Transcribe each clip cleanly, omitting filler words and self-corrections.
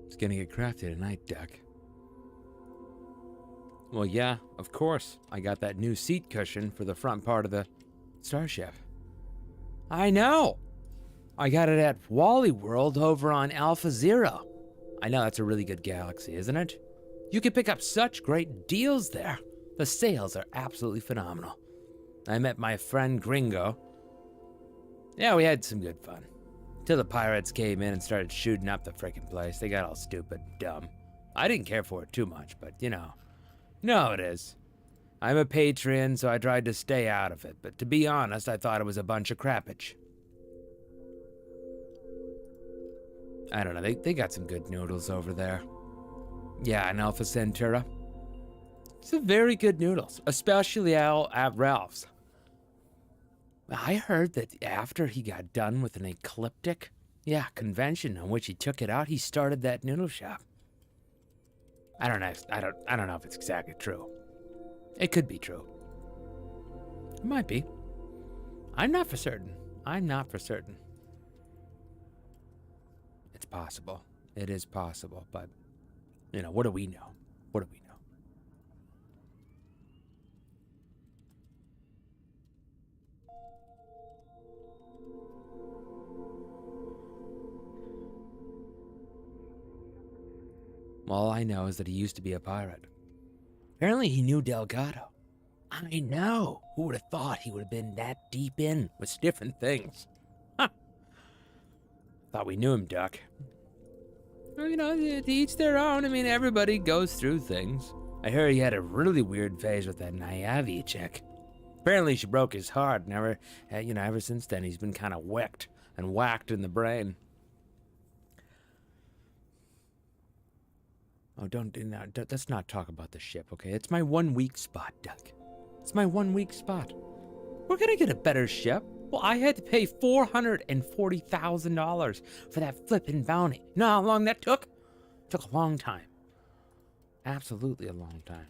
It's gonna get crafty tonight, Duck. Well, yeah, of course. I got that new seat cushion for the front part of the starship. I know! I got it at Wally World over on Alpha Zero. I know that's a really good galaxy, isn't it? You can pick up such great deals there. The sales are absolutely phenomenal. I met my friend Gringo. Yeah, we had some good fun. Till the pirates came in and started shooting up the frickin' place. They got all stupid, dumb. I didn't care for it too much, but you know how it is. I'm a patron, so I tried to stay out of it, but to be honest, I thought it was a bunch of crappage. I don't know, they got some good noodles over there. Yeah, in Alpha Centauri. It's a very good noodles, especially at Ralph's. I heard that after he got done with an ecliptic, convention on which he took it out, he started that noodle shop. I don't know if it's exactly true. It could be true. It might be. I'm not for certain. It's possible. It is possible, but what do we know? All I know is that he used to be a pirate. Apparently he knew Delgado. I know. Who would have thought he would have been that deep in with different things? Huh. Thought we knew him, Duck. Well, to each their own. I mean, everybody goes through things. I heard he had a really weird phase with that Naivi chick. Apparently she broke his heart, and ever since then he's been kind of whacked in the brain. Oh, let's not talk about the ship, okay? It's my 1 weak spot, Duck. It's my 1 weak spot. We're gonna get a better ship. Well, I had to pay $440,000 for that flippin' bounty. You know how long that took? It took a long time. Absolutely a long time.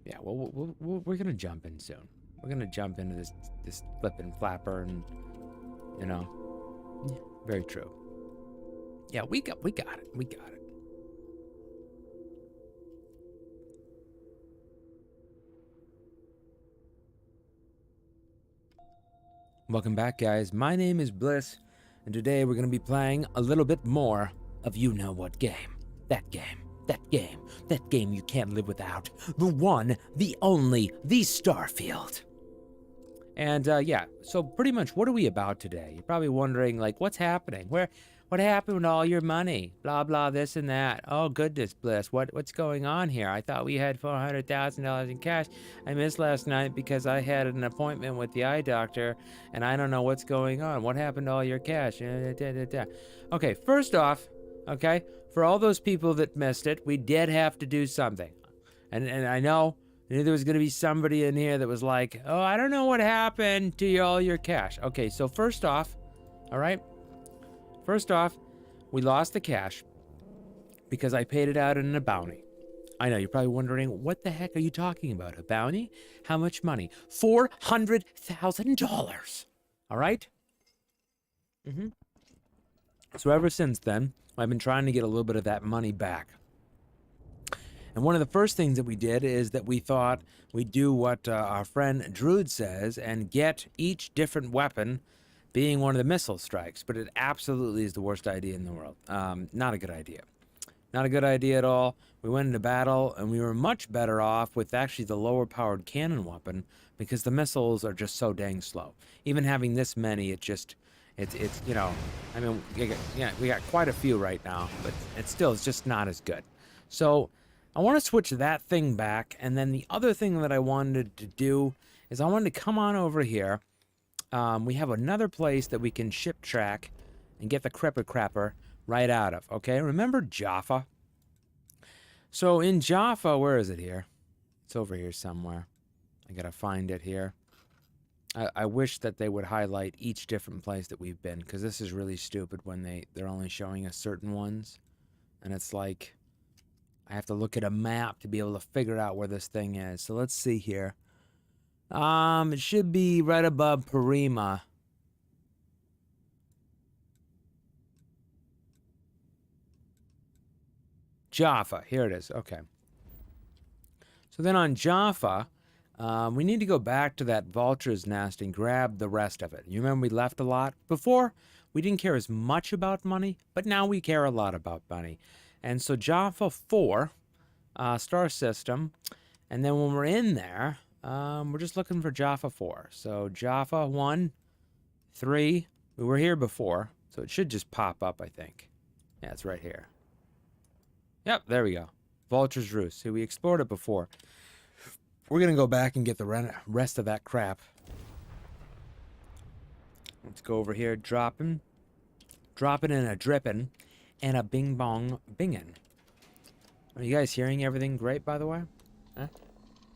Yeah, well, we're gonna jump in soon. We're gonna jump into this flippin' flapper and, yeah, very true. Yeah, we got it. Welcome back, guys. My name is Bliss, and today we're going to be playing a little bit more of you-know-what game. That game you can't live without. The one, the only, the Starfield. And, so pretty much what are we about today? You're probably wondering, like, what's happening? What happened with all your money? Blah, blah, this and that. Oh, goodness, Bliss. What's going on here? I thought we had $400,000 in cash. I missed last night because I had an appointment with the eye doctor, and I don't know what's going on. What happened to all your cash? Okay, first off, okay, for all those people that missed it, we did have to do something. And I know there was going to be somebody in here that was like, oh, I don't know what happened to all your cash. Okay, so first off, all right, we lost the cash because I paid it out in a bounty. I know, you're probably wondering, what the heck are you talking about? A bounty? How much money? $400,000. All right? So ever since then, I've been trying to get a little bit of that money back. And one of the first things that we did is that we thought we'd do what our friend Druid says and get each different weapon being one of the missile strikes, but it absolutely is the worst idea in the world. Not a good idea. Not a good idea at all. We went into battle, and we were much better off with actually the lower-powered cannon weapon because the missiles are just so dang slow. Even having this many, it's I mean, we got quite a few right now, but it's just not as good. So I want to switch that thing back, and then the other thing that I wanted to do is I wanted to come on over here. We have another place that we can ship track and get the crapper right out of, okay? Remember Jaffa? So in Jaffa, where is it here? It's over here somewhere. I gotta find it here. I wish that they would highlight each different place that we've been, because this is really stupid when they're only showing us certain ones. And it's like, I have to look at a map to be able to figure out where this thing is. So let's see here. It should be right above Parima. Jaffa. Here it is. Okay. So then on Jaffa, we need to go back to that vulture's nest and grab the rest of it. You remember we left a lot? Before, we didn't care as much about money, but now we care a lot about money. And so Jaffa 4, star system, and then when we're in there, we're just looking for Jaffa 4. So Jaffa 1, 3, we were here before, so it should just pop up, I think. Yeah, it's right here. Yep, there we go. Vulture's Roost. See, we explored it before. We're going to go back and get the rest of that crap. Let's go over here, dropping and a dripping, and a bing bong binging. Are you guys hearing everything great, by the way? Huh?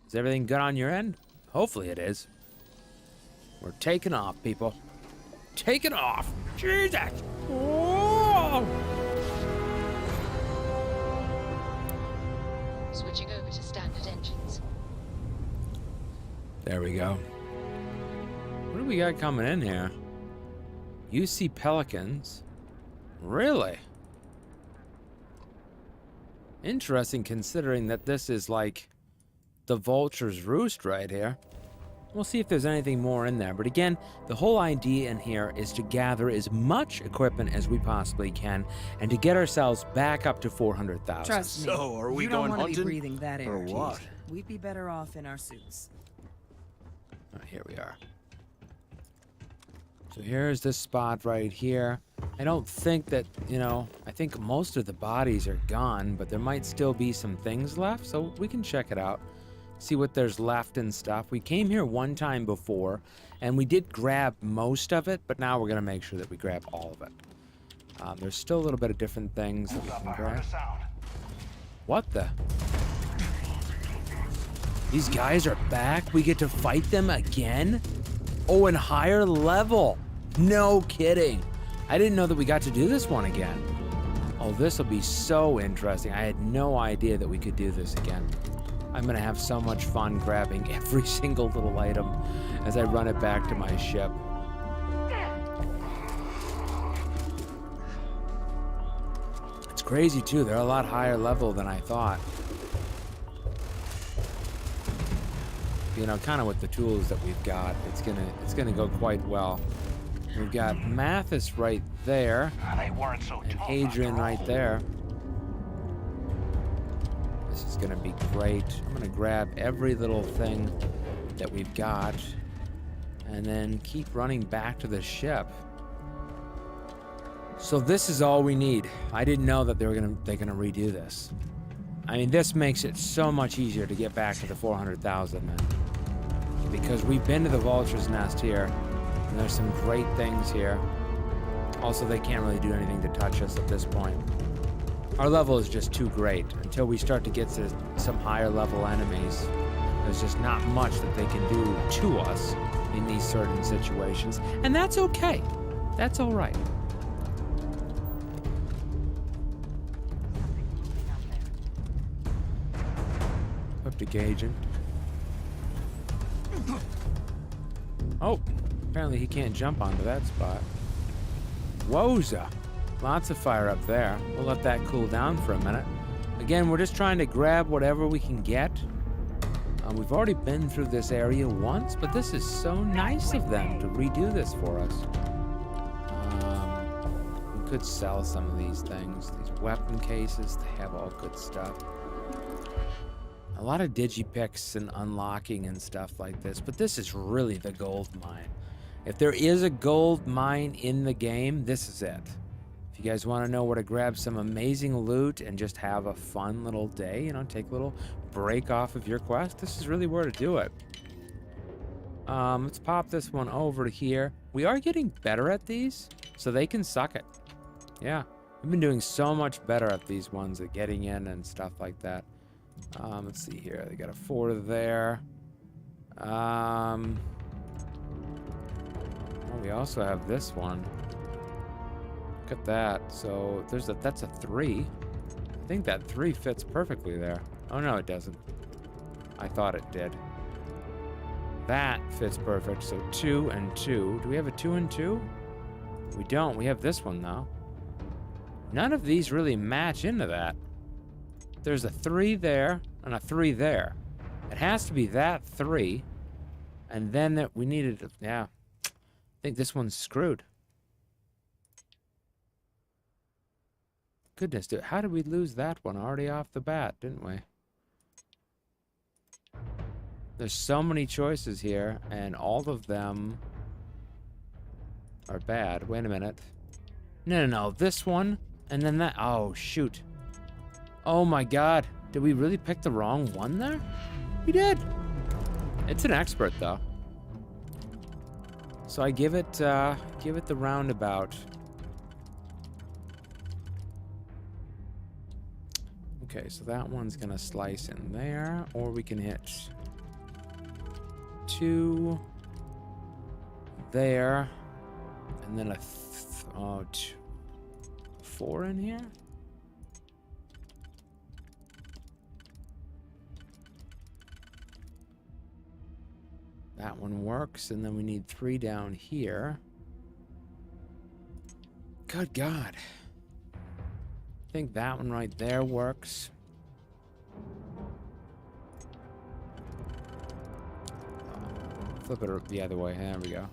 Is everything good on your end? Hopefully it is. We're taking off, people. Taking off. Jesus! Whoa! Switching over to standard engines. There we go. What do we got coming in here? You see pelicans? Really? Interesting, considering that this is like the vulture's roost right here. We'll see if there's anything more in there. But again, the whole idea in here is to gather as much equipment as we possibly can and to get ourselves back up to 400,000. Trust me. So, are we you going don't want to hunting? be breathing that air. Or what? We'd be better off in our suits. Oh, here we are. So here's this spot right here. I don't think that, I think most of the bodies are gone, but there might still be some things left, so we can check it out. See what there's left and stuff. We came here one time before, and we did grab most of it, but now we're going to make sure that we grab all of it. There's still a little bit of different things that we can grab. What the? These guys are back? We get to fight them again? Oh, and higher level. No kidding. I didn't know that we got to do this one again. Oh, this will be so interesting. I had no idea that we could do this again. I'm going to have so much fun grabbing every single little item as I run it back to my ship. It's crazy, too. They're a lot higher level than I thought. Kind of with the tools that we've got, it's gonna go quite well. We've got Mathis right there, and Adrian right there. This is gonna be great. I'm gonna grab every little thing that we've got, and then keep running back to the ship. So this is all we need. I didn't know that they're gonna redo this. I mean, this makes it so much easier to get back to the 400,000 then. Because we've been to the vulture's nest here, and there's some great things here. Also, they can't really do anything to touch us at this point. Our level is just too great. Until we start to get to some higher level enemies, there's just not much that they can do to us in these certain situations. And that's okay. That's all right. Up to gauging. Oh, apparently he can't jump onto that spot. Wowza. Lots of fire up there. We'll let that cool down for a minute. Again, we're just trying to grab whatever we can get. We've already been through this area once, but this is so nice of them to redo this for us. We could sell some of these things. These weapon cases, they have all good stuff. A lot of digipicks and unlocking and stuff like this, but this is really the gold mine. If there is a gold mine in the game, this is it. If you guys want to know where to grab some amazing loot and just have a fun little day, take a little break off of your quest, this is really where to do it. Let's pop this one over to here. We are getting better at these, so they can suck it. Yeah, we've been doing so much better at these ones, at getting in and stuff like that. Let's see here. They got a 4 there. Oh, we also have this one. Look at that. So that's a 3. I think that 3 fits perfectly there. Oh no, it doesn't. I thought it did. That fits perfect. So 2 and 2. Do we have a 2 and 2? We don't. We have this one though. None of these really match into that. There's a 3 there and a 3 there. It has to be that 3. And then that we needed, yeah. I think this one's screwed. Goodness, dude, how did we lose that one already off the bat, didn't we? There's so many choices here, and all of them are bad. Wait a minute. No, this one, and then that. Oh, shoot. Oh my god. Did we really pick the wrong one there? We did. It's an expert, though. So I give it the roundabout. Okay, so that one's gonna slice in there, or we can hit 2 there, and then a 4 in here. That one works, and then we need 3 down here. Good God. I think that one right there works. Flip it the other way. There we go.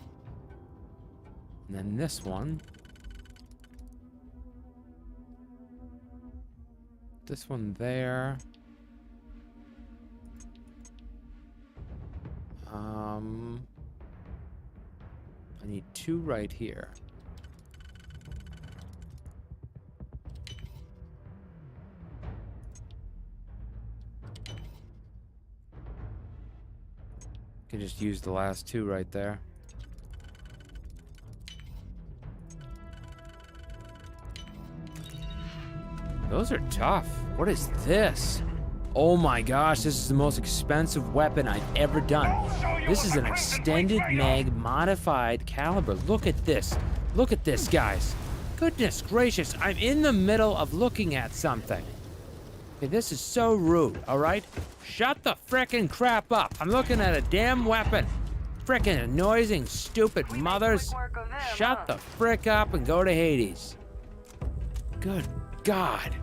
And then this one. This one there. I need 2 right here. Can just use the last 2 right there. Those are tough. What is this? Oh my gosh, this is the most expensive weapon I've ever done. This is an extended mag modified caliber. Look at this. Look at this, guys. Goodness gracious, I'm in the middle of looking at something. Okay, this is so rude, all right? Shut the frickin' crap up. I'm looking at a damn weapon. Frickin' annoying, stupid mothers. Shut the frick up and go to Hades. Good God.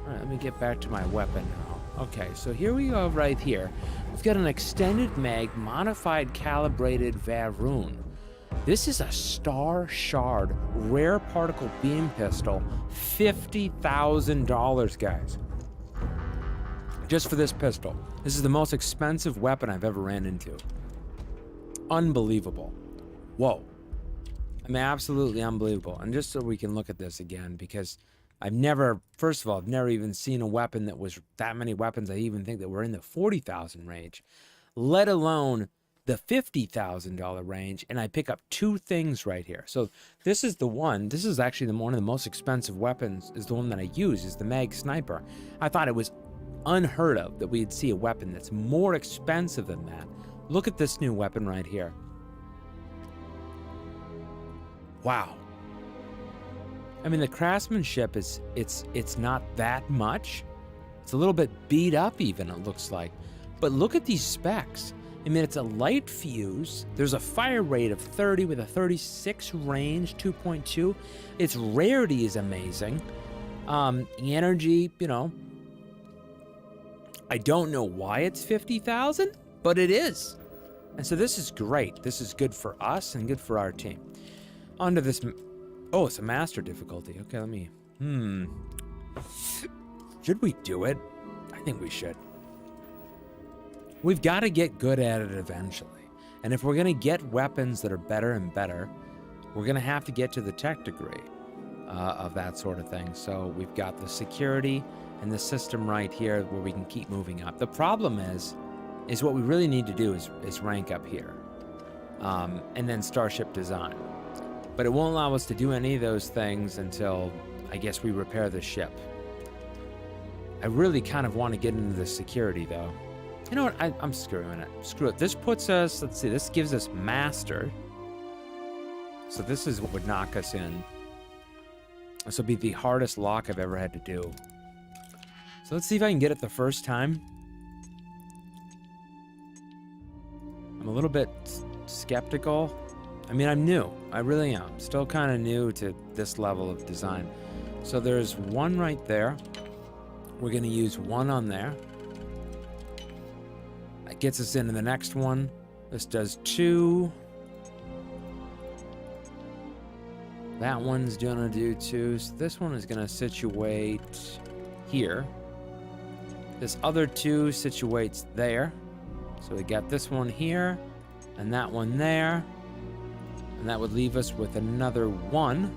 All right, let me get back to my weapon now. Okay, so here we go right here. We've got an extended mag, modified calibrated Varoon. This is a Star Shard rare particle beam pistol. $50,000, guys. Just for this pistol. This is the most expensive weapon I've ever ran into. Unbelievable. Whoa. I mean, absolutely unbelievable. And just so we can look at this again, because I've never, first of all, I've never even seen a weapon that was that many weapons I even think that were in the 40,000 range, let alone the $50,000 range, and I pick up 2 things right here. So this is the one, this is actually one of the most expensive weapons, is the one that I use, is the mag sniper. I thought it was unheard of that we'd see a weapon that's more expensive than that. Look at this new weapon right here. Wow. I mean, the craftsmanship is, it's not that much. It's a little bit beat up even, it looks like. But look at these specs. I mean, it's a light fuse. There's a fire rate of 30 with a 36 range, 2.2. Its rarity is amazing. Energy, you know. I don't know why it's 50,000, but it is. And so this is great. This is good for us and good for our team. On to this. Oh, it's a master difficulty. Okay, let me. Should we do it? I think we should. We've got to get good at it eventually. And if we're going to get weapons that are better and better, we're going to have to get to the tech degree of that sort of thing. So we've got the security and the system right here where we can keep moving up. The problem is what we really need to do is rank up here. And then starship design. But it won't allow us to do any of those things until, I guess, we repair the ship. I really kind of want to get into the security, though. You know what? I'm screwing it. Screw it. This puts us, let's see, this gives us master. So this is what would knock us in. This will be the hardest lock I've ever had to do. So let's see if I can get it the first time. I'm a little bit skeptical. I mean, I'm new. I really am. Still kind of new to this level of design. So there's one right there. We're going to use 1 on there. That gets us into the next one. This does 2. That one's gonna do 2. So this one is gonna situate here. This other 2 situates there. So we got this one here and that one there. And that would leave us with another 1.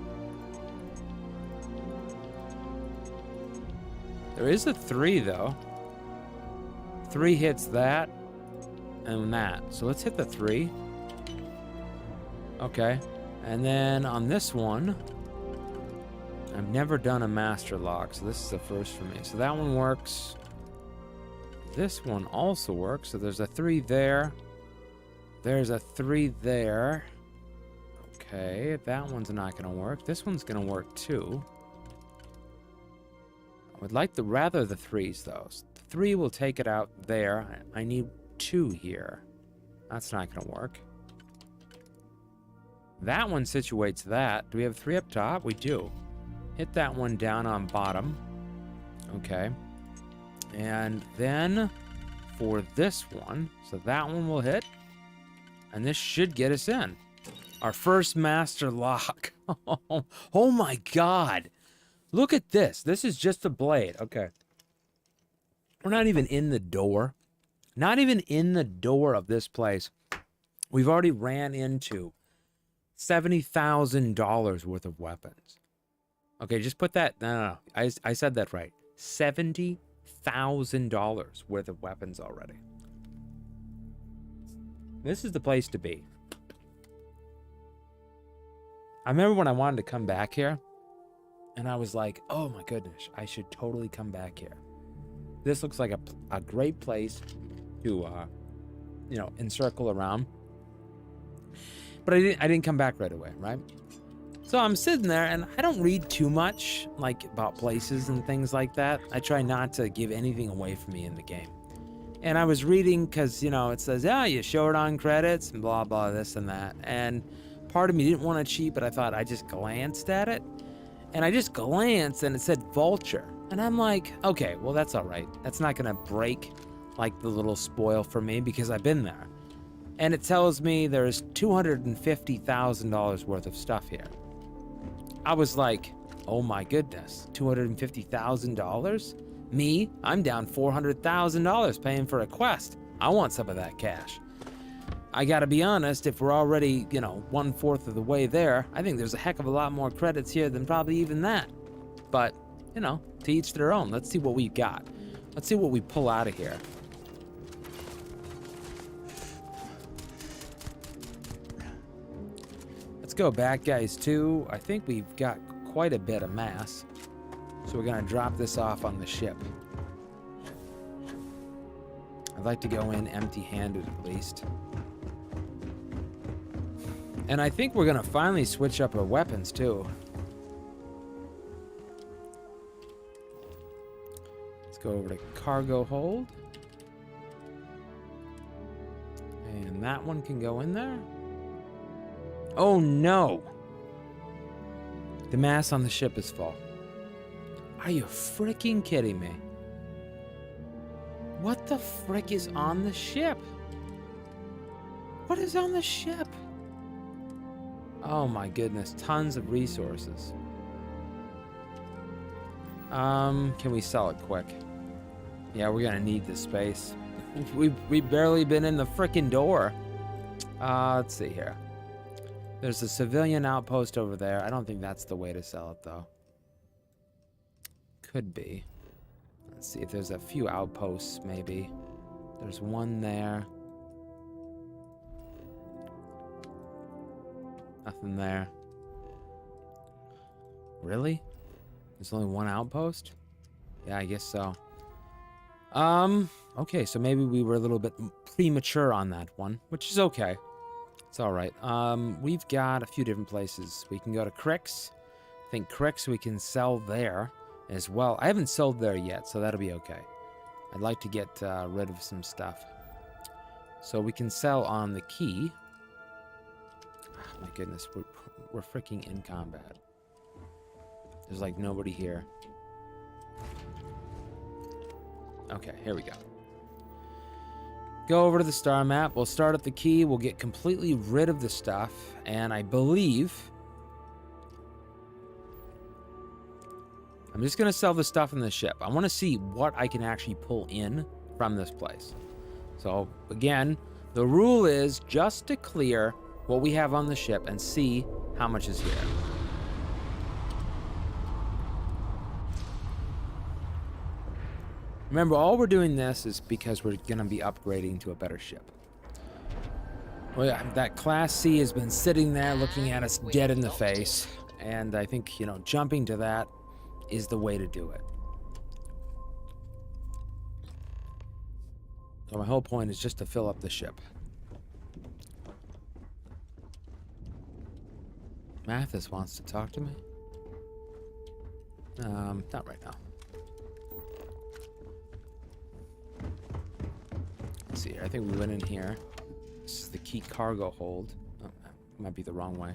There is a 3 though. 3 hits that and that. So let's hit the 3. Okay. And then on this one, I've never done a master lock, so this is the first for me. So that one works. This one also works. So there's a 3 there. There's a 3 there. Okay, that one's not going to work. This one's going to work too. I would like rather the 3s though. So the 3 will take it out there. I need 2 here. That's not going to work. That one situates that. Do we have 3 up top? We do. Hit that one down on bottom. Okay. And then for this one, so that one will hit. And this should get us in. Our first master lock. Oh my God. Look at this. This is just a blade. Okay. We're not even in the door. Not even in the door of this place. We've already ran into $70,000 worth of weapons. Okay, just put that. No. I said that right. $70,000 worth of weapons already. This is the place to be. I remember when I wanted to come back here, and I was like, oh my goodness, I should totally come back here. This looks like a great place to, encircle around. But I didn't come back right away, right? So I'm sitting there, and I don't read too much, like, about places and things like that. I try not to give anything away from me in the game. And I was reading because, it says, you show it on credits and blah, blah, this and that. And part of me didn't want to cheat, but I thought I just glanced at it. And I just glanced, and it said Vulture. And I'm like, okay, well, that's all right. That's not going to break, like, the little spoil for me because I've been there. And it tells me there's $250,000 worth of stuff here. I was like, oh my goodness, $250,000? Me, I'm down $400,000 paying for a quest. I want some of that cash. I gotta be honest, if we're already, 1/4 of the way there, I think there's a heck of a lot more credits here than probably even that. But, to each their own. Let's see what we've got. Let's see what we pull out of here. Let's go back, guys, too. I think we've got quite a bit of mass. So we're going to drop this off on the ship. I'd like to go in empty-handed, at least. And I think we're going to finally switch up our weapons, too. Let's go over to cargo hold. And that one can go in there. Oh no! The mass on the ship is full. Are you freaking kidding me? What the frick is on the ship? What is on the ship? Oh my goodness, tons of resources. Can we sell it quick? Yeah, we're gonna need this space. We've barely been in the frickin' door. Let's see here. There's a civilian outpost over there. I don't think that's the way to sell it, though. Could be. Let's see if there's a few outposts, maybe. There's one there. Nothing there. Really? There's only one outpost? Yeah, I guess so. Okay, so maybe we were a little bit premature on that one, which is okay. It's all right. We've got a few different places. We can go to Crix. I think Crix we can sell there as well. I haven't sold there yet, so that'll be okay. I'd like to get rid of some stuff. So we can sell on the key. Oh, my goodness, we're freaking in combat. There's like nobody here. Okay, here we go. Go over to the star map. We'll start at the key. We'll get completely rid of the stuff. And I believe... I'm just going to sell the stuff in the ship. I want to see what I can actually pull in from this place. So, again, the rule is just to clear what we have on the ship and see how much is here. Remember, all we're doing this is because we're going to be upgrading to a better ship. Well, yeah, that Class C has been sitting there looking at us dead in the face. And I think, you know, jumping to that is the way to do it. So my whole point is just to fill up the ship. Mathis wants to talk to me. Not right now. Let's see here. I think we went in here. This is the key cargo hold. Oh, might be the wrong way.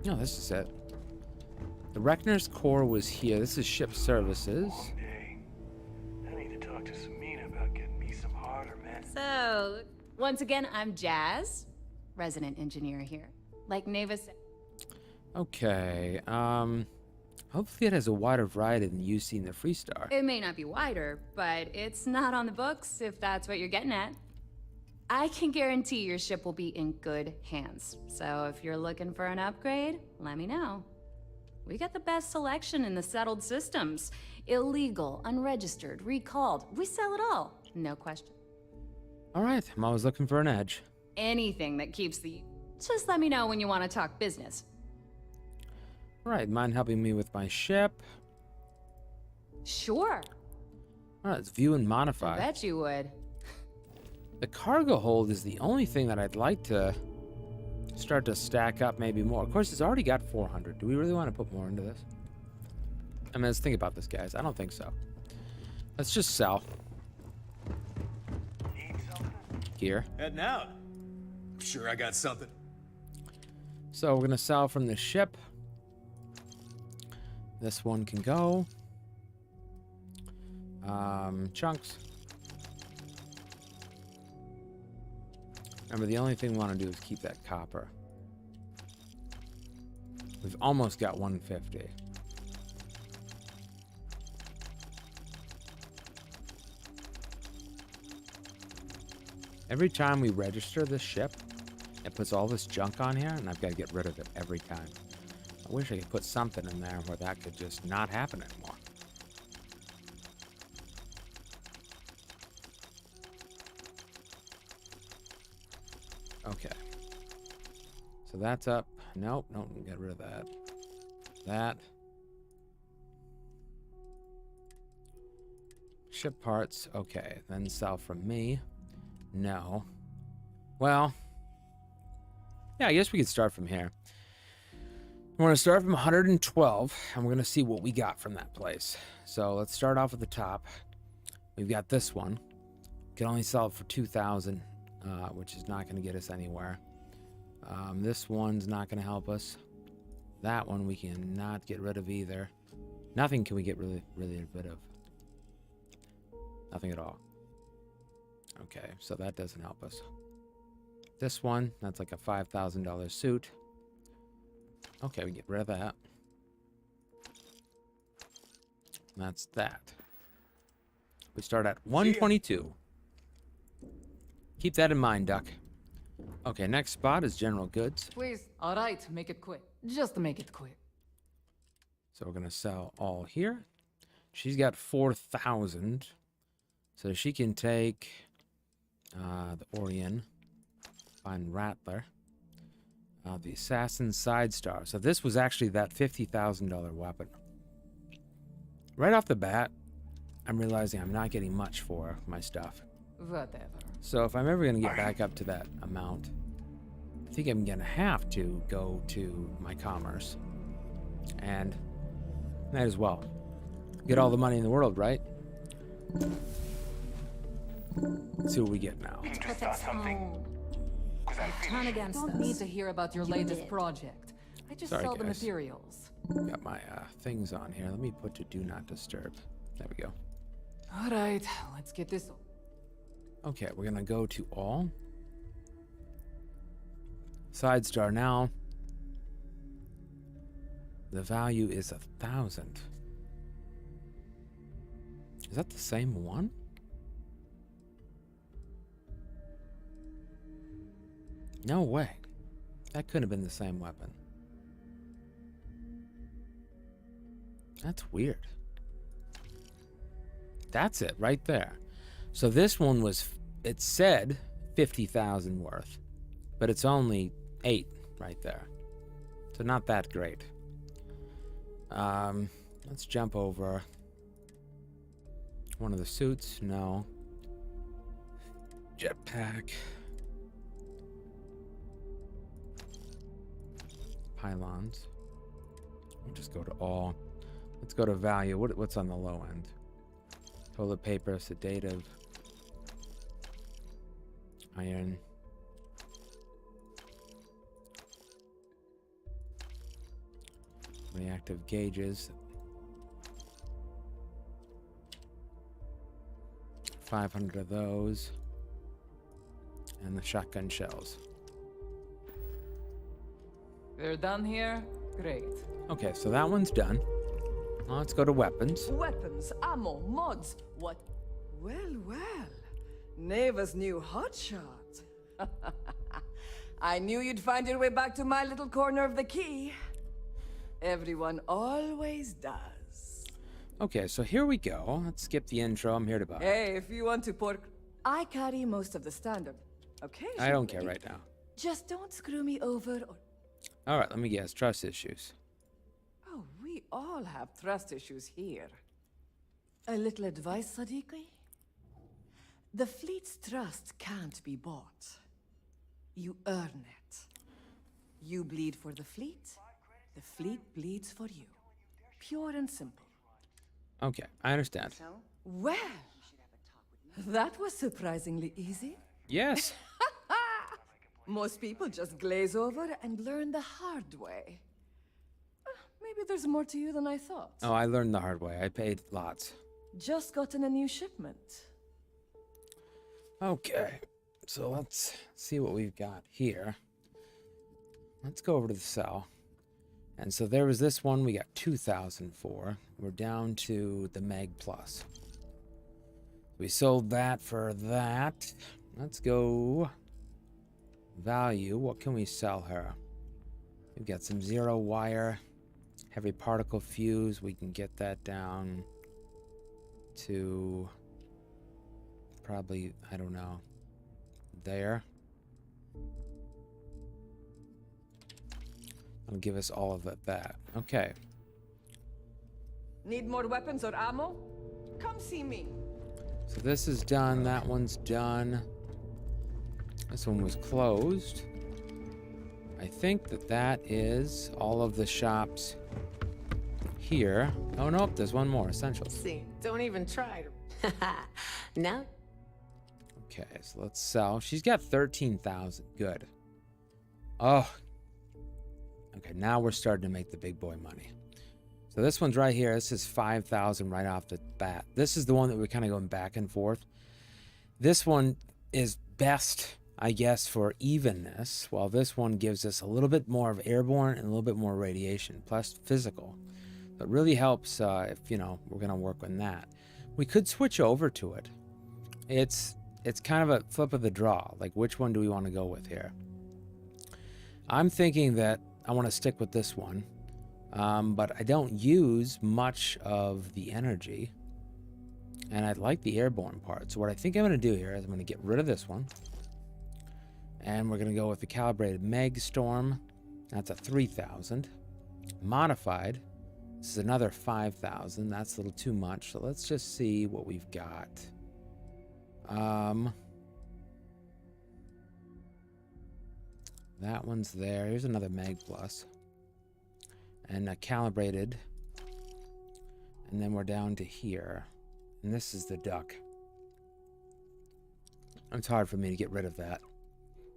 No, this is it. The Reckner's core was here. This is ship services. Long day. I need to talk to Samina about getting me some harder, man. So, once again, I'm Jazz, resident engineer here. Like Neva said. Okay, hopefully it has a wider variety than you see in the Freestar. It may not be wider, but it's not on the books, if that's what you're getting at. I can guarantee your ship will be in good hands. So if you're looking for an upgrade, let me know. We got the best selection in the settled systems. Illegal, unregistered, recalled. We sell it all. No question. All right, I'm always looking for an edge. Anything that keeps the... Just let me know when you want to talk business. All right, mind helping me with my ship? Sure. All right, let's view and I modify. bet you would. The cargo hold is the only thing that I'd like to start to stack up maybe more. Of course, it's already got 400. Do we really want to put more into this? I mean, let's think about this, guys. I don't think so. Let's just sell. Need something? Here. Heading out. I'm sure I got something. So we're going to sell from the ship. This one can go. Chunks. Remember, the only thing we want to do is keep that copper. We've almost got 150. Every time we register this ship, it puts all this junk on here, and I've got to get rid of it every time. I wish I could put something in there where that could just not happen anymore. Okay. So that's up. Nope, nope, get rid of that. That. Ship parts. Okay, then sell from me. No. Well, yeah, I guess we could start from here. We're going to start from 112, and we're going to see what we got from that place. So let's start off at the top. We've got this one. Can only sell it for 2,000, which is not going to get us anywhere. This one's not going to help us. That one we can not get rid of either. Nothing can we get really rid of. Nothing at all. Okay, so that doesn't help us. This one, that's like a $5,000 suit. Okay, we get rid of that. And that's that. We start at 122. Keep that in mind, Duck. Okay, next spot is general goods. Please. All right, make it quick. Just make it quick. So we're gonna sell all here. She's got 4,000, so she can take the Orion, find Rattler, the Assassin Side Star. So this was actually that $50,000 weapon. Right off the bat, I'm realizing I'm not getting much for my stuff. Whatever. So if I'm ever gonna get back up to that amount, I think I'm gonna have to go to my commerce, and might as well get all the money in the world, right? Let's see what we get now. You just thought something? Because I'm Turn finished. against Don't need to hear about your latest project. I just Sorry, sell the guys. materials. Got my things on here. Let me put to do not disturb. There we go. All right, let's get this. Okay, we're gonna go to all. Side star now. The value is 1,000. Is that the same one? No way. That couldn't have been the same weapon. That's weird. That's it right there. So this one was, it said 50,000 worth, but it's only 8 right there. So not that great. Let's jump over one of the suits. No. Jetpack. Pylons. We'll just go to all. Let's go to value. What's on the low end? Toilet paper, sedative, iron. Reactive gauges. 500 of those. And the shotgun shells. We're done here? Great. Okay, so that one's done. Now let's go to weapons. Weapons, ammo, mods. What? Well, well. Neva's new hotshot. I knew you'd find your way back to my little corner of the key. Everyone always does. Okay, so here we go. Let's skip the intro. I'm here to buy. Hey, if you want to pork... I carry most of the standard. Okay. I don't care right now. Just don't screw me over or... All right, let me guess. Trust issues. Oh, we all have trust issues here. A little advice, Sadiqi? The fleet's trust can't be bought. You earn it. You bleed for the fleet bleeds for you. Pure and simple. Okay, I understand. Well, that was surprisingly easy. Yes. Most people just glaze over and learn the hard way. Maybe there's more to you than I thought. Oh, I learned the hard way. I paid lots. Just gotten a new shipment. Okay, so let's see what we've got here. Let's go over to the cell. And so there was this one we got 2,000 for. We're down to the Meg Plus. We sold that for that. Let's go value. What can we sell her? We've got some zero wire, heavy particle fuse. We can get that down to probably, I don't know, there. That'll give us all of that. Okay. Need more weapons or ammo? Come see me. So this is done. That one's done. This one was closed. I think that is all of the shops here. Oh, nope. There's one more. Essentials. See, don't even try to... No? Okay, so let's sell. She's got 13,000. Good. Oh. Okay, now we're starting to make the big boy money. So this one's right here. This is 5,000 right off the bat. This is the one that we're kind of going back and forth. This one is best, I guess, for evenness, while this one gives us a little bit more of airborne and a little bit more radiation, plus physical. It really helps if, you know, we're going to work on that. We could switch over to it. It's kind of a flip of the draw. Like, which one do we want to go with here? I'm thinking that I want to stick with this one. But I don't use much of the energy. And I like the airborne part. So what I think I'm going to do here is I'm going to get rid of this one. And we're going to go with the calibrated Meg Storm. That's a 3,000. Modified. This is another 5,000. That's a little too much. So let's just see what we've got. That one's there. Here's another Meg Plus. And calibrated. And then we're down to here. And this is the duck. It's hard for me to get rid of that.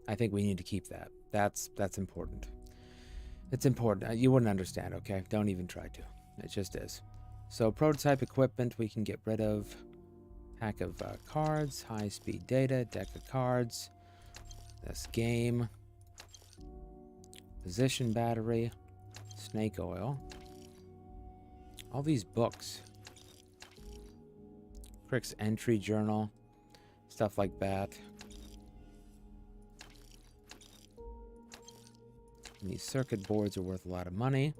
I think we need to keep that. That's important. It's important. You wouldn't understand, okay? Don't even try to. It just is. So prototype equipment we can get rid of. Pack of cards, high-speed data, deck of cards. This game. Position battery. Snake oil. All these books. Crick's entry journal. Stuff like that. And these circuit boards are worth a lot of money.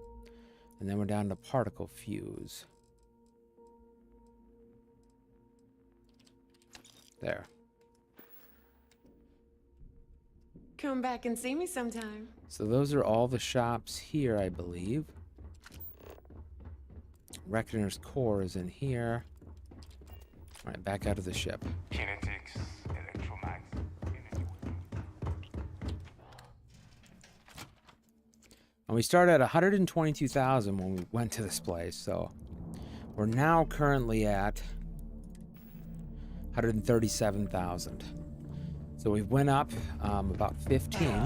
And then we're down to particle fuse. There. Come back and see me sometime. So those are all the shops here, I believe. Reckoner's core is in here. All right, back out of the ship. Kinetics, electromags, And we started at 122,000 when we went to this place, so we're now currently at 137,000. So we went up about 15.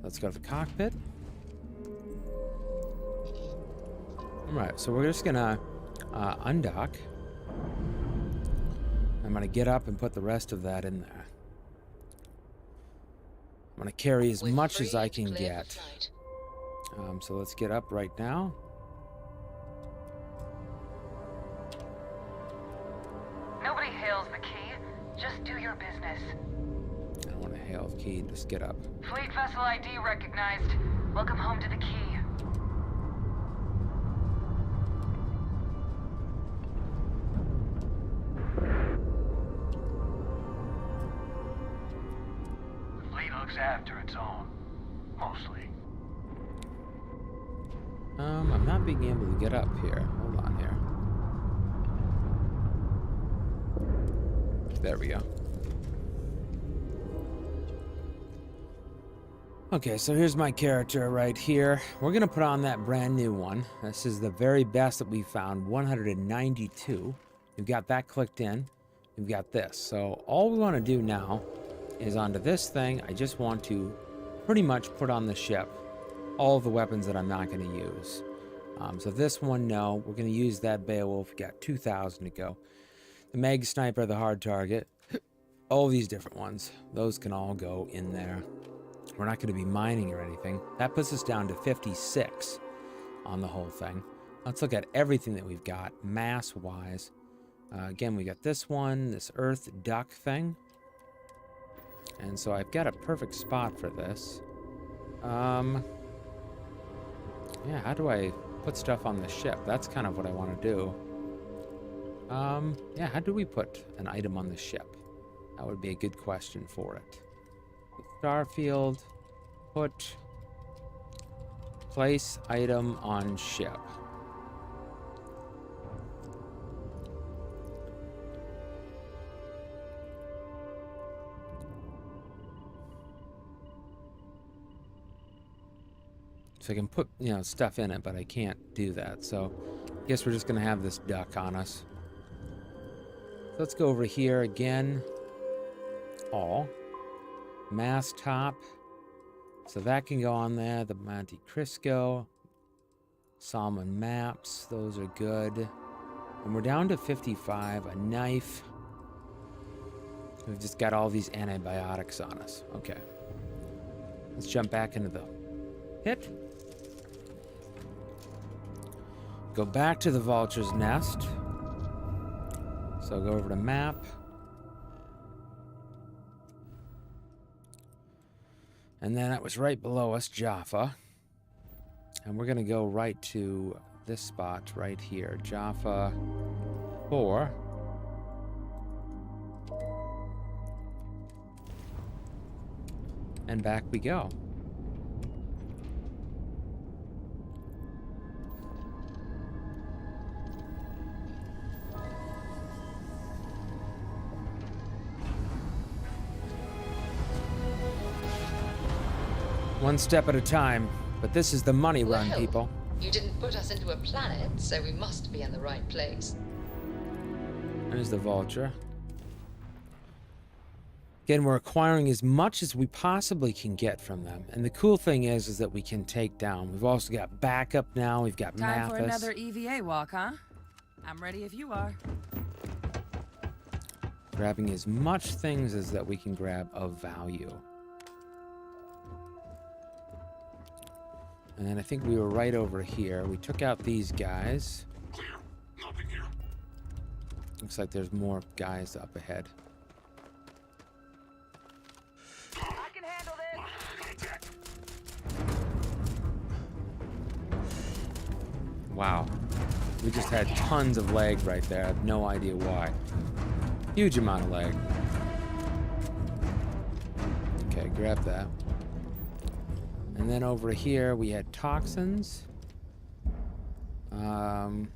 Let's go to the cockpit. All right, so we're just gonna undock. I'm gonna get up and put the rest of that in there. I'm gonna carry as much as I can get. So let's get up right now. Nobody hails the key. Just do your business. I don't want to hail the key, just get up. Fleet vessel ID recognized. Welcome home to the key. The fleet looks after its own. Mostly. I'm not being able to get up here. Hold on here. There we go. Okay, so here's my character right here. We're gonna put on that brand new one. This is the very best that we found, 192. We've got that clicked in. We've got this. So all we want to do now is onto this thing. I just want to pretty much put on the ship all the weapons that I'm not going to use. So this one, no. We're going to use that Beowulf. We got 2,000 to go. The Mag Sniper, the hard target. All these different ones. Those can all go in there. We're not going to be mining or anything. That puts us down to 56 on the whole thing. Let's look at everything that we've got mass-wise. Again, we got this one, this Earth duck thing. And so I've got a perfect spot for this. Yeah, how do I put stuff on the ship? That's kind of what I want to do. Yeah, how do we put an item on the ship? That would be a good question for it. Starfield, put place item on ship. So I can put, stuff in it, but I can't do that. So I guess we're just going to have this duck on us. So let's go over here again. All. Mast top. So that can go on there. The Monte Cristo. Salmon maps. Those are good. And we're down to 55. A knife. We've just got all these antibiotics on us. Okay. Let's jump back into the pit. Go back to the vulture's nest. So go over to map. And then it was right below us, Jaffa. And we're going to go right to this spot right here, Jaffa 4. And back we go. One step at a time, but this is the money run, Well, people. You didn't put us into a planet, so we must be in the right place. There's the vulture. Again, we're acquiring as much as we possibly can get from them. And the cool thing is that we can take down. We've also got backup now. We've got Time for Mathis. another EVA walk, huh? I'm ready if you are. Grabbing as much things as that we can grab of value. And then I think we were right over here. We took out these guys. Clear. Nothing here. Looks like there's more guys up ahead. I can handle this. Contact. Wow. We just had tons of lag right there. I have no idea why. Huge amount of lag. Okay, grab that. And then over here we had toxins.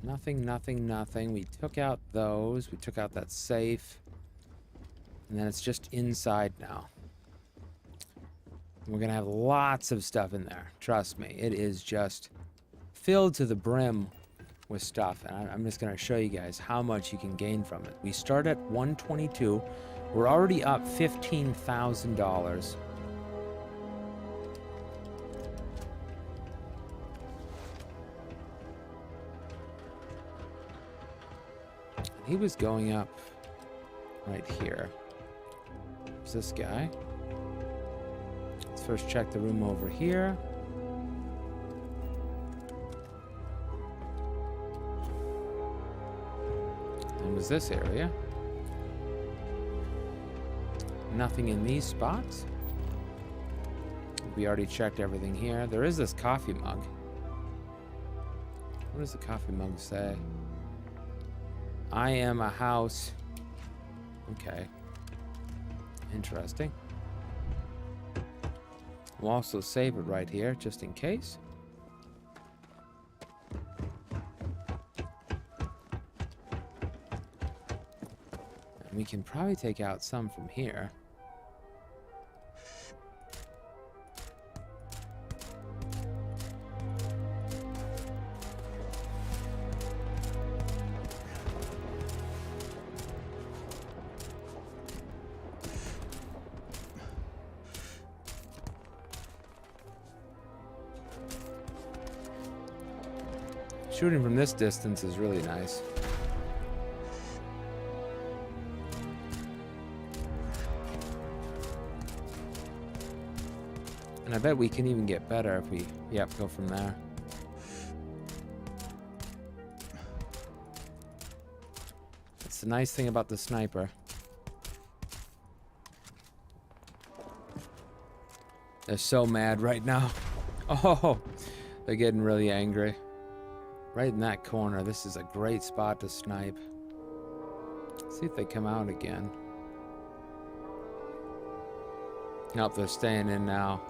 Nothing. We took out those. We took out that safe. And then it's just inside now. We're gonna have lots of stuff in there. Trust me. It is just filled to the brim with stuff. And I'm just gonna show you guys how much you can gain from it. We start at 122. We're already up $15,000. He was going up right here. There's this guy. Let's first check the room over here. And was this area. Nothing in these spots. We already checked everything here. There is this coffee mug. What does the coffee mug say? I am a house. Okay. Interesting. We'll also save it right here, just in case. And we can probably take out some from here. Shooting from this distance is really nice. And I bet we can even get better if we, go from there. That's the nice thing about the sniper. They're so mad right now. Oh, they're getting really angry. Right in that corner. This is a great spot to snipe. See if they come out again. Nope, they're staying in now.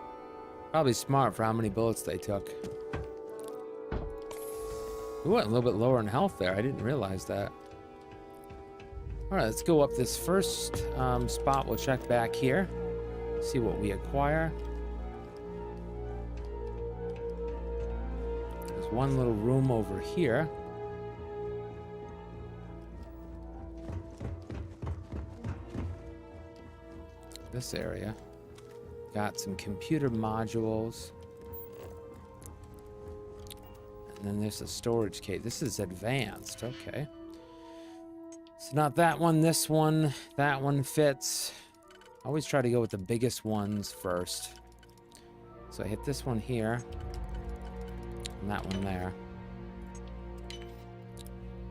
Probably smart for how many bullets they took. We went a little bit lower in health there. I didn't realize that. Alright, let's go up this first spot. We'll check back here. See what we acquire. One little room over here. This area. Got some computer modules. And then there's a storage case. This is advanced. Okay. So not that one, this one. That one fits. I always try to go with the biggest ones first. So I hit this one here. And that one there.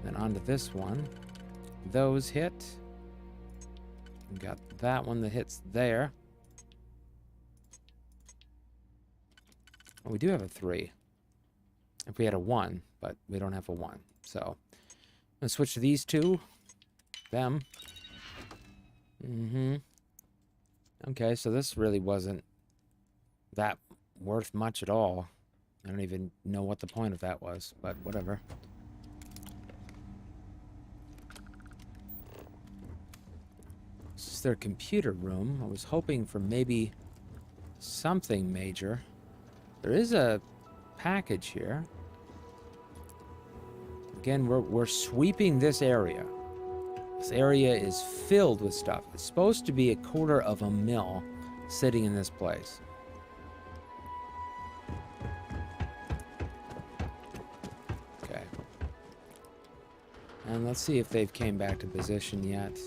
Then onto this one. Those hit. We got that one that hits there. Oh, we do have a 3. If we had a 1, but we don't have a 1. So I'm gonna switch to these two. Them. Okay, so this really wasn't that worth much at all. I don't even know what the point of that was, but whatever. This is their computer room. I was hoping for maybe something major. There is a package here. Again, we're sweeping this area. This area is filled with stuff. It's supposed to be a quarter of a mill sitting in this place. Okay. And let's see if they've came back to position yet.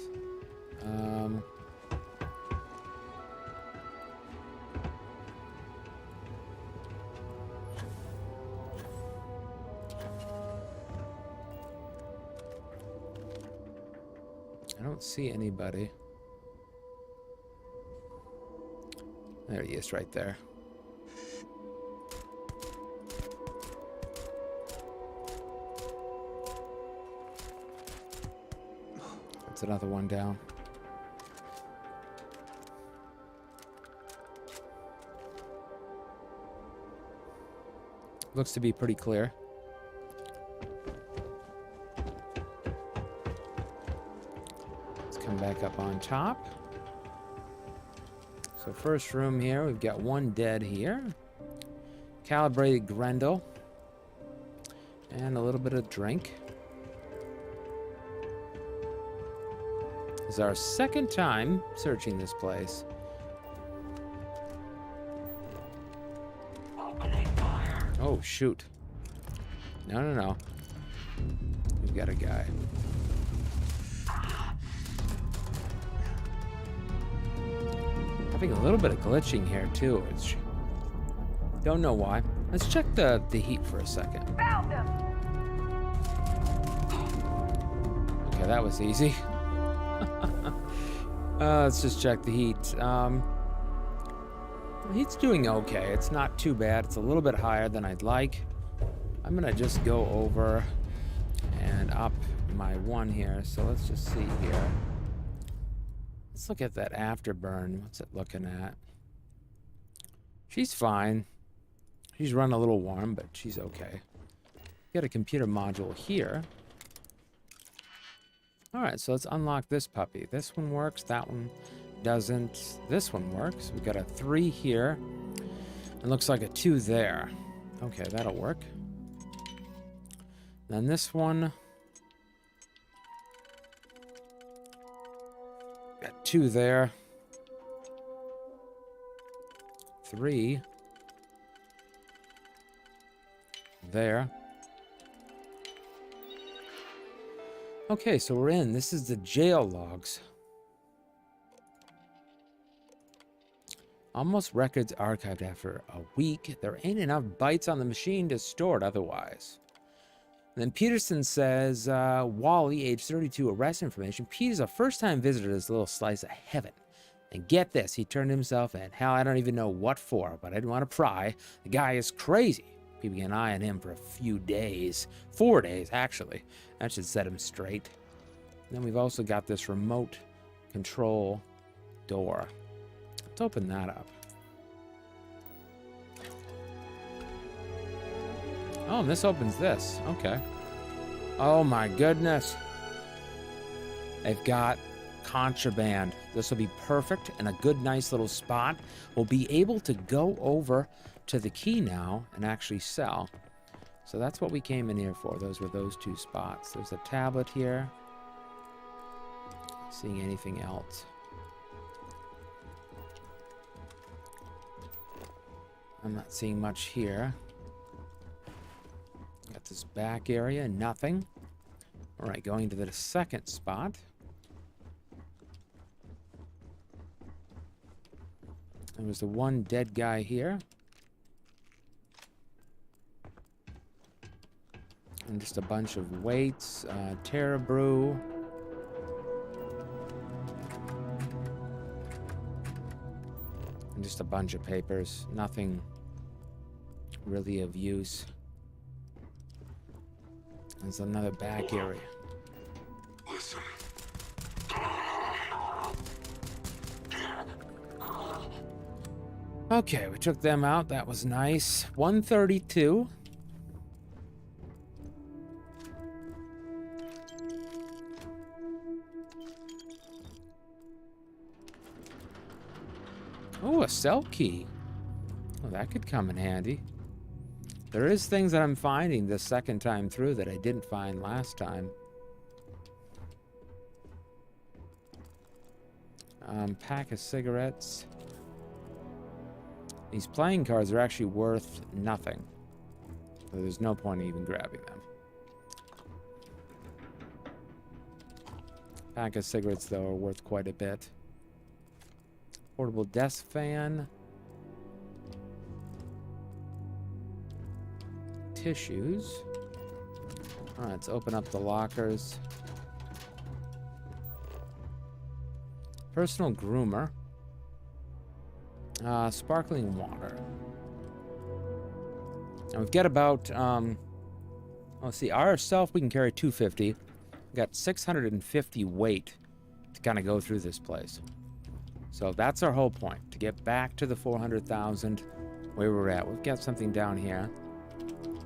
I don't see anybody. There he is right there. That's another one down. Looks to be pretty clear. Come back up on top. So first room here, we've got one dead here. Calibrated Grendel. And a little bit of drink. This is our second time searching this place. Oh, shoot. No. We've got a guy. Having a little bit of glitching here too. Don't know why. Let's check the heat for a second. Found them. Okay, that was easy. Let's just check the heat. The heat's doing okay. It's not too bad. It's a little bit higher than I'd like. I'm gonna just go over and up my one here. So let's just see here. Let's look at that afterburn. What's it looking at? She's fine. She's run a little warm, but she's okay. Got a computer module here. All right, so let's unlock this puppy. This one works. That one doesn't. This one works. We've got a 3 here. It looks like a 2 there. Okay, that'll work. Then this one. Got 2 there. 3 there. Okay, so we're in. This is the jail logs. Almost records archived after a week. There ain't enough bytes on the machine to store it otherwise. And then Peterson says, Wally, age 32, arrest information. Peter's a first-time visitor to this little slice of heaven. And get this, he turned himself in. Hell, I don't even know what for, but I didn't want to pry. The guy is crazy. Keeping an eye on him for a few days. 4 days, actually. That should set him straight. And then we've also got this remote control door. Let's open that up. Oh, and this opens this. Okay. Oh my goodness. They've got contraband. This will be perfect and a good, nice little spot. We'll be able to go over to the key now and actually sell. So that's what we came in here for. Those were those 2 spots. There's a tablet here. Seeing anything else? I'm not seeing much here. Got this back area, nothing. All right, going to the second spot. There was the one dead guy here. And just a bunch of weights, Terra Brew. And just a bunch of papers, nothing really of use. There's another back area. Listen. Okay, we took them out. That was nice. 132. Oh, a cell key. Well, that could come in handy. There is things that I'm finding this second time through that I didn't find last time. Pack of cigarettes. These playing cards are actually worth nothing. So there's no point in even grabbing them. Pack of cigarettes, though, are worth quite a bit. Portable desk fan. Tissues. Alright, let's open up the lockers. Personal groomer. Sparkling water. And we've got about, let's see, ourself we can carry 250. We've got 650 weight to kind of go through this place. So that's our whole point, to get back to the 400,000 where we're at. We've got something down here.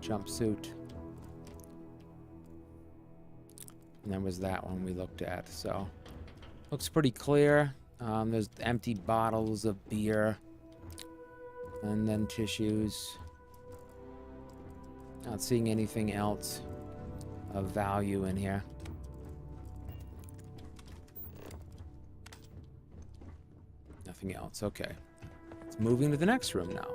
Jumpsuit. And then was that one we looked at. So looks pretty clear. There's empty bottles of beer. And then tissues. Not seeing anything else of value in here. Nothing else. Okay. Let's move into the next room now.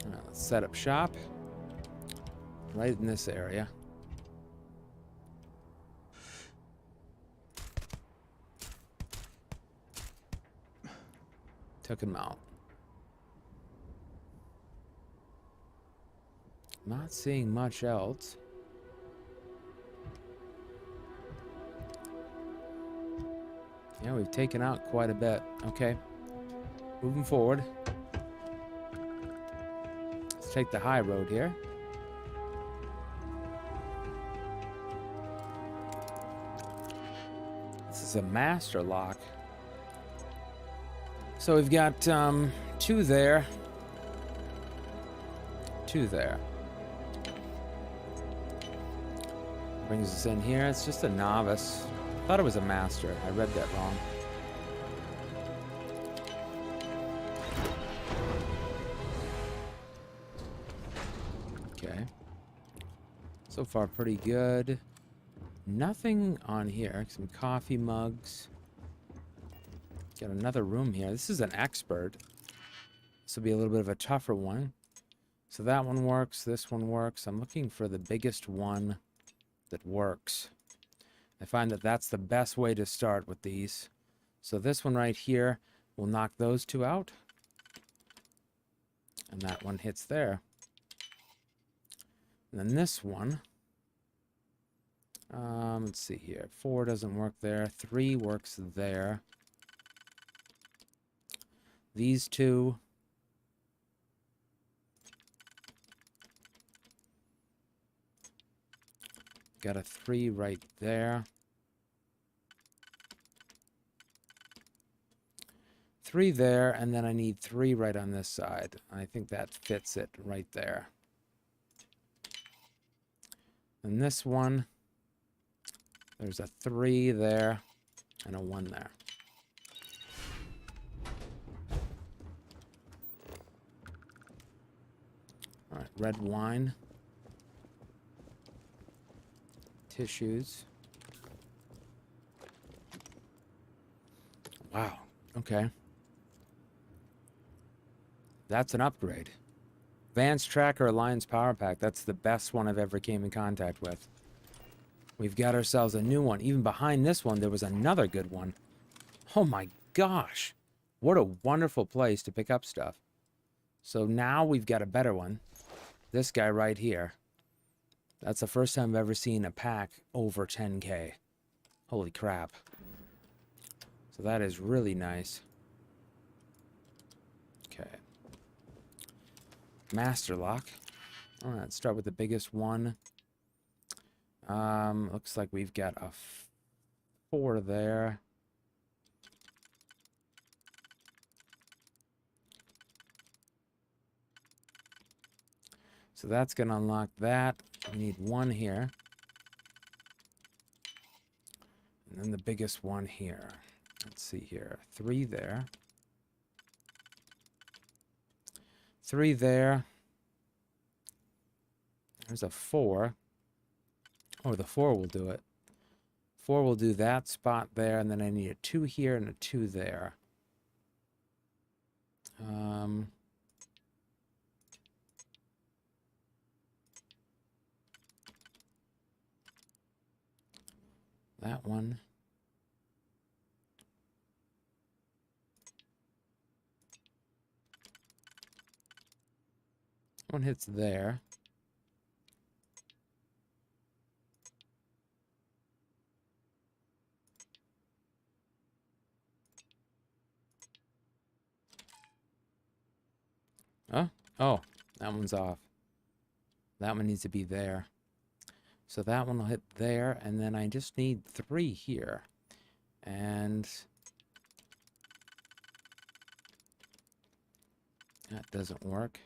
Alright, let's set up shop. Right in this area. Took him out. Not seeing much else. Yeah, we've taken out quite a bit. Okay. Moving forward. Let's take the high road here. This is a master lock. So we've got two there. Two there. Brings us in here. It's just a novice. I thought it was a master. I read that wrong. Okay. So far, pretty good. Nothing on here. Some coffee mugs. Got another room here. This is an expert. This will be a little bit of a tougher one. So that one works. This one works. I'm looking for the biggest one that works. I find that that's the best way to start with these. So this one right here will knock those two out. And that one hits there. And then this one. Let's see here. 4 doesn't work there. 3 works there. These two. Got a 3 right there. 3 there, and then I need 3 right on this side. I think that fits it right there. And this one, there's a 3 there and a 1 there. All right, red wine. Tissues. Wow. Okay. That's an upgrade. Advanced Tracker Alliance Power Pack. That's the best one I've ever came in contact with. We've got ourselves a new one. Even behind this one, there was another good one. Oh my gosh. What a wonderful place to pick up stuff. So now we've got a better one. This guy right here. That's the first time I've ever seen a pack over 10K. Holy crap. So that is really nice. Okay. Master lock. All right, let's start with the biggest one. Looks like we've got a 4 there. So that's going to unlock that. We need 1 here. And then the biggest one here. Let's see here. 3 there. 3 there. There's a 4. Oh, the 4 will do it. 4 will do that spot there, and then I need a 2 here and a 2 there. That one. One hits there. Oh, that one's off. That one needs to be there. So that one will hit there, and then I just need 3 here. And that doesn't work.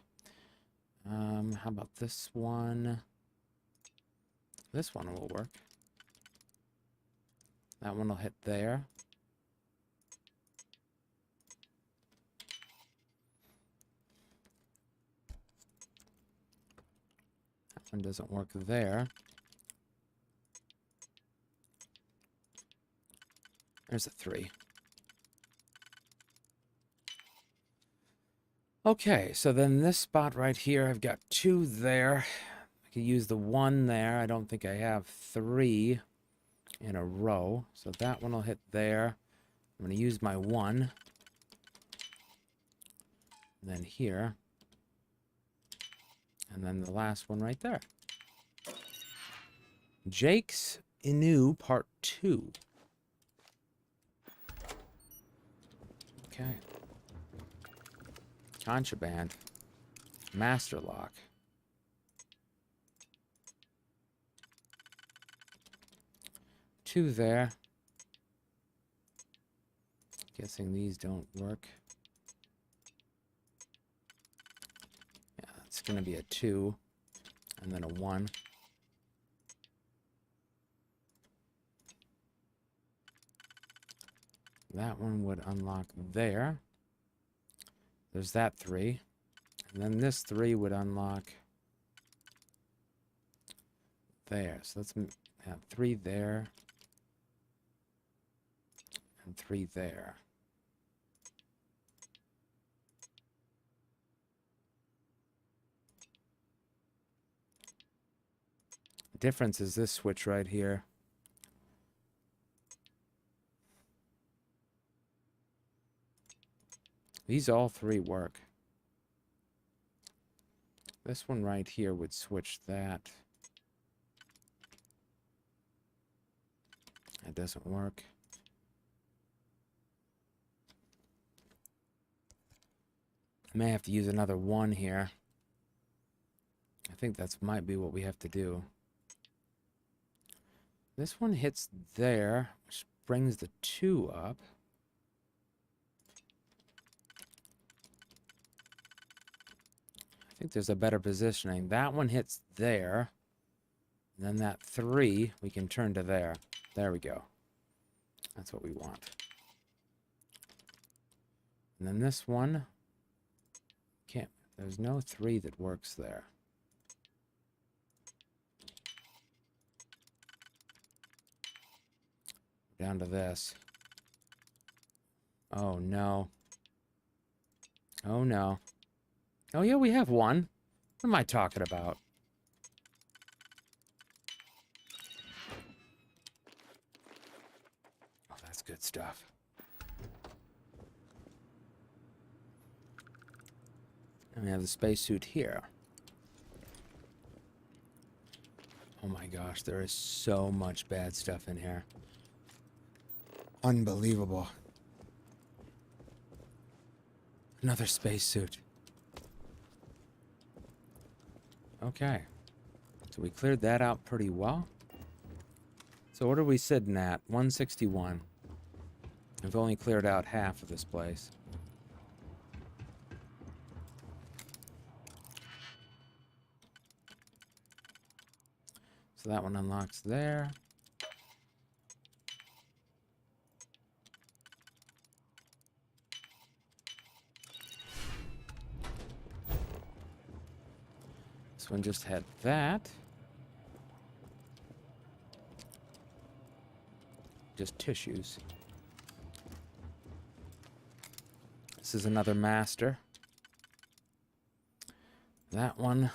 How about this one? This one will work. That one will hit there. That one doesn't work there. There's a 3. Okay, so then this spot right here, I've got 2 there. I could use the 1 there. I don't think I have 3 in a row. So that one will hit there. I'm going to use my 1. And then here. And then the last one right there. Jake's Inu Part 2. Okay. Contraband. Master lock. Two there. Guessing these don't work. Yeah, it's going to be a 2. And then a 1. That one would unlock there. There's that 3. And then this 3 would unlock there. So let's have 3 there. And 3 there. The difference is this switch right here. These all 3 work. This one right here would switch that. That doesn't work. I may have to use another 1 here. I think that might be what we have to do. This one hits there, which brings the 2 up. I think there's a better positioning. That one hits there. And then that 3, we can turn to there. There we go. That's what we want. And then this one, can't, there's no 3 that works there. Down to this. Oh no. Oh no. Oh yeah, we have 1. What am I talking about? Oh, that's good stuff. And we have the spacesuit here. Oh my gosh, there is so much bad stuff in here. Unbelievable. Another spacesuit. Okay. So we cleared that out pretty well. So what are we sitting at? 161. We've only cleared out half of this place. So that one unlocks there. This one just had that. just tissues. This is another master. That one.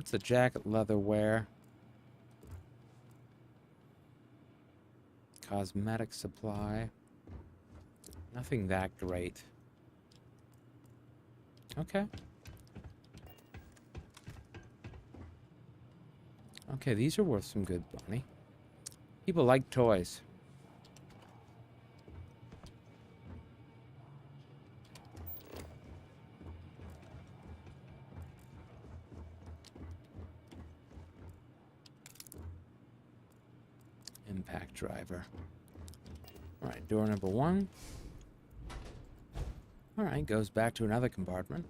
It's a jacket, leather wear. Cosmetic supply. Nothing that great. Okay. Okay, these are worth some good money. People like toys. Impact driver. Alright, door number 1. Alright, goes back to another compartment.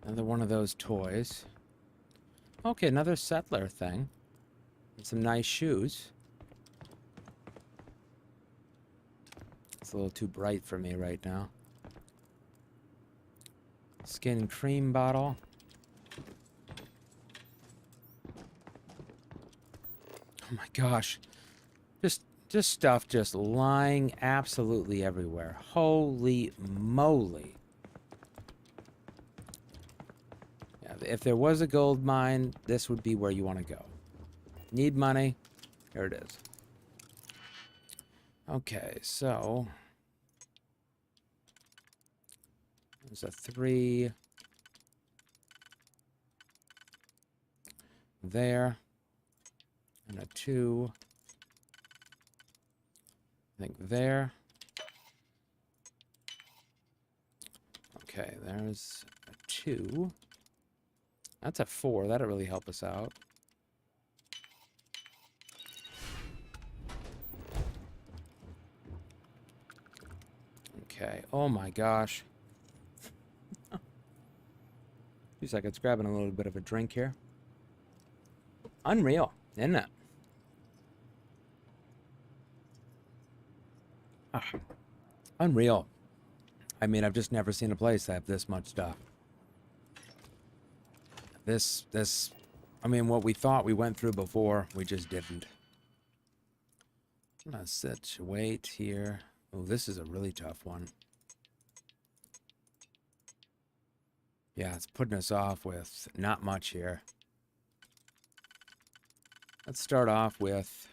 Another one of those toys. Okay, another settler thing. And some nice shoes. It's a little too bright for me right now. Skin cream bottle. Oh my gosh. Just stuff just lying absolutely everywhere. Holy moly. Yeah, if there was a gold mine, this would be where you want to go. Need money? Here it is. Okay, so there's a 3 there and a 2. I think there. Okay, there's a 2. That's a 4. That'll really help us out. Okay. Oh my gosh. 2 seconds. Grabbing a little bit of a drink here. Unreal, isn't it? Ah, unreal. I mean, I've just never seen a place that have this much stuff. I mean, what we thought we went through before, we just didn't. I'm gonna situate here. Oh, this is a really tough one. Yeah, it's putting us off with not much here. Let's start off with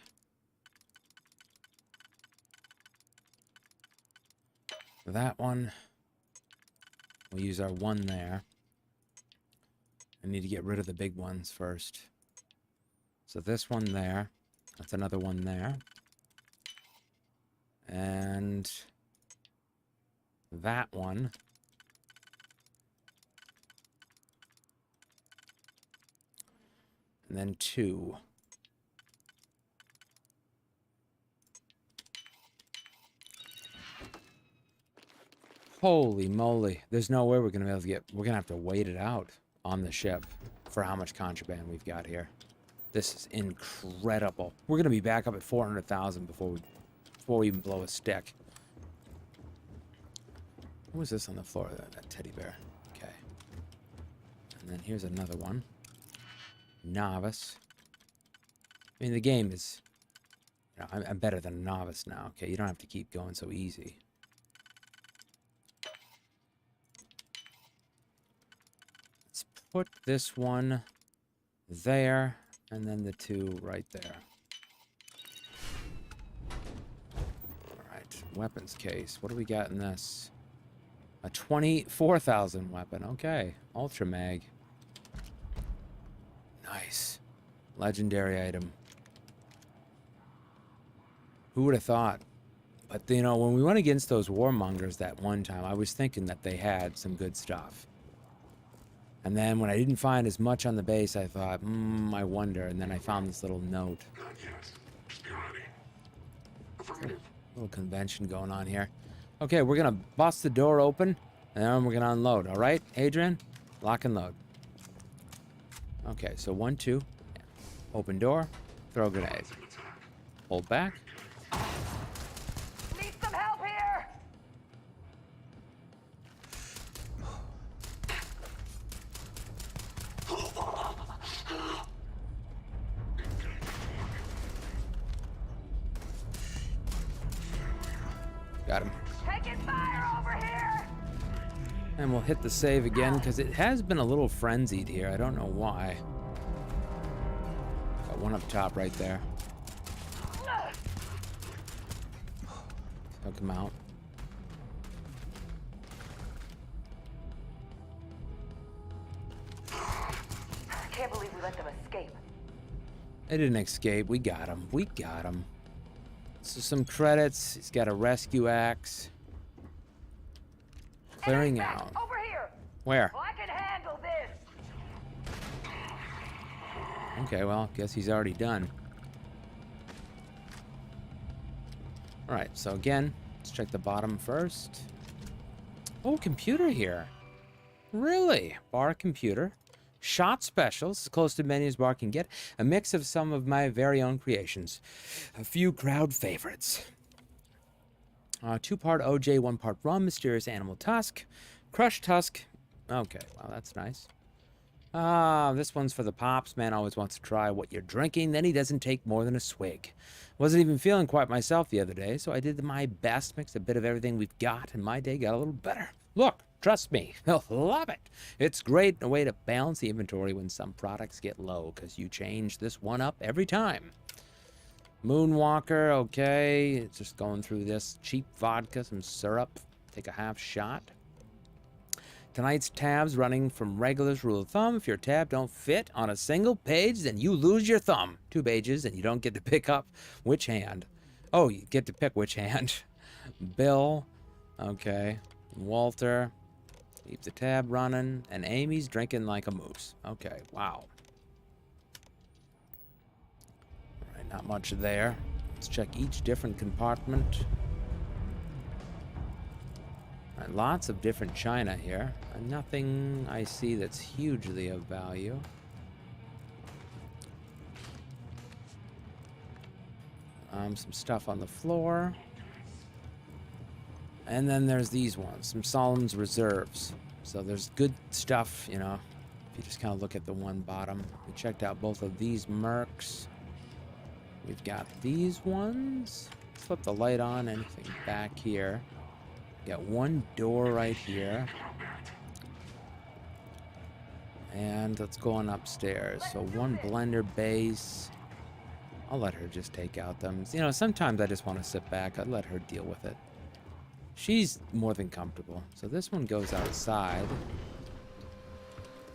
that one. We'll use our 1 there. I need to get rid of the big ones first. So this one there. That's another one there. And that one. And then 2. Holy moly. There's no way we're going to be able to get... We're going to have to wait it out on the ship for how much contraband we've got here. This is incredible. We're going to be back up at 400,000 before we even blow a stick. What was this on the floor? That teddy bear. Okay. And then here's another one. Novice. I mean, the game is... You know, I'm better than a novice now. Okay, you don't have to keep going so easy. Let's put this one there, and then the 2 right there. Alright, weapons case. What do we got in this? A 24,000 weapon. Okay, Ultra Mag. Nice. Legendary item. Who would have thought? But, you know, when we went against those warmongers that one time, I was thinking that they had some good stuff. And then when I didn't find as much on the base, I thought, I wonder. And then I found this little note. Not yet. Just be ready. Affirmative. Little convention going on here. Okay, we're going to bust the door open, and then we're going to unload. All right, Adrian? Lock and load. Okay, so 1, 2. Open door. Throw grenade. Hold back. Need some help here! Got him. Taking fire over here! And we'll hit the save again because it has been a little frenzied here. I don't know why. Got one up top right there. Took him out. I can't believe we let them escape. They didn't escape. We got him. We got him. So some credits. He's got a rescue axe. Clearing out. Over here! Where? Well, I can handle this! Okay, well, guess he's already done. Alright, so again, let's check the bottom first. Oh, computer here. Really? Bar computer. Shot specials, as close to menu as bar can get. A mix of some of my very own creations. A few crowd favorites. 2-part OJ, 1-part rum, mysterious animal tusk, crushed tusk. Okay, well, that's nice. This one's for the pops. Man always wants to try what you're drinking, then he doesn't take more than a swig. Wasn't even feeling quite myself the other day, so I did my best, mixed a bit of everything we've got, and my day got a little better. Look, trust me, you'll love it. It's great, a way to balance the inventory when some products get low, because you change this one up every time. Moonwalker, okay. It's just going through this. Cheap vodka, some syrup. Take a half shot. Tonight's tabs running from regulars rule of thumb. If your tab don't fit on a single page, then you lose your thumb. 2 pages, and you don't get to pick up which hand. Oh, you get to pick which hand. Bill, okay. Walter, keep the tab running. And Amy's drinking like a moose. Okay, wow. Not much there. Let's check each different compartment. All right, lots of different china here. Nothing I see that's hugely of value. Some stuff on the floor. And then there's these ones, some Solomon's Reserves. So there's good stuff, you know, if you just kind of look at the one bottom. We checked out both of these mercs. We've got these ones. Let's flip the light on. Anything back here? Got one door right here. And let's go on upstairs. So one blender base. I'll let her just take out them. You know, sometimes I just want to sit back. I'd let her deal with it. She's more than comfortable. So this one goes outside.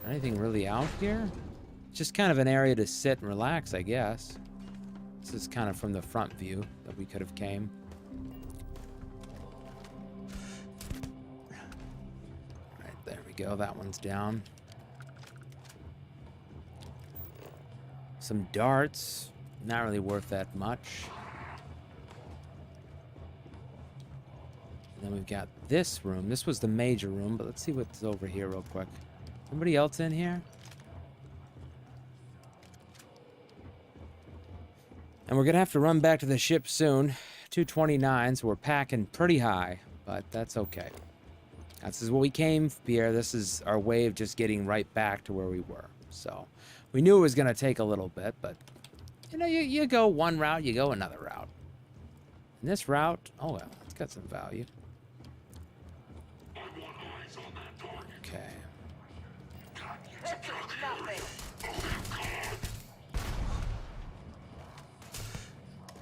Anything really out here? Just kind of an area to sit and relax, I guess. This is kind of from the front view that we could have came. Right, there we go. That one's down. Some darts. Not really worth that much. And then we've got this room. This was the major room, but let's see what's over here real quick. Somebody else in here? And we're going to have to run back to the ship soon. 2:29, so we're packing pretty high, but that's okay. This is what we came here. This is our way of just getting right back to where we were. So we knew it was going to take a little bit, but you know, you go one route, you go another route. And this route, oh well, it's got some value. Okay.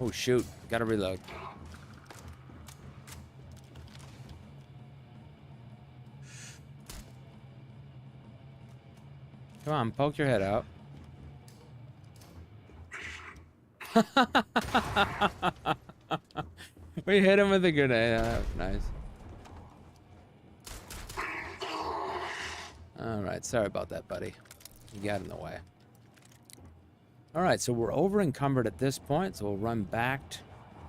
Oh shoot, gotta reload. Come on, poke your head out. We hit him with a grenade. That was nice. Alright, sorry about that, buddy. You got in the way. Alright, so we're over encumbered at this point, so we'll run back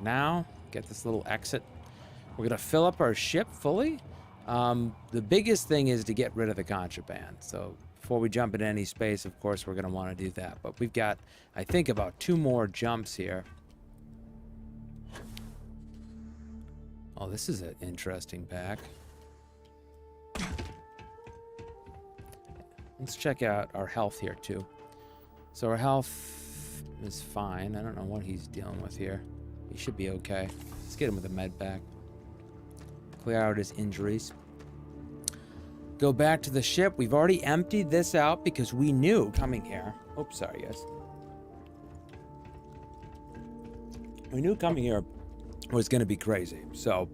now. Get this little exit. We're gonna fill up our ship fully. The biggest thing is to get rid of the contraband. So before we jump into any space, of course, we're gonna want to do that. But we've got, I think, about 2 more jumps here. Oh, this is an interesting pack. Let's check out our health here, too. So our health is fine. I don't know what he's dealing with here. He should be okay. Let's get him with a med pack. Clear out his injuries. Go back to the ship. We've already emptied this out because we knew coming here. Oops, sorry, guys. We knew coming here was going to be crazy. So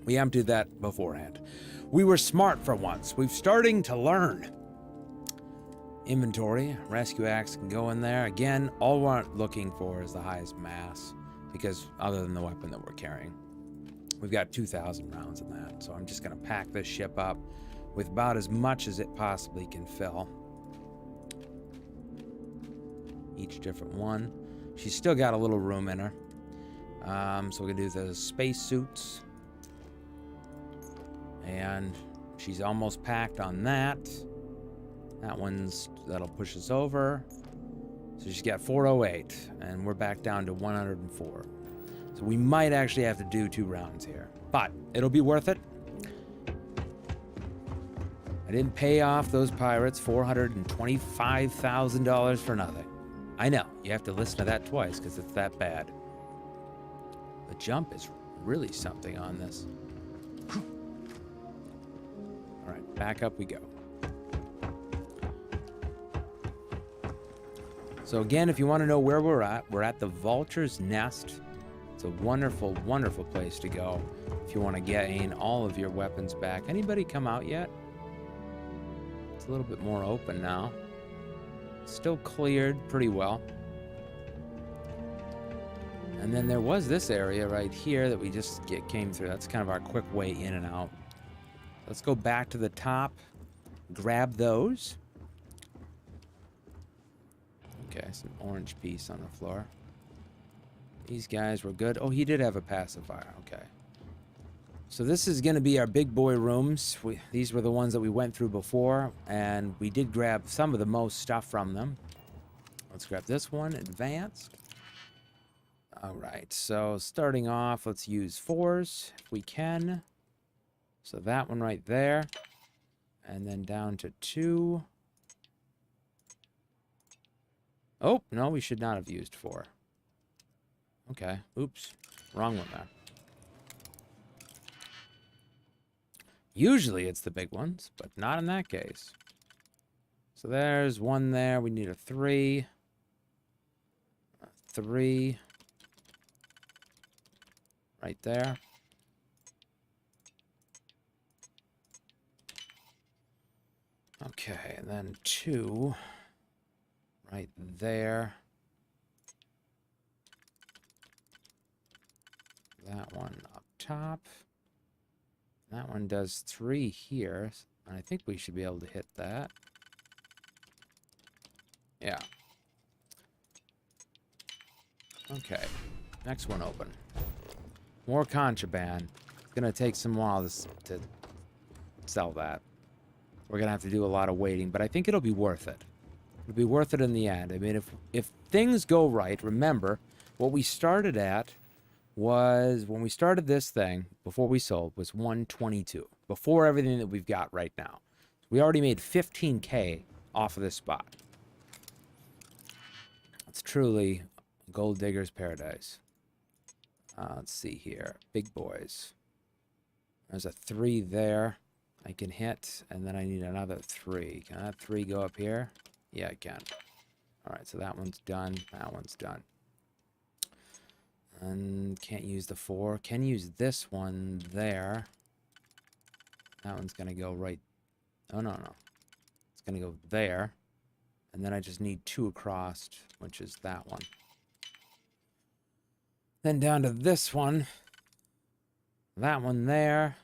we emptied that beforehand. We were smart for once. We're starting to learn. Inventory, rescue axe can go in there. Again, all we're looking for is the highest mass, because other than the weapon that we're carrying, we've got 2,000 rounds in that. So I'm just going to pack this ship up with about as much as it possibly can fill. Each different one. She's still got a little room in her. So we're going to do the space suits. And she's almost packed on that. That'll push us over. So she's got 408, and we're back down to 104. So we might actually have to do 2 rounds here, but it'll be worth it. I didn't pay off those pirates $425,000 for nothing. I know, you have to listen to that twice because it's that bad. The jump is really something on this. All right, back up we go. So again, if you want to know where we're at the Vulture's Nest. It's a wonderful, wonderful place to go if you want to gain all of your weapons back. Anybody come out yet? It's a little bit more open now. Still cleared pretty well. And then there was this area right here that we just came through. That's kind of our quick way in and out. Let's go back to the top, grab those. Okay, some orange piece on the floor. These guys were good. Oh, he did have a pacifier. Okay. So this is going to be our big boy rooms. These were the ones that we went through before, and we did grab some of the most stuff from them. Let's grab this one, advanced. All right, so starting off, let's use 4s if we can. So that one right there, and then down to 2. Oh, no, we should not have used 4. Okay, oops, wrong one there. Usually it's the big ones, but not in that case. So there's one there. We need a 3. A 3. Right there. Okay, and then 2. Right there. That one up top. That one does 3 here. And I think we should be able to hit that. Yeah. Okay. Next one open. More contraband. It's going to take some while to sell that. We're going to have to do a lot of waiting, but I think it'll be worth it. It'll be worth it in the end. I mean, if things go right, remember, what we started at was, when we started this thing, before we sold, was 122. Before everything that we've got right now. We already made 15K off of this spot. It's truly gold digger's paradise. Let's see here. Big boys. There's a 3 there I can hit, and then I need another 3. Can that 3 go up here? Yeah, I can. Alright, so that one's done. That one's done. And can't use the 4. Can use this one there. That one's going to go right... Oh, no. It's going to go there. And then I just need 2 across, which is that one. Then down to this one. That one there.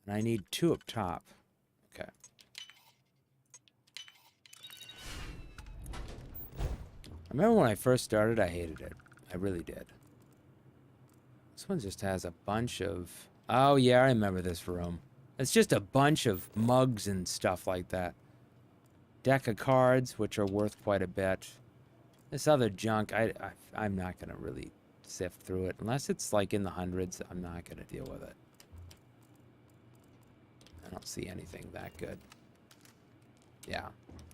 And I need 2 up top. Okay. I remember when I first started, I hated it. I really did. This one just has a bunch of... Oh, yeah, I remember this room. It's just a bunch of mugs and stuff like that. Deck of cards, which are worth quite a bit. This other junk, I'm not going to really sift through it. Unless it's like in the hundreds, I'm not going to deal with it. I don't see anything that good. Yeah.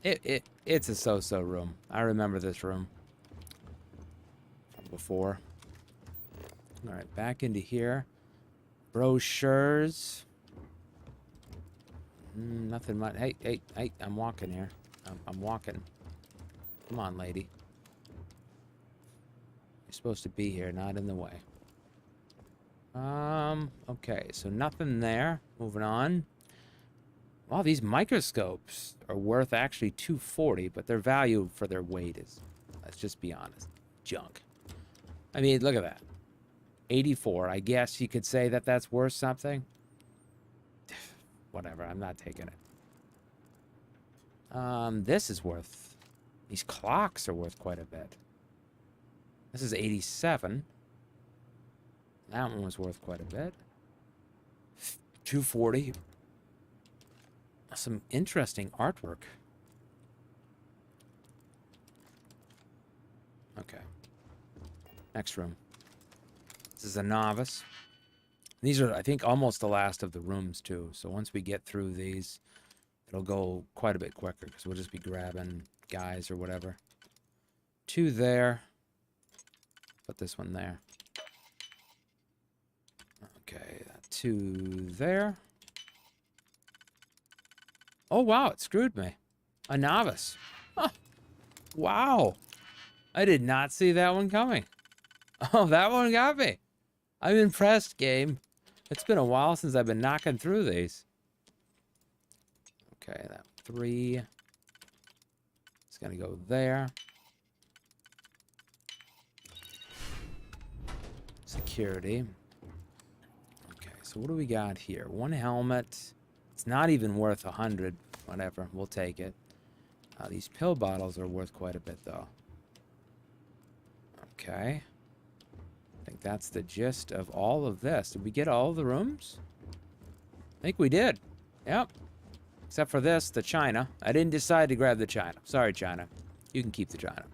It's a so-so room. I remember this room from before. All right, back into here. Brochures. Nothing much. Hey, I'm walking here. I'm walking. Come on, lady. You're supposed to be here, not in the way. Okay, so nothing there. Moving on. Well, these microscopes are worth actually $240, but their value for their weight is, let's just be honest, junk. I mean, look at that. 84. I guess you could say that that's worth something. Whatever, I'm not taking it. This is worth, these clocks are worth quite a bit. This is 87. That one was worth quite a bit. 240. Some interesting artwork. Okay. Next room. This is a novice. These are, I think, almost the last of the rooms, too. So once we get through these, it'll go quite a bit quicker, because we'll just be grabbing guys or whatever. 2 there. Put this one there. Okay, 2 there. Oh, wow, it screwed me. A novice. Huh. Wow. I did not see that one coming. Oh, that one got me. I'm impressed, game. It's been a while since I've been knocking through these. Okay, that 3. It's going to go there. Security. Okay, so what do we got here? 1 helmet. It's not even worth 100. Whatever, we'll take it. These pill bottles are worth quite a bit, though. Okay. I think that's the gist of all of this. Did we get all the rooms? I think we did. Yep. Except for this, the China. I didn't decide to grab the China. Sorry, China. You can keep the China.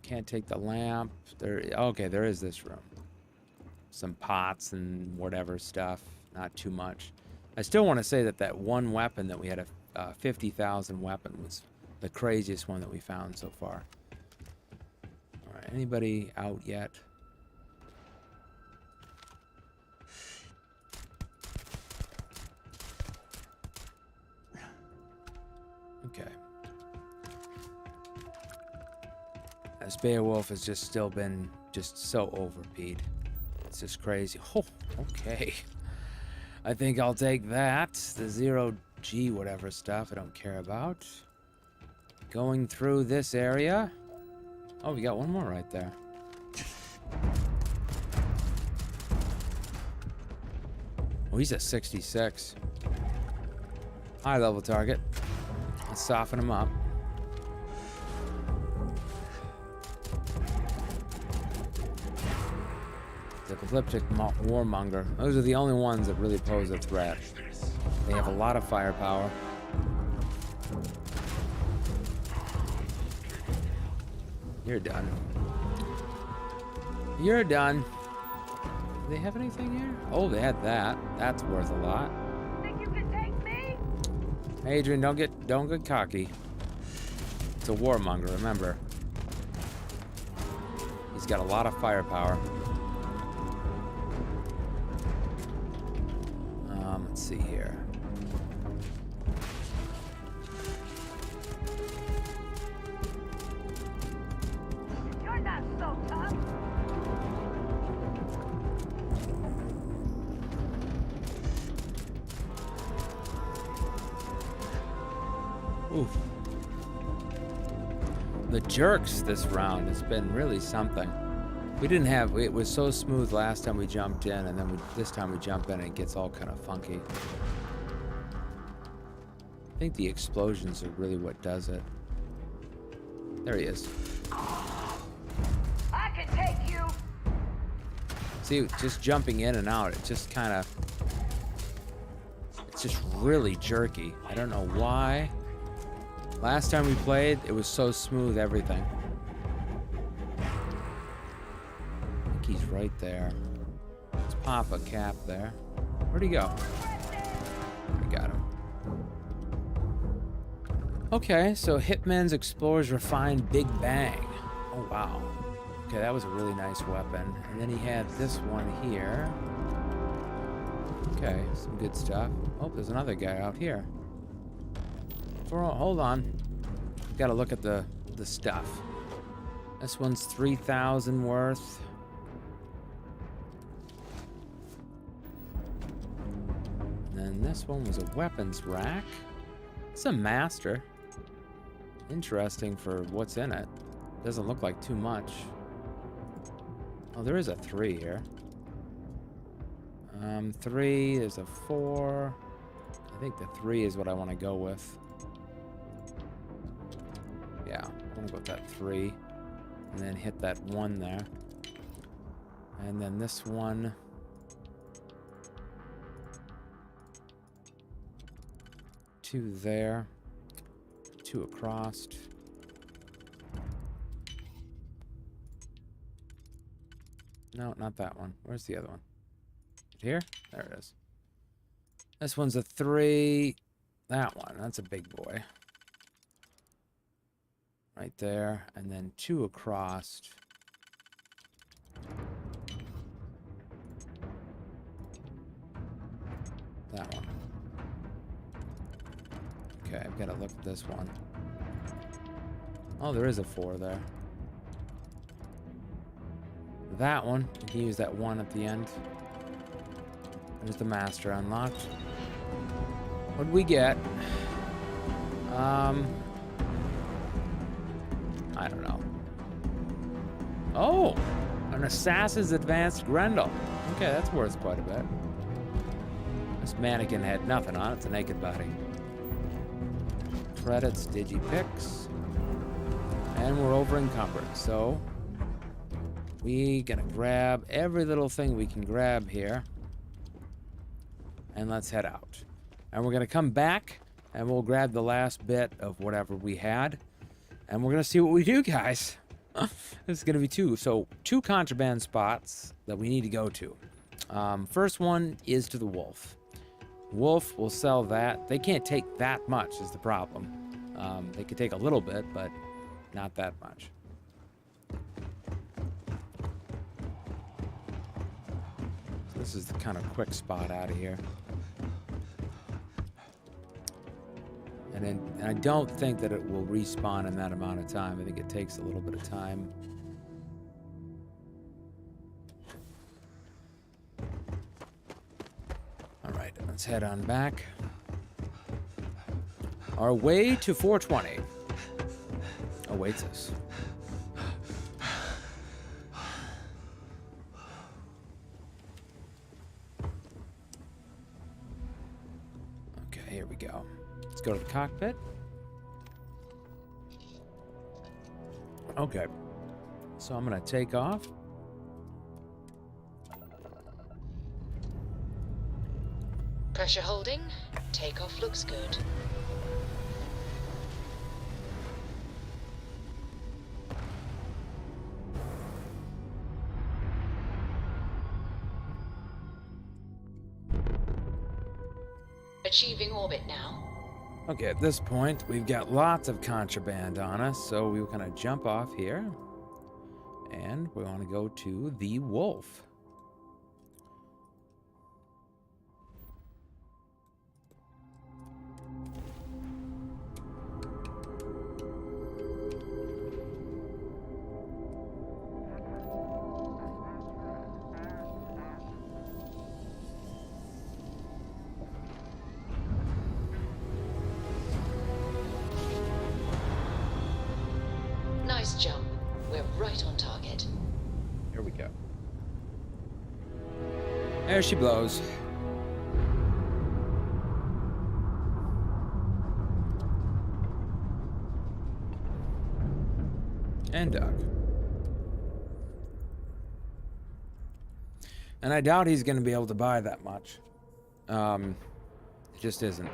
Can't take the lamp. Okay, there is this room. Some pots and whatever stuff. Not too much. I still want to say that that one weapon that we had, a 50,000 weapon, was the craziest one that we found so far. All right, anybody out yet? Okay. This Beowulf has just still been just so overpeed. It's just crazy. Oh, okay. I think I'll take that. The 0G whatever stuff I don't care about. Going through this area. Oh, we got one more right there. Oh, he's at 66. High level target. Let's soften him up. The Apocalyptic Warmonger. Those are the only ones that really pose a threat. They have a lot of firepower. You're done. You're done. Do they have anything here? Oh, they had that. That's worth a lot. Think you can take me? Adrian, don't get cocky. It's a warmonger, remember. He's got a lot of firepower. Let's see here. You're not so tough. Oof. The jerks this round has been really something. We didn't have, it was so smooth last time we jumped in, and then this time we jump in and it gets all kind of funky. I think the explosions are really what does it. There he is. I can take you. See, just jumping in and out, it just kind of, it's just really jerky. I don't know why. Last time we played, it was so smooth, everything. he's right there. Let's pop a cap there. Where'd he go? I got him. Okay, so Hitman's Explorer's Refined Big Bang. Oh, wow. Okay, that was a really nice weapon. And then he had this one here. Okay, some good stuff. Oh, there's another guy out here. Hold on. Gotta look at the stuff. This one's 3,000 worth. And then this one was a weapons rack. It's a master. Interesting for what's in it. Doesn't look like too much. Oh, there is a 3 here. 3, there's a 4. I think the 3 is what I want to go with. Yeah, I want to go with that 3. And then hit that 1 there. And then this one. Two there. 2 across. No, not that one. Where's the other one? Here? There it is. This one's a 3. That one. That's a big boy. Right there. And then 2 across. That one. Okay, I've got to look at this one. Oh, there is a 4 there. That one. You can use that 1 at the end. There's the master unlocked. What did we get? I don't know. Oh! An Assassin's Advanced Grendel. Okay, that's worth quite a bit. This mannequin had nothing on it. It's a naked body. Credits, digipicks. And we're over encumbered, so we gonna grab every little thing we can grab here. And let's head out. And we're gonna come back and we'll grab the last bit of whatever we had. And we're gonna see what we do, guys. This is gonna be 2. So 2 contraband spots that we need to go to. First one is to the wolf. Wolf will sell that. They can't take that much is the problem. They could take a little bit, but not that much. So this is the kind of quick spot out of here. And I don't think that it will respawn in that amount of time. I think it takes a little bit of time. All right, let's head on back. Our way to 420 awaits us. Okay, here we go. Let's go to the cockpit. Okay. So I'm going to take off. Pressure holding. Takeoff looks good. Achieving orbit now. Okay, at this point, we've got lots of contraband on us, so we're going to jump off here. And we want to go to the wolf. Nice jump. We're right on target. Here we go. There she blows. And duck. And I doubt he's going to be able to buy that much. It just isn't.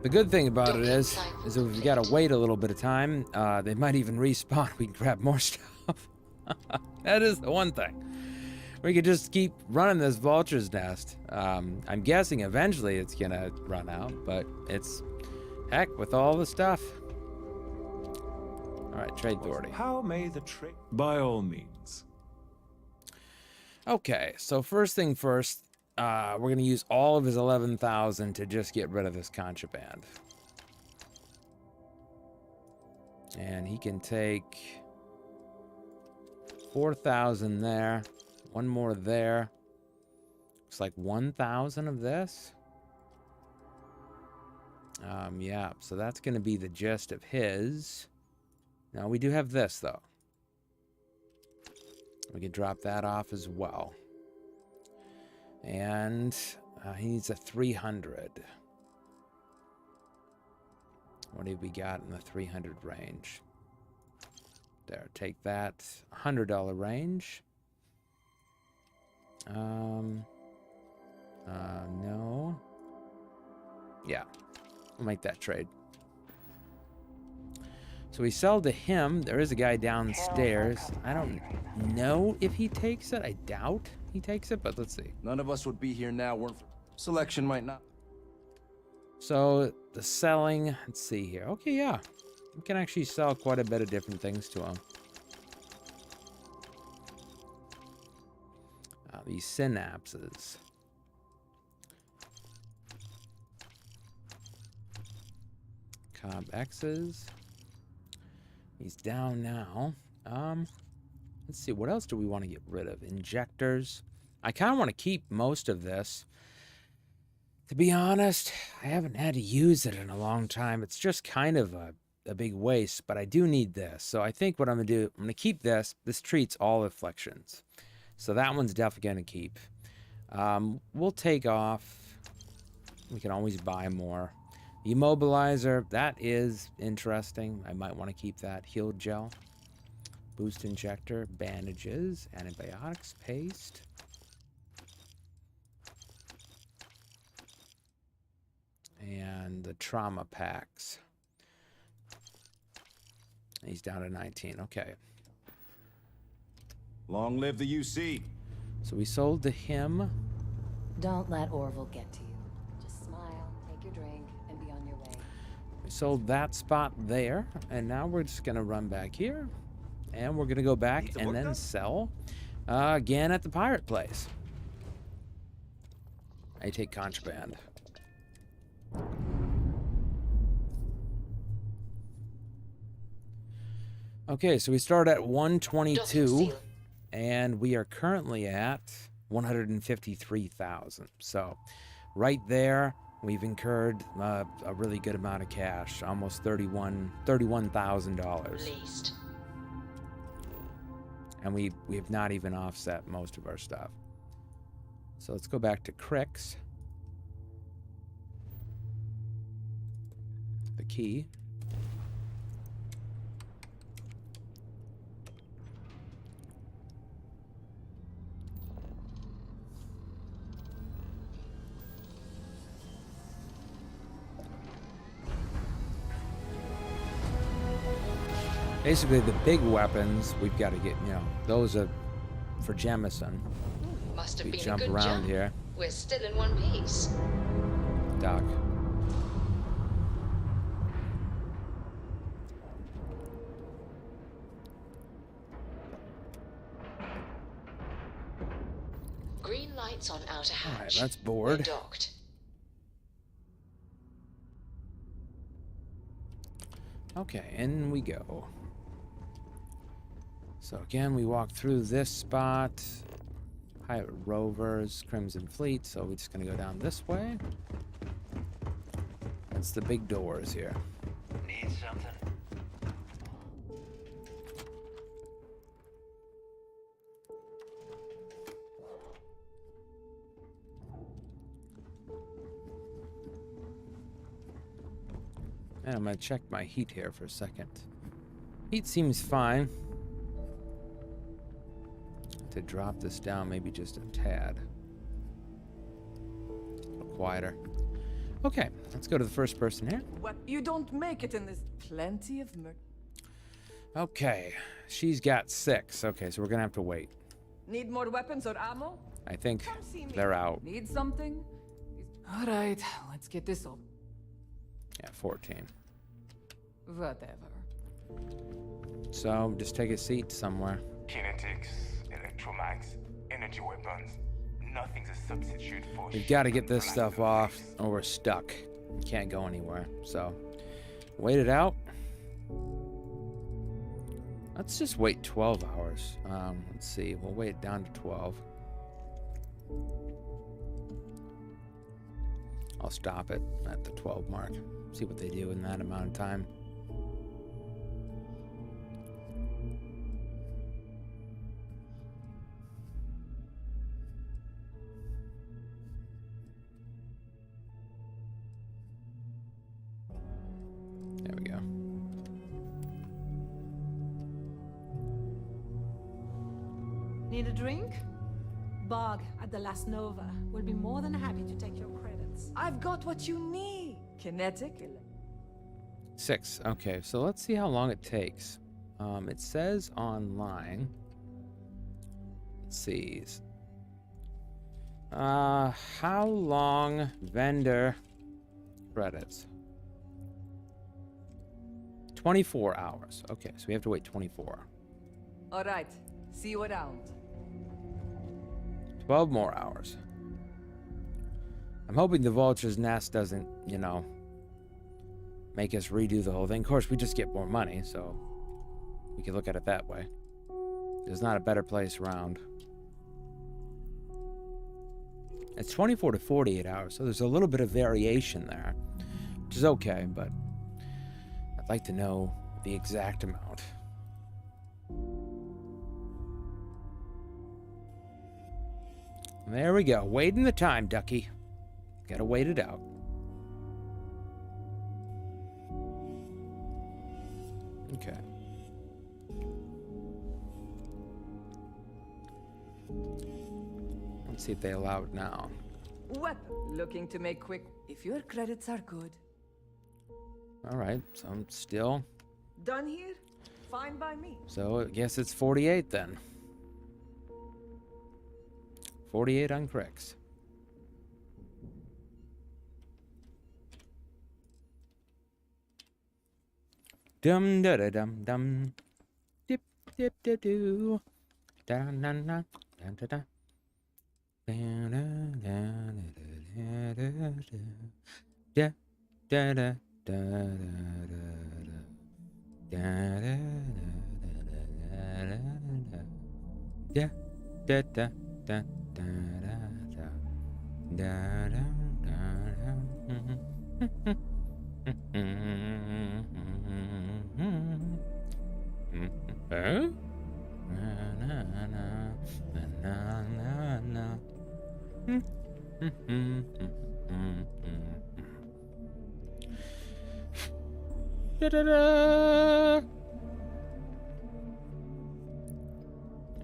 The good thing about it is that we've got to wait a little bit of time. They might even respawn. We can grab more stuff. That is the one thing. We could just keep running this vulture's nest. I'm guessing eventually it's gonna run out, but it's heck with all the stuff. All right, trade authority. How may the trade? By all means. Okay, so first thing first, we're gonna use all of his 11,000 to just get rid of this contraband. And he can take 4,000 there. One more there. Looks like 1,000 of this. Yeah, so that's going to be the gist of his. Now, we do have this, though. We can drop that off as well. And he needs a 300. What have we got in the 300 range? There, take that. $100 range. No. Yeah, we'll make that trade. So we sell to him. There is a guy downstairs. I don't know if he takes it. I doubt he takes it, but let's see. None of us would be here now weren't selection might not. So the selling, let's see here. Okay, yeah. We can actually sell quite a bit of different things to him. These synapses. Cobb X's. He's down now. Let's see, what else do we want to get rid of? Injectors. I kind of want to keep most of this. To be honest, I haven't had to use it in a long time. It's just kind of a big waste, but I do need this. So I think what I'm going to do, I'm going to keep this. This treats all afflictions. So that one's definitely going to keep. We'll take off. We can always buy more. Immobilizer, that is interesting. I might want to keep that. Healed gel. Boost injector. Bandages. Antibiotics. Paste. And the trauma packs. He's down to 19. Okay. Long live the UC. So we sold to him. Don't let Orville get to you. Just smile, take your drink, and be on your way. We sold that spot there, and now we're just gonna run back here, and we're gonna go back and then sell again at the pirate place. I take contraband. Okay, so we start at 122. And we are currently at 153,000. So right there, we've incurred a really good amount of cash, almost $31,000. Least. And we have not even offset most of our stuff. So let's go back to Crix. The key. Basically, the big weapons, we've got to get, those are for Jemison. Must have We been jump a good around jump. here. We're still in one piece. Doc. Green lights on outer hatch. All right, that's bored. We're docked. Okay, in we go. So again, we walk through this spot. Pirate Rovers, Crimson Fleet, so we're just gonna go down this way. That's the big doors here. Need something? And I'm gonna check my heat here for a second. Heat seems fine. To drop this down maybe just a tad. A little quieter. Okay, let's go to the first person here. What? You don't make it in this plenty of murder. Okay, She's got 6. Okay, so we're gonna have to wait. Need more weapons or ammo? I think Come see me. they're out. Need something? All right, let's get this over. Yeah, 14. Whatever. So just take a seat somewhere. Kinetics, electromags, energy weapons. Nothing's a substitute for. We've got to get this stuff off, or we're stuck. Can't go anywhere. So wait it out. Let's just wait 12 hours. Let's see. We'll wait it down to 12. I'll stop it at the 12 mark. See what they do in that amount of time. There we go. Need a drink? Bog at the Last Nova will be more than happy to take your credits. I've got what you need. Kinetic. 6. Okay, so let's see how long it takes. It says online. Let's see. How long vendor credits? 24 hours. Okay, so we have to wait 24. All right, see you around. 12 more hours. I'm hoping the vulture's nest doesn't, you know, make us redo the whole thing. Of course, we just get more money, so we can look at it that way. There's not a better place around. It's 24 to 48 hours, so there's a little bit of variation there, which is okay, but I'd like to know the exact amount. There we go. Waiting the time, ducky. Gotta wait it out. Okay. Let's see if they allow it now. Weapon. Looking to make quick. If your credits are good. All right, so I'm still. Done here? Fine by me. So I guess it's 48 then. 48 on Crix. Dum da da dum dum. Dip dip da do. Da na na da da da. Da da da da da da da da da da da da.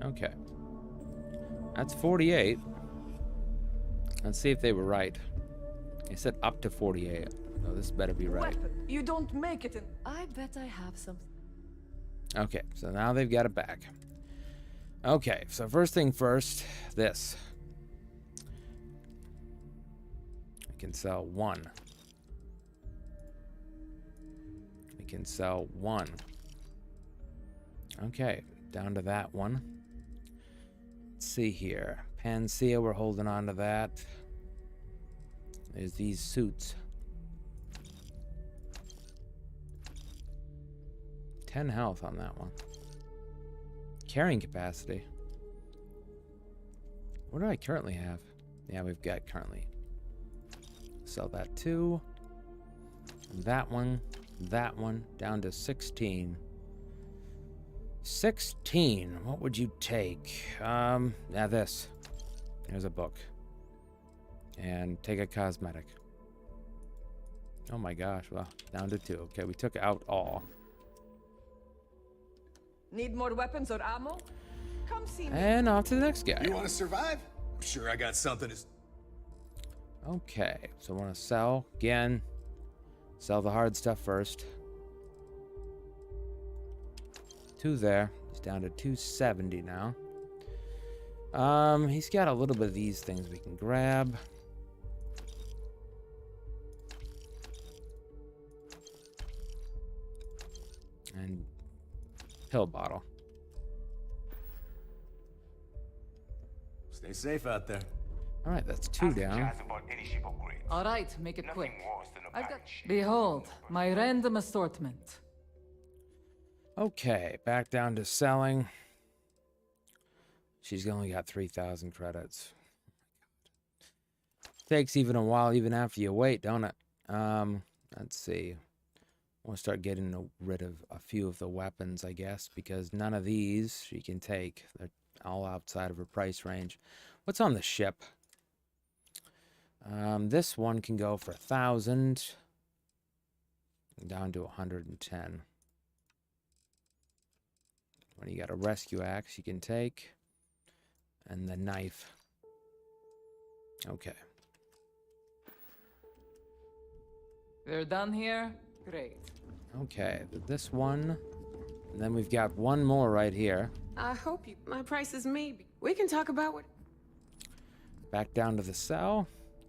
Okay. That's 48. Let's see if they were right. They said up to 48. So this better be right. Weapon. You don't make it in. I bet I have some. Okay, so now they've got it back. Okay, so first thing first, this. We can sell 1. We can sell 1. Okay, down to that one. Let's see here. Panacea, we're holding on to that. There's these suits. 10 health on that one. Carrying capacity. What do I currently have? Yeah, we've got currently. Sell that too. That one, down to 16. 16. What would you take? Yeah, this. Here's a book. And take a cosmetic. Oh my gosh, well, down to 2. Okay, we took out all. Need more weapons or ammo? Come see me. And off to the next guy. You want to survive? I'm sure I got something to... Okay, so I want to sell again. Sell the hard stuff first. 2 there. He's down to 270 now. He's got a little bit of these things we can grab. And pill bottle. Stay safe out there. All right, that's 2 down. All right, make it quick. I've got. Behold, my random assortment. Okay, back down to selling. She's only got 3,000 credits. Takes even a while, even after you wait, don't it? Let's see. We'll start getting rid of a few of the weapons, I guess, because none of these she can take. They're all outside of her price range. What's on the ship? This one can go for 1,000. Down to 110. When you got a rescue axe you can take. And the knife. Okay. We're done here? Great. Okay, this one. And then we've got one more right here. I hope you. My price is maybe. We can talk about what. Back down to the cell.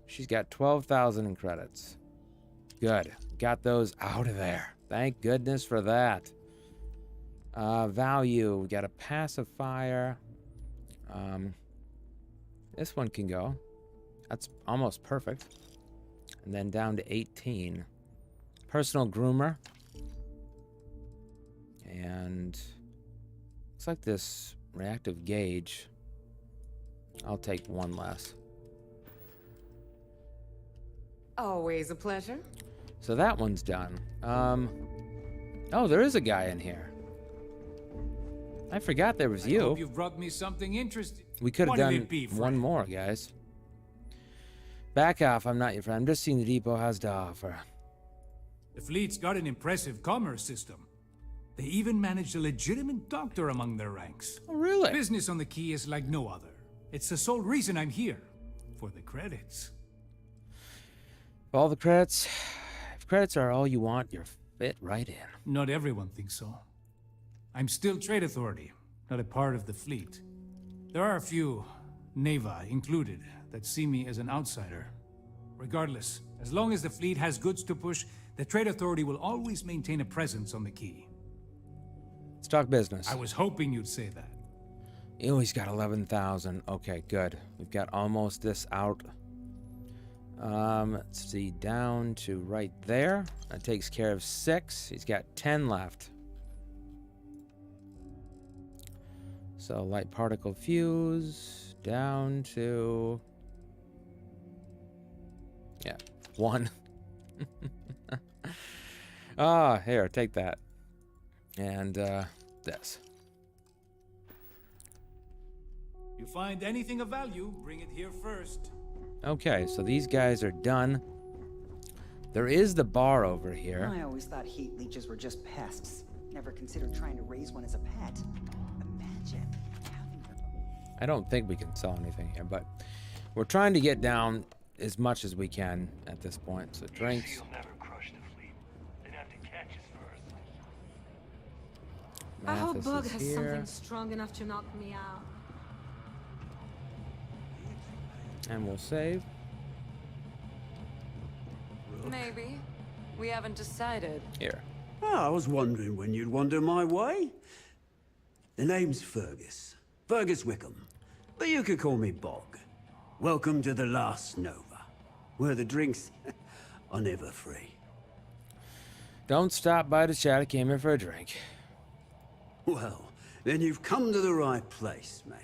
She's got 12,000 in credits. Good. Got those out of there. Thank goodness for that. Value. We got a pacifier. This one can go. That's almost perfect. And then down to 18. Personal groomer. And looks like this reactive gauge. I'll take one less. Always a pleasure. So that one's done. Oh, there is a guy in here. I forgot there was I you. hope you've brought me something interesting. We could have What will done it be, one friend? more, guys. Back off. I'm not your friend. I'm just seeing the depot has to offer. The fleet's got an impressive commerce system. They even managed a legitimate doctor among their ranks. Oh, really? Business on the Key is like no other. It's the sole reason I'm here. For the credits. All the credits. If credits are all you want, you're fit right in. Not everyone thinks so. I'm still trade authority, not a part of the fleet. There are a few, Neva included, that see me as an outsider. Regardless, as long as the fleet has goods to push, the trade authority will always maintain a presence on the Key. Let's talk business. I was hoping you'd say that. Oh, he's got 11,000. Okay, good. We've got almost this out. Let's see, down to right there. That takes care of 6. He's got 10 left. So light particle fuse down to 1. Ah, here, take that. And this. You find anything of value, bring it here first. Okay, so these guys are done. There is the bar over here. I always thought heat leeches were just pests. Never considered trying to raise one as a pet. Imagine having your... I don't think we can sell anything here, but we're trying to get down as much as we can at this point. So drinks. You'll never crush the fleet. They'd have to catch us first. I hope Mathis Bug is has here. something strong enough to knock me out. And we'll save. Maybe. We haven't decided. Here. Oh, I was wondering when you'd wander my way. The name's Fergus. Fergus Wickham. But you could call me Bog. Welcome to the last Nova, where the drinks are never free. Don't stop by to chat. I came here for a drink. Well, then you've come to the right place, mate.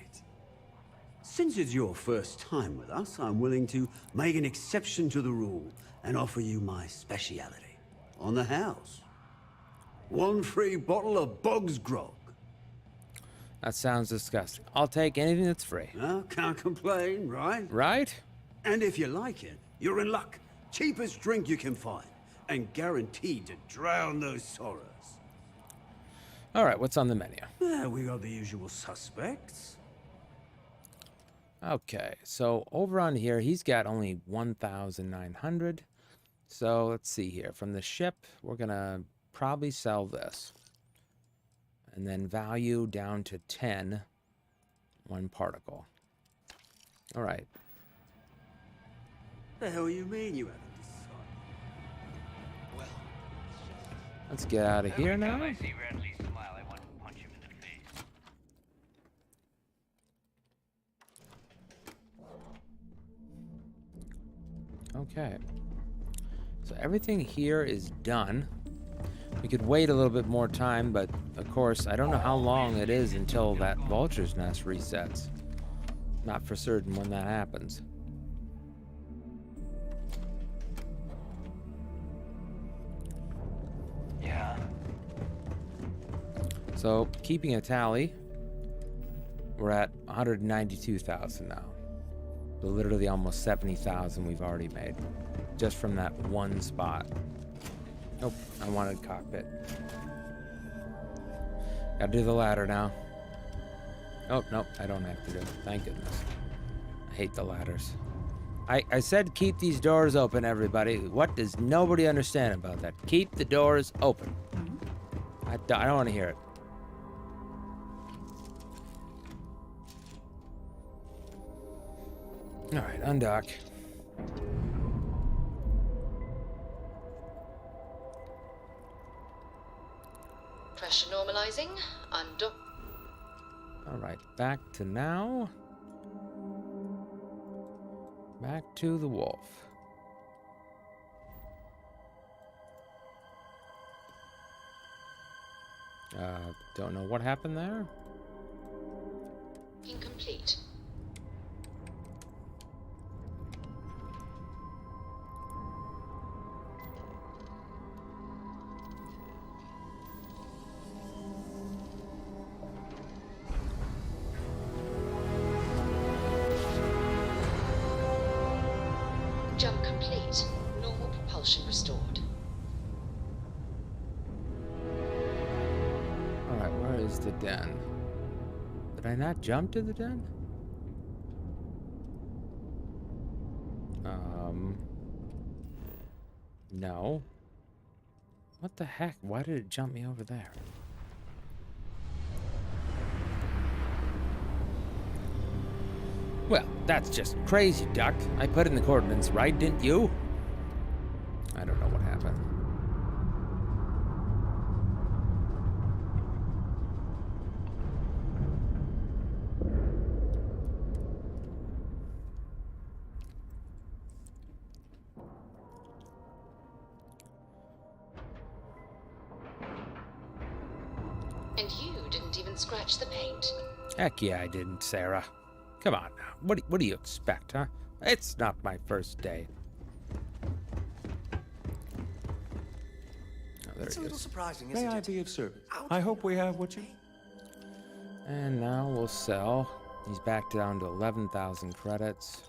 Since it's your first time with us, I'm willing to make an exception to the rule and offer you my speciality. On the house. 1 free bottle of Bog's Grog. That sounds disgusting. I'll take anything that's free. Oh, can't complain, right? Right? And if you like it, you're in luck. Cheapest drink you can find. And guaranteed to drown those sorrows. All right, what's on the menu? We got the usual suspects. Okay, so over on here, he's got only 1,900. So let's see here. From the ship, we're going to probably sell this. And then value down to 10. 1 particle. All right. The hell you mean you haven't decided? Well, Let's get out of here now. Okay. So everything here is done. We could wait a little bit more time, but of course, I don't know how long it is until that vulture's nest resets. Not for certain when that happens. Yeah. So, keeping a tally, we're at 192,000 now. So literally almost 70,000 we've already made. Just from that one spot. Nope, I wanted cockpit. Gotta do the ladder now. Oh, nope, I don't have to do it. Thank goodness. I hate the ladders. I said keep these doors open, everybody. What does nobody understand about that? Keep the doors open. I don't want to hear it. All right, undock. Pressure normalizing. Undock. All right, back to now. Back to the wolf. Don't know what happened there. Incomplete. Jump complete. Normal propulsion restored. Alright, where is the den? Did I not jump to the den? No. What the heck? Why did it jump me over there? Well, that's just crazy, Duck. I put in the coordinates right, didn't you? I don't know what happened. And you didn't even scratch the paint. Heck yeah, I didn't, Sarah. Come on now. What do you expect, huh? It's not my first day. Oh, there it's a he little is. surprising, May isn't I it? be of service? I hope we have what you... And now we'll sell. He's back down to 11,000 credits.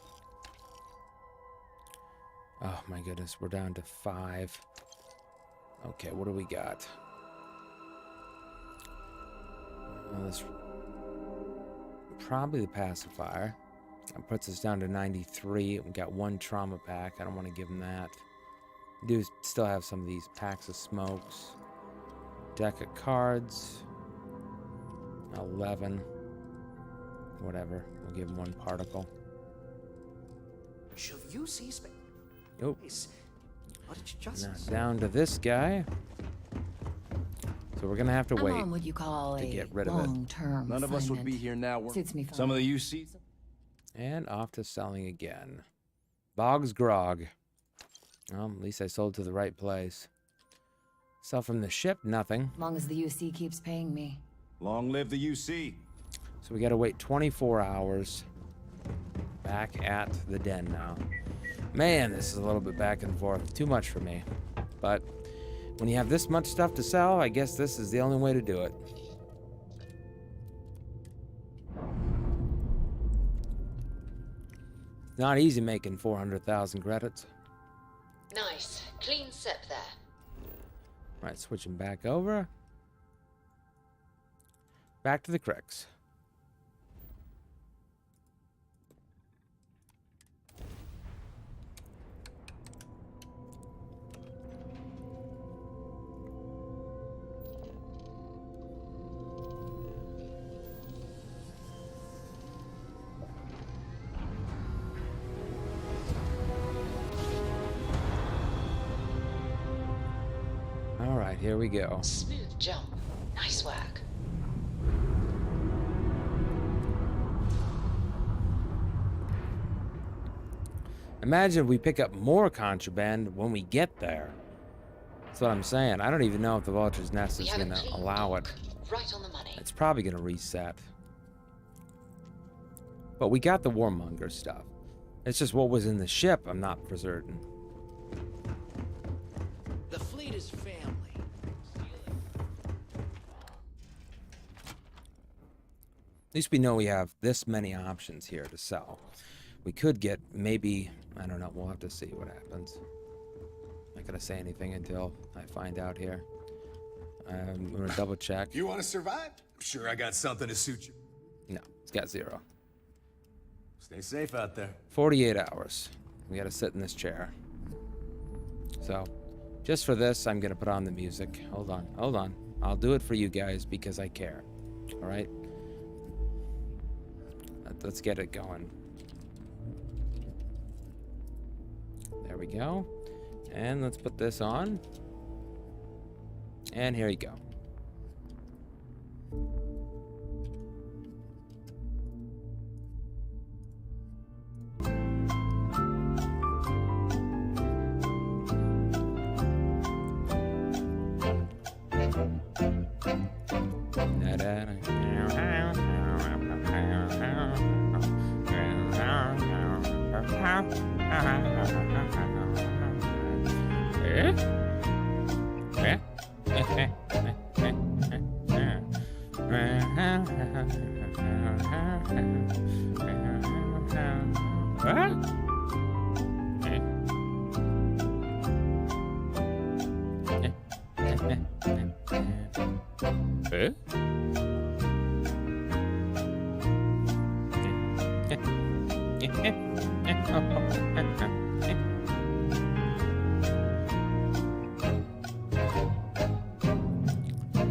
Oh my goodness, we're down to 5. Okay, what do we got? Well, this probably the pacifier. That puts us down to 93. We got 1 trauma pack. I don't want to give him that. We do still have some of these packs of smokes. Deck of cards. 11. Whatever. We'll give him 1 particle. Shall you see space? Nope. What did you just Now say? down to this guy. So we're gonna have to wait I'm on what you call to a get rid of it. long-term None of us would be assignment. here now. Suits me fine. Some of the UC. And off to selling again. Boggs Grog. Well, at least I sold to the right place. Sell from the ship, nothing. As long as the UC keeps paying me. Long live the UC. So we gotta wait 24 hours. Back at the den now. Man, this is a little bit back and forth. Too much for me. But when you have this much stuff to sell, I guess this is the only way to do it. It's not easy making 400,000 credits. Nice. Clean sep there. Right, switching back over. Back to the cricks. here we go. Smooth jump. Nice work. Imagine if we pick up more contraband when we get there. That's what I'm saying. I don't even know if the Vulture's Nest is going to allow it. Right on the money. It's probably going to reset. But we got the Warmonger stuff. It's just what was in the ship, I'm not for certain. The fleet is family. At least we know we have this many options here to sell. We could get maybe, I don't know, we'll have to see what happens. I'm not going to say anything until I find out here. I'm going to double check. You want to survive? I'm sure I got something to suit you. No, it's got 0. Stay safe out there. 48 hours. We got to sit in this chair. So, just for this, I'm going to put on the music. Hold on, hold on. I'll do it for you guys because I care. All right? Let's get it going. There we go. And let's put this on. And here you go.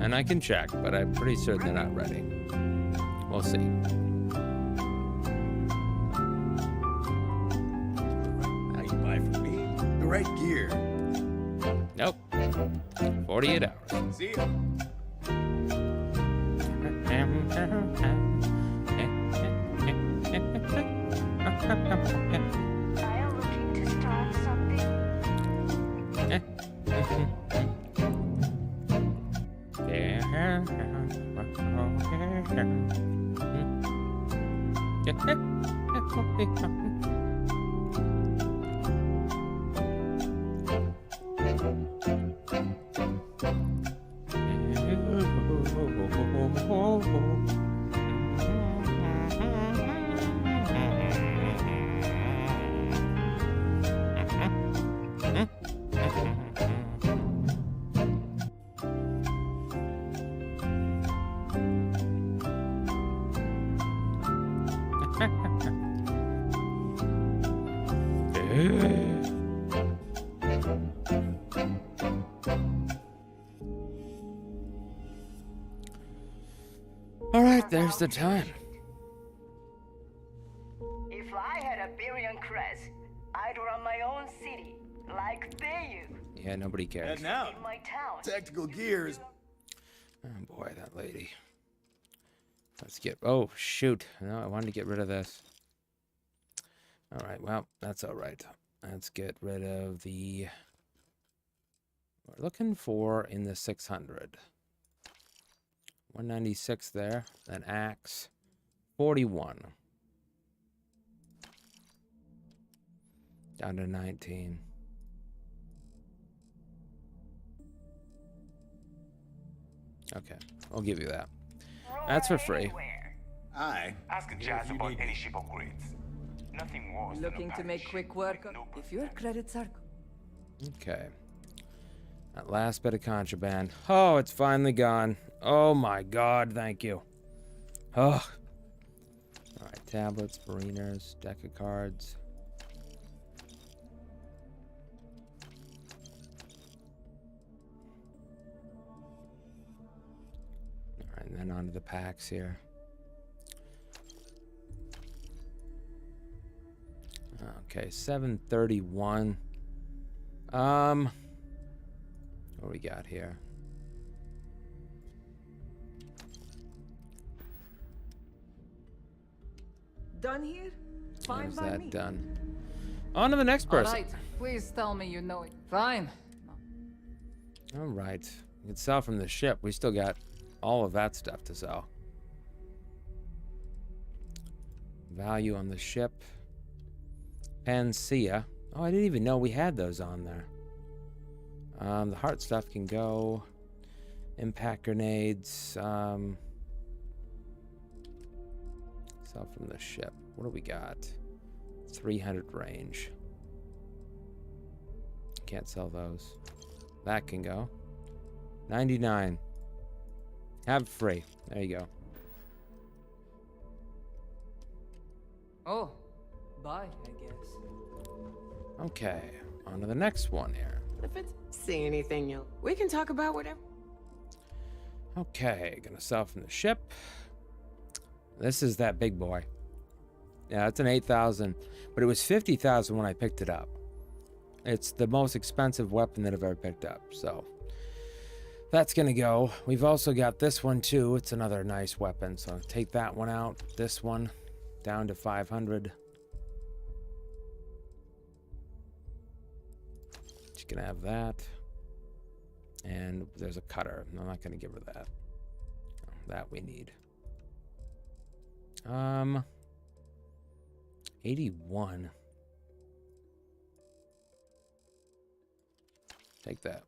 And I can check, but I'm pretty certain they're not ready. We'll see. Now you buy from me the right gear. Nope. 48 hours. See ya. Are you looking to start something? All right, there's the time. If I had a billion creds, I'd run my own city, like they do. Yeah, nobody cares. And now, In my town. tactical gears. Oh boy, that lady. Let's get. Oh shoot! No, I wanted to get rid of this. All right, well, that's all right. Let's get rid of the. We're looking for in the 600. 196 there. Then axe. 41. Down to 19. Okay, I'll give you that. That's for free. Aye. Ask Jazz about any ship upgrades. Nothing worse than Looking to make quick work if your credits are good. Okay. That last bit of contraband. Oh, it's finally gone. Oh my god, thank you. Oh. Alright, tablets, mariners, deck of cards. Alright, and then onto the packs here. Okay, 731. What we got here? done here? Fine There's by that me. done. On to the next person. All right, please tell me you know it. Fine. All right. You can sell from the ship. We still got all of that stuff to sell. Value on the ship. Panacea. Oh, I didn't even know we had those on there. The heart stuff can go. Impact grenades. Sell from the ship. What do we got? 300 range. Can't sell those. That can go. 99. Have free. There you go. Oh, bye, I guess. Okay. On to the next one here. If it's see anything, we can talk about whatever. Okay. Gonna sell from the ship. This is that big boy. Yeah, it's an 8,000, but it was 50,000 when I picked it up. It's the most expensive weapon that I've ever picked up, so that's gonna go. We've also got this one too. It's another nice weapon, so take that one out. This one down to 500. She's gonna have that, and there's a cutter. I'm not gonna give her that. That we need. 81. Take that.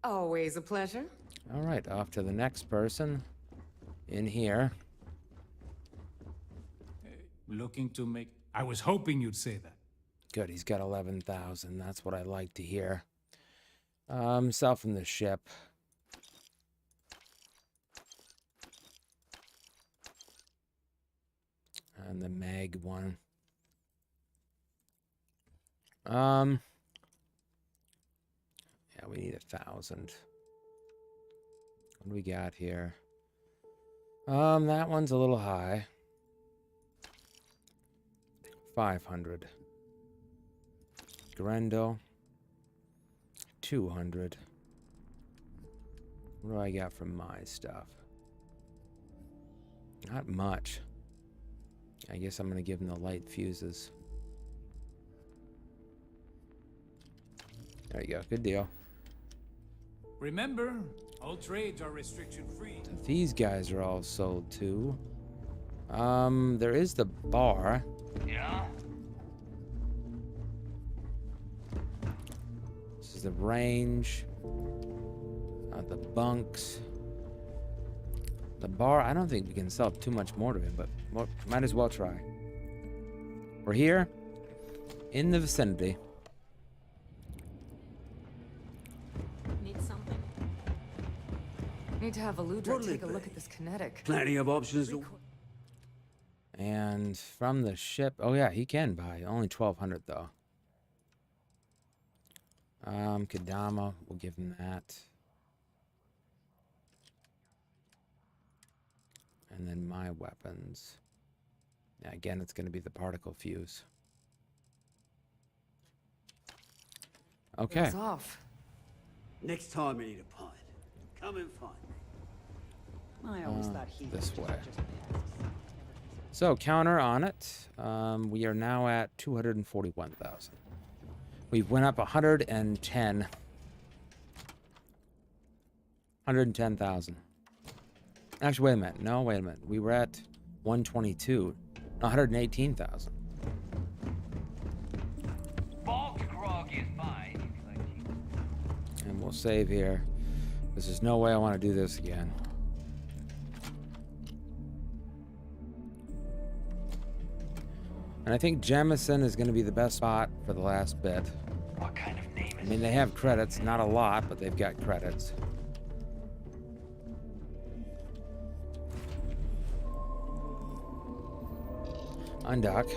Always a pleasure. All right, off to the next person in here. Looking to make... I was hoping you'd say that. Good, he's got 11,000. That's what I like to hear. Sell from the ship. And the mag one. Yeah, we need 1,000. What do we got here? That one's a little high. 500. Grendel. 200. What do I got from my stuff? Not much. I guess I'm gonna give him the light fuses. There you go. Good deal. Remember, all trades are restriction-free. These guys are all sold too. There is the bar. Yeah? This is the range. The bunks. The bar, I don't think we can sell too much more to him, but might as well try. We're here in the vicinity. Need something? Need to have Aludra take a look at this kinetic. Plenty of options. And from the ship, oh yeah, he can buy. Only 1,200 though. Kadama, we'll give him that. And then my weapons. Yeah, again, it's going to be the particle fuse. Okay. It's off. Next time you need a pint, come and find me. I always thought he this was way. just pests. So counter on it. We are now at 241,000. We went up 110. 110,000. Actually, wait a minute. No, wait a minute. We were at 122. 118,000. And we'll save here. There's no way I want to do this again. And I think Jemison is going to be the best spot for the last bit. What kind of name is I mean, they have credits. Not a lot, but they've got credits. Undock.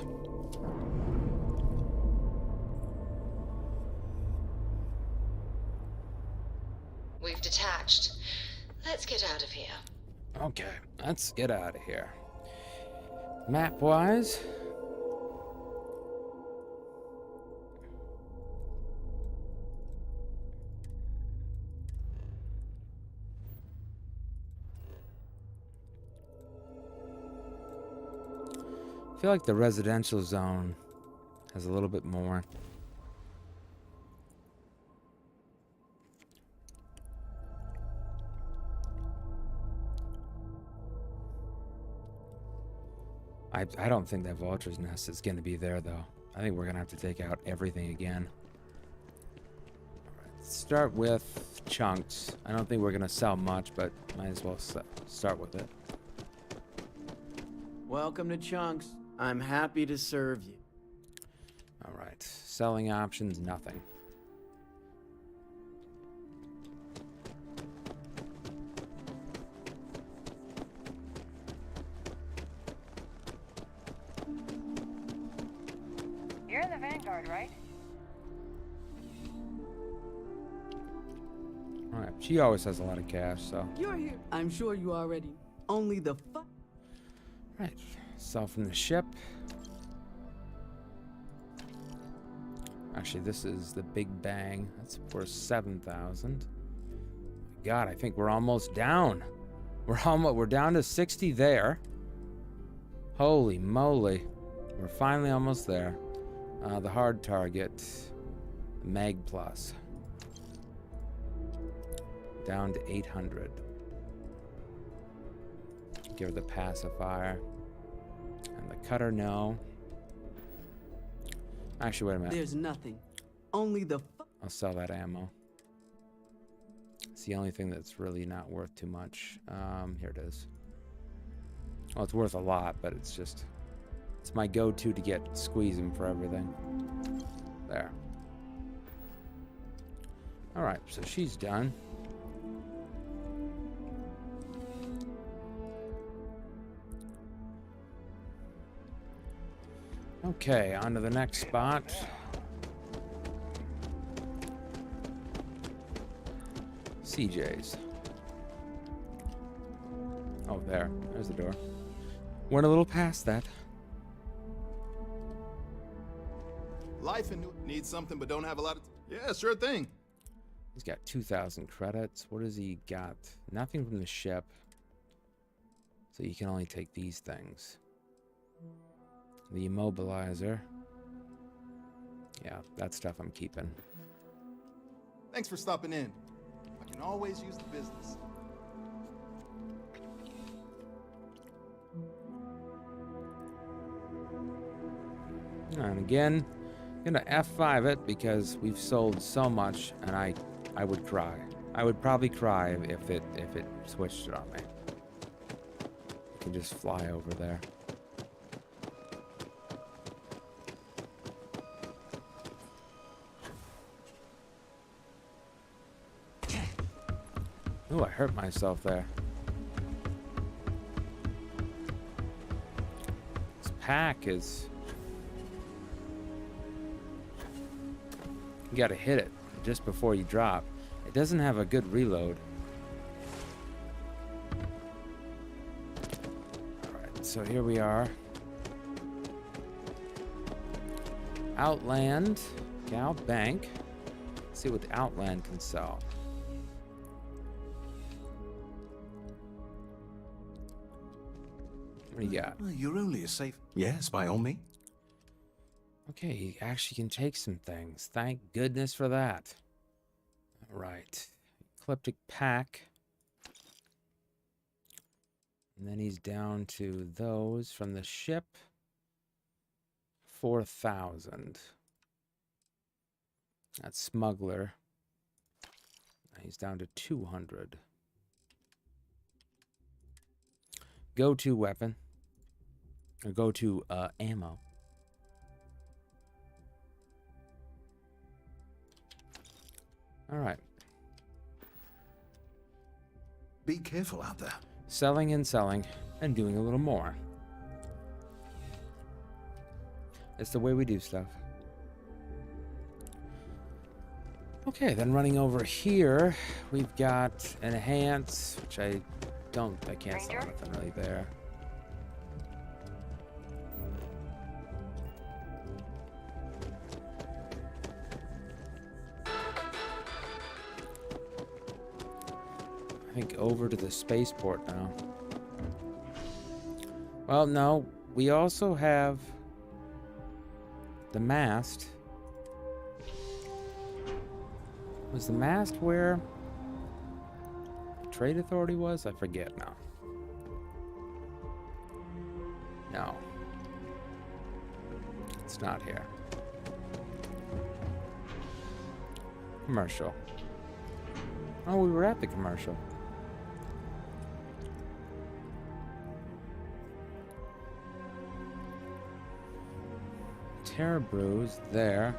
We've detached. Let's get out of here. Okay, let's get out of here. Map-wise, I feel like the residential zone has a little bit more. I don't think that vulture's nest is going to be there, though. I think we're going to have to take out everything again. All right, let's start with chunks. I don't think we're going to sell much, but might as well start with it. Welcome to Chunks. I'm happy to serve you. All right, selling options, nothing. You're in the Vanguard, right? All right, she always has a lot of cash, so. You're here. I'm sure you already. Only the fuck. Right, sell from the ship. Actually, this is the Big Bang. That's worth 7,000. God, I think we're almost down. We're down to 60 there. Holy moly. We're finally almost there. The hard target, Mag Plus. Down to 800. Give her the pacifier. And the cutter, no. Actually, wait a minute. There's nothing. Only the I'll sell that ammo. It's the only thing that's really not worth too much. Here it is. Well, it's worth a lot, but it's just... It's my go-to to get squeezing for everything. There. Alright, so she's done. Okay, on to the next spot. CJ's. Oh, there's the door. Went a little past that. Life and needs something but don't have a lot of... Yeah, sure thing. He's got 2,000 credits. What has he got? Nothing from the ship. So you can only take these things. The immobilizer. Yeah, that stuff I'm keeping. Thanks for stopping in. I can always use the business. And again, I'm gonna F5 it because we've sold so much, and I would cry. I would probably cry if it switched it on me. I can just fly over there. Ooh, I hurt myself there. This pack is... You gotta hit it just before you drop. It doesn't have a good reload. Alright, so here we are. Outland. Gal Bank. Let's see what the Outland can sell. What do you got? You're only a safe... Yes, by all means. Okay, you actually can take some things. Thank goodness for that. All right. Ecliptic pack. And then he's down to those from the ship. 4,000. That's smuggler. He's down to 200. Go-to weapon. Or go-to ammo. All right. Be careful out there. Selling and selling and doing a little more. It's the way we do stuff. Okay, then running over here, we've got enhance, which I can't sell nothing really there. I think over to the spaceport now. Well, no, we also have the mast. Was the mast where the Trade Authority was? I forget now. No. It's not here. Commercial. Oh, we were at the commercial. Terra Brews there.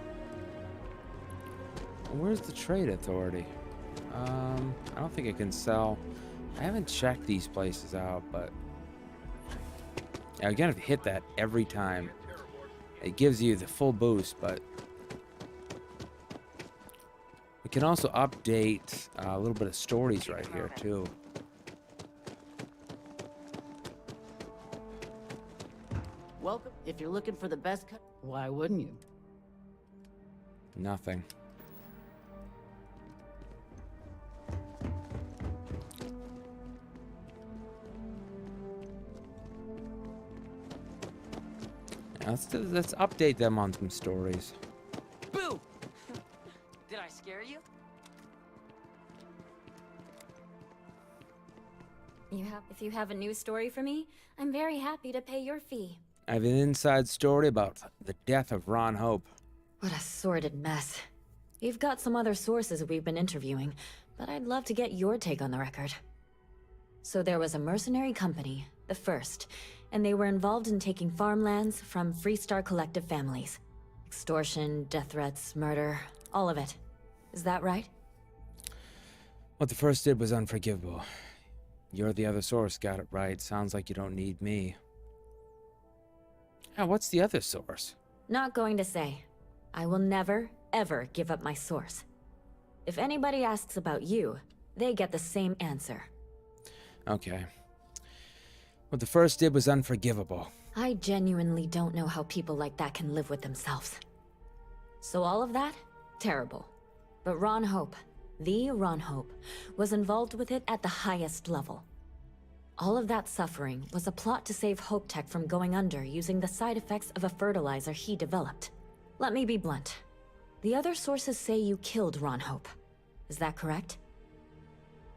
Where's the Trade Authority? I don't think I can sell. I haven't checked these places out, but yeah, you're gonna hit that every time. It gives you the full boost, but we can also update a little bit of stories right here too. Welcome. If you're looking for the best cut, why wouldn't you? Nothing. Yeah, let's update them on some stories. Boo! Did I scare you? If you have a new story for me, I'm very happy to pay your fee. I have an inside story about the death of Ron Hope. What a sordid mess. We've got some other sources we've been interviewing, but I'd love to get your take on the record. So there was a mercenary company, the First, and they were involved in taking farmlands from Freestar Collective families. Extortion, death threats, murder, all of it. Is that right? What the First did was unforgivable. You're the other source, got it right. Sounds like you don't need me. Now, what's the other source? Not going to say. I will never, ever give up my source. If anybody asks about you, they get the same answer. Okay. What the First did was unforgivable. I genuinely don't know how people like that can live with themselves. So all of that? Terrible. But Ron Hope, the Ron Hope, was involved with it at the highest level. All of that suffering was a plot to save Hope Tech from going under using the side effects of a fertilizer he developed. Let me be blunt. The other sources say you killed Ron Hope. Is that correct?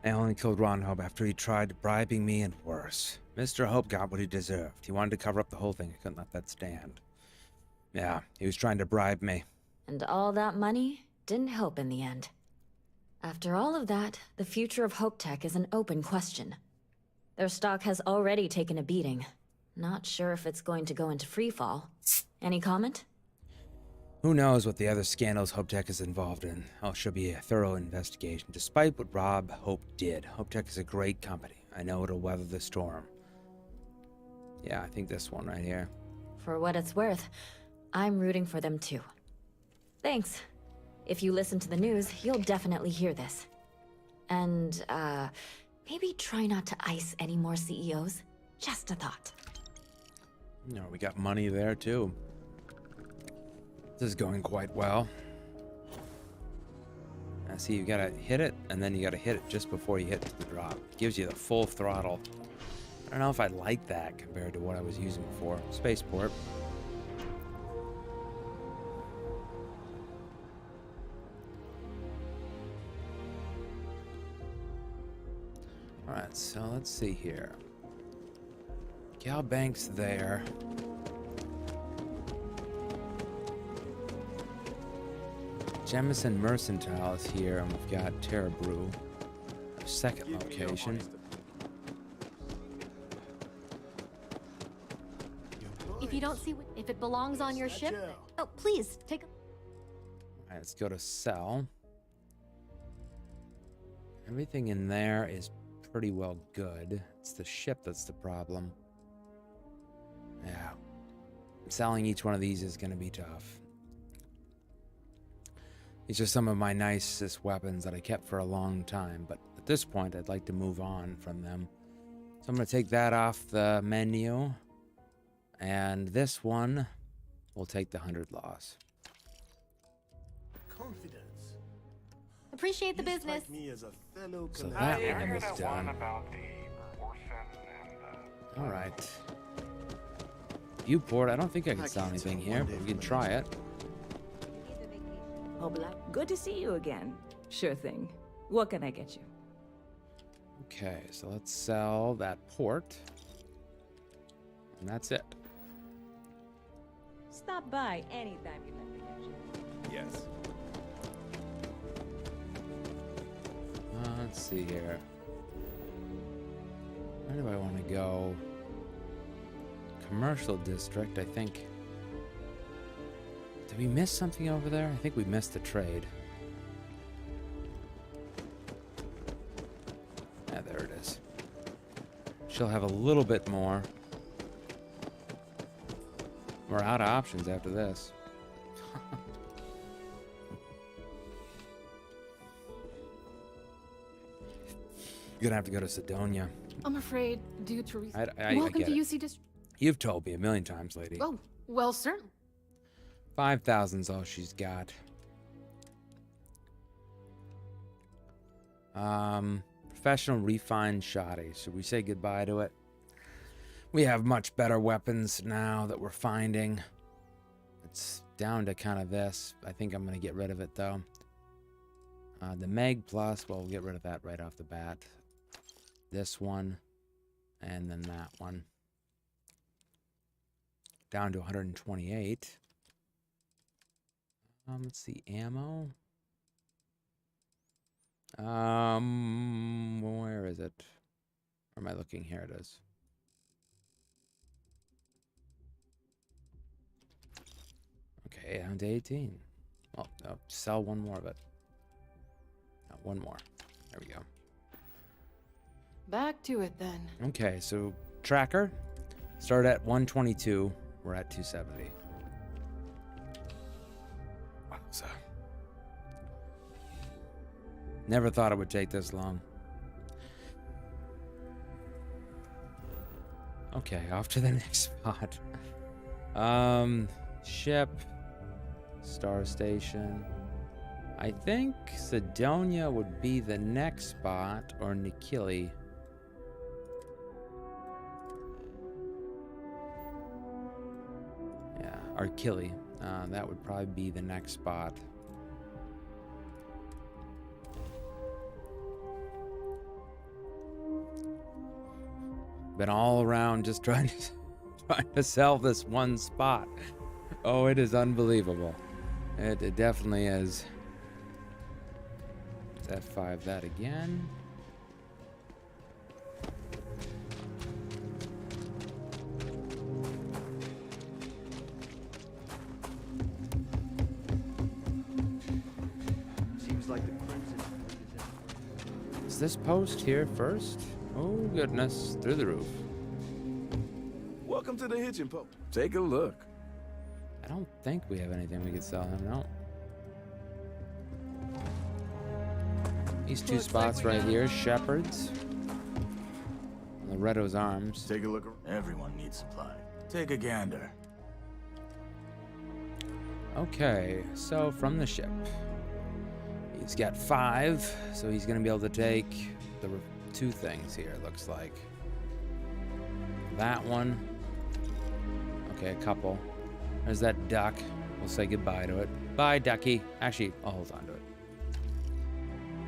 I only killed Ron Hope after he tried bribing me and worse. Mr. Hope got what he deserved. He wanted to cover up the whole thing. I couldn't let that stand. Yeah, he was trying to bribe me. And all that money didn't help in the end. After all of that, the future of Hope Tech is an open question. Their stock has already taken a beating. Not sure if it's going to go into freefall. Any comment? Who knows what the other scandals Hope Tech is involved in. Oh, should be a thorough investigation. Despite what Rob Hope did, Hope Tech is a great company. I know it'll weather the storm. Yeah, I think this one right here. For what it's worth, I'm rooting for them too. Thanks. If you listen to the news, you'll definitely hear this. And, maybe try not to ice any more CEOs. Just a thought. No, we got money there too. This is going quite well. I see you gotta hit it, and then you gotta hit it just before you hit the drop. It gives you the full throttle. I don't know if I like that compared to what I was using before. Spaceport. Alright, so let's see here. Gal Bank's there. Jemison Mercantile is here, and we've got Terra Brew, our second location. If you don't see if it belongs on your ship, oh, please take a... Alright, let's go to sell. Everything in there is pretty well good. It's the ship that's the problem. Yeah. Selling each one of these is going to be tough. These are some of my nicest weapons that I kept for a long time, but at this point I'd like to move on from them. So I'm going to take that off the menu. And this one will take the 100 loss. Confidence. Appreciate the business. So that one was done. Alright. Viewport. I don't think I can sell anything here, but we can try it. Good to see you again. Sure thing. What can I get you? Okay, so let's sell that port. And that's it. Stop by anytime you'd like to get you. Yes. Let's see here. Where do I want to go? Commercial district, I think. Did we miss something over there? I think we missed a trade. Yeah, there it is. She'll have a little bit more. We're out of options after this. You're gonna have to go to Sidonia. I'm afraid, due to I welcome get to it. UC District. You've told me a million times, lady. Oh, well, certainly. 5,000's all she's got. Professional refined shoddy. Should we say goodbye to it? We have much better weapons now that we're finding. It's down to kind of this. I think I'm going to get rid of it, though. The Meg Plus, well, we'll get rid of that right off the bat. This one, and then that one. Down to 128. Let's see, ammo. Where is it? Where am I looking? Here it is. Okay, down to 18. Oh, no, sell one more of it. No, one more. There we go. Back to it then. Okay, so tracker. Start at 122. We're at 270. Wow, so never thought it would take this long. Okay, off to the next spot. Ship, Star Station. I think Sidonia would be the next spot, or Nikili. Yeah, or Kili. That would probably be the next spot. Been all around just trying to sell this one spot. Oh, it is unbelievable. It definitely is. Let's F5 that again. Seems like the crimson. Is this post here first? Oh goodness, through the roof. Welcome to the hitching post. Take a look. I don't think we have anything we could sell him, no. These two spots right here, Shepherds. Loretto's Arms. Take a look. Everyone needs supply. Take a gander. Okay, so from the ship. He's got 5, so he's gonna be able to take the 2 things here, looks like. That one. Okay, a couple. There's that duck. We'll say goodbye to it. Bye, ducky. Actually, I'll hold on to it.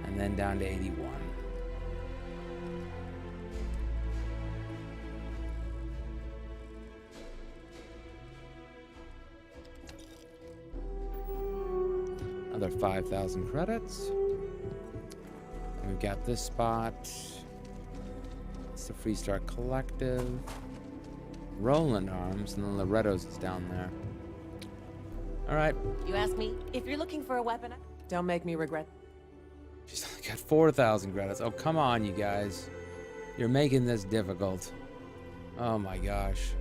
And then down to 81. Another 5,000 credits. And we've got this spot. It's the Freestar Collective. Roland Arms, and then Loretto's is down there. All right. You ask me if you're looking for a weapon. Don't make me regret. She's only got 4,000 credits. Oh, come on, you guys. You're making this difficult. Oh my gosh.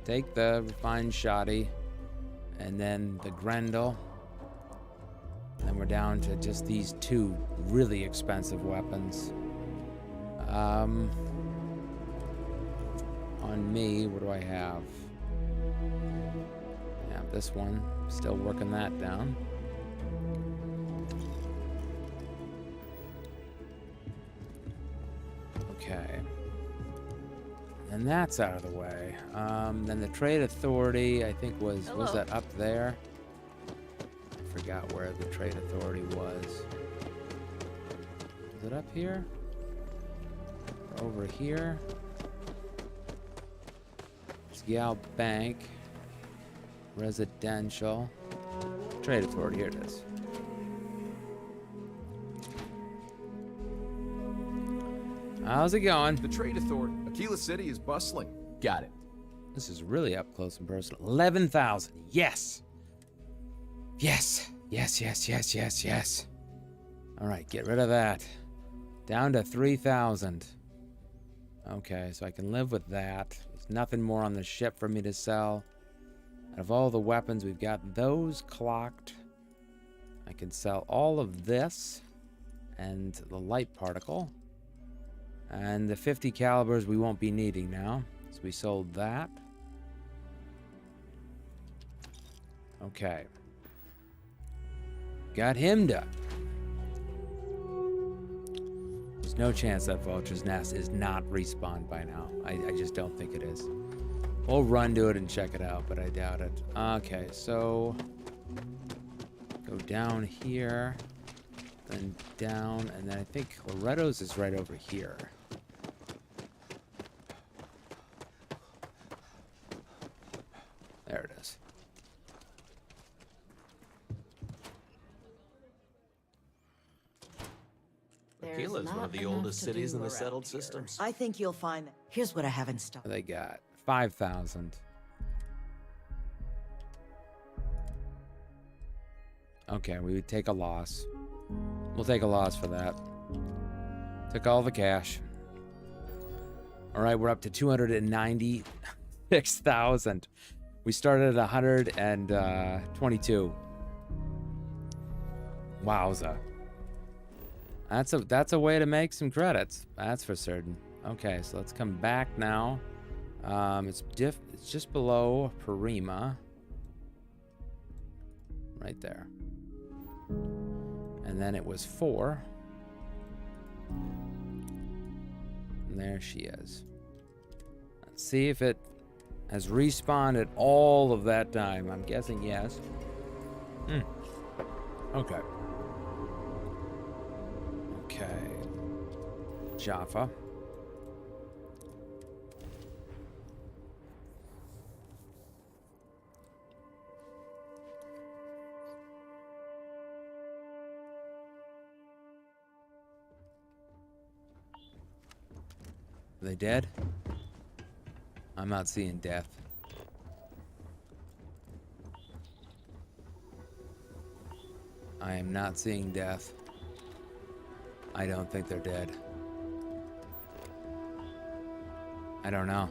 Take the refined shoddy, and then the Grendel. And then we're down to just these 2 really expensive weapons. On me, what do I have? Yeah, this one. Still working that down. Okay. And that's out of the way. Then the Trade Authority, I think, was that up there? I forgot where the Trade Authority was. Is it up here? Or over here? It's Gal Bank. Residential. Trade Authority, here it is. How's it going? The Trade Authority. Aquila City is bustling. Got it. This is really up close and personal. 11,000. Yes. Yes. Yes, yes, yes, yes, yes. All right, get rid of that. Down to 3,000. Okay, so I can live with that. There's nothing more on the ship for me to sell. Out of all the weapons, we've got those clocked. I can sell all of this and the light particle. And the 50 calibers we won't be needing now. So we sold that. Okay. Got him done. There's no chance that Vulture's Nest is not respawned by now. I just don't think it is. We'll run to it and check it out, but I doubt it. Okay, so go down here, then down, and then I think Loretto's is right over here. There it is. Aquila is one of the oldest cities in the settled systems. I think you'll find that. Here's what I have in stock. They got 5,000. Okay, we would take a loss. We'll take a loss for that. Took all the cash. All right, we're up to 296,000. We started at 122. Wowza. That's a way to make some credits. That's for certain. Okay, so let's come back now. It's just below Parima. Right there. And then it was 4. And there she is. Let's see if it has respawned at all of that time. I'm guessing yes. Okay. Okay. Jaffa. Are they dead? I'm not seeing death. I am not seeing death. I don't think they're dead. I don't know.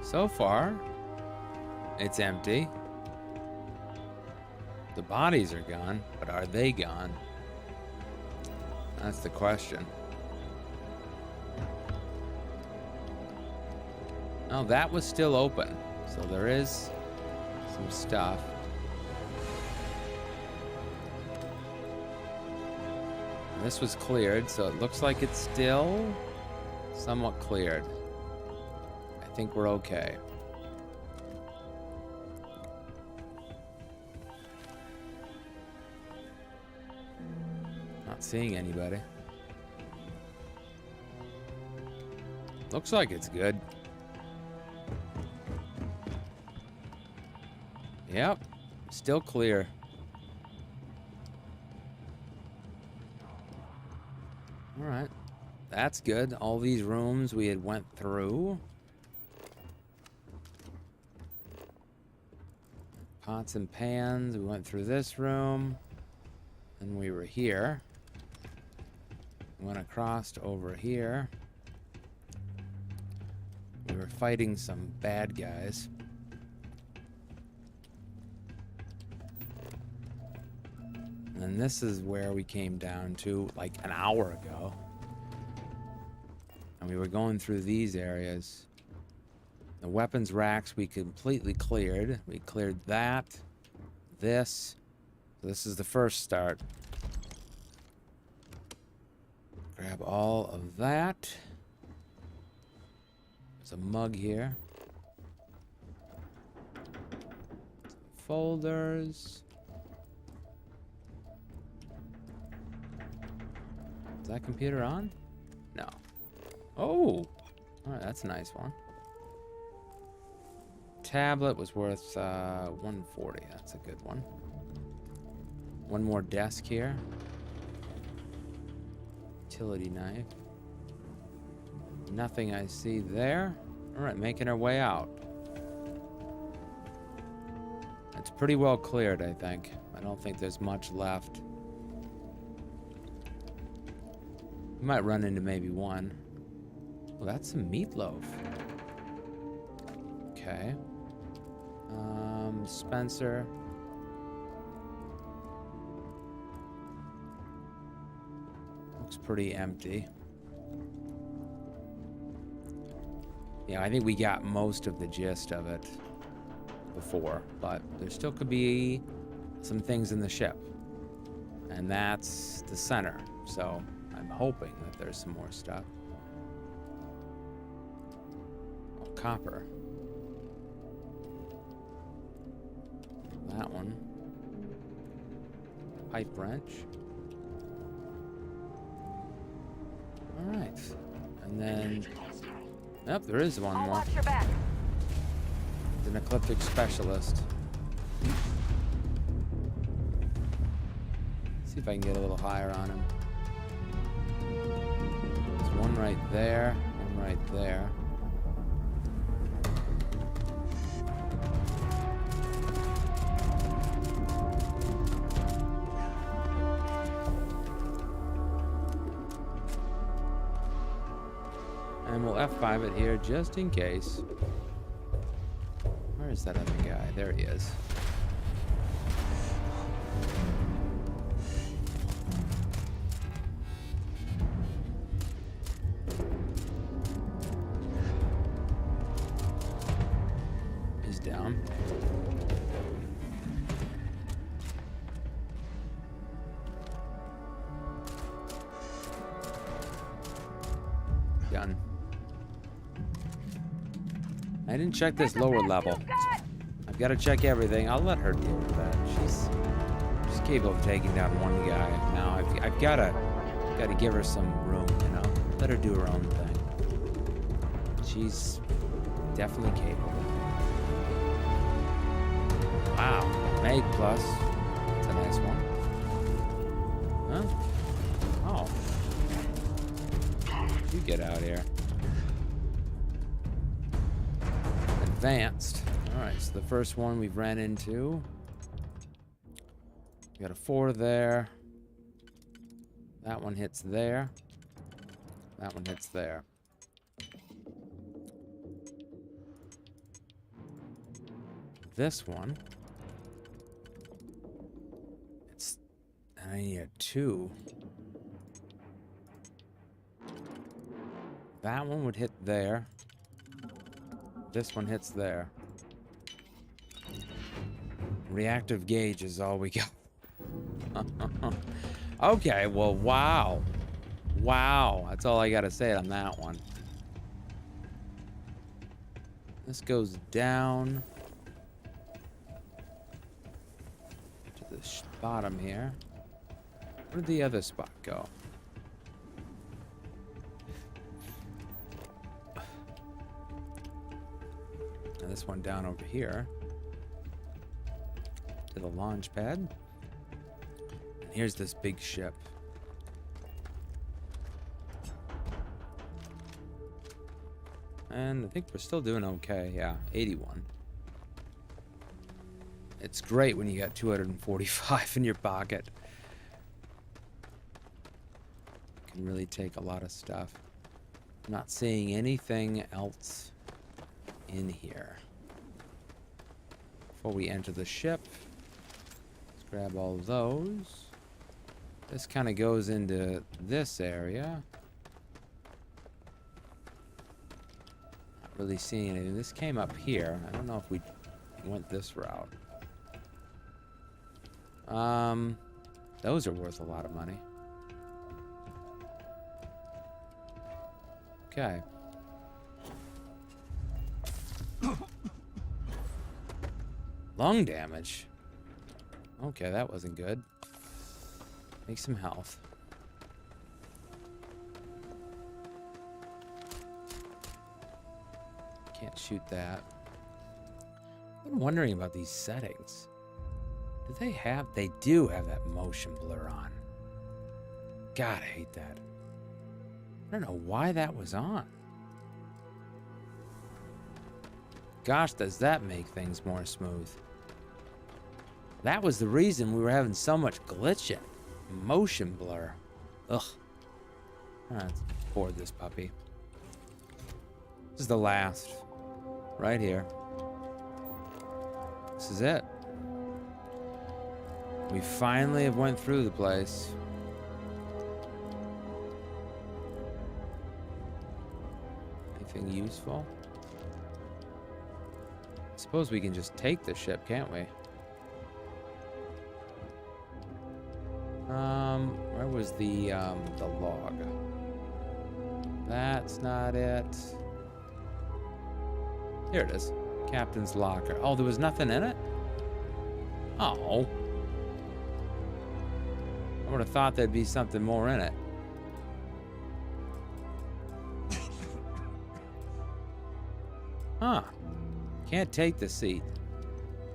So far, it's empty. The bodies are gone, but are they gone? That's the question. Oh, that was still open. So there is some stuff. This was cleared, so it looks like it's still somewhat cleared. I think we're okay. Not seeing anybody. Looks like it's good. Yep, still clear. All right, that's good. All these rooms we had went through. Pots and pans, we went through this room. And we were here. Went across to over here. We were fighting some bad guys. And then this is where we came down to like an hour ago. And we were going through these areas. The weapons racks we completely cleared. We cleared that. This. So this is the first start. Grab all of that. There's a mug here. Folders. Is that computer on? No. Oh! Alright, that's a nice one. Tablet was worth 140. That's a good one. One more desk here. Utility knife. Nothing I see there. Alright, making our way out. It's pretty well cleared, I think. I don't think there's much left. We might run into maybe one. Well, that's some meatloaf. Okay. Spencer. Looks pretty empty. Yeah, I think we got most of the gist of it before, but there still could be some things in the ship. And that's the center, so I'm hoping that there's some more stuff. Oh, copper. That one. Pipe wrench. Alright. And then... Yep, there is one more. Watch your back. It's an ecliptic specialist. See if I can get a little higher on him. There's one right there, one right there. And we'll F5 it here just in case. Where is that other guy? There he is. He's down. Done. I didn't check this lower level. I've got to check everything. I'll let her deal with that. She's capable of taking down one guy. Now I've got to give her some room, you know. Let her do her own thing. She's definitely capable. Wow, Meg plus. That's a nice one. Huh? Oh. You get out here. Advanced. Alright, so the first one we've ran into. We got a 4 there. That one hits there. That one hits there. This one. And I need a 2. That one would hit there. This one hits there. Reactive gauge is all we got. Okay, well, wow. Wow, that's all I gotta say on that one. This goes down to the bottom here. Where'd the other spot go? And this one down over here to the launch pad. And here's this big ship. And I think we're still doing okay. Yeah, 81. It's great when you got 245 in your pocket. Can really take a lot of stuff. I'm not seeing anything else in here. Before we enter the ship, let's grab all of those. This kind of goes into this area. Not really seeing anything. This came up here. I don't know if we went this route. Those are worth a lot of money. Okay. Lung damage. Okay, that wasn't good. Make some health. Can't shoot that. I'm wondering about these settings. Do they have? They do have that motion blur on. God, I hate that. I don't know why that was on. Gosh, does that make things more smooth? That was the reason we were having so much glitching. Motion blur. Ugh. Let's board this puppy. This is the last. Right here. This is it. We finally have went through the place. Anything useful? I suppose we can just take the ship, can't we? Where was the log? That's not it. Here it is. Captain's locker. Oh, there was nothing in it? Oh. I would have thought there'd be something more in it. Huh. Can't take the seat.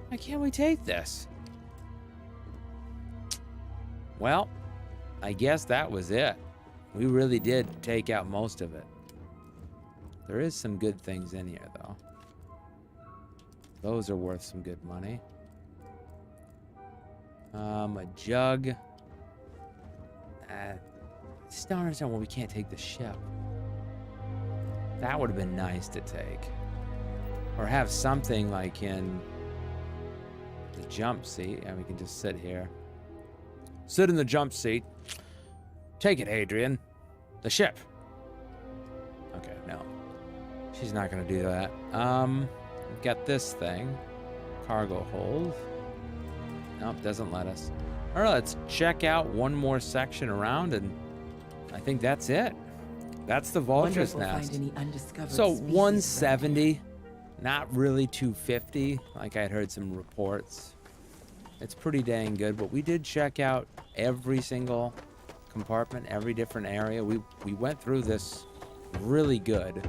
Why can't we take this? Well, I guess that was it. We really did take out most of it. There is some good things in here, though. Those are worth some good money. A jug. I just don't understand why we can't take the ship. That would have been nice to take. Or have something like in the jump seat, and we can just sit here. Sit in the jump seat. Take it, Adrian. The ship. Okay, no. She's not gonna do that. We've got this thing. Cargo hold. Nope, doesn't let us. All right, let's check out one more section around, and I think that's it. That's the vulture's nest. So 170, not really 250, like I'd heard some reports. It's pretty dang good, but we did check out every single compartment, every different area. We went through this really good.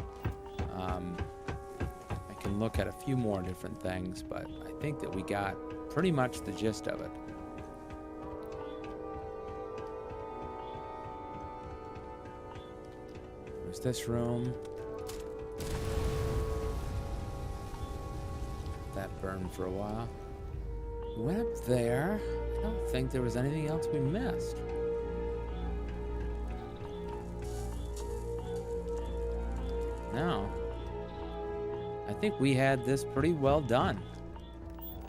I can look at a few more different things, but I think that we got pretty much the gist of it. There's this room. That burned for a while. We went up there. I don't think there was anything else we missed. No. I think we had this pretty well done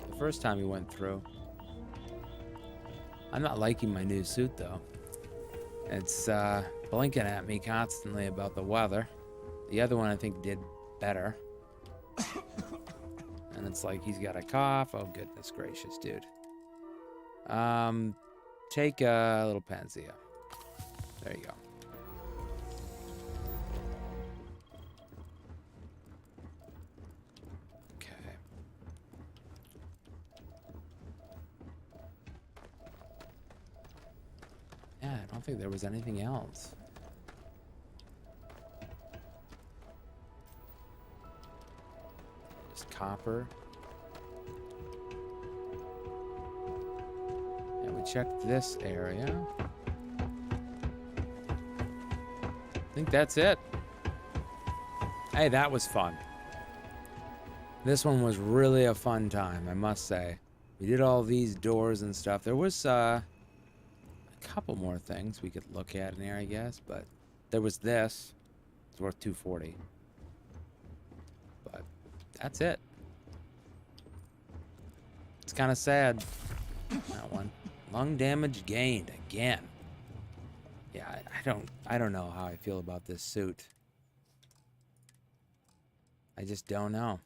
the first time we went through. I'm not liking my new suit, though. It's blinking at me constantly about the weather. The other one I think did better. And it's like he's got a cough. Oh, goodness gracious, dude. Take a little Panzea. There you go. Okay. Yeah, I don't think there was anything else. Just copper. And we checked this area. I think that's it. Hey, that was fun. This one was really a fun time, I must say. We did all these doors and stuff. There was a couple more things we could look at in there, I guess, but there was this. It's worth $240. But that's it. It's kind of sad. That one. Lung damage gained again. Yeah, I don't know how I feel about this suit. I just don't know.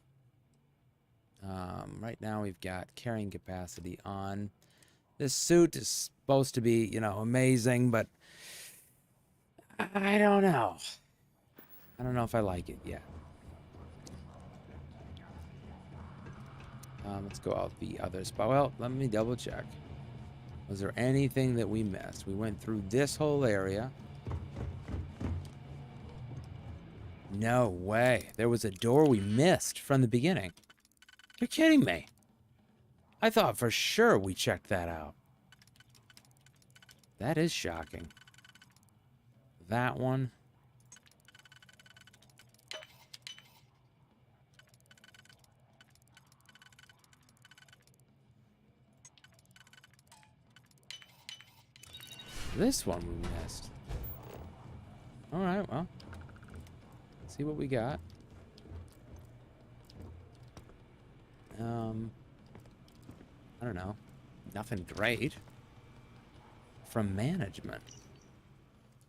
Right now we've got carrying capacity on. This suit is supposed to be, you know, amazing, but I don't know. I don't know if I like it yet. Let's go out the other spot. Well, let me double check. Was there anything that we missed? We went through this whole area. No way. There was a door we missed from the beginning. You're kidding me. I thought for sure we checked that out. That is shocking. That one. This one we missed. Alright, well. See what we got. I don't know. Nothing great. From management.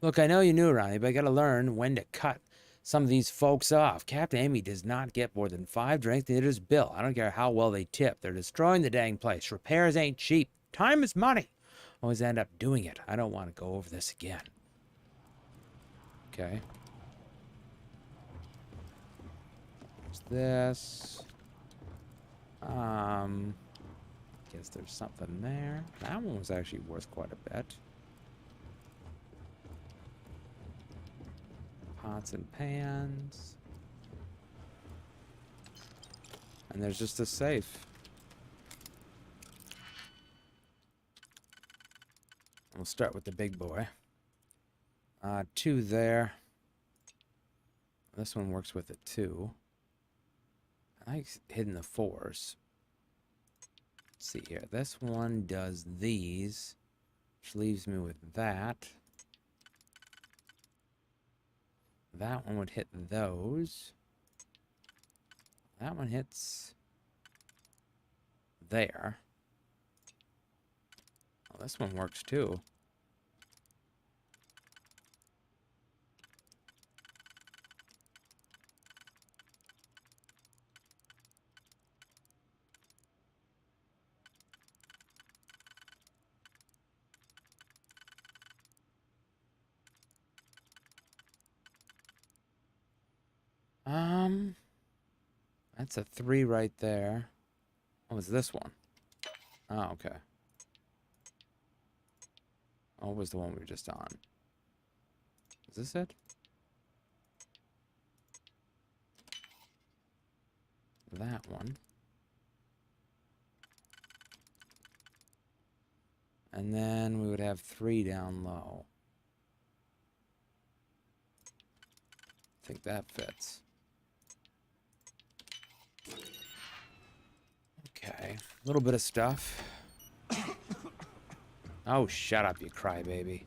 Look, I know you're new around here, but I gotta learn when to cut some of these folks off. Captain Amy does not get more than 5 drinks, neither does Bill. I don't care how well they tip. They're destroying the dang place. Repairs ain't cheap. Time is money. Always end up doing it. I don't want to go over this again. Okay. What's this? Guess there's something there. That one was actually worth quite a bit. Pots and pans. And there's just a safe. We'll start with the big boy. 2 there. This one works with it too. I like hitting the 4s. Let's see here. This one does these, which leaves me with that. That one would hit those. That one hits there. Oh, this one works too. That's a 3 right there. Oh, it's this one. Oh, okay. Oh, what was the one we were just on? Is this it? That one. And then we would have 3 down low. I think that fits. Okay, a little bit of stuff. Oh, shut up, you crybaby.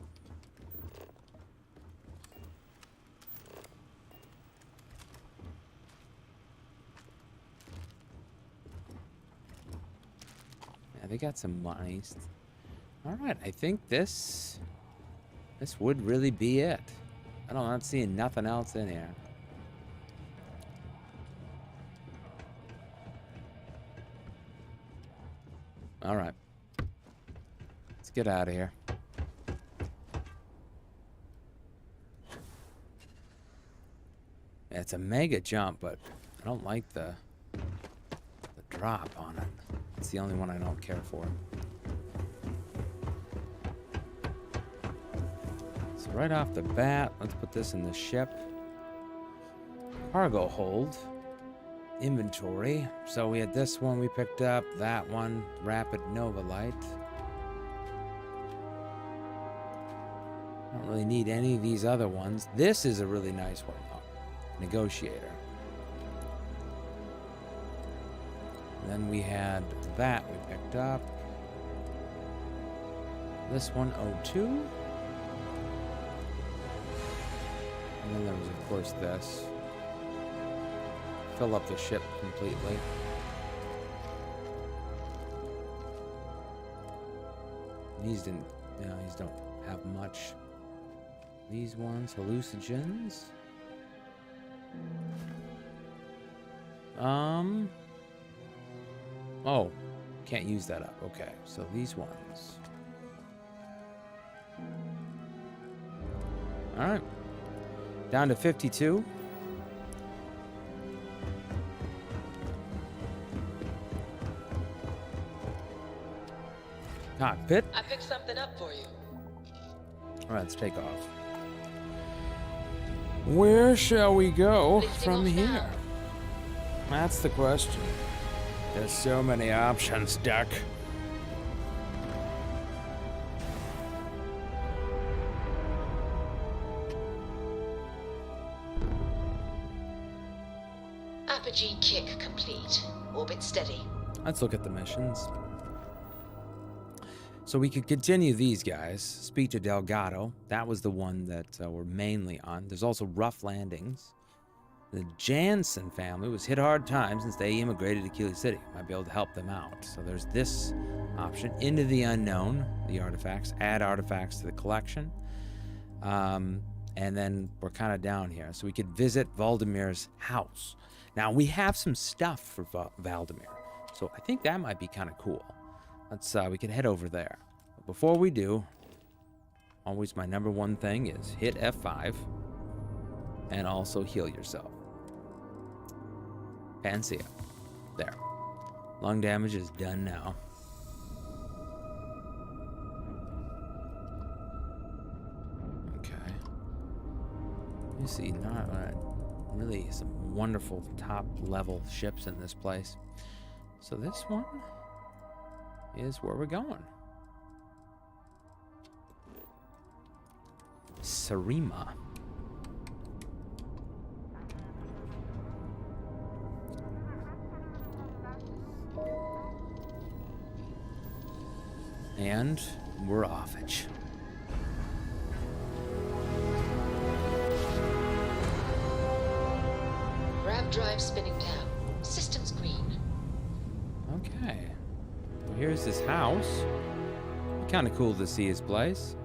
Yeah, they got some money. All right, I think this would really be it. I'm not seeing nothing else in here. All right. Let's get out of here. Yeah, it's a mega jump, but I don't like the drop on it. It's the only one I don't care for. So right off the bat, let's put this in the ship. Cargo hold. Inventory. So we had this one we picked up, that one, Rapid Nova Light. I don't really need any of these other ones. This is a really nice one though. Negotiator. And then we had that we picked up. This one, O2. And then there was of course this. Fill up the ship completely. These didn't, you know, these don't have much. These ones, hallucinogens. Oh, can't use that up. Okay, so these ones. All right, down to 52. cockpit. I picked something up for you. All right, let's take off. Where shall we go from here? That's the question. There's so many options, Duck. Apogee kick complete. Orbit steady. Let's look at the missions. So we could continue these guys. Speak to Delgado. That was the one that we're mainly on. There's also rough landings. The Jansen family was hit hard times since they immigrated to Keely City. Might be able to help them out. So there's this option. Into the unknown, the artifacts. Add artifacts to the collection. And then we're kind of down here. So we could visit Valdemir's house. Now, we have some stuff for Valdemir. So I think that might be kind of cool. Let's, we can head over there. But before we do, always my number one thing is hit F5 and also heal yourself. And see ya. There. Lung damage is done now. Okay. You see, not really some wonderful top level ships in this place. So this one is where we're going. Sarima. And we're offage. Grav drive spinning down. Systems green. Okay. Well, here's his house. Kind of cool to see his place.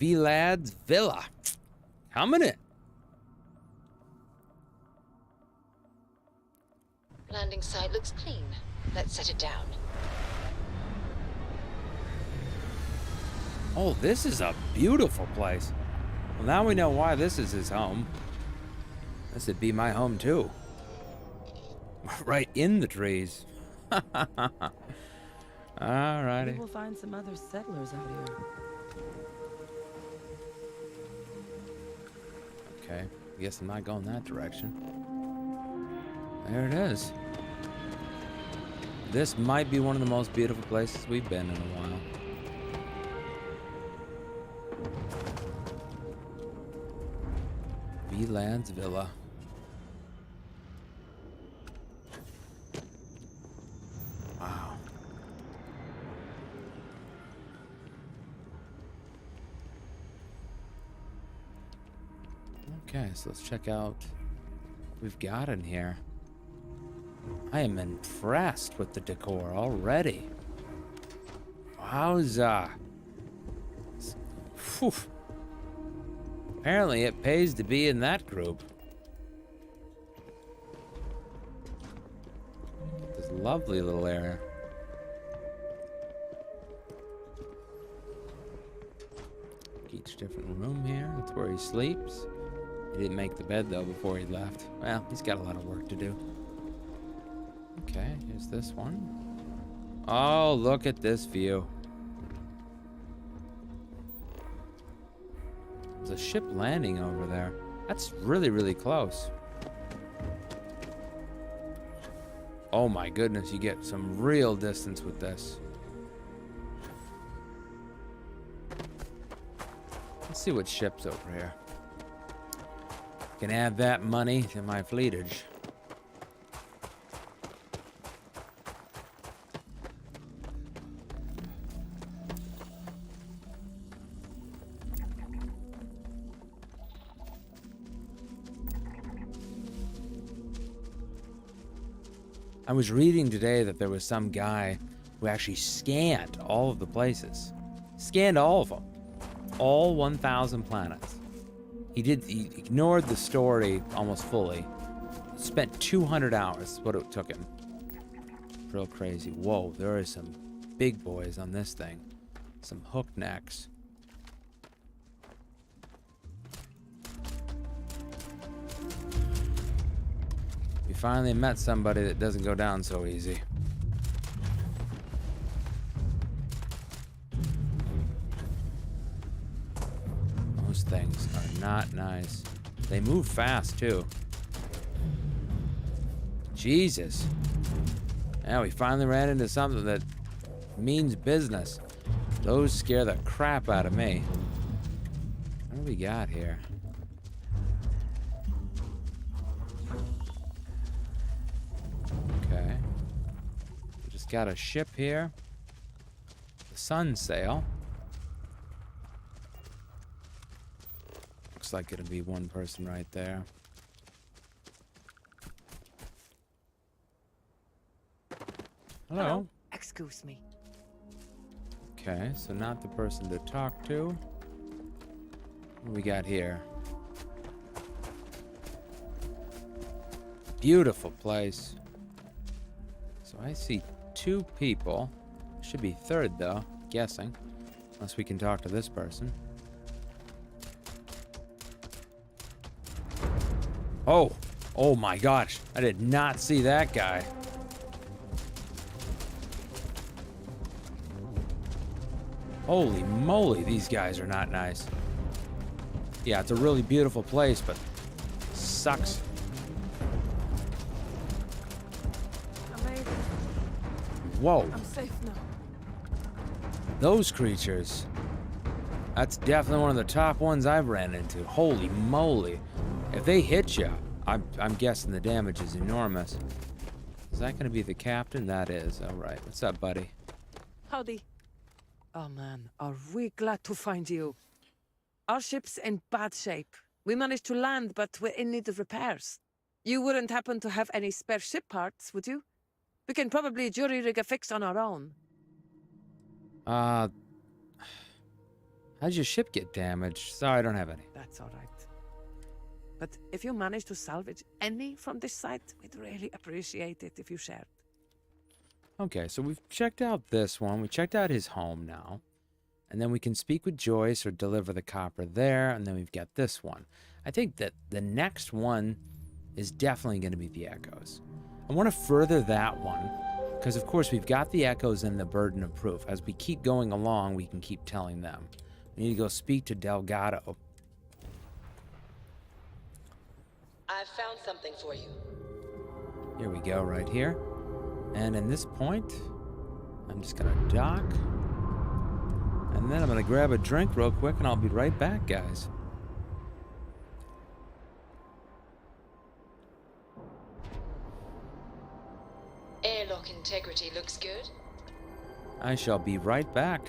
Vlad's Villa. Coming in. Landing site looks clean. Let's set it down. Oh, this is a beautiful place. Well, now we know why this is his home. This would be my home too. Right in the trees. Alrighty. Maybe we'll find some other settlers out here. Okay, guess I'm not going that direction. There it is. This might be one of the most beautiful places we've been in a while. Vlad's Villa. Wow. Okay, so let's check out what we've got in here. I am impressed with the decor already. Wowza. Whew. Apparently it pays to be in that group. This lovely little area. Each different room here. That's where he sleeps. He didn't make the bed though before he left. Well, he's got a lot of work to do. Okay, here's this one. Oh, look at this view. There's a ship landing over there. That's really, really close. Oh my goodness, you get some real distance with this. Let's see what ship's over here. Can add that money to my fleetage. I was reading today that there was some guy who actually scanned all of the places. Scanned all of them. All 1,000 planets. He ignored the story almost fully. Spent 200 hours, what it took him. Real crazy. Whoa, there are some big boys on this thing. Some hook necks. We finally met somebody that doesn't go down so easy. things are not nice. They move fast, too. Jesus. Yeah, we finally ran into something that means business. Those scare the crap out of me. What do we got here? Okay. We just got a ship here. The sun sail. Looks like it'll be one person right there. Hello. Excuse me. Okay, so not the person to talk to. What do we got here? Beautiful place. So I see 2 people. Should be 3rd though, guessing. Unless we can talk to this person. Oh! Oh my gosh! I did not see that guy. Holy moly, these guys are not nice. Yeah, it's a really beautiful place, but sucks. Amazing. Whoa. I'm safe now. Those creatures. That's definitely one of the top ones I've ran into. Holy moly. If they hit you, I'm guessing the damage is enormous. Is that going to be the captain? That is. All right. What's up, buddy? Howdy. Oh man, are we glad to find you. Our ship's in bad shape. We managed to land, but we're in need of repairs. You wouldn't happen to have any spare ship parts, would you? We can probably jury rig a fix on our own. How'd your ship get damaged? Sorry, I don't have any. That's all right. But if you manage to salvage any from this site, we'd really appreciate it if you shared. Okay, so we've checked out this one. We checked out his home now. And then we can speak with Joyce or deliver the copper there. And then we've got this one. I think that the next one is definitely going to be the Echoes. I want to further that one. Because, of course, we've got the Echoes and the burden of proof. As we keep going along, we can keep telling them. We need to go speak to Delgado. I've found something for you. Here we go, right here. And in this point, I'm just going to dock. And then I'm going to grab a drink real quick, and I'll be right back, guys. Airlock integrity looks good. I shall be right back.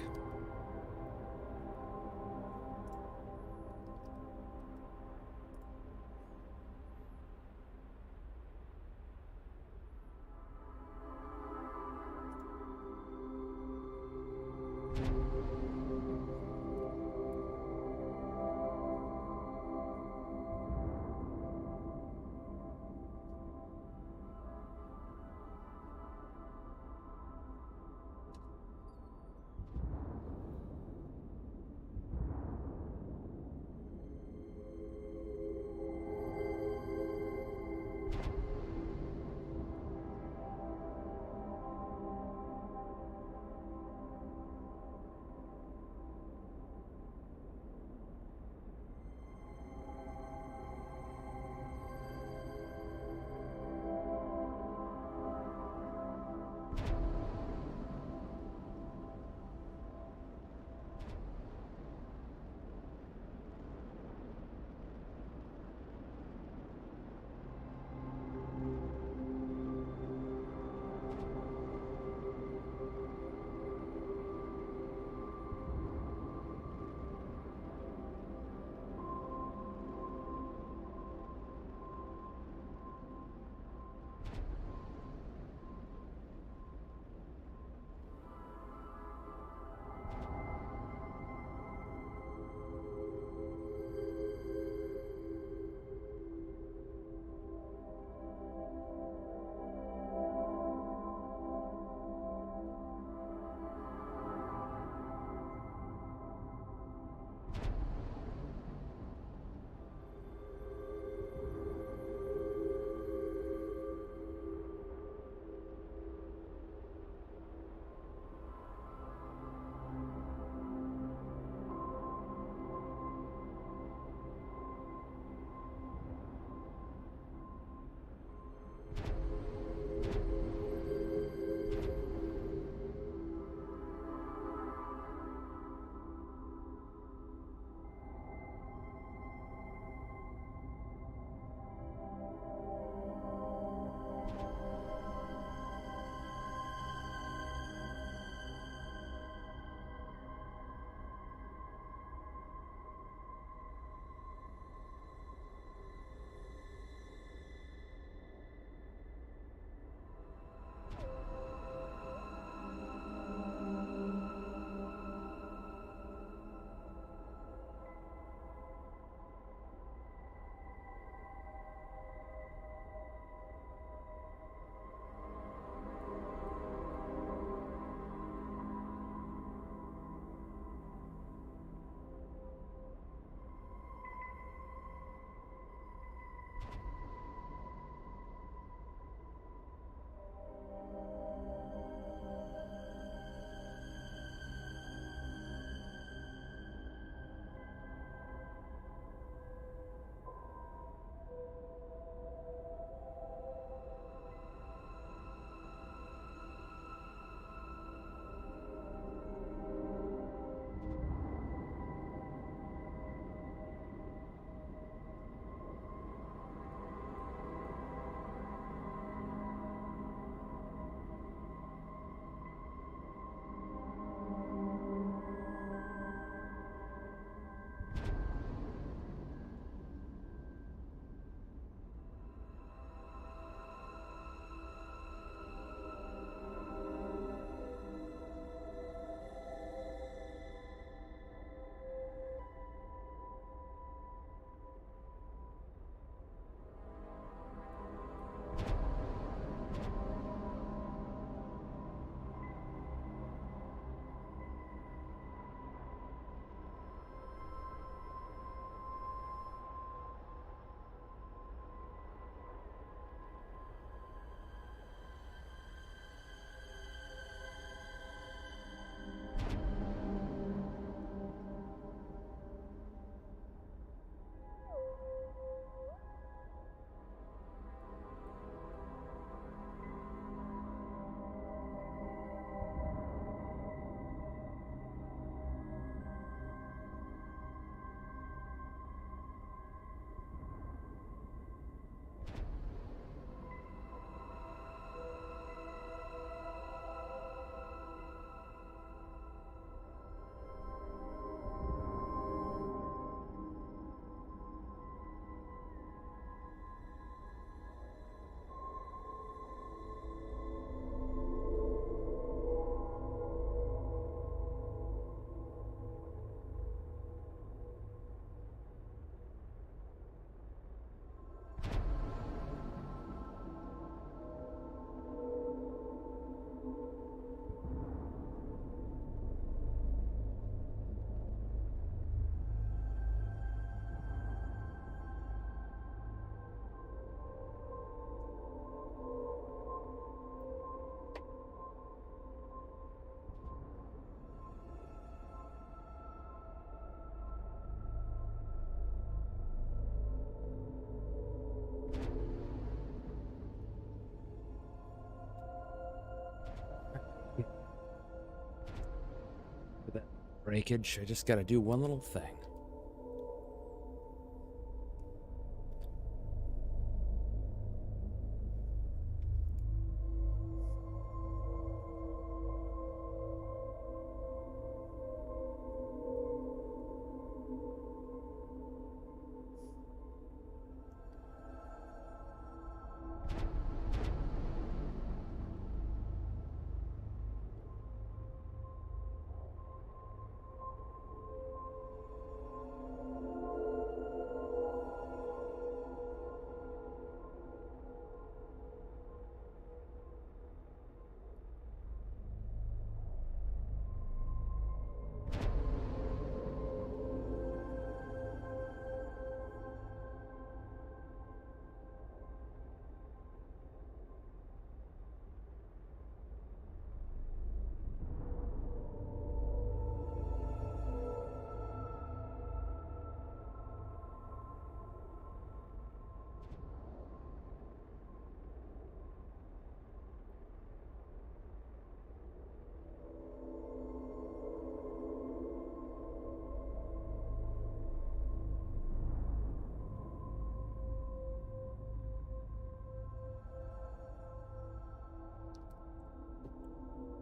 breakage. I just gotta do one little thing.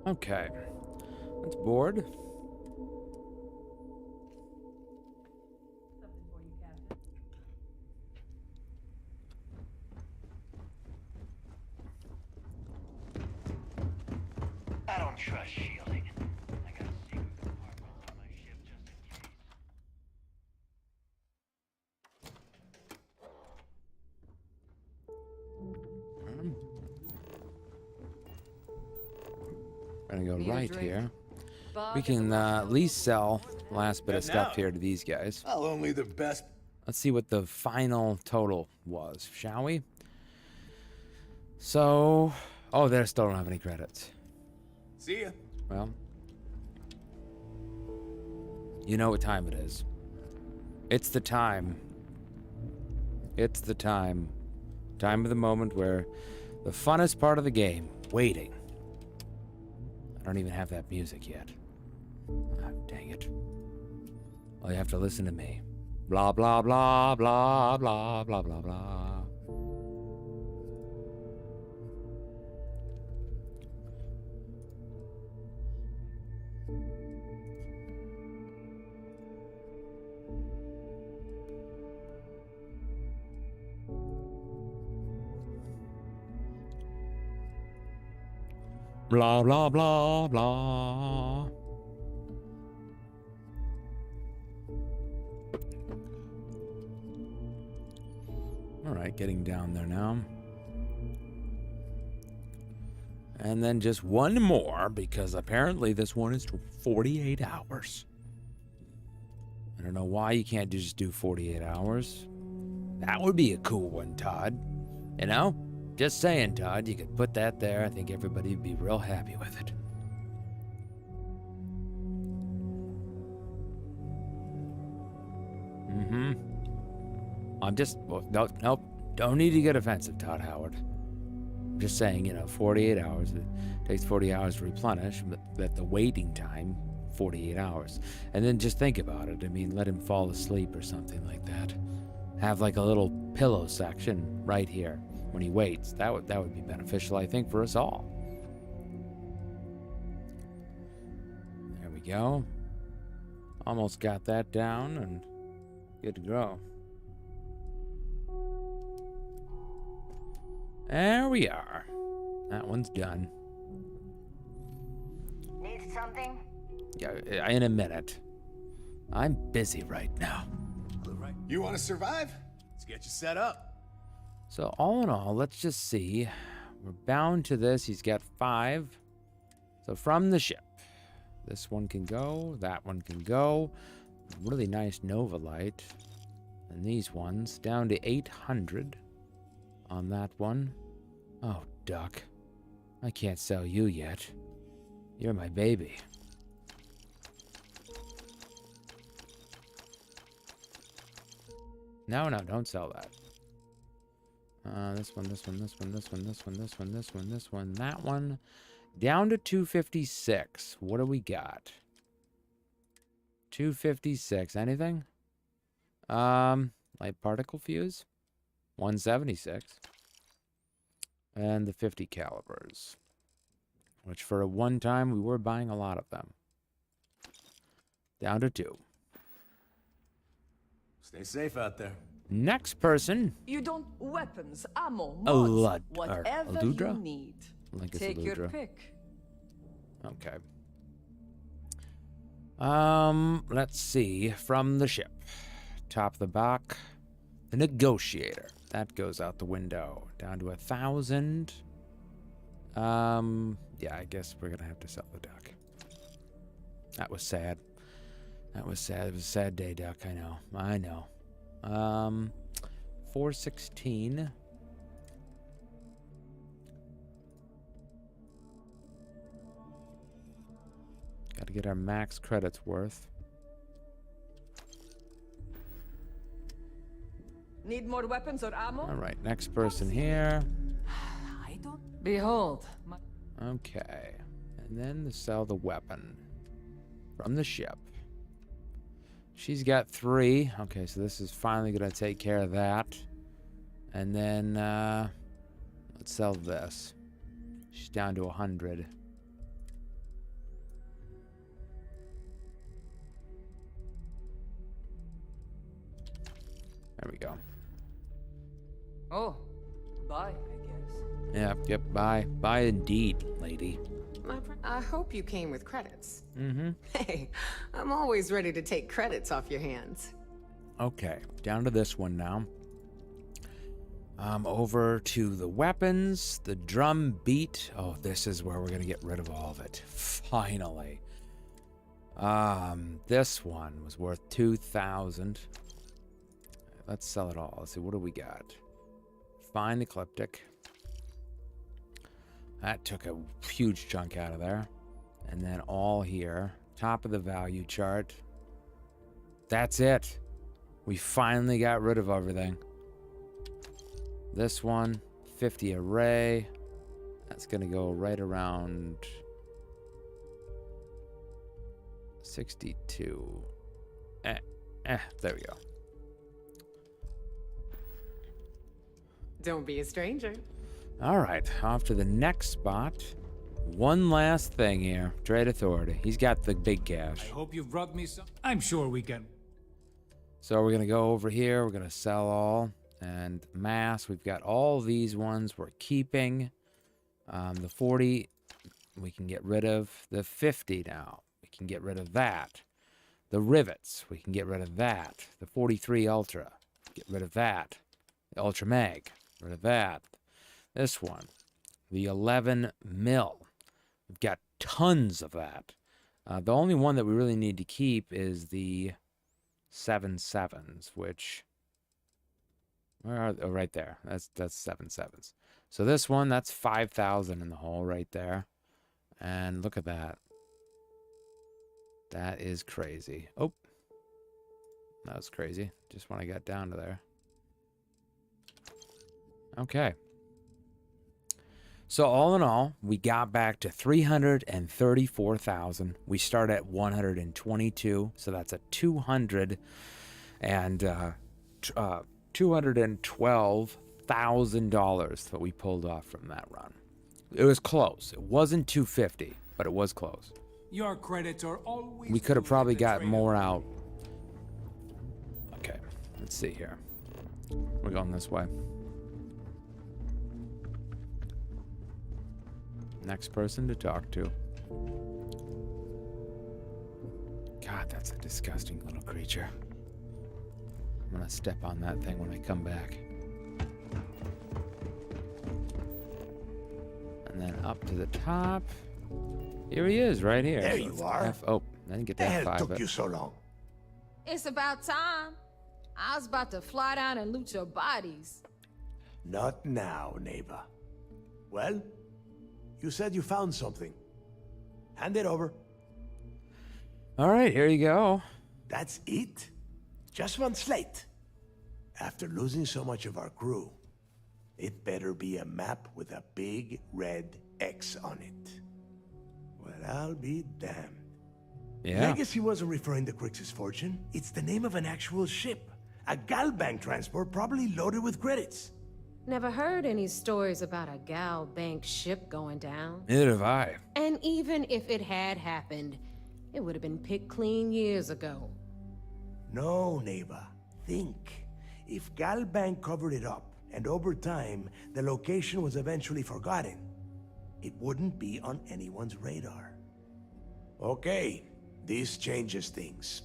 Okay. That's bored. I don't trust shielding. I got a secret compartment on my ship just in case. Gonna go Need a right drink? here. Bog We at the can at least sell the last bit of Good stuff now. here to these guys. Well, only the best. Let's see what the final total was, shall we? So, oh, they still don't have any credits. See ya. Well, you know what time it is. It's the time. It's the time. Time of the moment where the funnest part of the game, waiting. I don't even have that music yet. Ah, dang it. Well, you have to listen to me. Blah, blah, blah, blah, blah, blah, blah, blah. Blah, blah, blah, blah. All right, getting down there now. And then just one more, because apparently this one is 48 hours. I don't know why you can't just do 48 hours. That would be a cool one, Todd. You know? Just saying, Todd, you could put that there. I think everybody would be real happy with it. Mm-hmm. I'm just, well, nope. Don't need to get offensive, Todd Howard. I'm just saying, you know, 48 hours. It takes 40 hours to replenish, but the waiting time, 48 hours. And then just think about it. I mean, let him fall asleep or something like that. Have like a little pillow section right here when he waits. That would be beneficial, I think, for us all. There we go. Almost got that down and good to go. There we are. That one's done. Need something? Yeah, in a minute. I'm busy right now. You want to survive? Let's get you set up. So all in all, let's just see. We're bound to this. He's got 5. So from the ship, this one can go. That one can go. Really nice Nova light. And these ones down to 800 on that one. Oh, Duck. I can't sell you yet. You're my baby. No, don't sell that. This one, this one, this one, this one, this one, this one, this one, this one, that one. Down to 256. What do we got? 256. Anything? Light particle fuse. 176. And the 50 calibers. Which for a one time, we were buying a lot of them. Down to 2. Stay safe out there. Next person. You don't weapons, ammo, Alud- mods, whatever Aludra? you need. Like it's Take your Aludra. pick. Okay. Let's see. From the ship. Top of the back. The negotiator. That goes out the window. Down to 1,000. Yeah, I guess we're gonna have to sell the duck. That was sad. That was sad. It was a sad day, duck. I know. I know. 416. Got to get our max credits worth. Need more weapons or ammo? All right, next person here. I don't. Behold. Okay, and then to sell the weapon from the ship. She's got 3. Okay, so this is finally gonna take care of that. And then let's sell this. She's down to 100. There we go. Oh, bye, I guess. Yep, bye. Bye indeed, lady. I hope you came with credits. Mm-hmm. Hey, I'm always ready to take credits off your hands. Okay, down to this one now. Over to the weapons, the drum beat. Oh, this is where we're gonna get rid of all of it. Finally. This one was worth 2,000. Let's sell it all. Let's see, what do we got? Fine ecliptic. That took a huge chunk out of there. And then all here. Top of the value chart. That's it. We finally got rid of everything. This one, 50 array. That's going to go right around 62. There we go. Don't be a stranger. All right, off to the next spot. One last thing here. Trade Authority. He's got the big cash. I hope you've brought me some. I'm sure we can. So we're going to go over here. We're going to sell all. And mass, we've got all these ones we're keeping. The 40, we can get rid of. The 50 now, we can get rid of that. The rivets, we can get rid of that. The 43 Ultra, get rid of that. The Ultra Mag, rid of that. This one, the 11 mil. We've got tons of that. The only one that we really need to keep is the 7.7s, which... Where are they? Oh, right there. That's 7.7s. So this one, that's 5,000 in the hole right there. And look at that. That is crazy. Oh. That was crazy. Just when I got down to there. Okay. So all in all, we got back to 334,000. We start at 122. So that's a $212,000 that we pulled off from that run. It was close. It wasn't 250, but it was close. Your credits are always. We could have probably got more out. Okay, let's see here. We're going this way. Next person to talk to. God, that's a disgusting little creature. I'm gonna step on that thing when I come back. And then up to the top. Here he is, right here. There So you it's are. Oh, I didn't get The that hell F5. took you so long? It's about time. I was about to fly down and loot your bodies. Not now, neighbor. Well, you said you found something. Hand it over. All right, here you go. That's it? Just one slate. After losing so much of our crew, it better be a map with a big red X on it. Well, I'll be damned. Yeah. Legacy wasn't referring to Crix's fortune. It's the name of an actual ship. A Galbank transport probably loaded with credits. Never heard any stories about a Gal Bank ship going down. Neither have I. And even if it had happened, it would have been picked clean years ago. No, Neva. Think. If Galbank covered it up, and over time, the location was eventually forgotten, it wouldn't be on anyone's radar. Okay, this changes things.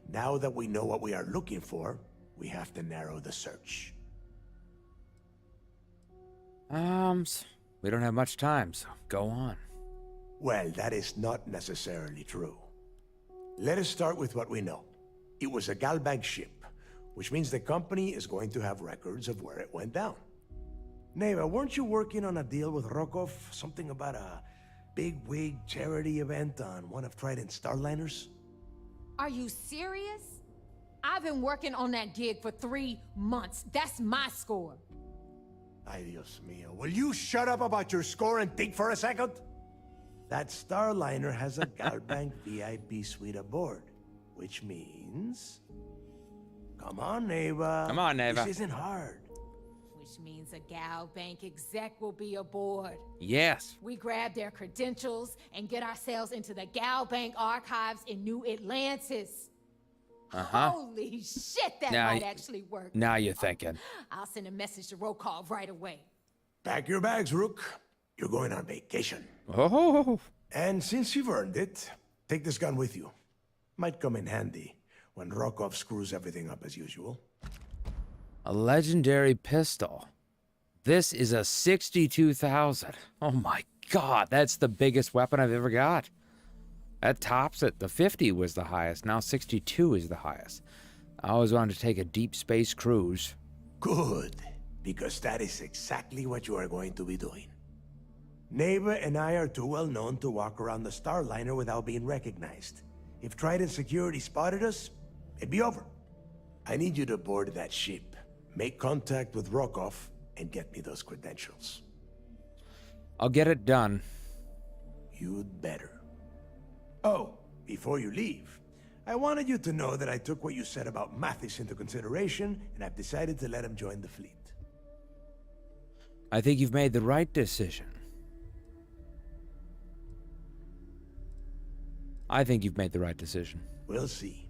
Now that we know what we are looking for, we have to narrow the search. We don't have much time, so go on. Well, that is not necessarily true. Let us start with what we know. It was a Galbank ship, which means the company is going to have records of where it went down. Neva, weren't you working on a deal with Rokov? Something about a big-wig charity event on one of Trident's starliners? Are you serious? I've been working on that gig for 3 months. That's my score. Ay, Dios mío. Will you shut up about your score and think for a second? That starliner has a Galbank VIP suite aboard, which means... Come on, Neva. Come on, Neva. This isn't hard. Which means a Gal Bank exec will be aboard. Yes. We grab their credentials and get ourselves into the Gal Bank archives in New Atlantis. Holy shit, that might actually work. Now you're thinking. I'll send a message to Rokov right away. Pack your bags, Rook. You're going on vacation. Oh. And since you've earned it, take this gun with you. Might come in handy when Rokov screws everything up as usual. A legendary pistol. This is a 62,000. Oh my god, that's the biggest weapon I've ever got. That tops it. The 50 was the highest. Now 62 is the highest. I always wanted to take a deep space cruise. Good, because that is exactly what you are going to be doing. Neva and I are too well known to walk around the Starliner without being recognized. If Trident Security spotted us, it'd be over. I need you to board that ship, make contact with Rokov, and get me those credentials. I'll get it done. You'd better. Oh, before you leave, I wanted you to know that I took what you said about Mathis into consideration, and I've decided to let him join the fleet. I think you've made the right decision. I think you've made the right decision. We'll see.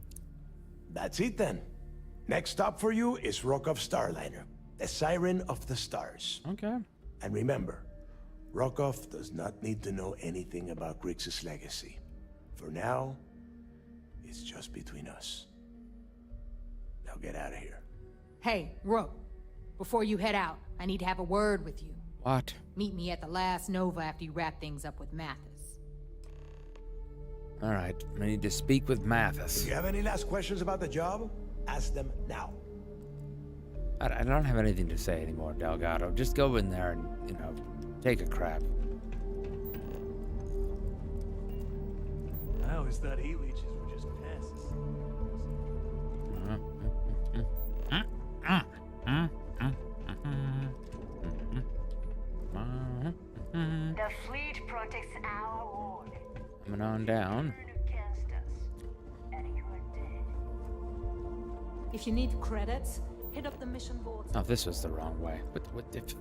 That's it then. Next stop for you is Rokov Starliner, the Siren of the Stars. Okay. And remember, Rokov does not need to know anything about Grixis' legacy. For now, it's just between us. Now get out of here. Hey, Rook, before you head out, I need to have a word with you. What? Meet me at the last Nova after you wrap things up with Mathis. All right, I need to speak with Mathis. If you have any last questions about the job, ask them now. I don't have anything to say anymore, Delgado. Just go in there and, take a crap. I always thought heat leeches were just pests. The fleet protects our world. Coming on down. If you need credits, hit up the mission board. Oh, this was the wrong way. What if...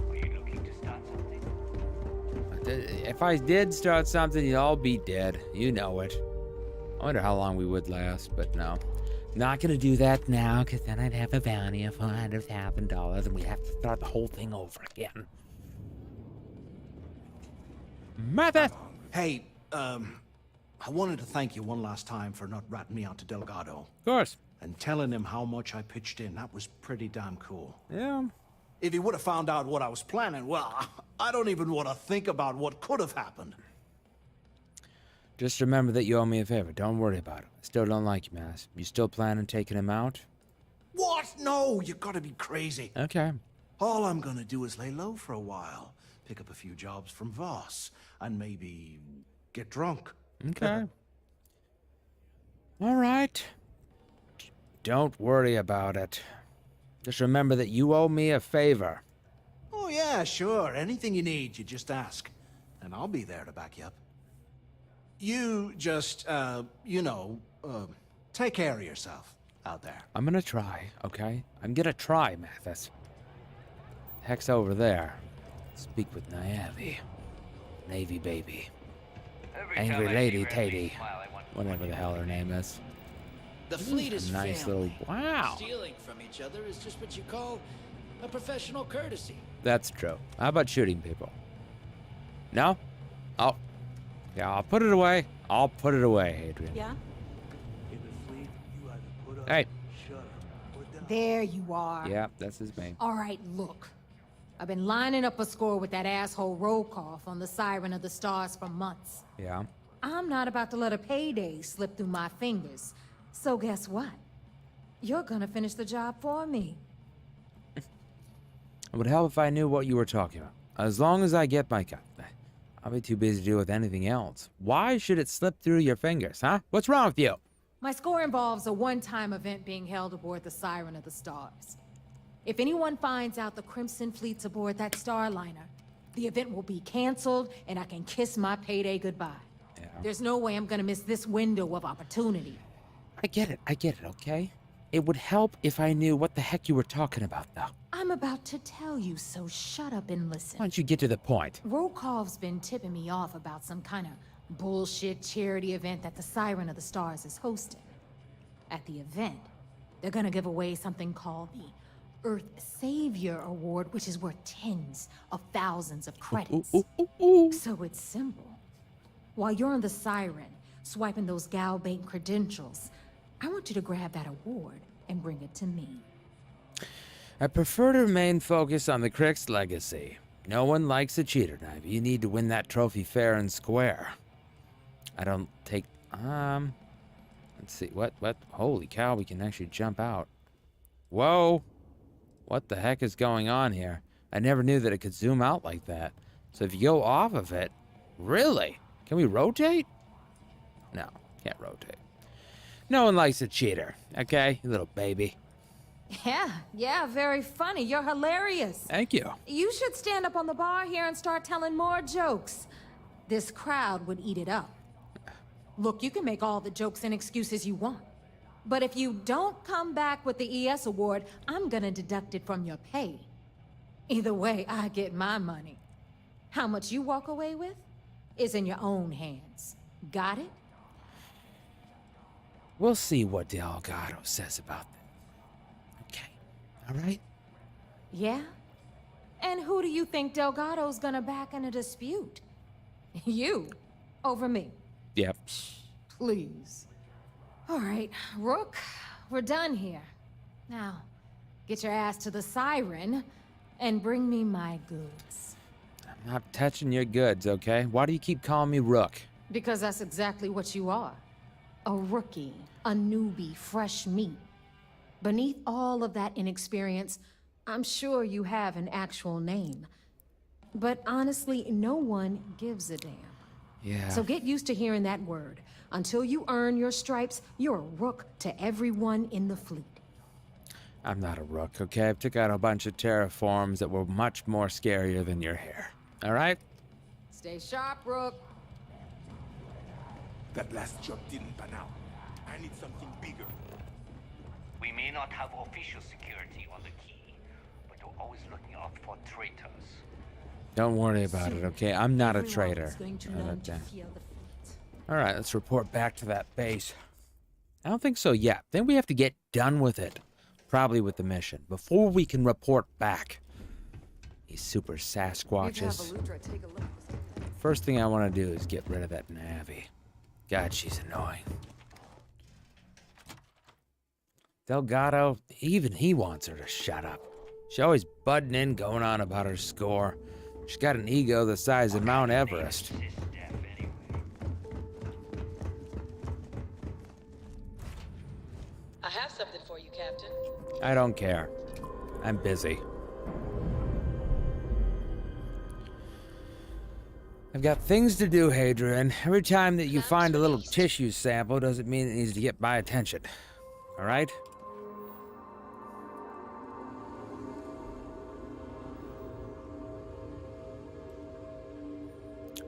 Were you looking to start something? If I did start something, you'd all be dead. You know it. I wonder how long we would last, but no. Not gonna do that now, because then I'd have a bounty of $400,000, and we'd have to start the whole thing over again. Mother! Hey, I wanted to thank you one last time for not ratting me out to Delgado. Of course. And telling him how much I pitched in. That was pretty damn cool. Yeah. If he would have found out what I was planning, well, I don't even want to think about what could have happened. Just remember that you owe me a favor. Don't worry about it. I still don't like you, Mass. You still plan on taking him out? What? No, you gotta be crazy. Okay. All I'm gonna do is lay low for a while, pick up a few jobs from Voss, and maybe get drunk. Okay. All right. Don't worry about it. Just remember that you owe me a favor. Oh, yeah. Yeah, sure. Anything you need, you just ask. And I'll be there to back you up. You just, take care of yourself out there. I'm gonna try, okay? I'm gonna try, Mathis. Heck's over there. Speak with Naive. Navy baby. Angry Lady Tatey. Whatever the hell her name is. The fleet is nice family. little... Wow. Stealing from each other is just what you call a professional courtesy. That's true. How about shooting people? No? Oh. Yeah, I'll put it away. I'll put it away, Adrian. Yeah? Hey. There you are. Yeah, that's his name. All right, look. I've been lining up a score with that asshole Rokoff on the Siren of the Stars for months. Yeah. I'm not about to let a payday slip through my fingers. So guess what? You're gonna finish the job for me. It would help if I knew what you were talking about. As long as I get my cut. I'll be too busy to deal with anything else. Why should it slip through your fingers, huh? What's wrong with you? My score involves a one-time event being held aboard the Siren of the Stars. If anyone finds out the Crimson Fleet's aboard that Starliner, the event will be canceled and I can kiss my payday goodbye. Yeah. There's no way I'm gonna miss this window of opportunity. I get it, okay? It would help if I knew what the heck you were talking about, though. I'm about to tell you, so shut up and listen. Why don't you get to the point? Rokov's been tipping me off about some kind of bullshit charity event that the Siren of the Stars is hosting. At the event, they're gonna give away something called the Earth Savior Award, which is worth tens of thousands of credits. So it's simple. While you're on the Siren, swiping those Gal Bank credentials, I want you to grab that award and bring it to me. I prefer to remain focused on the Crick's legacy. No one likes a cheater, Knife. You need to win that trophy fair and square. I don't take... Let's see, what? Holy cow, we can actually jump out. Whoa! What the heck is going on here? I never knew that it could zoom out like that. So if you go off of it... Really? Can we rotate? No, can't rotate. No one likes a cheater, okay? You little baby. Yeah, very funny. You're hilarious. Thank you. You should stand up on the bar here and start telling more jokes. This crowd would eat it up. Look, you can make all the jokes and excuses you want. But if you don't come back with the ES award, I'm gonna deduct it from your pay. Either way, I get my money. How much you walk away with is in your own hands. Got it? We'll see what Delgado says about that. Okay, all right? Yeah? And who do you think Delgado's gonna back in a dispute? You, over me. Yep. Please. All right, Rook, we're done here. Now, get your ass to the Siren and bring me my goods. I'm not touching your goods, okay? Why do you keep calling me Rook? Because that's exactly what you are. A rookie, a newbie, fresh meat. Beneath all of that inexperience, I'm sure you have an actual name. But honestly, no one gives a damn. Yeah. So get used to hearing that word. Until you earn your stripes, you're a rook to everyone in the fleet. I'm not a rook, okay? I took out a bunch of terraforms that were much more scarier than your hair. All right? Stay sharp, Rook. That last job didn't pan out. I need something bigger. We may not have official security on the key, but we're always looking out for traitors. Don't worry about it, okay? I'm not a traitor. All right, let's report back to that base. I don't think so yet. Then we have to get done with it. Probably with the mission. Before we can report back. These super Sasquatches. First thing I want to do is get rid of that Navi. God, she's annoying. Delgado, even he wants her to shut up. She's always butting in, going on about her score. She's got an ego the size of Mount Everest. I have something for you, Captain. I don't care. I'm busy. I've got things to do, Hadrian. Every time that you find a little tissue sample doesn't mean it needs to get my attention. All right?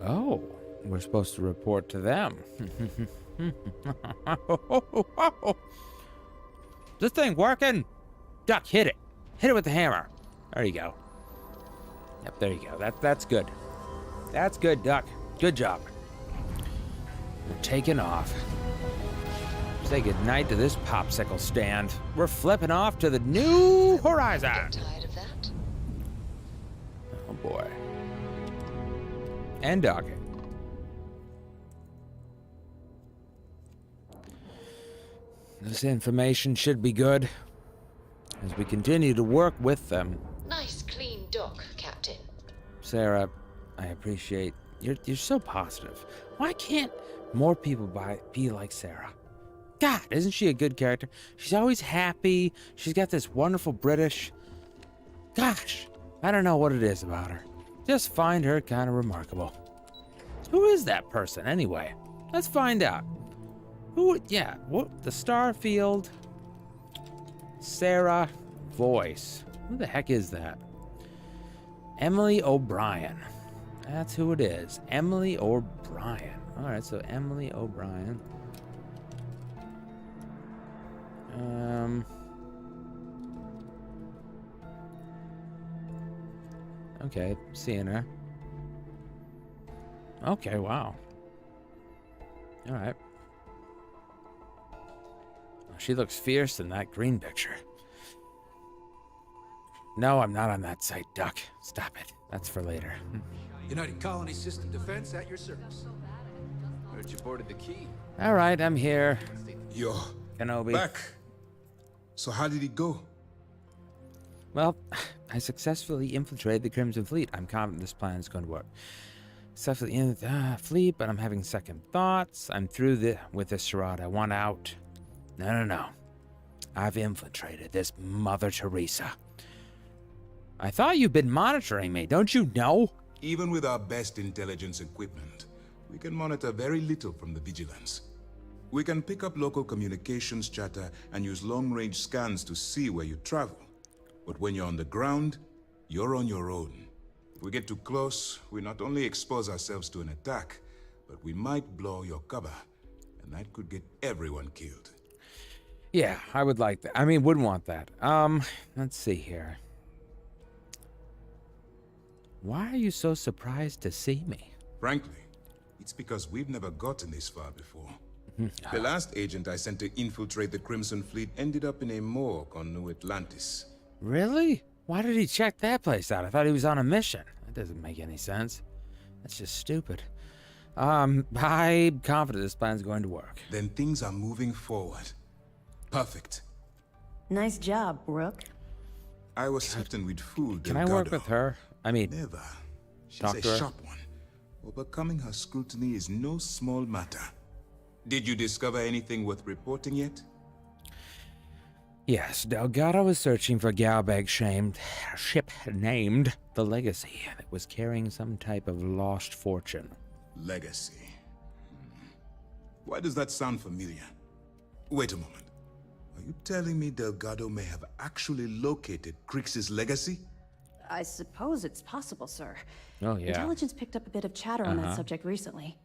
Oh, we're supposed to report to them. This thing working? Duck, hit it. Hit it with the hammer. There you go. Yep, there you go. That's good. That's good, Duck. Good job. We're taking off. Say goodnight to this popsicle stand. We're flipping off to the new horizon. Tired of that? Oh boy. And docking. This information should be good as we continue to work with them. Nice clean dock, Captain. Sarah, I appreciate you're so positive. Why can't more people be like Sarah? God, isn't she a good character? She's always happy. She's got this wonderful British. Gosh, I don't know what it is about her. Just find her kind of remarkable. Who is that person anyway? Let's find out. Who? Yeah, what? The Starfield Sarah voice. Who the heck is that? Emily O'Brien. That's who it is. Emily O'Brien. All right, so Emily O'Brien. Okay, seeing her. Okay, wow. All right. She looks fierce in that green picture. No, I'm not on that site, Duck. Stop it. That's for later. United Colony System Defense at your service. Heard you boarded the key. All right, I'm here. Yo, Kenobi. back. So how did it go? Well, I successfully infiltrated the Crimson Fleet. I'm confident this plan is going to work. Successfully in the fleet, but I'm having second thoughts. I'm through with this charade. I want out. No. I've infiltrated this Mother Teresa. I thought you've been monitoring me, don't you know? Even with our best intelligence equipment, we can monitor very little from the vigilance. We can pick up local communications chatter and use long-range scans to see where you travel. But when you're on the ground, you're on your own. If we get too close, we not only expose ourselves to an attack, but we might blow your cover, and that could get everyone killed. Yeah, I would like that. I mean, wouldn't want that. Let's see here. Why are you so surprised to see me? Frankly, it's because we've never gotten this far before. The last agent I sent to infiltrate the Crimson Fleet ended up in a morgue on New Atlantis. Really? Why did he check that place out? I thought he was on a mission. That doesn't make any sense. That's just stupid. I'm confident this plan's going to work. Then things are moving forward. Perfect. Nice job, Rook. I was certain we'd fool Can I work with her? I mean, never. She's talk a to her. sharp one. Overcoming her scrutiny is no small matter. Did you discover anything worth reporting yet? Yes, Delgado was searching for a Galbag ship named the Legacy that was carrying some type of lost fortune. Legacy. Why does that sound familiar? Wait a moment. Are you telling me Delgado may have actually located Crix's legacy? I suppose it's possible, sir. Oh, yeah. Intelligence picked up a bit of chatter on that subject recently.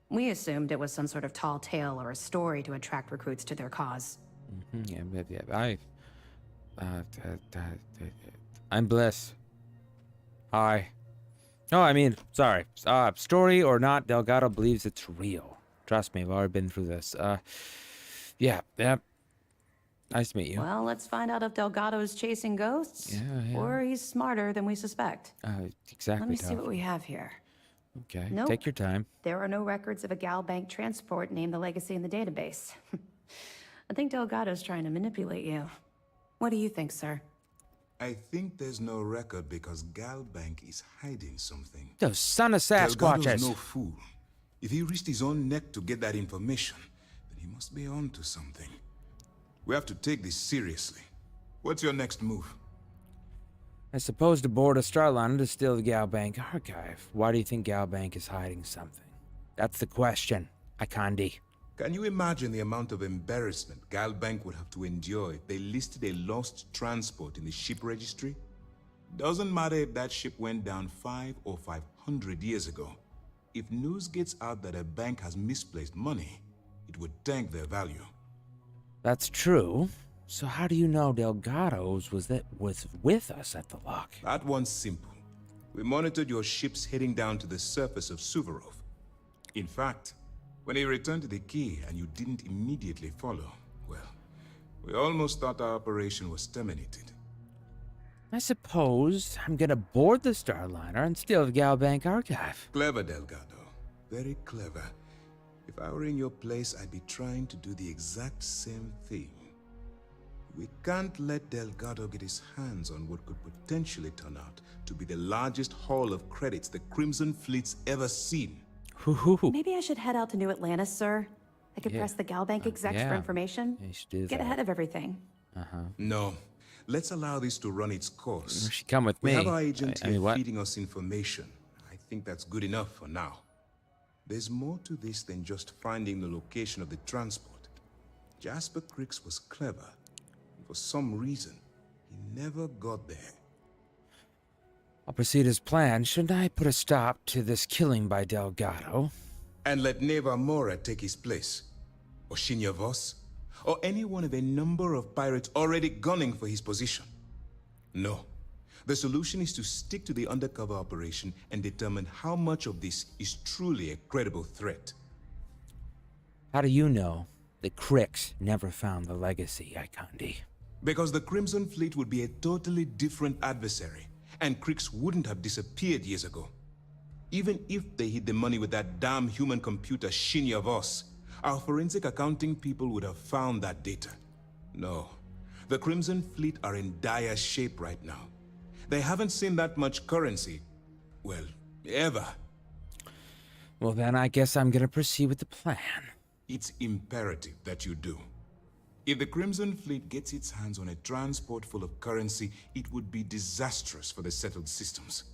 We assumed it was some sort of tall tale or a story to attract recruits to their cause. I'm Bliss. Hi. Oh, I mean, sorry. Story or not, Delgado believes it's real. Trust me, I've already been through this. Yeah. Nice to meet you. Well, let's find out if Delgado is chasing ghosts, or he's smarter than we suspect. Exactly. Let me see what we have here. Okay, Nope. take your time. There are no records of a Gal Bank transport named the Legacy in the database. I think Delgado's trying to manipulate you. What do you think, sir? I think there's no record because Gal Bank is hiding something. Those son of Sasquatches. Delgado's no fool. If he risked his own neck to get that information, then he must be on to something. We have to take this seriously. What's your next move? I suppose to board a Starliner to steal the Gal Bank archive. Why do you think Gal Bank is hiding something? That's the question, Akandi. Can you imagine the amount of embarrassment Gal Bank would have to endure if they listed a lost transport in the ship registry? Doesn't matter if that ship went down 5 or 500 years ago. If news gets out that a bank has misplaced money, it would tank their value. That's true. So how do you know Delgado's was with us at the lock? That one's simple. We monitored your ships heading down to the surface of Suvorov. In fact, when he returned to the key and you didn't immediately follow, well, we almost thought our operation was terminated. I suppose I'm gonna board the Starliner and steal the Galbank archive. Clever, Delgado. Very clever. If I were in your place, I'd be trying to do the exact same thing. We can't let Delgado get his hands on what could potentially turn out to be the largest haul of credits the Crimson Fleet's ever seen. Maybe I should head out to New Atlantis, sir. I could press the Galbank execs for information. You should do Get that. ahead of everything. No. Let's allow this to run its course. You should come with We me. have our agent I mean, here what? feeding us information. I think that's good enough for now. There's more to this than just finding the location of the transport. Jasper Cricks was clever. For some reason, he never got there. I'll proceed as planned. Shouldn't I put a stop to this killing by Delgado? And let Neva Mora take his place? Or Shinya Voss? Or any one of a number of pirates already gunning for his position? No. The solution is to stick to the undercover operation and determine how much of this is truly a credible threat. How do you know that Cricks never found the legacy, Ikandi? Because the Crimson Fleet would be a totally different adversary, and Cricks wouldn't have disappeared years ago. Even if they hid the money with that damn human computer Shinya Voss, our forensic accounting people would have found that data. No, the Crimson Fleet are in dire shape right now. They haven't seen that much currency, well, ever. Well, then I guess I'm gonna proceed with the plan. It's imperative that you do. If the Crimson Fleet gets its hands on a transport full of currency, it would be disastrous for the settled systems.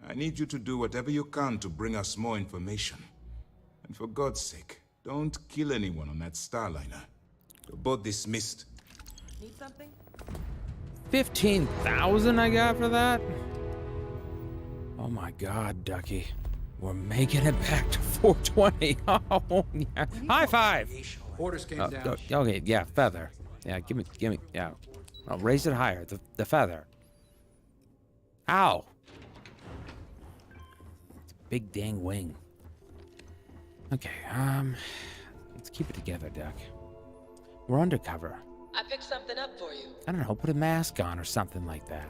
I need you to do whatever you can to bring us more information. And for God's sake, don't kill anyone on that Starliner. You're both dismissed. Need something? 15,000 I got for that? Oh my God, Ducky. We're making it back to 420. Oh, yeah. High five. Orders came down. Okay, yeah, feather. Yeah, give me, yeah. Oh, raise it higher, the feather. Ow. It's a big dang wing. Okay, let's keep it together, Duck. We're undercover. I picked something up for you. I don't know, put a mask on or something like that.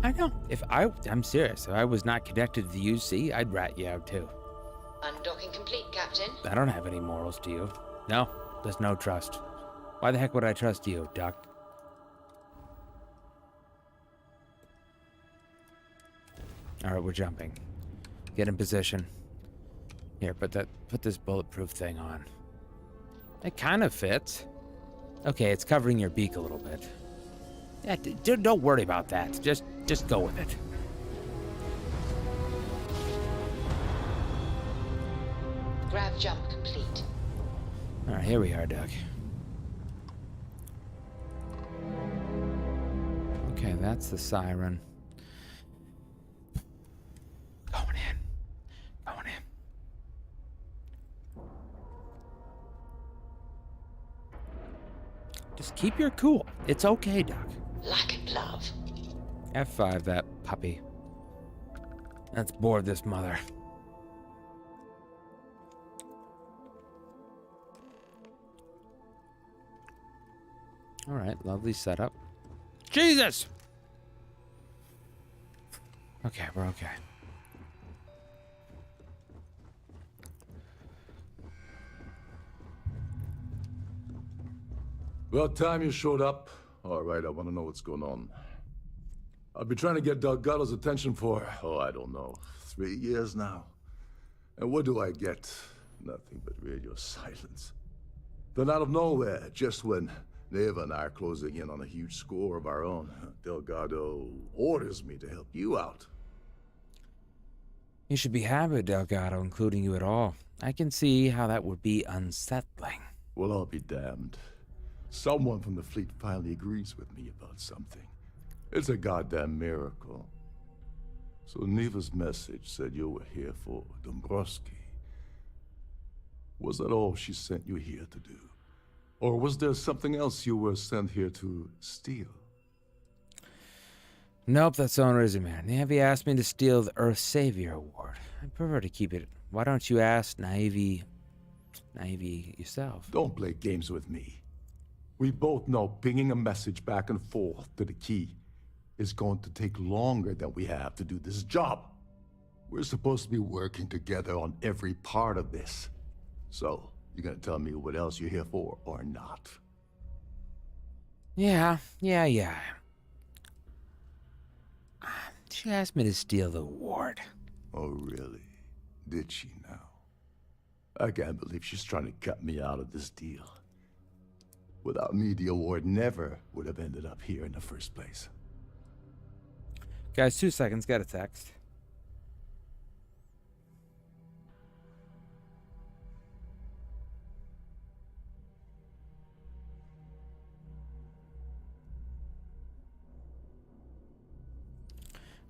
I know. I'm serious. If I was not connected to the UC, I'd rat you out too. Undocking complete, Captain. I don't have any morals to you. No, there's no trust. Why the heck would I trust you, Duck? Alright, we're jumping. Get in position. Here, put this bulletproof thing on. It kind of fits. Okay, it's covering your beak a little bit. Yeah, don't worry about that. Just go with it. Grav jump complete. All right, here we are, Doug. Okay, that's the siren. Going in. Just keep your cool. It's okay, Doc. Like a glove. F5 that puppy. Let's board this mother. All right, lovely setup. Jesus! Okay, we're okay. About time you showed up. All right, I want to know what's going on. I've been trying to get Delgado's attention for, I don't know, 3 years now. And what do I get? Nothing but radio silence. Then out of nowhere, just when Neva and I are closing in on a huge score of our own, Delgado orders me to help you out. You should be happy, Delgado, including you at all. I can see how that would be unsettling. Well, I'll be damned. Someone from the fleet finally agrees with me about something. It's a goddamn miracle. So Neva's message said you were here for Dombrowski. Was that all she sent you here to do? Or was there something else you were sent here to steal? Nope, that's the only reason, man. Navi asked me to steal the Earth Savior Award. I'd prefer to keep it. Why don't you ask Navi yourself? Don't play games with me. We both know pinging a message back and forth to the key is going to take longer than we have to do this job. We're supposed to be working together on every part of this. So, you gonna tell me what else you're here for, or not? Yeah. She asked me to steal the award. Oh, really? Did she now? I can't believe she's trying to cut me out of this deal. Without me, the award never would have ended up here in the first place. Guys, 2 seconds, got a text.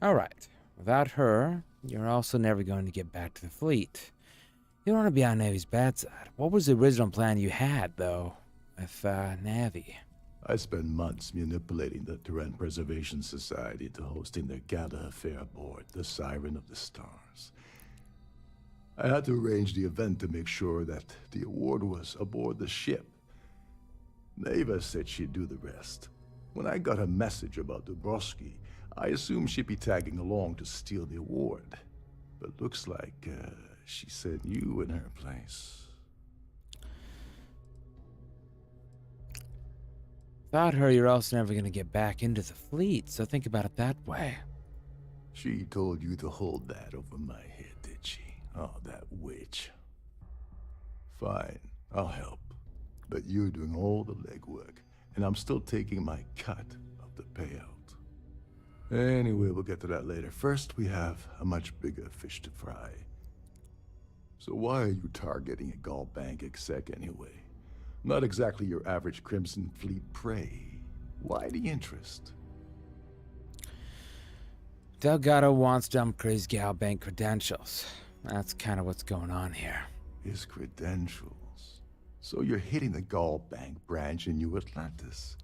Alright, without her, you're also never going to get back to the fleet. You don't want to be on Navi's bad side. What was the original plan you had, though, with Navi? I spent months manipulating the Terran Preservation Society into hosting their gala affair aboard the Siren of the Stars. I had to arrange the event to make sure that the award was aboard the ship. Neva said she'd do the rest. When I got a message about Dombrowski, I assumed she'd be tagging along to steal the award. But looks like she sent you in her place. Without her, you're also never going to get back into the fleet, so think about it that way. She told you to hold that over my head, did she? Oh, that witch. Fine, I'll help. But you're doing all the legwork, and I'm still taking my cut of the payout. Anyway, we'll get to that later. First, we have a much bigger fish to fry. So why are you targeting a Gall Bank exec anyway? Not exactly your average Crimson Fleet prey. Why the interest? Delgado wants to upgrade Gal Bank credentials. That's kind of what's going on here. His credentials. So you're hitting the Gall Bank branch in New Atlantis.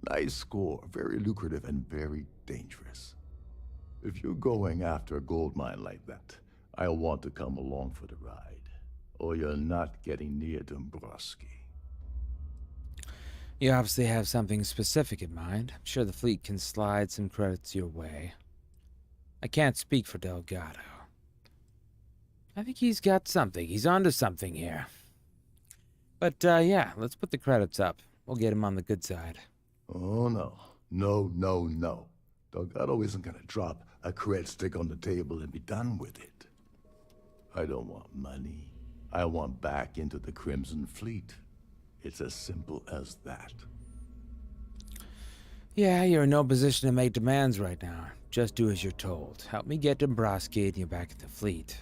Nice score, very lucrative and very dangerous. If you're going after a gold mine like that, I'll want to come along for the ride. Or you're not getting near Dombrowski. You obviously have something specific in mind. I'm sure the fleet can slide some credits your way. I can't speak for Delgado. I think he's got something. He's onto something here. But, yeah, let's put the credits up. We'll get him on the good side. Oh, no. No. Delgado isn't gonna drop a cred stick on the table and be done with it. I don't want money. I want back into the Crimson Fleet. It's as simple as that. Yeah, you're in no position to make demands right now. Just do as you're told. Help me get Dombrowski and you back in the fleet.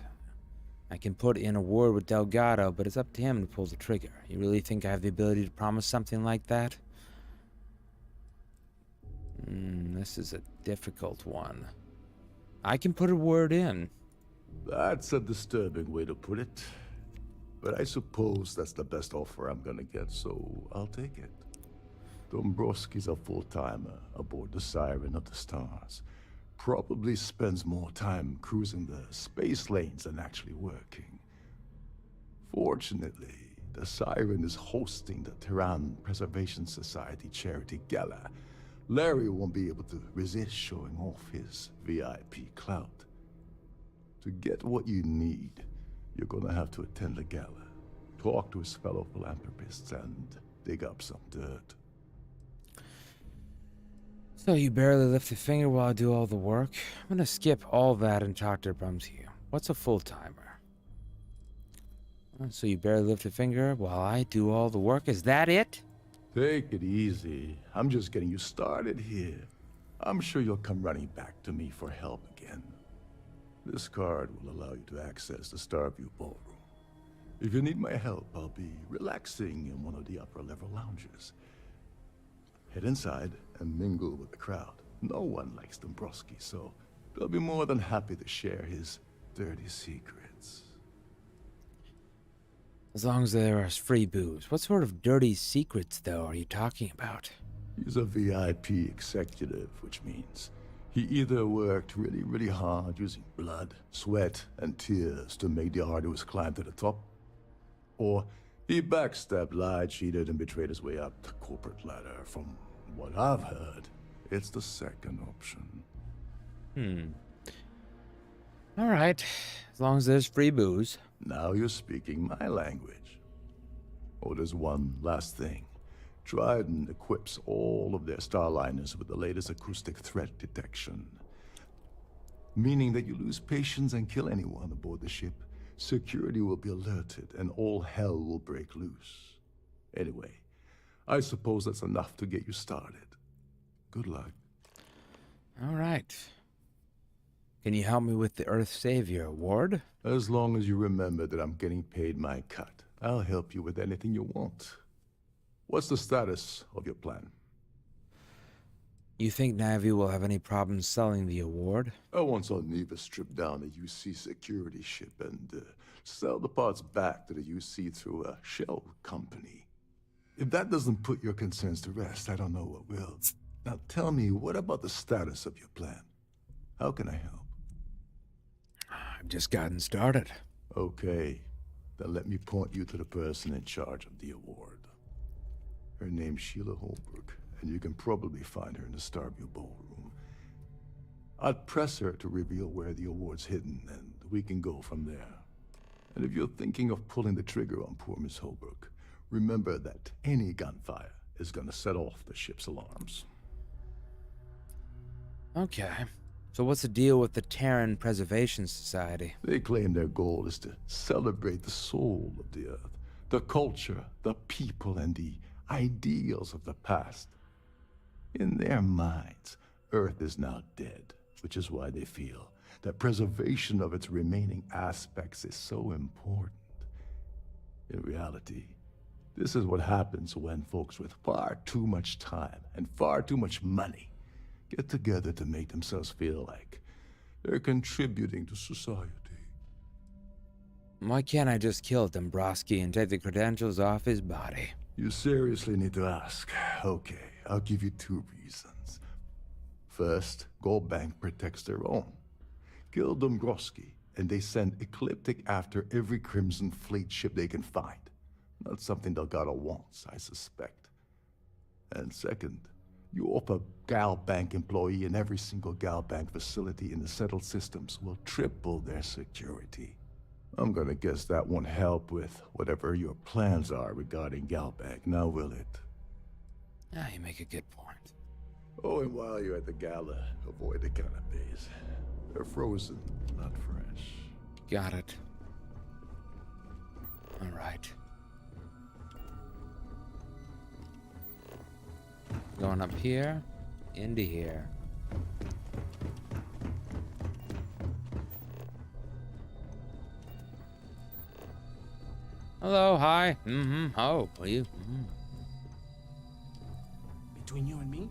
I can put in a word with Delgado, but it's up to him to pull the trigger. You really think I have the ability to promise something like that? This is a difficult one. I can put a word in. That's a disturbing way to put it. But I suppose that's the best offer I'm gonna get, so I'll take it. Dombrowski's a full-timer aboard the Siren of the Stars. Probably spends more time cruising the space lanes than actually working. Fortunately, the Siren is hosting the Terran Preservation Society charity gala. Larry won't be able to resist showing off his VIP clout. To get what you need, you're gonna have to attend the gala, talk to his fellow philanthropists, and dig up some dirt. So you barely lift a finger while I do all the work? I'm gonna skip all that and talk to Brumsky. What's a full-timer? So you barely lift a finger while I do all the work? Is that it? Take it easy. I'm just getting you started here. I'm sure you'll come running back to me for help again. This card will allow you to access the Starfield ballroom. If you need my help, I'll be relaxing in one of the upper-level lounges. Head inside and mingle with the crowd. No one likes Dombrowski, so They'll be more than happy to share his dirty secrets. As long as there is free booze. What sort of dirty secrets, though, are you talking about? He's a VIP executive, which means he either worked really, really hard using blood, sweat, and tears to make the arduous climb to the top, or he backstabbed, lied, cheated, and betrayed his way up the corporate ladder. From what I've heard, it's the second option. All right. As long as there's free booze. Now you're speaking my language. Oh, there's one last thing. Trident equips all of their starliners with the latest acoustic threat detection. Meaning that you lose patience and kill anyone aboard the ship, security will be alerted and all hell will break loose. Anyway, I suppose that's enough to get you started. Good luck. All right. Can you help me with the Earth Savior Award? As long as you remember that I'm getting paid my cut, I'll help you with anything you want. What's the status of your plan? You think Navi will have any problems selling the award? I once saw Neva strip down a UC security ship and sell the parts back to the UC through a shell company. If that doesn't put your concerns to rest, I don't know what will. Now tell me, what about the status of your plan? How can I help? I've just gotten started. Okay, then let me point you to the person in charge of the award. Her name's Sheila Holbrook, and you can probably find her in the Starfield ballroom. I'd press her to reveal where the award's hidden, and we can go from there. And if you're thinking of pulling the trigger on poor Miss Holbrook, remember that any gunfire is gonna set off the ship's alarms. Okay. So what's the deal with the Terran Preservation Society? They claim their goal is to celebrate the soul of the Earth, the culture, the people, and the ideals of the past. In their minds, Earth is now dead, which is why they feel that preservation of its remaining aspects is so important. In reality, this is what happens when folks with far too much time and far too much money get together to make themselves feel like they're contributing to society. Why can't I just kill Dombrowski and take the credentials off his body? You seriously need to ask. Okay, I'll give you 2 reasons. First, Gold Bank protects their own. Kill Dombrowski, and they send Ecliptic after every Crimson Fleet ship they can find. Not something Delgado wants, I suspect. And second, you offer Gal Bank employee in every single Gal Bank facility in the settled systems will triple their security. I'm gonna guess that won't help with whatever your plans are regarding Gal Bank, now will it? Ah, you make a good point. Oh, and while you're at the gala, avoid the canapes. They're frozen, not fresh. Got it. All right. Going up here, into here. Hello, hi. Oh, are you? Between you and me,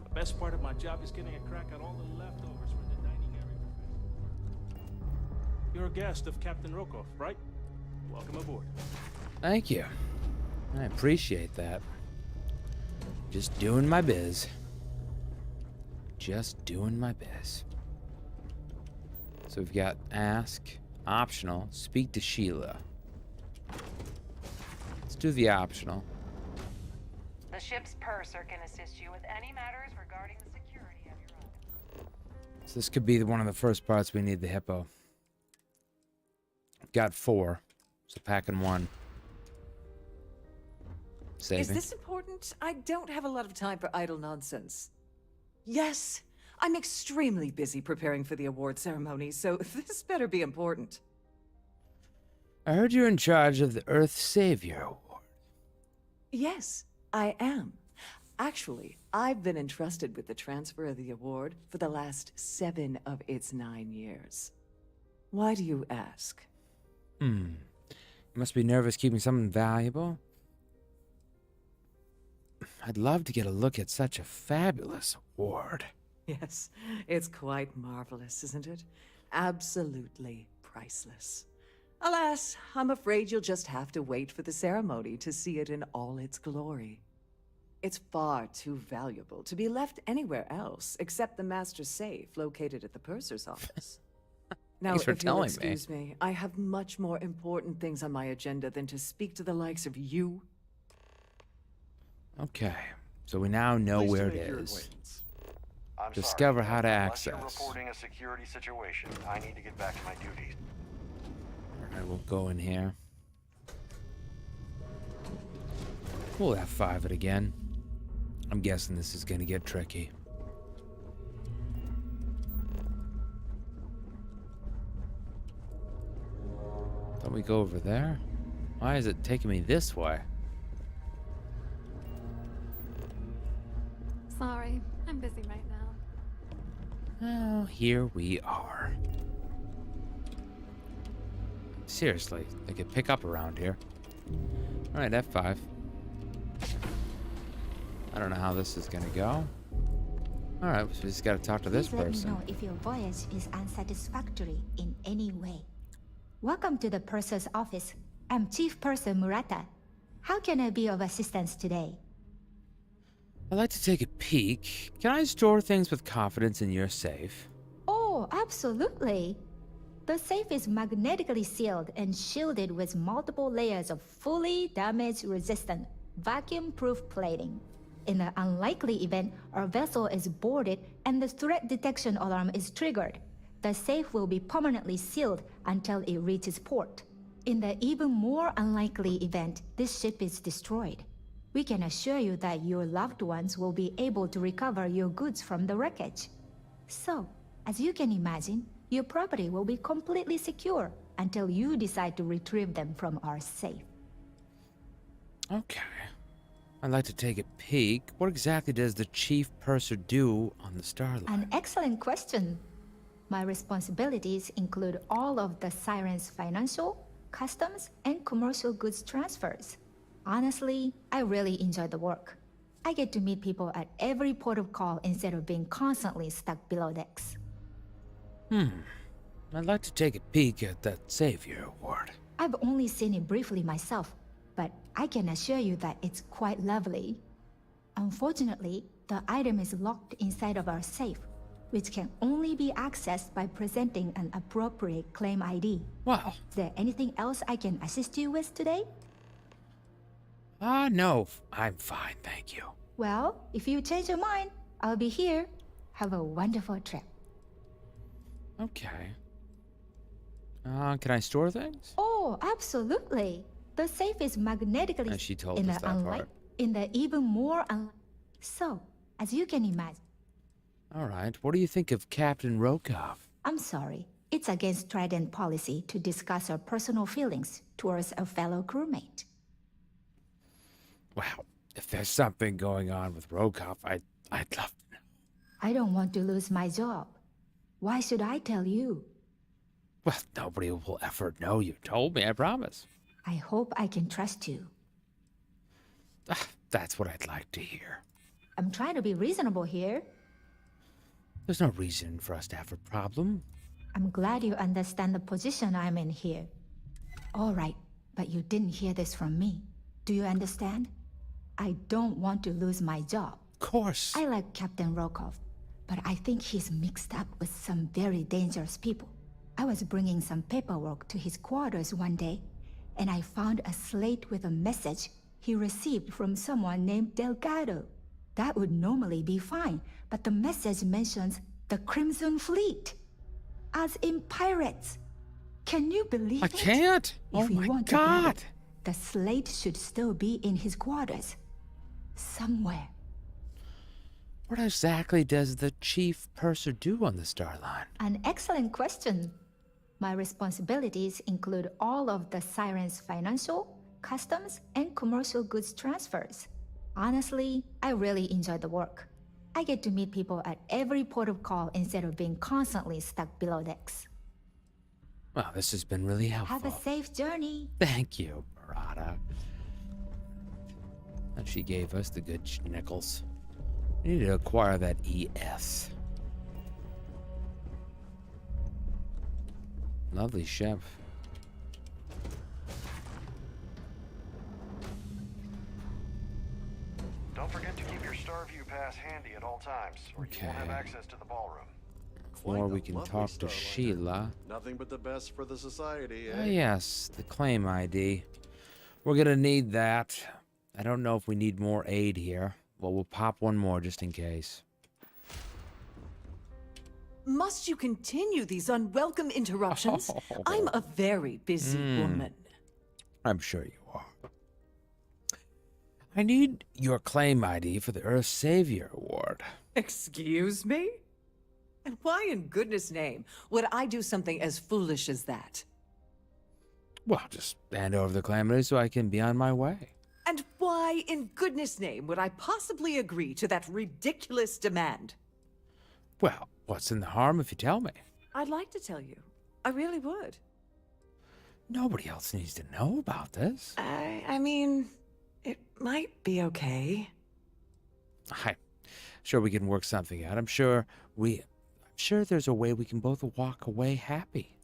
the best part of my job is getting a crack at all the leftovers from the dining area. You're a guest of Captain Rokoff, right? Welcome aboard. Thank you. I appreciate that. Just doing my biz. Just doing my biz. So we've got ask, optional, speak to Sheila. Let's do the optional. The ship's purser can assist you with any matters regarding the security of your own. So this could be one of the first parts we need the hippo. Got 4, so packing 1. Saving. Is this important? I don't have a lot of time for idle nonsense. Yes, I'm extremely busy preparing for the award ceremony, so this better be important. I heard you're in charge of the Earth Savior Award. Yes, I am. Actually, I've been entrusted with the transfer of the award for the last 7 of its 9 years. Why do you ask? You must be nervous keeping something valuable. I'd love to get a look at such a fabulous award. Yes, it's quite marvelous, isn't it? Absolutely priceless. Alas, I'm afraid you'll just have to wait for the ceremony to see it in all its glory. It's far too valuable to be left anywhere else except the master safe located at the purser's office. Now, Thanks for if you'll telling excuse me, I have much more important things on my agenda than to speak to the likes of you. Okay, so we now know Pleased to where it make your is. acquaintance. I'm Discover sorry, how to unless you're access. reporting a security situation, I need to get back to my duties. Alright, we'll go in here. We'll F5 it again. I'm guessing this is gonna get tricky. Don't we go over there? Why is it taking me this way? Sorry, I'm busy right now. Oh, here we are. Seriously, they could pick up around here. Alright, F5. I don't know how this is gonna go. Alright, so we just gotta talk to this Please let me person. know if your voyage is unsatisfactory in any way. Welcome to the purser's office. I'm Chief Purser Murata. How can I be of assistance today? I'd like to take a peek. Can I store things with confidence in your safe? Oh, absolutely. The safe is magnetically sealed and shielded with multiple layers of fully damage-resistant, vacuum-proof plating. In the unlikely event our vessel is boarded and the threat detection alarm is triggered, the safe will be permanently sealed until it reaches port. In the even more unlikely event this ship is destroyed, we can assure you that your loved ones will be able to recover your goods from the wreckage. So, as you can imagine, your property will be completely secure until you decide to retrieve them from our safe. Okay. I'd like to take a peek. What exactly does the Chief Purser do on the Starline? An excellent question. My responsibilities include all of the Siren's financial, customs, and commercial goods transfers. Honestly, I really enjoy the work. I get to meet people at every port of call instead of being constantly stuck below decks. I'd like to take a peek at that Savior Award. I've only seen it briefly myself, but I can assure you that it's quite lovely. Unfortunately, the item is locked inside of our safe, which can only be accessed by presenting an appropriate claim ID. Wow. Is there anything else I can assist you with today? No, I'm fine, thank you. Well, if you change your mind, I'll be here. Have a wonderful trip. Okay. Can I store things? Oh, absolutely. The safe is magnetically She told in us the that part. in the even more So, as you can imagine, Alright, what do you think of Captain Rokoff? I'm sorry. It's against Trident policy to discuss our personal feelings towards a fellow crewmate. Wow, if there's something going on with Rokoff, I'd love to know. I don't want to lose my job. Why should I tell you? Well, nobody will ever know you told me, I promise. I hope I can trust you. That's what I'd like to hear. I'm trying to be reasonable here. There's no reason for us to have a problem. I'm glad you understand the position I'm in here. All right, but you didn't hear this from me. Do you understand? I don't want to lose my job. Of course. I like Captain Rokoff, but I think he's mixed up with some very dangerous people. I was bringing some paperwork to his quarters one day, and I found a slate with a message he received from someone named Delgado. That would normally be fine, but the message mentions the Crimson Fleet, as in pirates. Can you believe it? I can't. If Oh my want to grab God. it, the slate should still be in his quarters. Somewhere. What exactly does the Chief Purser do on the Starline? An excellent question. My responsibilities include all of the Siren's financial, customs, and commercial goods transfers. Honestly, I really enjoy the work. I get to meet people at every port of call instead of being constantly stuck below decks. Well, this has been really helpful. Have a safe journey. Thank you, Murata. And she gave us the good nickels. We need to acquire that ES. Lovely ship. Don't forget to keep your Starview pass handy at all times, or you won't have access to the ballroom. Or we can talk to Sheila. Nothing but the best for the society, Oh, eh? yes, the claim ID. We're gonna need that. I don't know if we need more aid here. Well, we'll pop one more just in case. Must you continue these unwelcome interruptions? I'm a very busy woman. I'm sure you are. I need your claim ID for the Earth Savior Award. Excuse me? And why in goodness name would I do something as foolish as that? Well, just hand over the claim ID so I can be on my way. And why in goodness name would I possibly agree to that ridiculous demand? Well, what's in the harm if you tell me? I'd like to tell you. I really would. Nobody else needs to know about this. I mean, it might be okay. I'm sure we can work something out. I'm sure there's a way we can both walk away happy.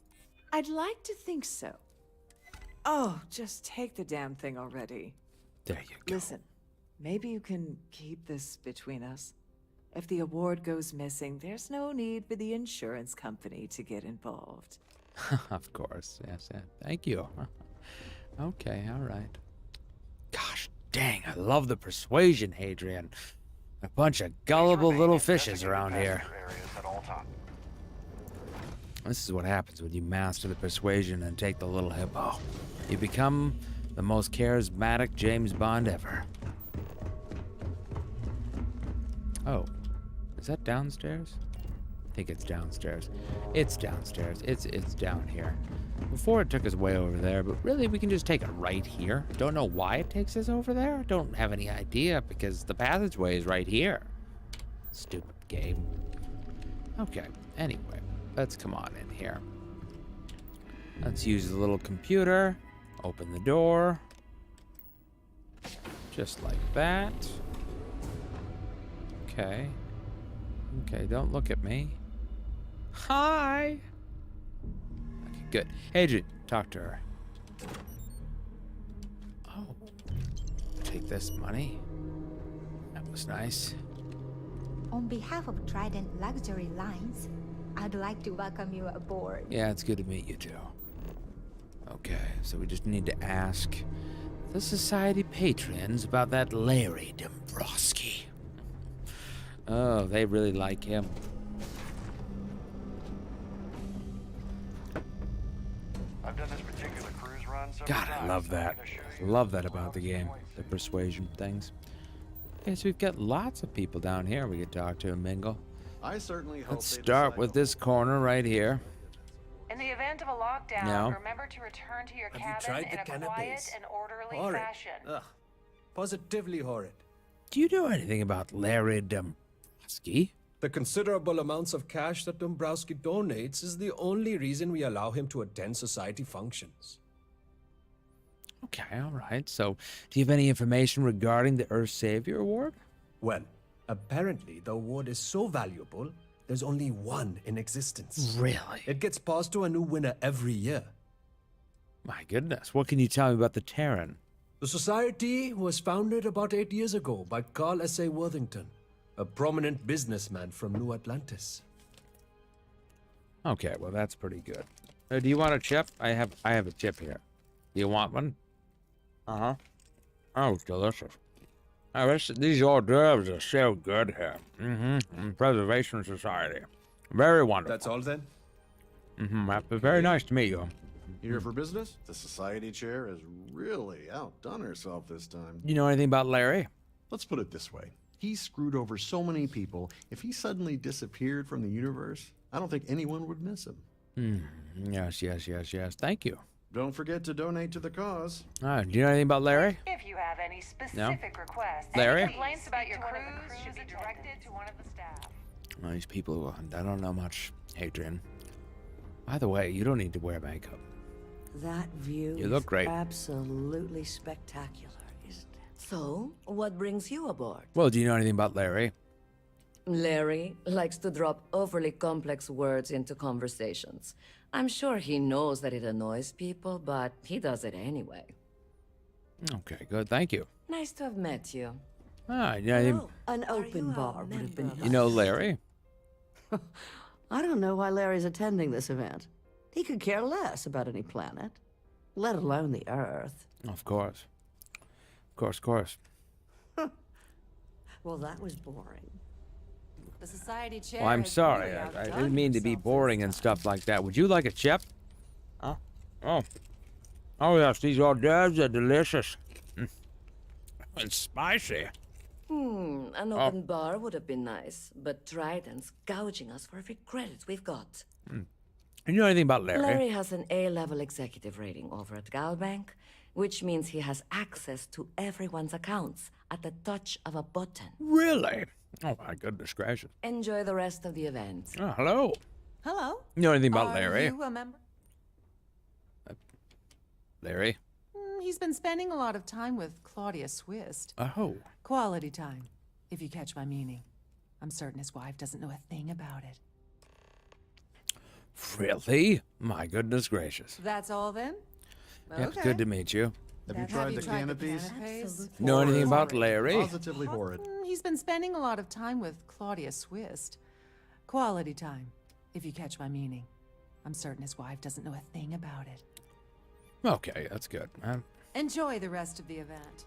I'd like to think so. Oh, just take the damn thing already. There you go. Listen, maybe you can keep this between us. If the award goes missing, there's no need for the insurance company to get involved. Of course, yes. Thank you. Okay, all right. Gosh dang, I love the persuasion, Hadrian. A bunch of gullible little fishes around here. This is what happens when you master the persuasion and take the little hippo. You become the most charismatic James Bond ever. Oh, is that downstairs? I think it's downstairs. It's downstairs. It's down here. Before it took us way over there, but really we can just take it right here. Don't know why it takes us over there. Don't have any idea because the passageway is right here. Stupid game. Okay, anyway, let's come on in here. Let's use the little computer. Open the door. Just like that. Okay. Okay, don't look at me. Hi! Okay, good. Hadrian, talk to her. Oh. Take this money. That was nice. On behalf of Trident Luxury Lines, I'd like to welcome you aboard. Yeah, it's good to meet you too. Okay, so we just need to ask the Society patrons about that Larry Dombrowski. Oh, they really like him. I've done this particular cruise run so God, I love that. Love that about the game. The persuasion things. Okay, so we've got lots of people down here we could talk to and mingle. I certainly hope Let's start with this corner right here. In the event of a lockdown, No. remember to return to your Have you cabin tried in the a quiet cannabis? and orderly Horrid. fashion. Ugh. Positively horrid. Do you know anything about Larry Dombrowski? The considerable amounts of cash that Dombrowski donates is the only reason we allow him to attend society functions. Okay, all right. So, do you have any information regarding the Earth Savior Award? Well, apparently the award is so valuable, there's only one in existence. Really? It gets passed to a new winner every year. My goodness. What can you tell me about the Terran? The society was founded about 8 years ago by Carl S.A. Worthington, a prominent businessman from New Atlantis. Okay, well that's pretty good. Do you want a chip? I have a chip here. Do you want one? Uh-huh. Oh, it's delicious. Oh, these hors d'oeuvres are so good here. Mm-hmm. Preservation Society. Very wonderful. That's all then? Mm-hmm. Very nice to meet you. Here for business? The society chair has really outdone herself this time. You know anything about Larry? Let's put it this way. He screwed over so many people, if he suddenly disappeared from the universe, I don't think anyone would miss him. Yes. Thank you. Don't forget to donate to the cause. Do you know anything about Larry? If you have any specific requests, Larry? any complaints about your cruise should be directed to one of the staff. Well, these people, I don't know much, Hadrian. By the way, you don't need to wear makeup. That view You look is great. absolutely spectacular, isn't it? So, what brings you aboard? Well, do you know anything about Larry? Larry likes to drop overly complex words into conversations. I'm sure he knows that it annoys people, but he does it anyway. Okay, good. Thank you. Nice to have met you. Ah, yeah, An open bar would have been you know Larry? I don't know why Larry's attending this event. He could care less about any planet, let alone the Earth. Of course. Of course. Well, that was boring. The society chair. Well, I'm has sorry. really I outdone didn't mean to be himself boring this and time. stuff like that. Would you like a chip? Oh. Oh, yes, these hors d'oeuvres are delicious. And spicy. An open bar would have been nice, but Trident's gouging us for every credit we've got. You know anything about Larry? Larry has an A-level executive rating over at Galbank, which means he has access to everyone's accounts at the touch of a button. Really? Oh, my goodness gracious. Enjoy the rest of the event. Oh, hello. Hello. You know anything about Are Larry? you a member? Larry? He's been spending a lot of time with Claudia Swist. Oh. Quality time, if you catch my meaning. I'm certain his wife doesn't know a thing about it. Really? My goodness gracious. That's all then? Yeah, it's good to meet you. Have you tried the canopies? Know anything about Larry? Positively horrid. He's been spending a lot of time with Claudia Swist. Quality time, if you catch my meaning. I'm certain his wife doesn't know a thing about it. Okay, that's good. Enjoy the rest of the event.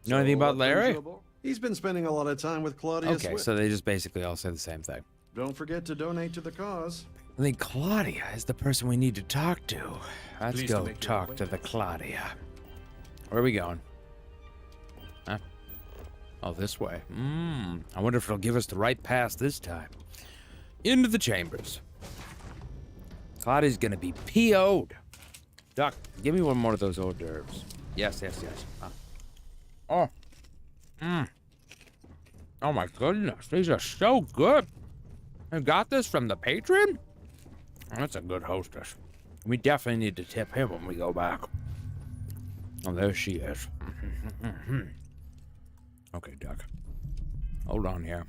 Know anything about Larry? He's been spending a lot of time with Claudia Okay, Swift. so they just basically all say the same thing. Don't forget to donate to the cause. I think Claudia is the person we need to talk to. Let's Pleased to go make your talk to the Claudia. Where are we going? Huh? Oh, this way. I wonder if it'll give us the right pass this time. Into the chambers. Claudia's gonna be PO'd. Doc, give me one more of those hors d'oeuvres. Yes. Oh my goodness, these are so good. I got this from the patron? That's a good hostess. We definitely need to tip him when we go back. Oh, there she is. Okay, Doc. Hold on here.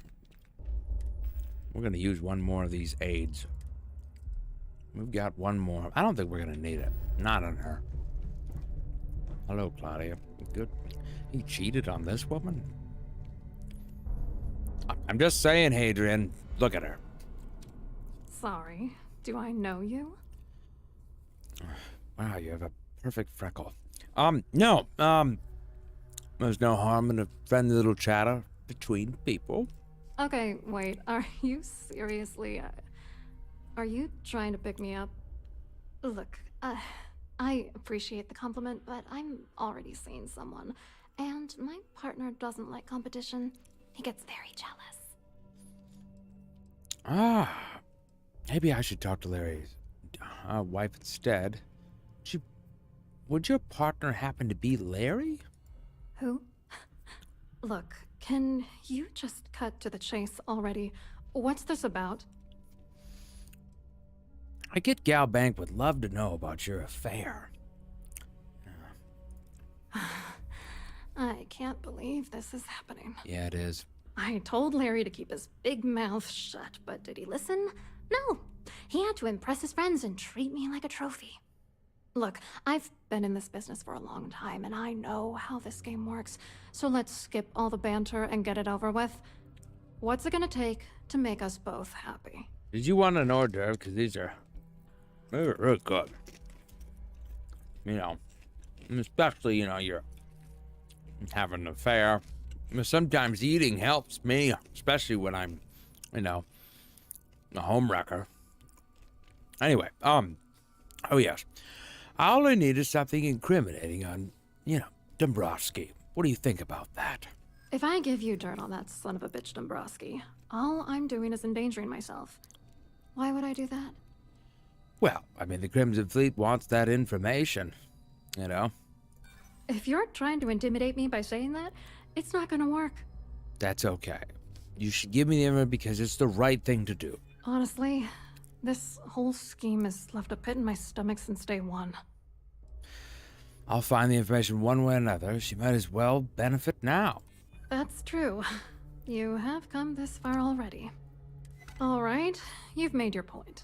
We're gonna use one more of these aids. We've got one more. I don't think we're gonna need it. Not on her. Hello, Claudia. Good. He cheated on this woman? I'm just saying, Hadrian. Look at her. Sorry. Do I know you? Wow, you have a perfect freckle. No. There's no harm in a friendly little chatter between people. Okay, wait. Are you seriously... are you trying to pick me up? Look, I appreciate the compliment, but I'm already seeing someone. And my partner doesn't like competition. He gets very jealous. Maybe I should talk to Larry's wife instead. Would your partner happen to be Larry? Who? Look, can you just cut to the chase already? What's this about? I get Gal Bank would love to know about your affair. I can't believe this is happening. Yeah, it is. I told Larry to keep his big mouth shut, but did he listen? No. He had to impress his friends and treat me like a trophy. Look, I've been in this business for a long time, and I know how this game works, so let's skip all the banter and get it over with. What's it gonna take to make us both happy? Did you want an hors d'oeuvre? Because these are really good. You know, especially, you're having an affair. Sometimes eating helps me, especially when I'm, a homewrecker. Anyway, oh yes. All I need is something incriminating on, Dombrowski. What do you think about that? If I give you dirt on that son of a bitch Dombrowski, all I'm doing is endangering myself. Why would I do that? Well, the Crimson Fleet wants that information, If you're trying to intimidate me by saying that, it's not gonna work. That's okay. You should give me the information because it's the right thing to do. Honestly, this whole scheme has left a pit in my stomach since day one. I'll find the information one way or another. She might as well benefit now. That's true. You have come this far already. All right, you've made your point.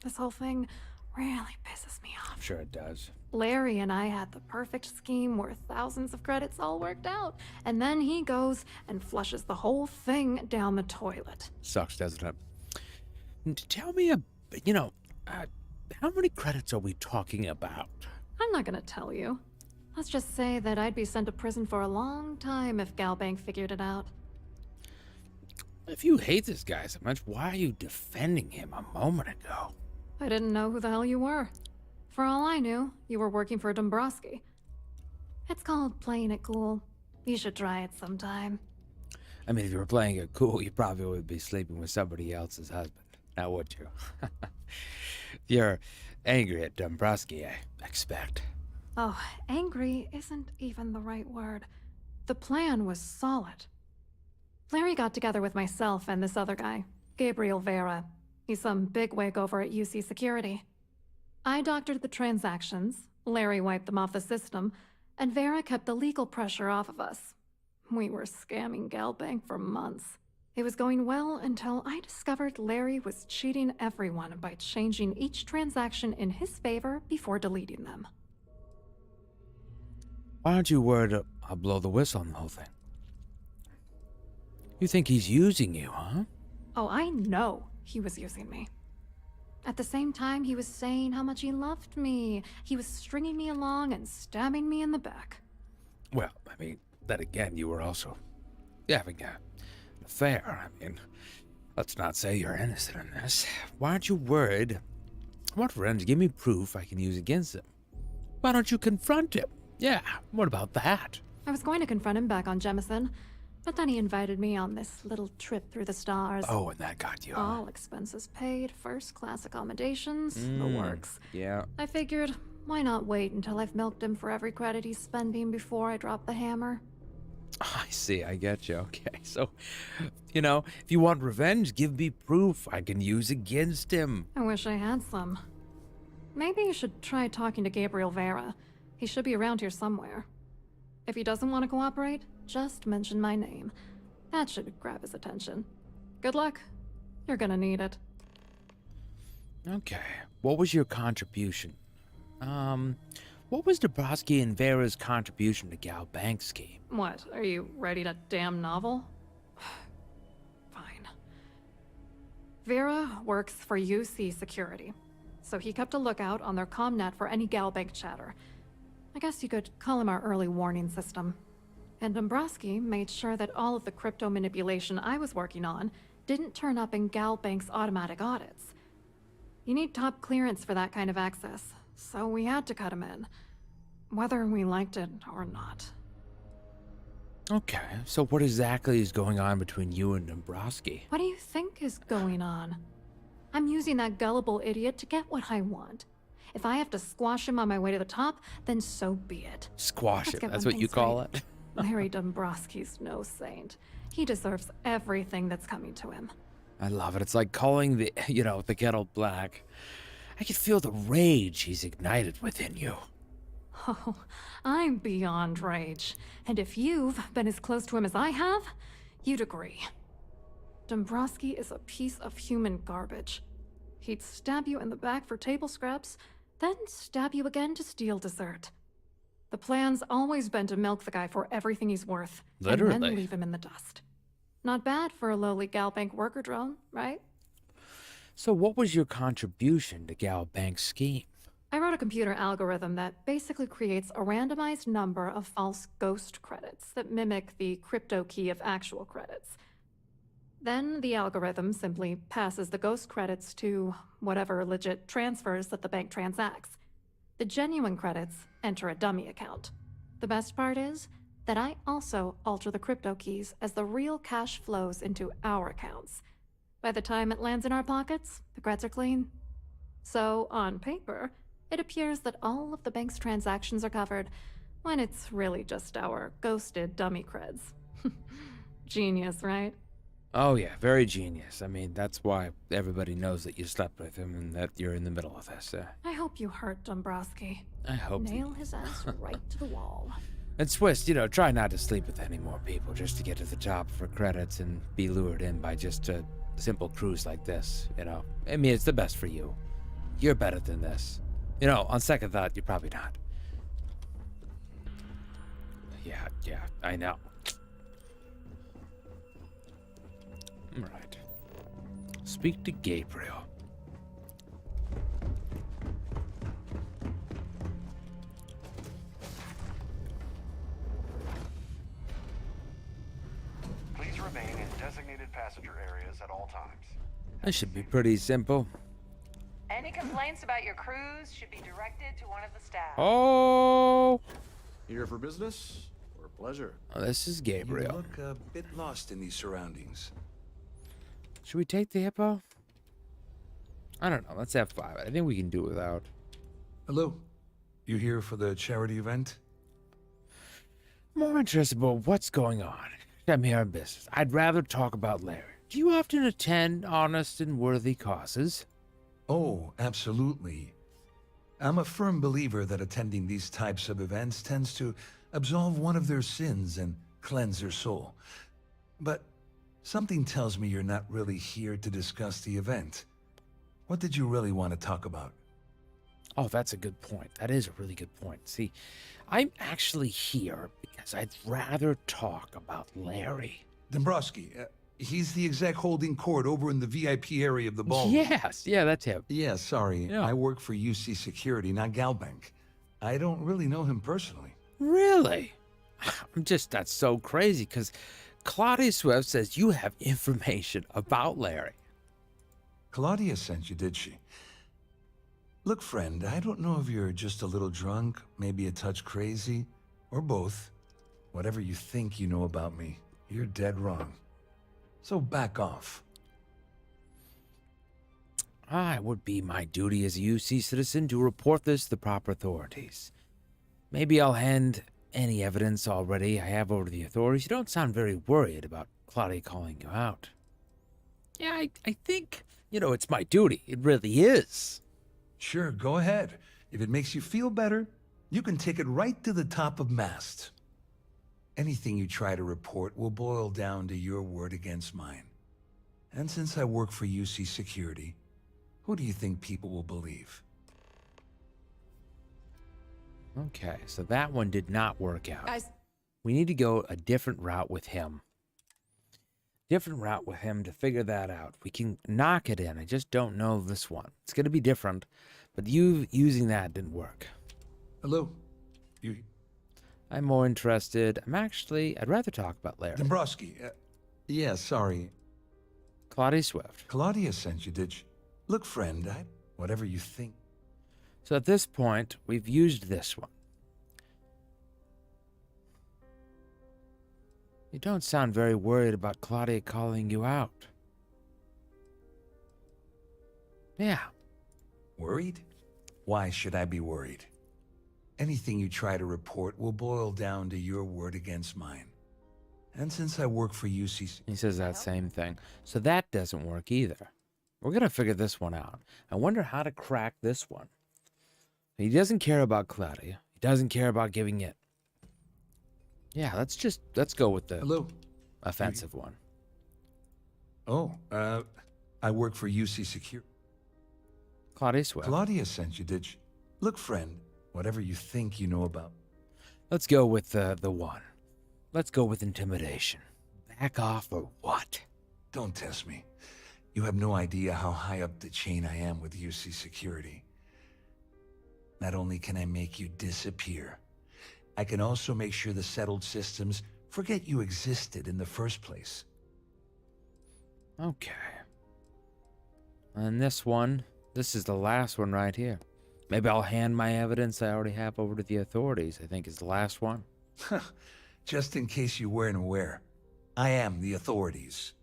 This whole thing really pisses me off. I'm sure it does. Larry and I had the perfect scheme worth thousands of credits all worked out, and then he goes and flushes the whole thing down the toilet. Sucks, doesn't it? And tell me, how many credits are we talking about? I'm not gonna tell you. Let's just say that I'd be sent to prison for a long time if Galbank figured it out. If you hate this guy so much, why are you defending him a moment ago? I didn't know who the hell you were. For all I knew, you were working for Dombrowski. It's called playing it cool. You should try it sometime. I mean, if you were playing it cool, you probably would be sleeping with somebody else's husband. Now, would you? You're angry at Dombrowski, I expect. Oh, angry isn't even the right word. The plan was solid. Larry got together with myself and this other guy, Gabriel Vera. He's some bigwig over at UC Security. I doctored the transactions, Larry wiped them off the system, and Vera kept the legal pressure off of us. We were scamming Galbank for months. It was going well until I discovered Larry was cheating everyone by changing each transaction in his favor before deleting them. Why aren't you worried I'll blow the whistle on the whole thing? You think he's using you, huh? Oh, I know he was using me. At the same time, he was saying how much he loved me. He was stringing me along and stabbing me in the back. Well, I mean, then again, you were also having an affair. I mean, let's not say you're innocent in this. Why aren't you worried? I want friends, give me proof I can use against him. Why don't you confront him? Yeah, what about that? I was going to confront him back on Jemison, but then he invited me on this little trip through the stars. Oh, and that got you. All expenses paid, first-class accommodations, the works. Yeah. I figured, why not wait until I've milked him for every credit he's spending before I drop the hammer? I see, I get you. Okay, so, if you want revenge, give me proof I can use against him. I wish I had some. Maybe you should try talking to Gabriel Vera. He should be around here somewhere. If he doesn't want to cooperate, just mention my name. That should grab his attention. Good luck. You're gonna need it. Okay, what was your contribution? What was Dombrowski and Vera's contribution to Galbank's scheme? What, are you writing a damn novel? Fine. Vera works for UC Security, so he kept a lookout on their comnet for any Galbank chatter. I guess you could call him our early warning system. And Dombrowski made sure that all of the crypto manipulation I was working on didn't turn up in Galbank's automatic audits. You need top clearance for that kind of access, so we had to cut him in, whether we liked it or not. Okay, so what exactly is going on between you and Dombrowski? What do you think is going on? I'm using that gullible idiot to get what I want. If I have to squash him on my way to the top, then so be it. Squash Let's it, get that's one what you thing call straight. it? Larry Dombrowski's no saint. He deserves everything that's coming to him. I love it. It's like calling the kettle black. I can feel the rage he's ignited within you. Oh, I'm beyond rage. And if you've been as close to him as I have, you'd agree. Dombrowski is a piece of human garbage. He'd stab you in the back for table scraps, then stab you again to steal dessert. The plan's always been to milk the guy for everything he's worth, and then Literally. leave him in the dust. Not bad for a lowly Galbank worker drone, right? So what was your contribution to Galbank's scheme? I wrote a computer algorithm that basically creates a randomized number of false ghost credits that mimic the crypto key of actual credits. Then the algorithm simply passes the ghost credits to whatever legit transfers that the bank transacts. The genuine credits enter a dummy account. The best part is that I also alter the crypto keys as the real cash flows into our accounts. By the time it lands in our pockets, the creds are clean. So, on paper, it appears that all of the bank's transactions are covered, when it's really just our ghosted dummy creds. Genius, right? Oh yeah, very genius. I mean, that's why everybody knows that you slept with him and that you're in the middle of this. I hope you hurt Dombrowski. I hope so. Nail his ass right to the wall. And Swiss, try not to sleep with any more people just to get to the top for credits and be lured in by just a simple cruise like this, I mean, it's the best for you. You're better than this. You know, on second thought, you're probably not. Yeah, I know. All right. Speak to Gabriel. Please remain in designated passenger areas at all times. That should be pretty simple. Any complaints about your cruise should be directed to one of the staff. Oh! Here for business or pleasure? Oh, this is Gabriel. You look a bit lost in these surroundings. Should we take the hippo? I don't know. Let's have 5. I think we can do it without. Hello. You here for the charity event? More interested about what's going on. I'm here on business. I'd rather talk about Larry. Do you often attend honest and worthy causes? Oh, absolutely. I'm a firm believer that attending these types of events tends to absolve one of their sins and cleanse their soul. But something tells me you're not really here to discuss the event. What did you really want to talk about? Oh, that's a good point. That is a really good point. See, I'm actually here because I'd rather talk about Larry. Dombrowski, he's the exec holding court over in the VIP area of the ballroom. Yes, yeah, that's him. Yeah, sorry. Yeah. I work for UC Security, not Galbank. I don't really know him personally. Really? That's so crazy because Claudia Swift says you have information about Larry. Claudia sent you, did she? Look, friend, I don't know if you're just a little drunk, maybe a touch crazy, or both. Whatever you think you know about me, you're dead wrong. So back off. It would be my duty as a UC citizen to report this to the proper authorities. Maybe I'll hand any evidence already I have over to the authorities. You don't sound very worried about Claudia calling you out. Yeah, I think, it's my duty. It really is. Sure, go ahead. If it makes you feel better, you can take it right to the top of mast. Anything you try to report will boil down to your word against mine. And since I work for UC Security, who do you think people will believe? Okay, so that one did not work out. Guys. We need to go a different route with him. To figure that out. We can knock it in. I just don't know this one. It's going to be different, but you using that didn't work. Hello. I'm more interested. I'd rather talk about Larry. Dombrowski. Yeah, sorry. Claudia Swift. Claudia sent you, did she? Look, friend, whatever you think. So at this point, we've used this one. You don't sound very worried about Claudia calling you out. Yeah. Worried? Why should I be worried? Anything you try to report will boil down to your word against mine. And since I work for UC... He says that same thing. So that doesn't work either. We're going to figure this one out. I wonder how to crack this one. He doesn't care about Claudia. He doesn't care about giving it. Yeah, let's go with the offensive one. Oh, I work for UC Security. Claudia Swift. Claudia sent you, did she? Look, friend, whatever you think you know about. Let's go with the one. Let's go with intimidation. Back off or what? Don't test me. You have no idea how high up the chain I am with UC Security. Not only can I make you disappear, I can also make sure the settled systems forget you existed in the first place. Okay. And this is the last one right here. Maybe I'll hand my evidence I already have over to the authorities. I think is the last one. Just in case you weren't aware, I am the authorities.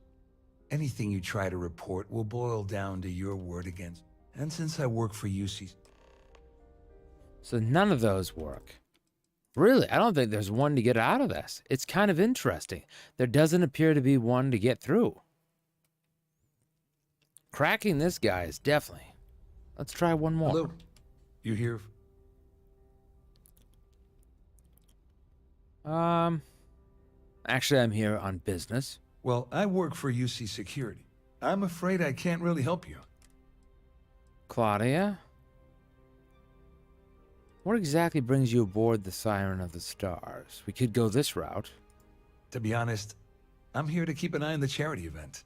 Anything you try to report will boil down to your word against. And since I work for UC... So none of those work. Really, I don't think there's one to get out of this. It's kind of interesting. There doesn't appear to be one to get through. Cracking this guy is definitely... Let's try one more. Hello. You here? Actually, I'm here on business. Well, I work for UC Security. I'm afraid I can't really help you. Claudia? What exactly brings you aboard the Siren of the Stars? We could go this route. To be honest, I'm here to keep an eye on the charity event.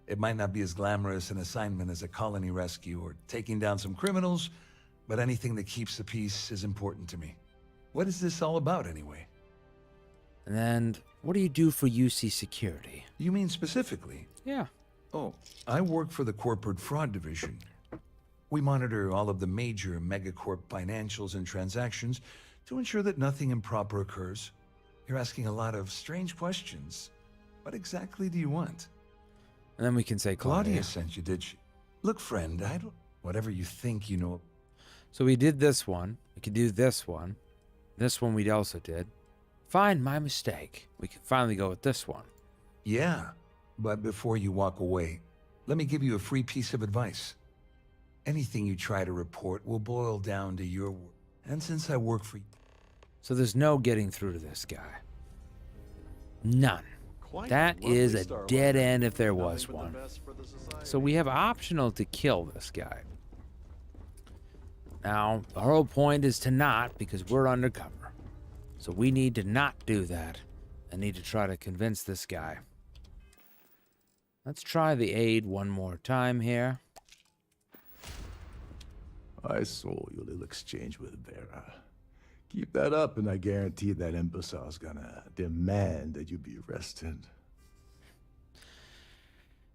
It might not be as glamorous an assignment as a colony rescue or taking down some criminals, but anything that keeps the peace is important to me. What is this all about, anyway? And what do you do for UC security? You mean specifically? Yeah. Oh, I work for the Corporate Fraud Division. We monitor all of the major megacorp financials and transactions to ensure that nothing improper occurs. You're asking a lot of strange questions. What exactly do you want? And then we can say Claudia. Claudia sent you, did she? Look, friend, I don't... Whatever you think you know... So we did this one. We could do this one. This one we also did. Fine, my mistake. We can finally go with this one. Yeah, but before you walk away, let me give you a free piece of advice. Anything you try to report will boil down to your work. And since I work for you... So there's no getting through to this guy. None. That is a dead end if there was one. So we have optional to kill this guy. Now, the whole point is to not, because we're undercover. So we need to not do that. I need to try to convince this guy. Let's try the aid one more time here. I saw your little exchange with Vera. Keep that up, and I guarantee that imbecile's gonna demand that you be arrested.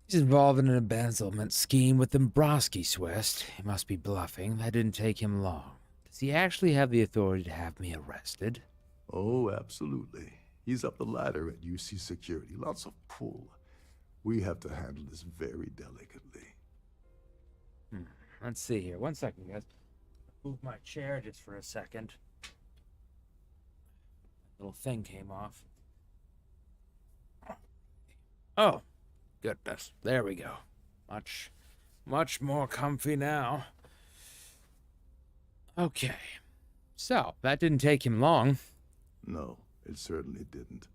He's involved in an embezzlement scheme with Dombrowski, Swist. He must be bluffing. That didn't take him long. Does he actually have the authority to have me arrested? Oh, absolutely. He's up the ladder at UC Security. Lots of pull. We have to handle this very delicately. Let's see here. One second, guys. Move my chair just for a second. Little thing came off. Oh, goodness. There we go. Much more comfy now. Okay. So, that didn't take him long. No, it certainly didn't.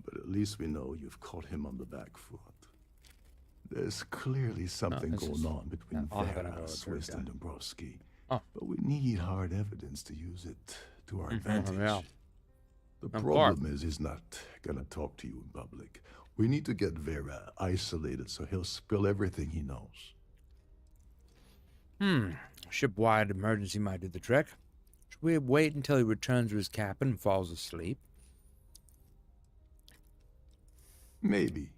But at least we know you've caught him on the back foot. There's clearly something going on between Vera, Swiss, and Dombrowski. But we need hard evidence to use it to our advantage. The problem is he's not gonna talk to you in public. We need to get Vera isolated so he'll spill everything he knows. Ship-wide emergency might do the trick. Should we wait until he returns to his cabin and falls asleep? Maybe.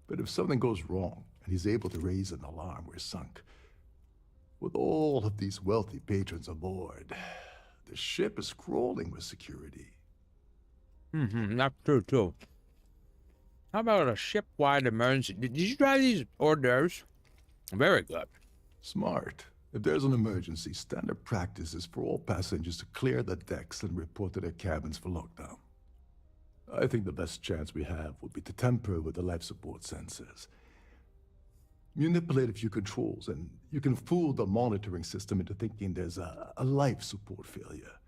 But if something goes wrong and he's able to raise an alarm, we're sunk. With all of these wealthy patrons aboard, the ship is crawling with security. That's true, too. How about a ship-wide emergency? Did you try these hors d'oeuvres? Very good. Smart. If there's an emergency, standard practice is for all passengers to clear the decks and report to their cabins for lockdown. I think the best chance we have would be to tamper with the life support sensors. Manipulate a few controls, and you can fool the monitoring system into thinking there's a life support failure.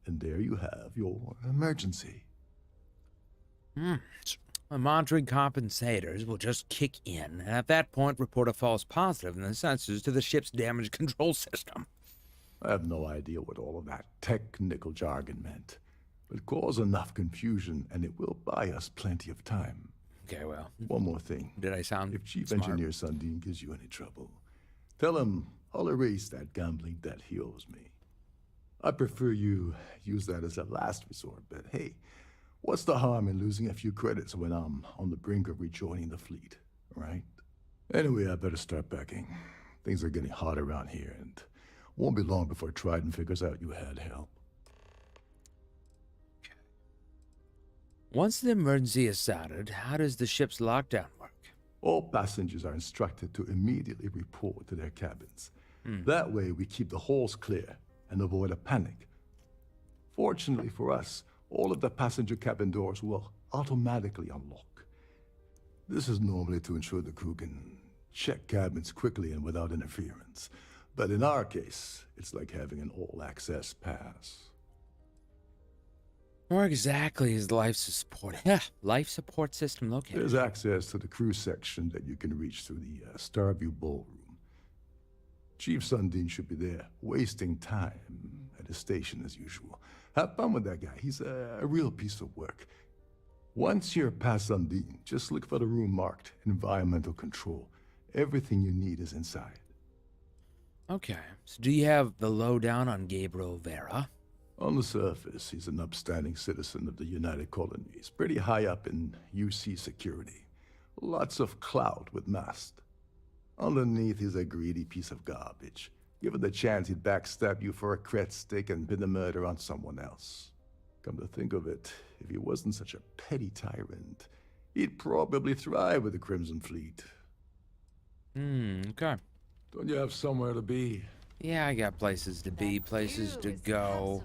And there you have your emergency. The monitoring compensators will just kick in, and at that point report a false positive in the sensors to the ship's damage control system. I have no idea what all of that technical jargon meant, but cause enough confusion and it will buy us plenty of time. Okay, well. One more thing. Did I sound If Chief smart? Engineer Sundin gives you any trouble, tell him I'll erase that gambling debt he owes me. I prefer you use that as a last resort, but hey, what's the harm in losing a few credits when I'm on the brink of rejoining the fleet, right? Anyway, I better start packing. Things are getting hot around here, and won't be long before Trident figures out you had help. Once the emergency is sounded, how does the ship's lockdown work? All passengers are instructed to immediately report to their cabins. That way, we keep the halls clear and avoid a panic. Fortunately for us, all of the passenger cabin doors will automatically unlock. This is normally to ensure the crew can check cabins quickly and without interference. But in our case, it's like having an all-access pass. Where exactly is the life support system located? There's access to the crew section that you can reach through the Starview ballroom. Chief Sundin should be there, wasting time at at his station as usual. Have fun with that guy. He's a real piece of work. Once you're past Undine, just look for the room marked Environmental Control. Everything you need is inside. Okay, so do you have the lowdown on Gabriel Vera? On the surface, he's an upstanding citizen of the United Colonies, pretty high up in UC security. Lots of clout with Mast. Underneath, he's a greedy piece of garbage. Given the chance, he'd backstab you for a cret stick and pin the murder on someone else. Come to think of it, if he wasn't such a petty tyrant, he'd probably thrive with the Crimson Fleet. Okay. Don't you have somewhere to be? Yeah, I got places to be, places to go.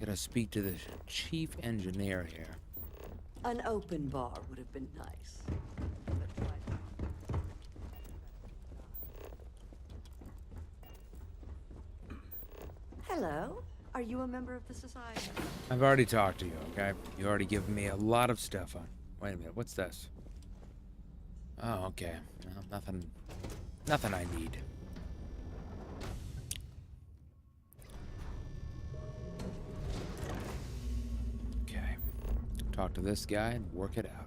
Gotta speak to the chief engineer here. An open bar would have been nice. Hello. Are you a member of the society? I've already talked to you, okay? You already given me a lot of stuff on. Wait a minute, what's this? Oh, okay. No, nothing I need. Okay. Talk to this guy and work it out.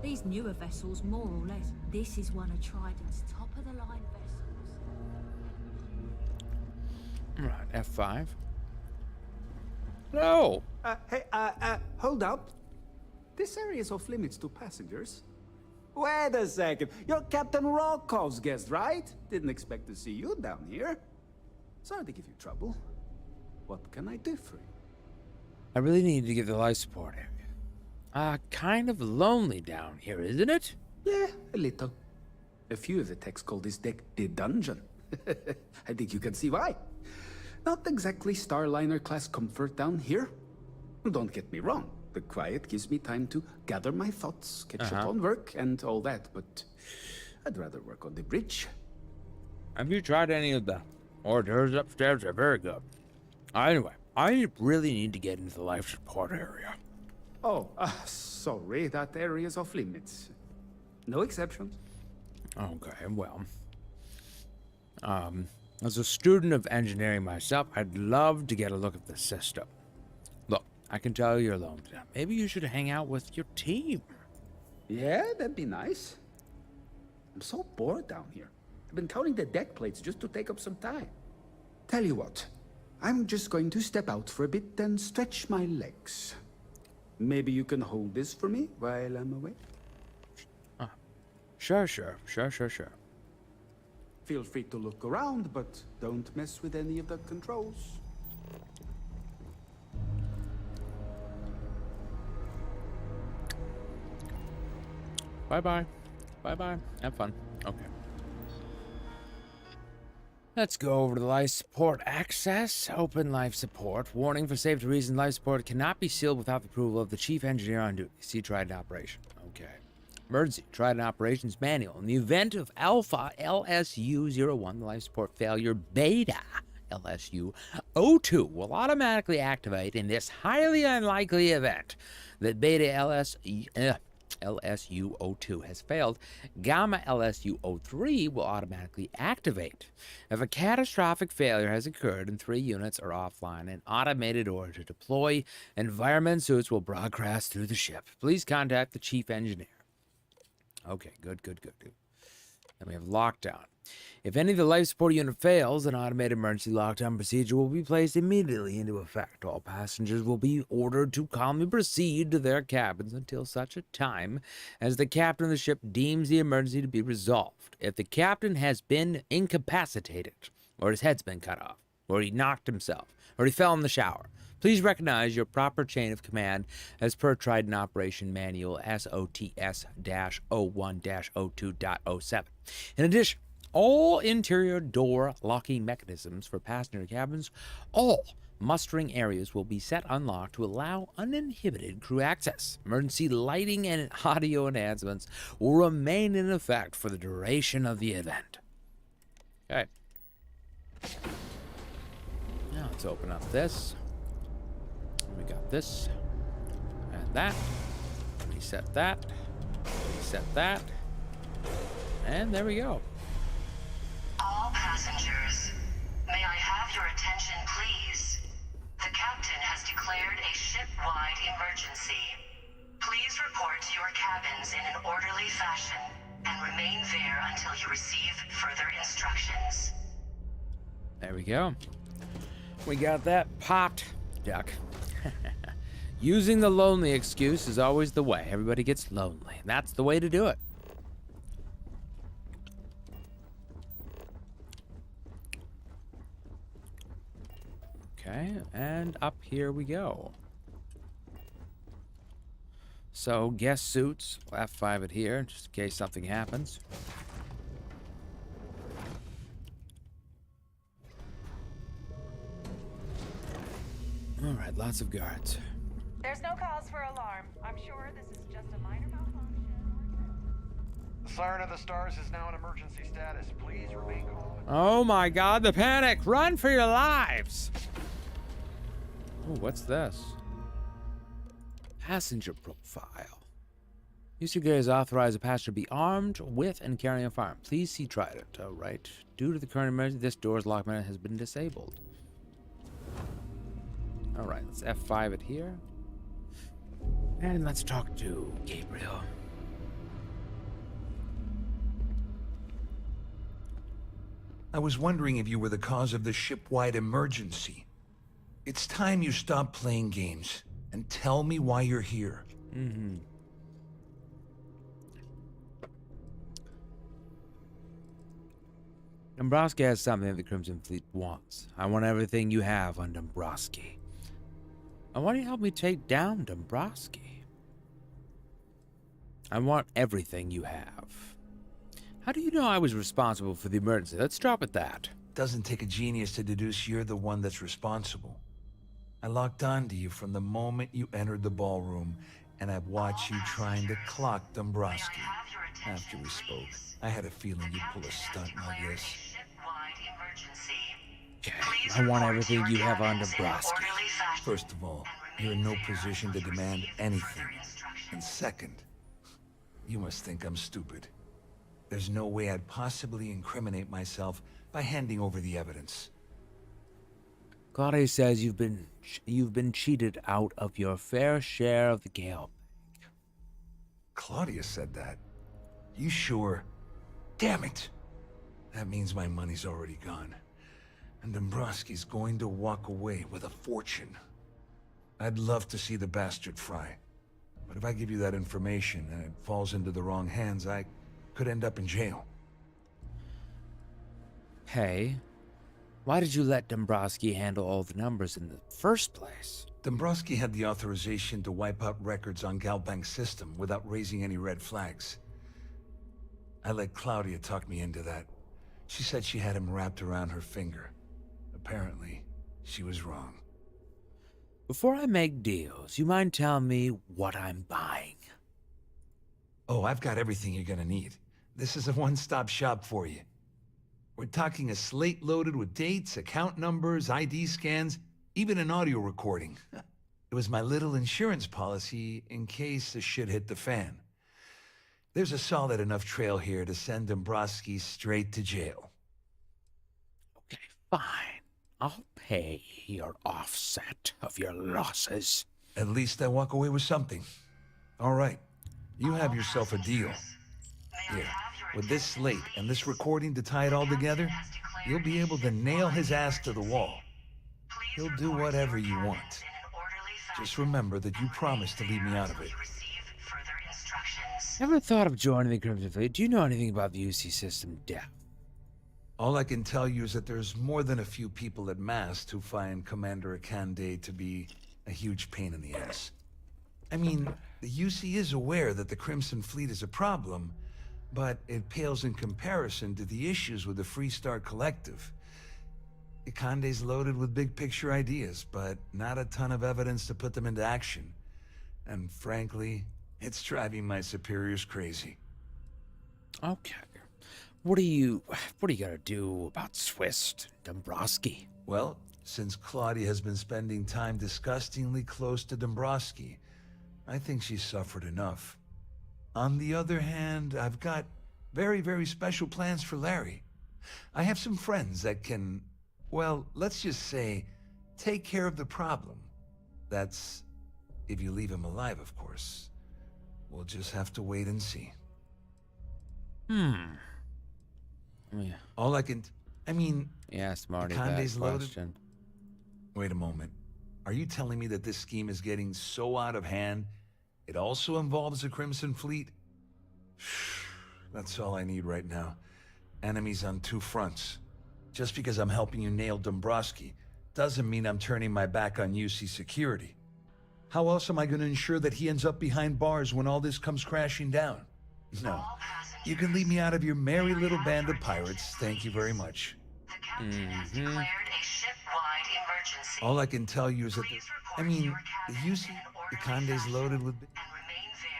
These newer vessels, more or less. This is one of Trident's top-of-the-line vessels. Right, F5. No! Hey, hold up. This area is off limits to passengers. Wait a second. You're Captain Rokov's guest, right? Didn't expect to see you down here. Sorry to give you trouble. What can I do for you? I really need to get the life support area. Kind of lonely down here, isn't it? Yeah, a little. A few of the techs call this deck the dungeon. I think you can see why. Not exactly Starliner-class comfort down here. Don't get me wrong. The quiet gives me time to gather my thoughts, catch up on work, and all that, but I'd rather work on the bridge. Have you tried any of the hors d'oeuvres upstairs? They're very good. Anyway, I really need to get into the life support area. Oh, sorry, that area's off limits. No exceptions. Okay, well. As a student of engineering myself, I'd love to get a look at the system. Look, I can tell you're alone now. Maybe you should hang out with your team. Yeah, that'd be nice. I'm so bored down here. I've been counting the deck plates just to take up some time. Tell you what, I'm just going to step out for a bit and stretch my legs. Maybe you can hold this for me while I'm away? Sure. Feel free to look around, but don't mess with any of the controls. Bye-bye. Bye-bye. Have fun. Okay. Let's go over to the life support access. Open life support. Warning: for safety reasons, life support cannot be sealed without the approval of the chief engineer on duty. See Trident operation. Okay. Emergency Trident operations manual. In the event of Alpha LSU-01, the life support failure, Beta LSU-02 will automatically activate. In this highly unlikely event that Beta LSU-02 has failed, Gamma LSU-03 will automatically activate. If a catastrophic failure has occurred and 3 units are offline, an automated order to deploy environment suits will broadcast through the ship. Please contact the chief engineer. Okay, good. Then we have lockdown. If any of the life support unit fails, an automated emergency lockdown procedure will be placed immediately into effect. All passengers will be ordered to calmly proceed to their cabins until such a time as the captain of the ship deems the emergency to be resolved. If the captain has been incapacitated, or his head's been cut off, or he knocked himself, or he fell in the shower, please recognize your proper chain of command as per Trident Operation Manual SOTS-01-02.07. In addition, all interior door locking mechanisms for passenger cabins, all mustering areas will be set unlocked to allow uninhibited crew access. Emergency lighting and audio enhancements will remain in effect for the duration of the event. Okay. Now let's open up this. We got this and that. Reset that. Reset that. And there we go. All passengers, may I have your attention, please? The captain has declared a ship-wide emergency. Please report to your cabins in an orderly fashion and remain there until you receive further instructions. There we go. We got that popped, duck. Using the lonely excuse is always the way. Everybody gets lonely. That's the way to do it. Okay, and up here we go. So, guest suits. We'll F5 it here, just in case something happens. Alright, lots of guards. There's no cause for alarm. I'm sure this is just a minor malfunction. The Siren of the Stars is now in emergency status. Please remain calm. Oh my god, the panic! Run for your lives! Oh, what's this? Passenger profile. User is authorized a passenger be armed with and carrying a firearm. Please see Trident. All right. Due to the current emergency, this door's lock mechanism has been disabled. All right, let's F5 it here. And let's talk to Gabriel. I was wondering if you were the cause of the ship-wide emergency. It's time you stop playing games and tell me why you're here. Mm-hmm. Dombrowski has something that the Crimson Fleet wants. I want everything you have on Dombrowski. I want you to help me take down Dombrowski. I want everything you have. How do you know I was responsible for the emergency? Let's start with that. Doesn't take a genius to deduce you're the one that's responsible. I locked onto you from the moment you entered the ballroom, and I've watched you trying to clock Dombrowski. After we spoke, I had a feeling you'd pull a stunt like this. Okay, I want everything you have on Dombrowski. First of all, you're in no position to demand anything. And second, you must think I'm stupid. There's no way I'd possibly incriminate myself by handing over the evidence. Claudia says you've been cheated out of your fair share of the Gale. Claudia said that. You sure? Damn it! That means my money's already gone. And Dombrowski's going to walk away with a fortune. I'd love to see the bastard fry. But if I give you that information and it falls into the wrong hands, I could end up in jail. Hey, why did you let Dombrowski handle all the numbers in the first place? Dombrowski had the authorization to wipe out records on Galbank's system without raising any red flags. I let Claudia talk me into that. She said she had him wrapped around her finger. Apparently, she was wrong. Before I make deals, you mind telling me what I'm buying? Oh, I've got everything you're gonna need. This is a one-stop shop for you. We're talking a slate loaded with dates, account numbers, ID scans, even an audio recording. It was my little insurance policy in case the shit hit the fan. There's a solid enough trail here to send Dombrowski straight to jail. Okay, fine. I'll pay your offset of your losses. At least I walk away with something. All right, you have yourself a deal. Here, with this slate and this recording to tie it all together, you'll be able to nail his ass to the wall. He'll do whatever you want. Just remember that you promised to leave me out of it. Never thought of joining the Crimson Fleet. Do you know anything about the UC system depth? All I can tell you is that there's more than a few people at Mast who find Commander Akande to be a huge pain in the ass. I mean, the UC is aware that the Crimson Fleet is a problem, but it pales in comparison to the issues with the Freestar Collective. Akande's loaded with big-picture ideas, but not a ton of evidence to put them into action. And frankly, it's driving my superiors crazy. Okay. What do you gotta do about Swiss Dombrowski? Well, since Claudia has been spending time disgustingly close to Dombrowski, I think she's suffered enough. On the other hand, I've got very, very special plans for Larry. I have some friends that can, well, let's just say, take care of the problem. That's if you leave him alive, of course. We'll just have to wait and see. Yeah. All I can... I mean... Yeah, Smarty, the that Conde's loaded. question. Wait a moment. Are you telling me that this scheme is getting so out of hand, it also involves the Crimson Fleet? That's all I need right now. Enemies on two fronts. Just because I'm helping you nail Dombrowski doesn't mean I'm turning my back on UC security. How else am I going to ensure that he ends up behind bars when all this comes crashing down? No. You can leave me out of your merry little band of pirates. Thank you very much. All I can tell you is that the UC, the Conde's loaded with...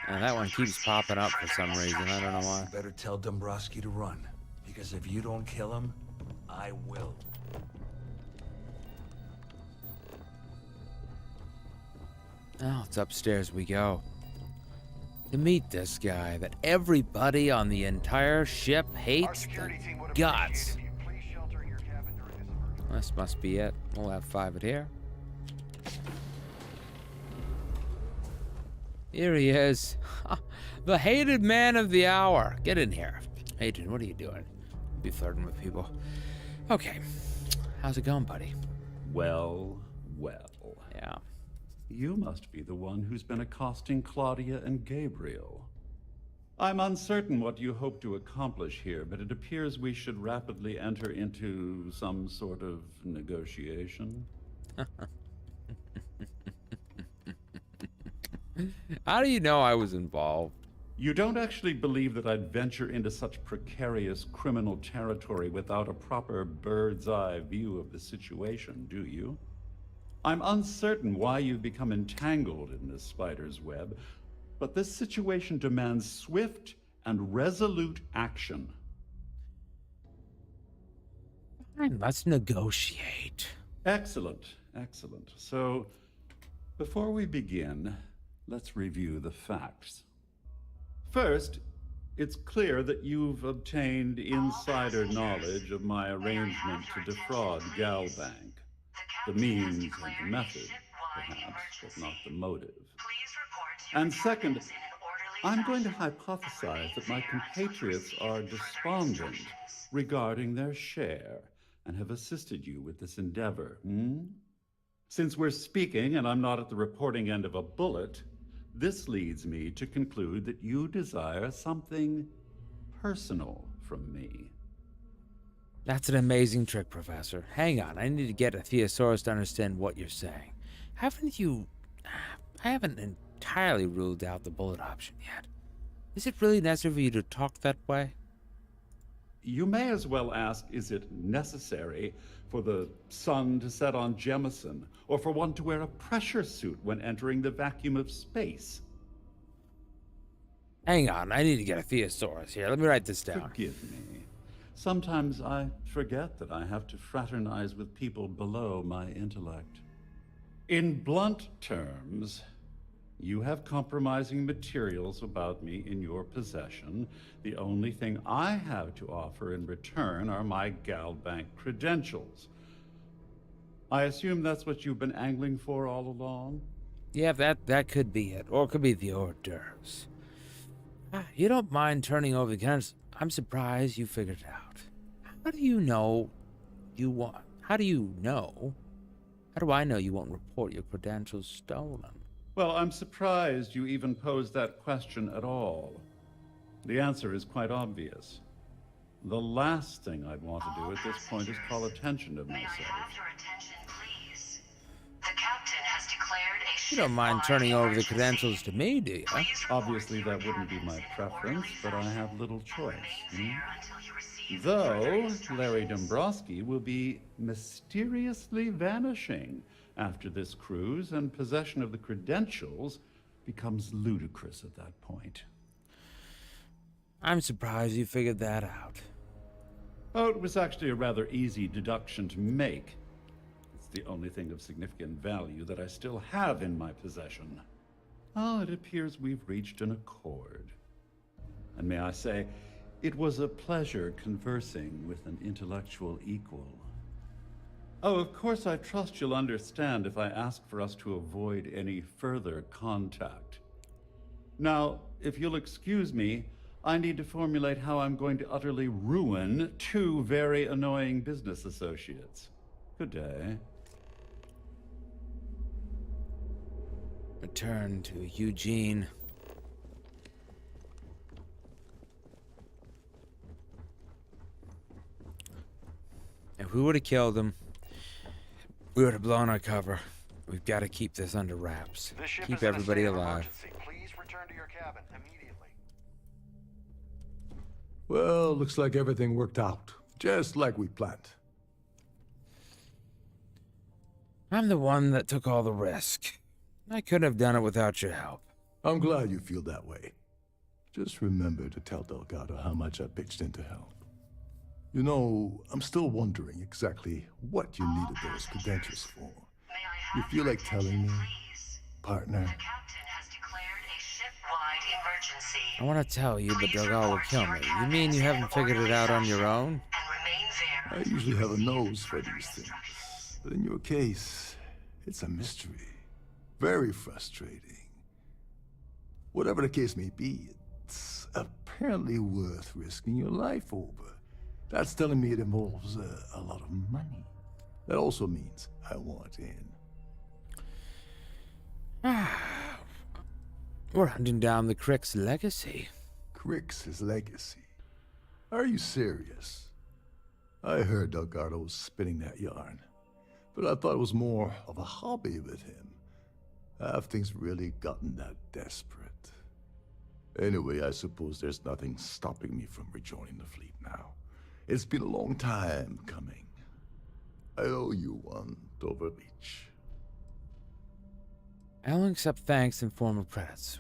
That one keeps popping up for some reason. I don't know why. You better tell Dombrowski to run, because if you don't kill him, I will. Oh, it's upstairs we go. To meet this guy that everybody on the entire ship hates the guts. This must be it. We'll have 5 it here. Here he is. The hated man of the hour. Get in here. Adrian, what are you doing? Be flirting with people. Okay. How's it going, buddy? Well, well. Yeah. You must be the one who's been accosting Claudia and Gabriel. I'm uncertain what you hope to accomplish here, but it appears we should rapidly enter into some sort of negotiation. How do you know I was involved? You don't actually believe that I'd venture into such precarious criminal territory without a proper bird's-eye view of the situation, do you? I'm uncertain why you've become entangled in this spider's web, but this situation demands swift and resolute action. Fine, let's negotiate. Excellent, excellent. So, before we begin, let's review the facts. First, it's clear that you've obtained insider knowledge of my arrangement to defraud Galbank. The means and the method, perhaps, but not the motive. And second, I'm going to hypothesize that my compatriots are despondent regarding their share and have assisted you with this endeavor. Since we're speaking and I'm not at the reporting end of a bullet, this leads me to conclude that you desire something personal from me. That's an amazing trick, Professor. Hang on, I need to get a thesaurus to understand what you're saying. I haven't entirely ruled out the bullet option yet. Is it really necessary for you to talk that way? You may as well ask, is it necessary for the sun to set on Jemison, or for one to wear a pressure suit when entering the vacuum of space? Hang on, I need to get a thesaurus here. Let me write this down. Forgive me. Sometimes I forget that I have to fraternize with people below my intellect. In blunt terms, you have compromising materials about me in your possession. The only thing I have to offer in return are my Galbank credentials. I assume that's what you've been angling for all along? Yeah, that could be it. Or it could be the hors d'oeuvres. You don't mind turning over the credentials? I'm surprised you figured it out. How do you know you won't? How do I know you won't report your credentials stolen? Well, I'm surprised you even posed that question at all. The answer is quite obvious. The last thing I'd want to do at this point is call attention to myself. May I have your attention, please? The captain has declared a You don't mind turning over the credentials to me, do you? Obviously, that wouldn't be my preference, but I have little choice. Though Larry Dombrowski will be mysteriously vanishing after this cruise, and possession of the credentials becomes ludicrous at that point. I'm surprised you figured that out. Oh, it was actually a rather easy deduction to make. It's the only thing of significant value that I still have in my possession. Oh, it appears we've reached an accord. And may I say, It was a pleasure conversing with an intellectual equal. Oh, of course, I trust you'll understand if I ask for us to avoid any further contact. Now, if you'll excuse me, I need to formulate how I'm going to utterly ruin two very annoying business associates. Good day. Return to Eugene. If we would have killed him, we would have blown our cover. We've got to keep this under wraps. This ship Keep is in a everybody state of alive. emergency. Please return to your cabin immediately. Well, looks like everything worked out, just like we planned. I'm the one that took all the risk. I couldn't have done it without your help. I'm glad you feel that way. Just remember to tell Delgado how much I pitched in to help. You know, I'm still wondering exactly what you needed those credentials for. You feel like telling me, partner? I want to tell you, but Delgado will kill me. You mean you haven't figured it out on your own? I usually have a nose for these things. But in your case, it's a mystery. Very frustrating. Whatever the case may be, it's apparently worth risking your life over. That's telling me it involves a lot of money. That also means I want in. We're hunting down the Crick's legacy. Crick's legacy? Are you serious? I heard Delgado was spinning that yarn, but I thought it was more of a hobby with him. Have things really gotten that desperate? Anyway, I suppose there's nothing stopping me from rejoining the fleet now. It's been a long time coming. I owe you one, Overreach. I'll accept thanks in form of credits.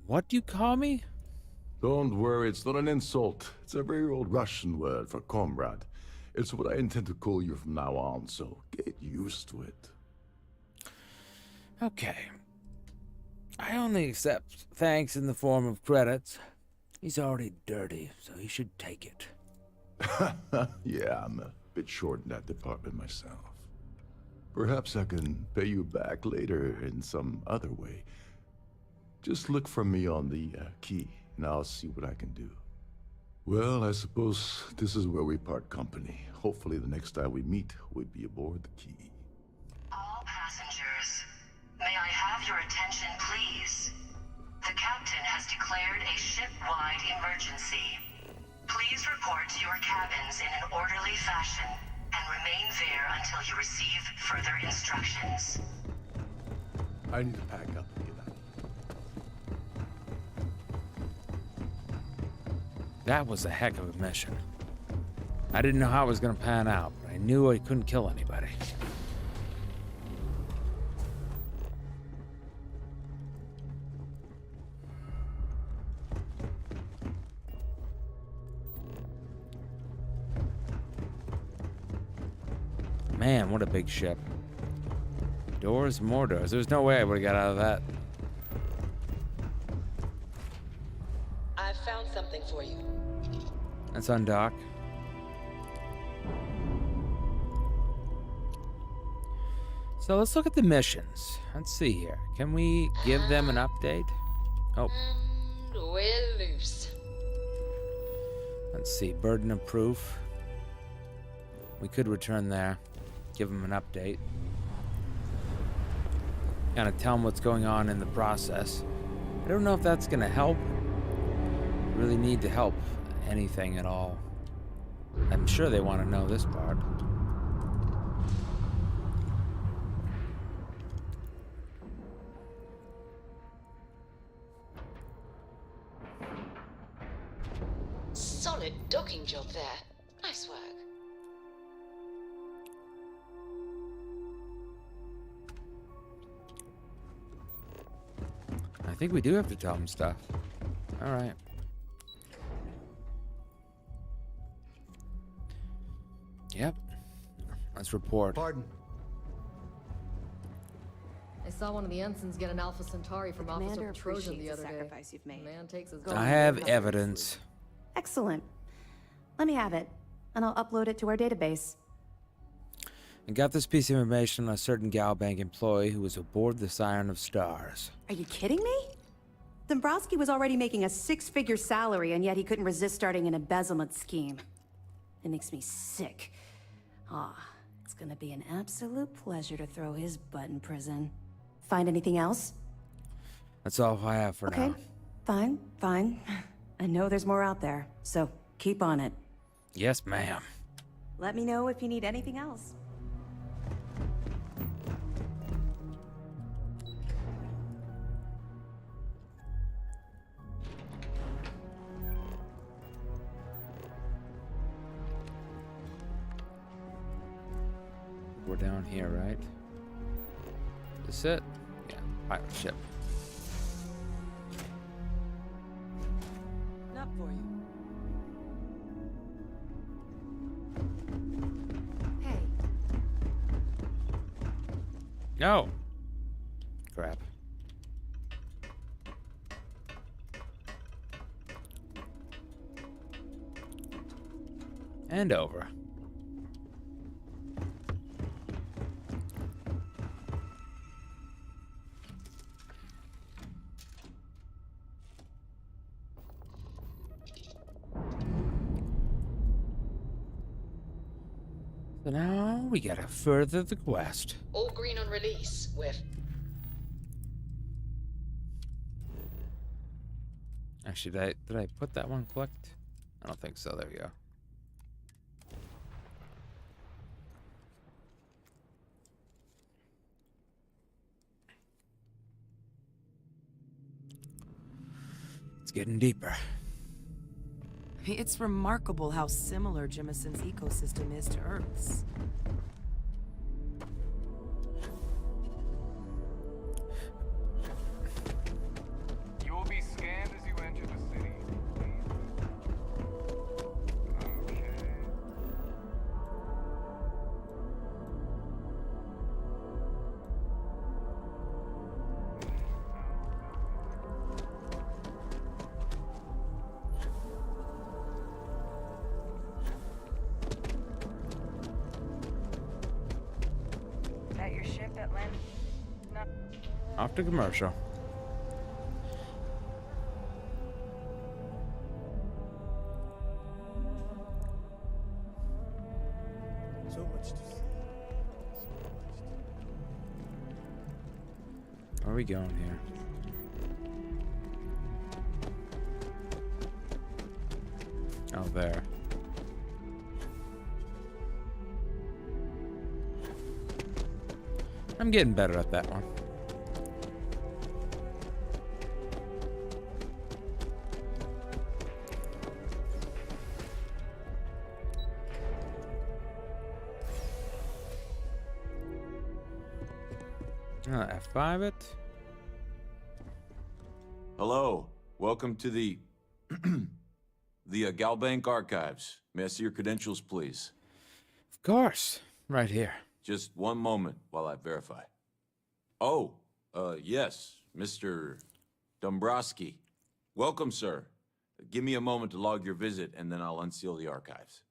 What do you call me? Don't worry, it's not an insult. It's a very old Russian word for comrade. It's what I intend to call you from now on, so get used to it. Okay. I only accept thanks in the form of credits. He's already dirty, so he should take it. Yeah, I'm a bit short in that department myself. Perhaps I can pay you back later in some other way. Just look for me on the key, and I'll see what I can do. Well, I suppose this is where we part company. Hopefully the next time we meet, we'll be aboard the key. All passengers, may I have your attention, please? The captain has declared a ship-wide emergency. Please report to your cabins in an orderly fashion and remain there until you receive further instructions. I need to pack up and get out. That was a heck of a mission. I didn't know how it was going to pan out, but I knew I couldn't kill anybody. Man, what a big ship. Doors, more doors. There's no way I would have got out of that. I found something for you. Let's undock. So let's look at the missions. Let's see here. Can we give them an update? Oh. We're loose. Let's see. Burden of proof. We could return there. Give them an update. Kind of tell them what's going on in the process. I don't know if that's going to help. Really need to help anything at all. I'm sure they want to know this part. Solid docking job there. Nice work. I think we do have to tell them stuff. All right. Yep. Let's report. Pardon. I saw one of the ensigns get an Alpha Centauri from Officer Trojan the other day. You've made. Man takes his I have evidence. Excellent. Let me have it, and I'll upload it to our database. I got this piece of information on a certain Galbank employee who was aboard the Siren of Stars. Are you kidding me? Dombrowski was already making a 6-figure salary, and yet he couldn't resist starting an embezzlement scheme. It makes me sick. It's gonna be an absolute pleasure to throw his butt in prison. Find anything else? That's all I have for now. Fine. I know there's more out there, so keep on it. Yes, ma'am. Let me know if you need anything else. We're down here, right? This it? Yeah, pirate ship. Not for you. Hey. No. Crap. And over. So now we gotta further the quest. All green on release. Actually, did I put that one collect? I don't think so. There we go. It's getting deeper. It's remarkable how similar Jemisin's ecosystem is to Earth's. You will be scanned as you enter the city. That your ship, Atlantis? No. Off to commercial. So much to see. Where are we going here? Oh, there. I'm getting better at that one. F5 it. Hello. Welcome to the the Galbank archives. May I see your credentials, please? Of course. Right here. Just one moment while I verify. Oh, yes, Mr. Dombrowski. Welcome, sir. Give me a moment to log your visit, and then I'll unseal the archives.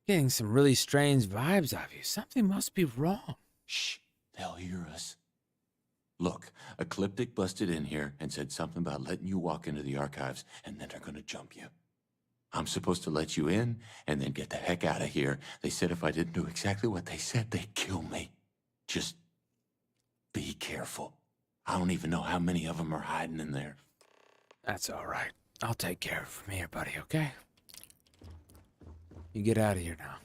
Getting some really strange vibes out of you. Something must be wrong. Shh, they'll hear us. Look, Ecliptic busted in here and said something about letting you walk into the archives, and then they're gonna jump you. I'm supposed to let you in and then get the heck out of here. They said if I didn't do exactly what they said, they'd kill me. Just be careful. I don't even know how many of them are hiding in there. That's all right. I'll take care of it from here, buddy, okay? You get out of here now.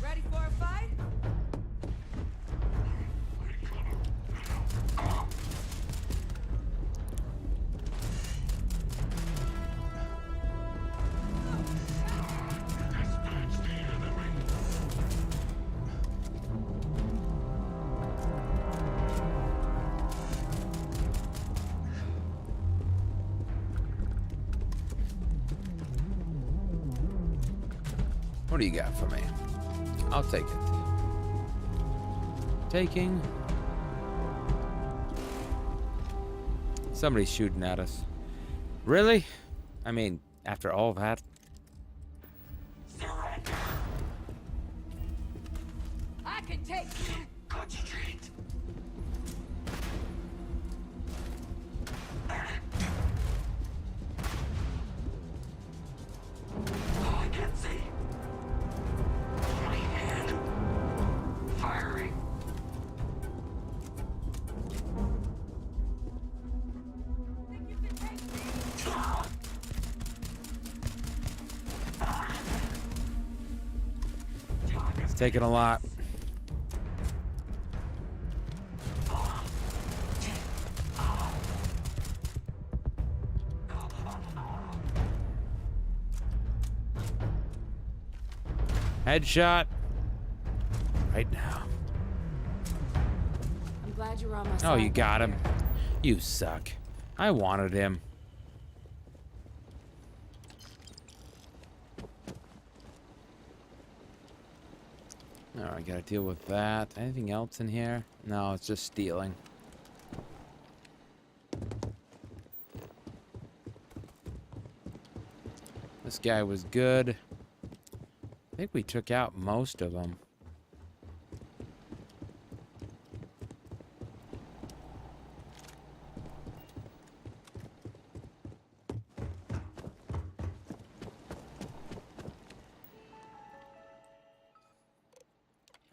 Ready for a fight? What do you got for me? I'll take it. Taking. Somebody's shooting at us. Really? I mean, after all that? I can take you. Concentrate. Oh, I can't see. My head. Firing. It's taking a lot. Headshot. Right now. I'm glad you were on my side. Oh, you got back him. there. You suck. I wanted him. Alright, gotta deal with that. Anything else in here? No, it's just stealing. This guy was good. I think we took out most of them.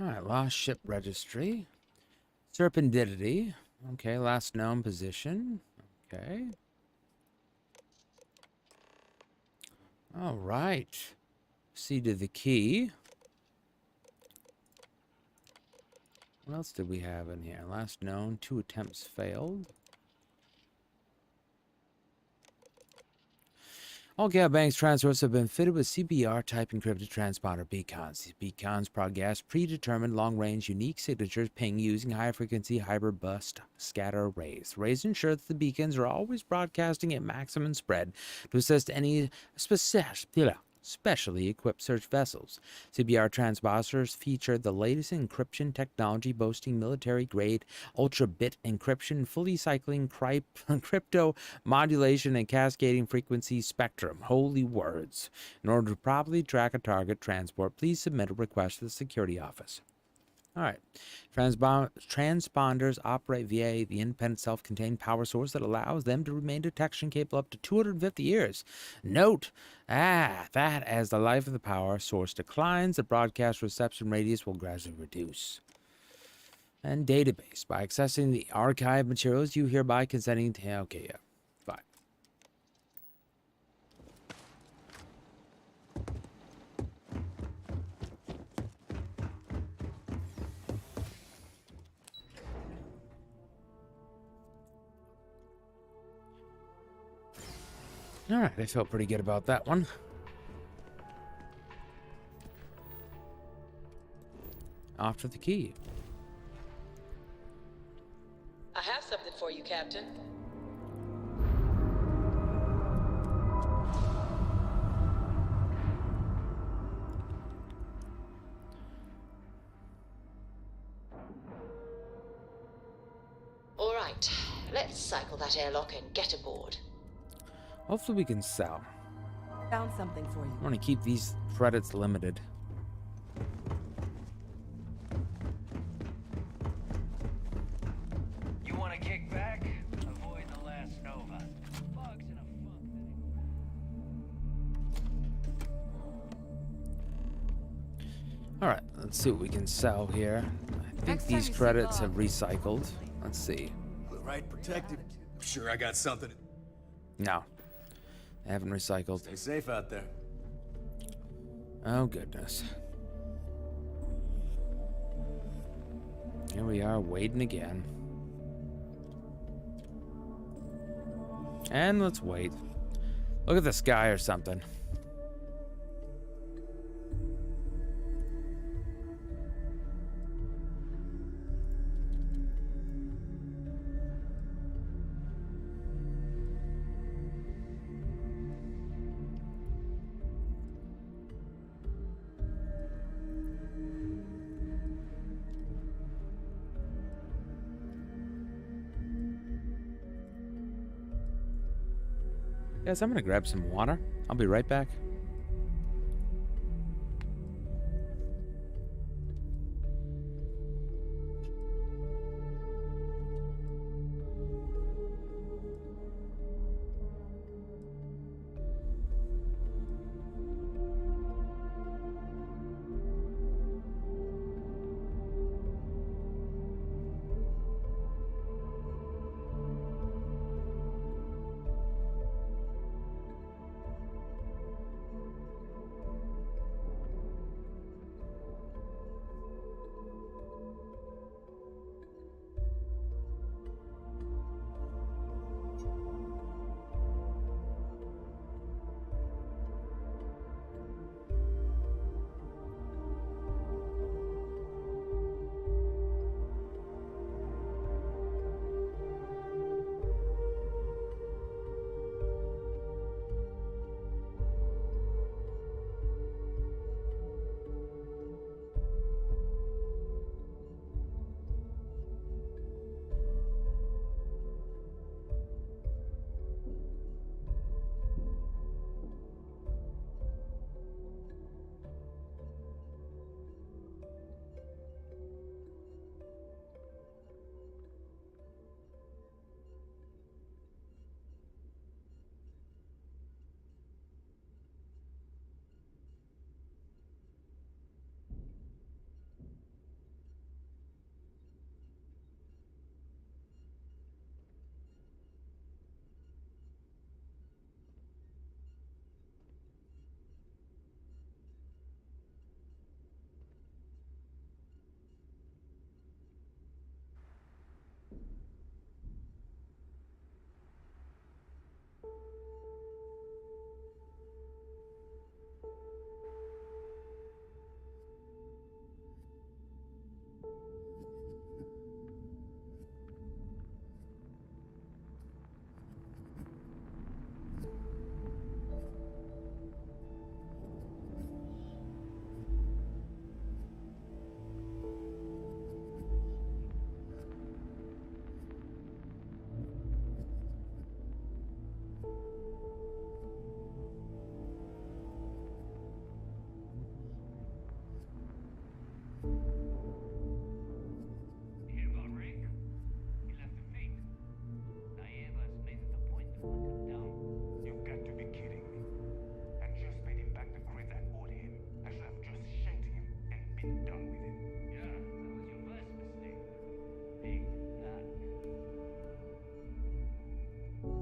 Alright, lost ship registry. Serpentidity. Okay, last known position. Okay. Alright. See to the key. What else did we have in here? Last known, 2 attempts failed. All Gale Bank's transfers have been fitted with CBR-type encrypted transponder beacons. These beacons broadcast predetermined long-range unique signatures ping using high-frequency hybrid bust scatter arrays. Arrays ensure that the beacons are always broadcasting at maximum spread to assist any specially equipped search vessels. CBR transponders feature the latest encryption technology, boasting military-grade ultra-bit encryption, fully cycling crypto modulation, and cascading frequency spectrum. Holy words. In order to properly track a target transport, please submit a request to the security office. All right. Transponders operate via the independent self-contained power source that allows them to remain detection capable up to 250 years. Note that as the life of the power source declines, the broadcast reception radius will gradually reduce. And database. By accessing the archive materials, you hereby consenting to... Okay, yeah. Fine. All right, I felt pretty good about that one. Off to the key. I have something for you, Captain. All right, let's cycle that airlock and get aboard. Hopefully we can sell. Found something for you. I want to keep these credits limited. You want to kick back? Avoid the last Nova. Bugs in a All right, let's see what we can sell here. I think these credits have recycled. Let's see. Right, protected. Sure, I got something. No, they haven't recycled. Stay safe out there. Oh, goodness. Here we are, waiting again. And let's wait. Look at the sky or something. Yes, I'm gonna grab some water. I'll be right back.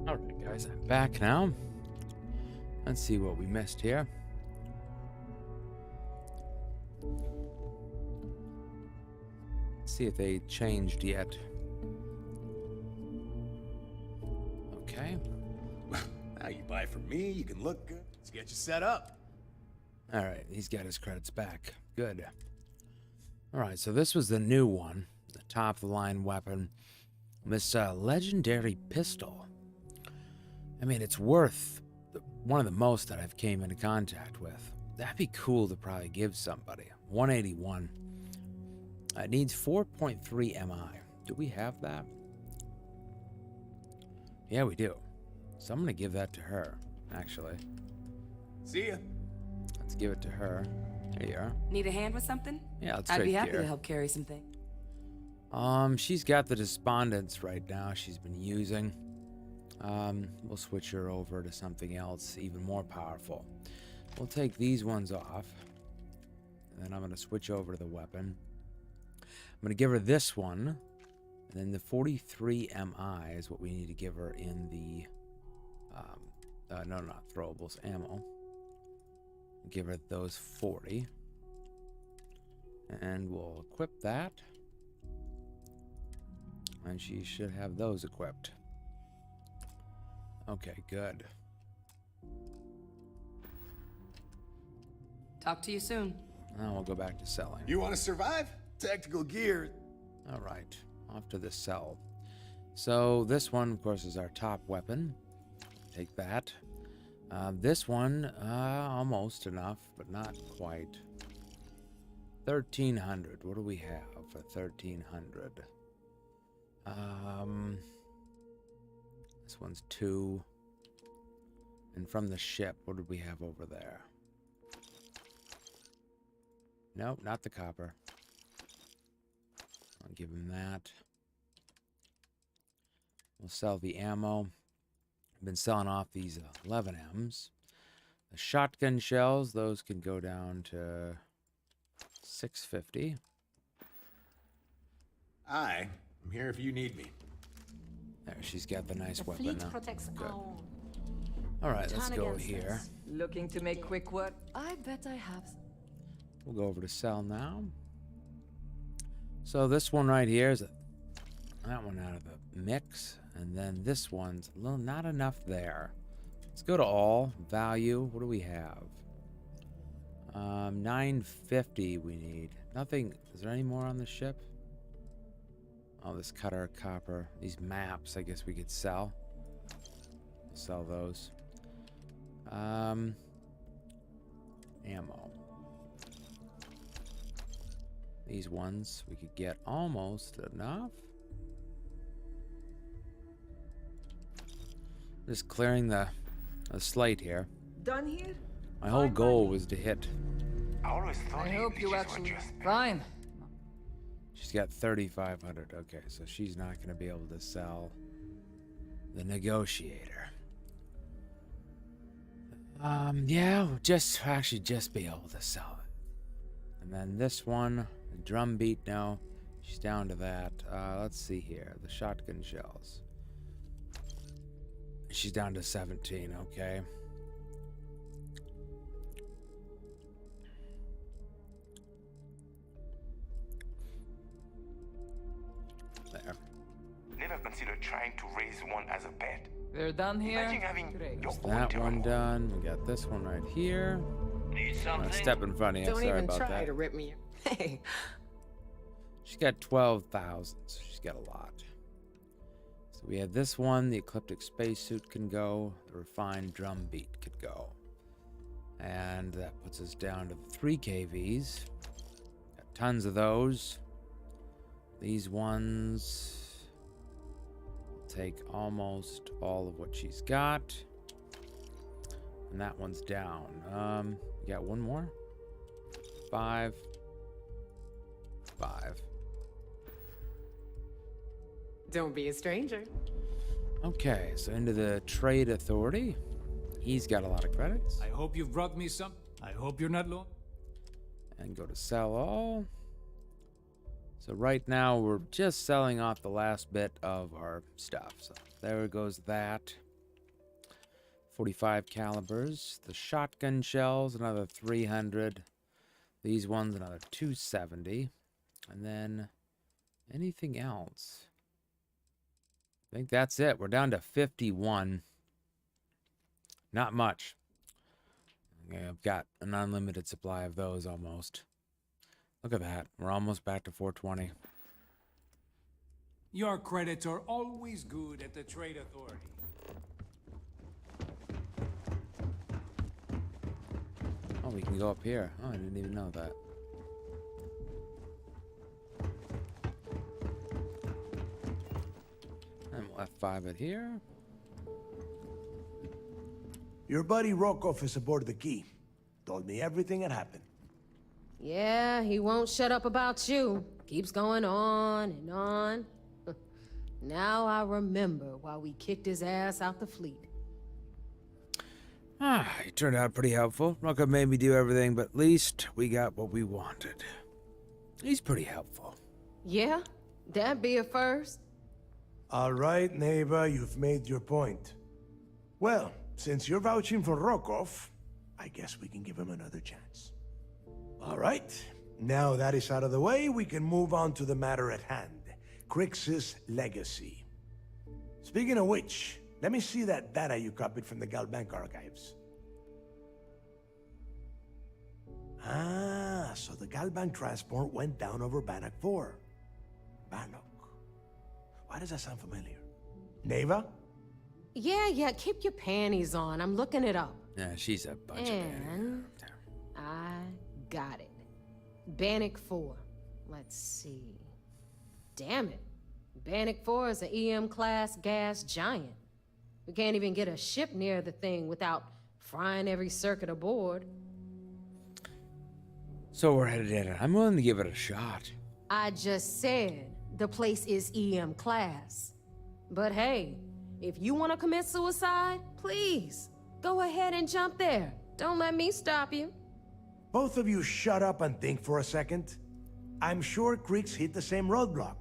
Alright guys, I'm back now. Let's see what we missed here. See if they changed yet. Okay. Now you buy from me, you can look good. Let's get you set up. Alright, he's got his credits back. Good. Alright, so this was the new one. The top-of-the-line weapon. This legendary pistol. I mean, it's worth one of the most that I've came into contact with. That'd be cool to probably give somebody. 181. It needs 4.3 MI. Do we have that? Yeah, we do. So I'm going to give that to her, actually. See ya. Let's give it to her. There you are. Need a hand with something? Yeah, let's I'd be take happy care. to help carry something. She's got the Despondence right now she's been using. We'll switch her over to something else even more powerful. We'll take these ones off. And then I'm going to switch over to the weapon. I'm going to give her this one. And then the 43 MI is what we need to give her in the... no, not throwables, ammo. Give her those 40. And we'll equip that. And she should have those equipped. Okay, good. Talk to you soon. Now we'll go back to selling. You want to survive? Tactical gear. All right, off to the sell. So this one, of course, is our top weapon. Take that. This one, almost enough, but not quite. 1,300. What do we have for 1,300? This one's 2. And from the ship, what did we have over there? Nope, not the copper. I'll give him that. We'll sell the ammo. I've been selling off these 11Ms. The shotgun shells, those can go down to 650. I'm here if you need me. There, she's got the nice The weapon fleet now. protects Good. our own. All right, let's Turn go against here. us. Looking to make quick work? I bet I have. We'll go over to sell now. So this one right here is that one out of the mix, and then this one's a little not enough there. Let's go to all value. What do we have? 950 we need. Nothing. Is there any more on the ship? Oh, this cutter copper. These maps, I guess we could sell. We'll sell those. Ammo. These ones we could get almost enough. Just clearing the slate here. Done here? My whole goal was to hit. I hope you actually. Fine. She's got 3,500. Okay, so she's not going to be able to sell the negotiator. Yeah, we'll just be able to sell it. And then this one, the drum beat now, she's down to that. Let's see here, the shotgun shells. She's down to 17, okay. There. Never considered trying to raise one as a pet. We're done here. Imagine having your own That terminal. one done. We got this one right here. Need I'm something? gonna step in front of you. Don't Sorry even about try that. to rip me. Hey. She's got 12,000, so she's got a lot. So we have this one. The ecliptic spacesuit can go. The refined drum beat could go. And that puts us down to 3 KVs. Got tons of those. These ones take almost all of what she's got. And that one's down. You got one more? 5. 5. Don't be a stranger. Okay, so into the trade authority. He's got a lot of credits. I hope you've brought me some. I hope you're not low. And go to sell all. So right now we're just selling off the last bit of our stuff. So there goes that. 45 calibers. The shotgun shells, another 300. These ones, another 270. And then anything else? I think that's it. We're down to 51. Not much. Okay, I've got an unlimited supply of those almost. Look at that. We're almost back to 420. Your credits are always good at the Trade Authority. Oh, we can go up here. Oh, I didn't even know that. And we'll F5 it here. Your buddy Rokov is aboard the Key. Told me everything that happened. Yeah, he won't shut up about you. Keeps going on and on. Now I remember why we kicked his ass out the fleet. He turned out pretty helpful. Rokov made me do everything, but at least we got what we wanted. He's pretty helpful. Yeah? That'd be a first. All right, neighbor, you've made your point. Well, since you're vouching for Rokov, I guess we can give him another chance. All right, now that is out of the way, we can move on to the matter at hand. Crix's legacy. Speaking of which, let me see that data you copied from the Galbank archives. Ah, so the Galbank transport went down over Bannock 4. Bannock. Why does that sound familiar? Neva? Yeah, keep your panties on. I'm looking it up. Yeah, she's a bunch of And I got it. Bannock 4. Let's see. Damn it. Bannock 4 is an EM-class gas giant. We can't even get a ship near the thing without frying every circuit aboard. So we're headed in. I'm willing to give it a shot. I just said the place is EM class. But hey, if you want to commit suicide, please, go ahead and jump there. Don't let me stop you. Both of you shut up and think for a second. I'm sure Creeks hit the same roadblock.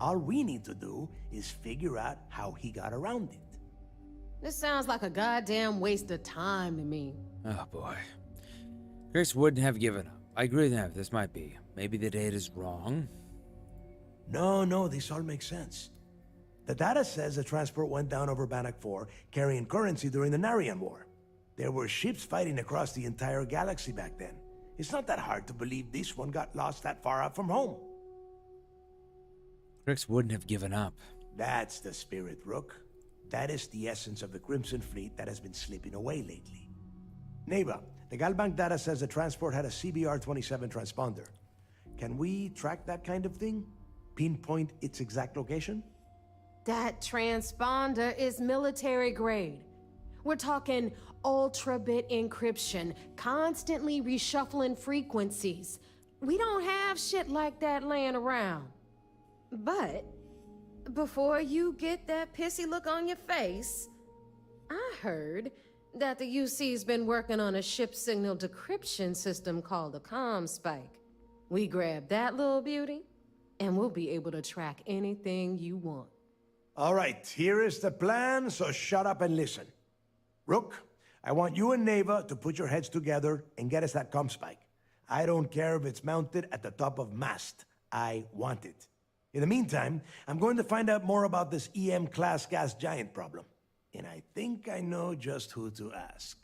All we need to do is figure out how he got around it. This sounds like a goddamn waste of time to me. Oh boy. Chris wouldn't have given up. I agree with him. This might be. Maybe the data's wrong. No, this all makes sense. The data says the transport went down over Bannock 4, carrying currency during the Narian War. There were ships fighting across the entire galaxy back then. It's not that hard to believe this one got lost that far out from home. Chris wouldn't have given up. That's the spirit, Rook. That is the essence of the Crimson Fleet that has been slipping away lately. Neighbor, the Galbank data says the transport had a CBR-27 transponder. Can we track that kind of thing? Pinpoint its exact location? That transponder is military grade. We're talking ultra-bit encryption, constantly reshuffling frequencies. We don't have shit like that laying around. But before you get that pissy look on your face, I heard that the UC's been working on a ship signal decryption system called the ComSpike. We grab that little beauty, and we'll be able to track anything you want. All right, here is the plan, so shut up and listen. Rook, I want you and Neva to put your heads together and get us that ComSpike. I don't care if it's mounted at the top of mast. I want it. In the meantime, I'm going to find out more about this EM-class gas giant problem. And I think I know just who to ask.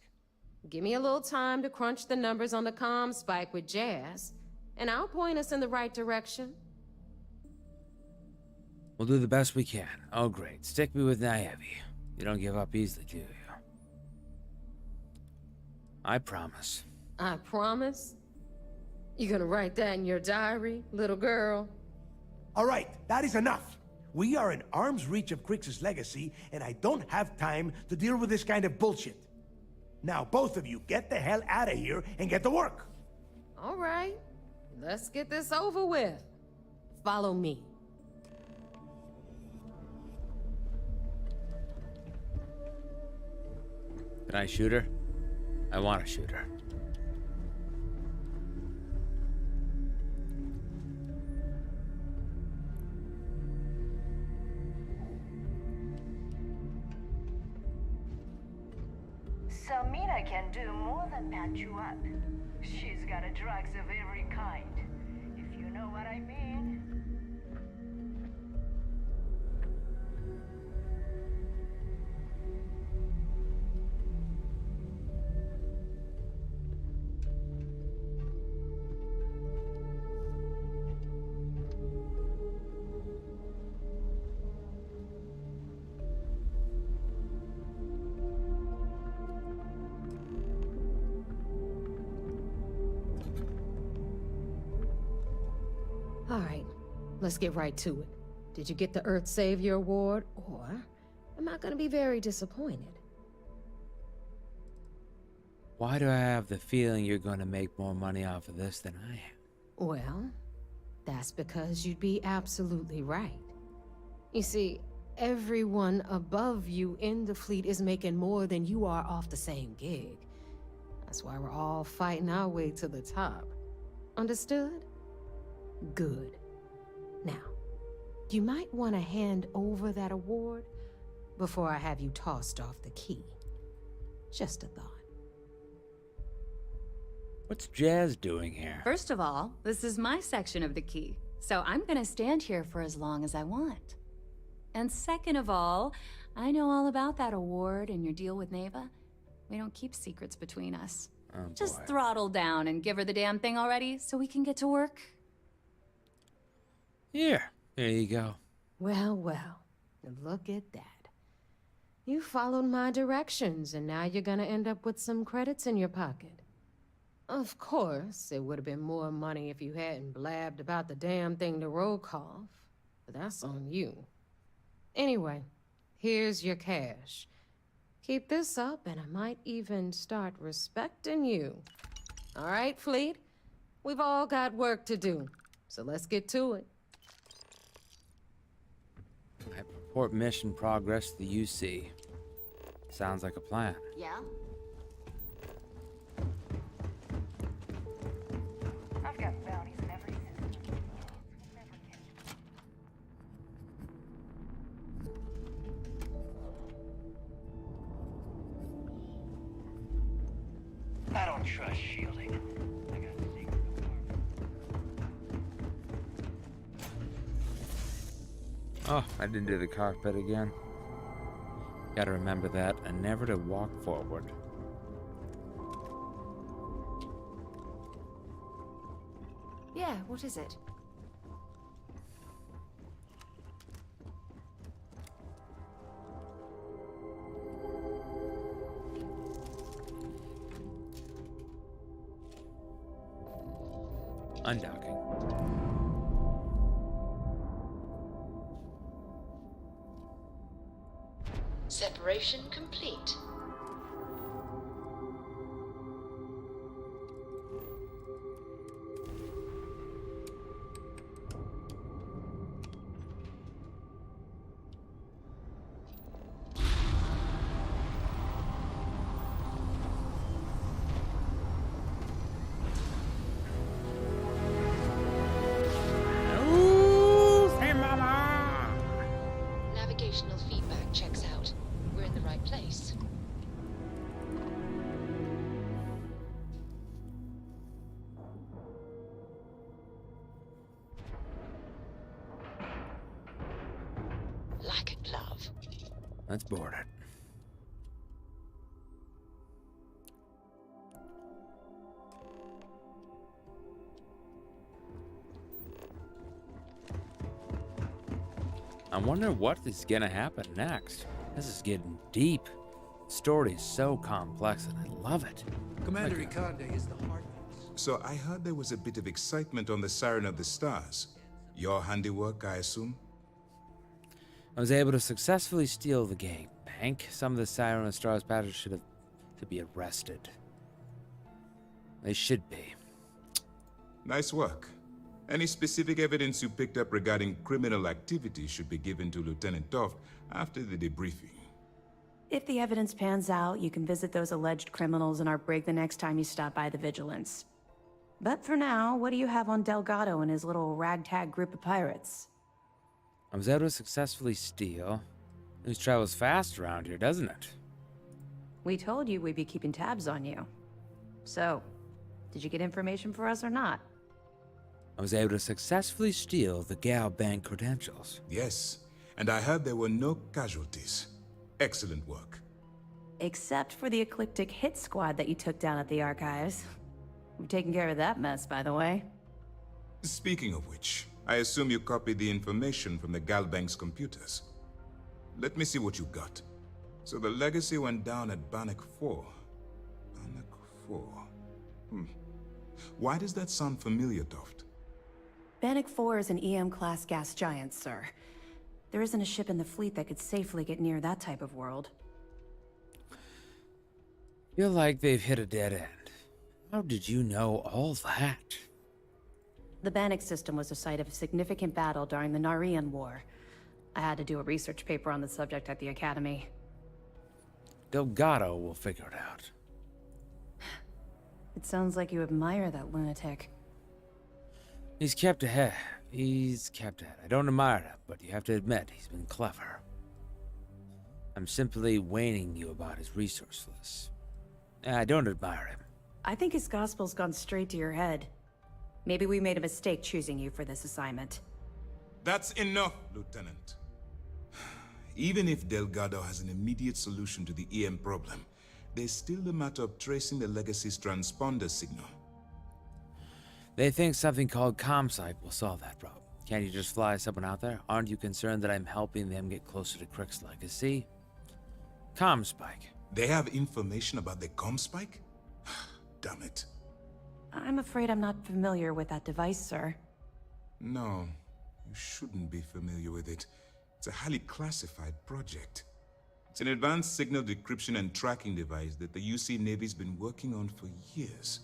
Give me a little time to crunch the numbers on the ComSpike with Jazz, and I'll point us in the right direction. We'll do the best we can. Oh, great. Stick me with Naevi. You don't give up easily, do you? I promise. I promise? You gonna write that in your diary, little girl? All right, that is enough. We are in arm's reach of Crix's legacy, and I don't have time to deal with this kind of bullshit. Now, both of you, get the hell out of here and get to work. All right, let's get this over with. Follow me. Can I shoot her? I want to shoot her. Samina can do more than patch you up. She's got a drugs of every kind, if you know what I mean. All right, let's get right to it. Did you get the Earth Savior Award, or am I gonna be very disappointed? Why do I have the feeling you're going to make more money off of this than I am? Well, that's because you'd be absolutely right. You see, everyone above you in the fleet is making more than you are off the same gig. That's why we're all fighting our way to the top. Understood? Good. Now, you might want to hand over that award before I have you tossed off the key. Just a thought. What's Jazz doing here? First of all, this is my section of the key, so I'm gonna stand here for as long as I want. And second of all, I know all about that award and your deal with Neva. We don't keep secrets between us. Oh, Just boy. throttle down and give her the damn thing already so we can get to work. Here. There you go. Well, look at that. You followed my directions, and now you're gonna end up with some credits in your pocket. Of course, it would have been more money if you hadn't blabbed about the damn thing to Rokov, but that's on you. Anyway, here's your cash. Keep this up, and I might even start respecting you. All right, Fleet? We've all got work to do, so let's get to it. I report mission progress to the UC. Sounds like a plan. Yeah? I've got bounties in every system. I don't trust shielding. I got a secret Oh, I didn't do the cockpit again. Gotta remember that, and never to walk forward. Yeah, what is it? Undocking. Separation complete. Navigational feedback checks out. We're in the right place. Like a glove. Let's board it. I wonder what is gonna happen next. This is getting deep. The story is so complex and I love it. Commander Icardi is the heart. So I heard there was a bit of excitement on the Siren of the Stars. Your handiwork, I assume? I was able to successfully steal the game bank. Some of the Siren of the Stars passengers should be arrested. They should be. Nice work. Any specific evidence you picked up regarding criminal activity should be given to Lieutenant Toft after the debriefing. If the evidence pans out, you can visit those alleged criminals in our brig the next time you stop by the Vigilance. But for now, what do you have on Delgado and his little ragtag group of pirates? I was able to successfully steal. News travels fast around here, doesn't it? We told you we'd be keeping tabs on you. So, did you get information for us or not? I was able to successfully steal the Gal Bank credentials. Yes, and I heard there were no casualties. Excellent work. Except for the eclectic hit squad that you took down at the archives. We've taken care of that mess, by the way. Speaking of which, I assume you copied the information from the Galbank's computers. Let me see what you got. So the legacy went down at Bannock 4. Bannock 4. Why does that sound familiar, Toft? Bannock 4 is an EM-class gas giant, sir. There isn't a ship in the fleet that could safely get near that type of world. Feel like they've hit a dead end. How did you know all that? The Bannock system was the site of a significant battle during the Narian War. I had to do a research paper on the subject at the Academy. Delgado will figure it out. It sounds like you admire that lunatic. He's kept ahead. I don't admire him, but you have to admit, he's been clever. I'm simply warning you about his resourceless. I don't admire him. I think his gospel's gone straight to your head. Maybe we made a mistake choosing you for this assignment. That's enough, Lieutenant. Even if Delgado has an immediate solution to the EM problem, there's still the matter of tracing the Legacy's transponder signal. They think something called ComSci will solve that problem. Can't you just fly someone out there? Aren't you concerned that I'm helping them get closer to Crick's legacy? ComSpike. They have information about the ComSpike? Damn it. I'm afraid I'm not familiar with that device, sir. No, you shouldn't be familiar with it. It's a highly classified project. It's an advanced signal decryption and tracking device that the UC Navy's been working on for years.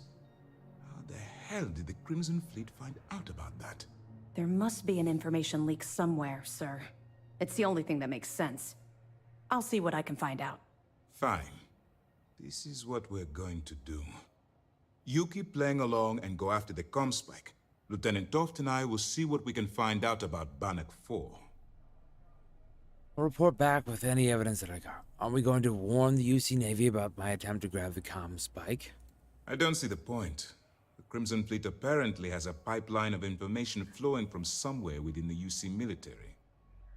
How the hell did the Crimson Fleet find out about that? There must be an information leak somewhere, sir. It's the only thing that makes sense. I'll see what I can find out. Fine. This is what we're going to do. You keep playing along and go after the Comspike. Lieutenant Toft and I will see what we can find out about Bannock 4. I'll report back with any evidence that I got. Are we going to warn the UC Navy about my attempt to grab the Comspike? I don't see the point. The Crimson Fleet apparently has a pipeline of information flowing from somewhere within the UC military.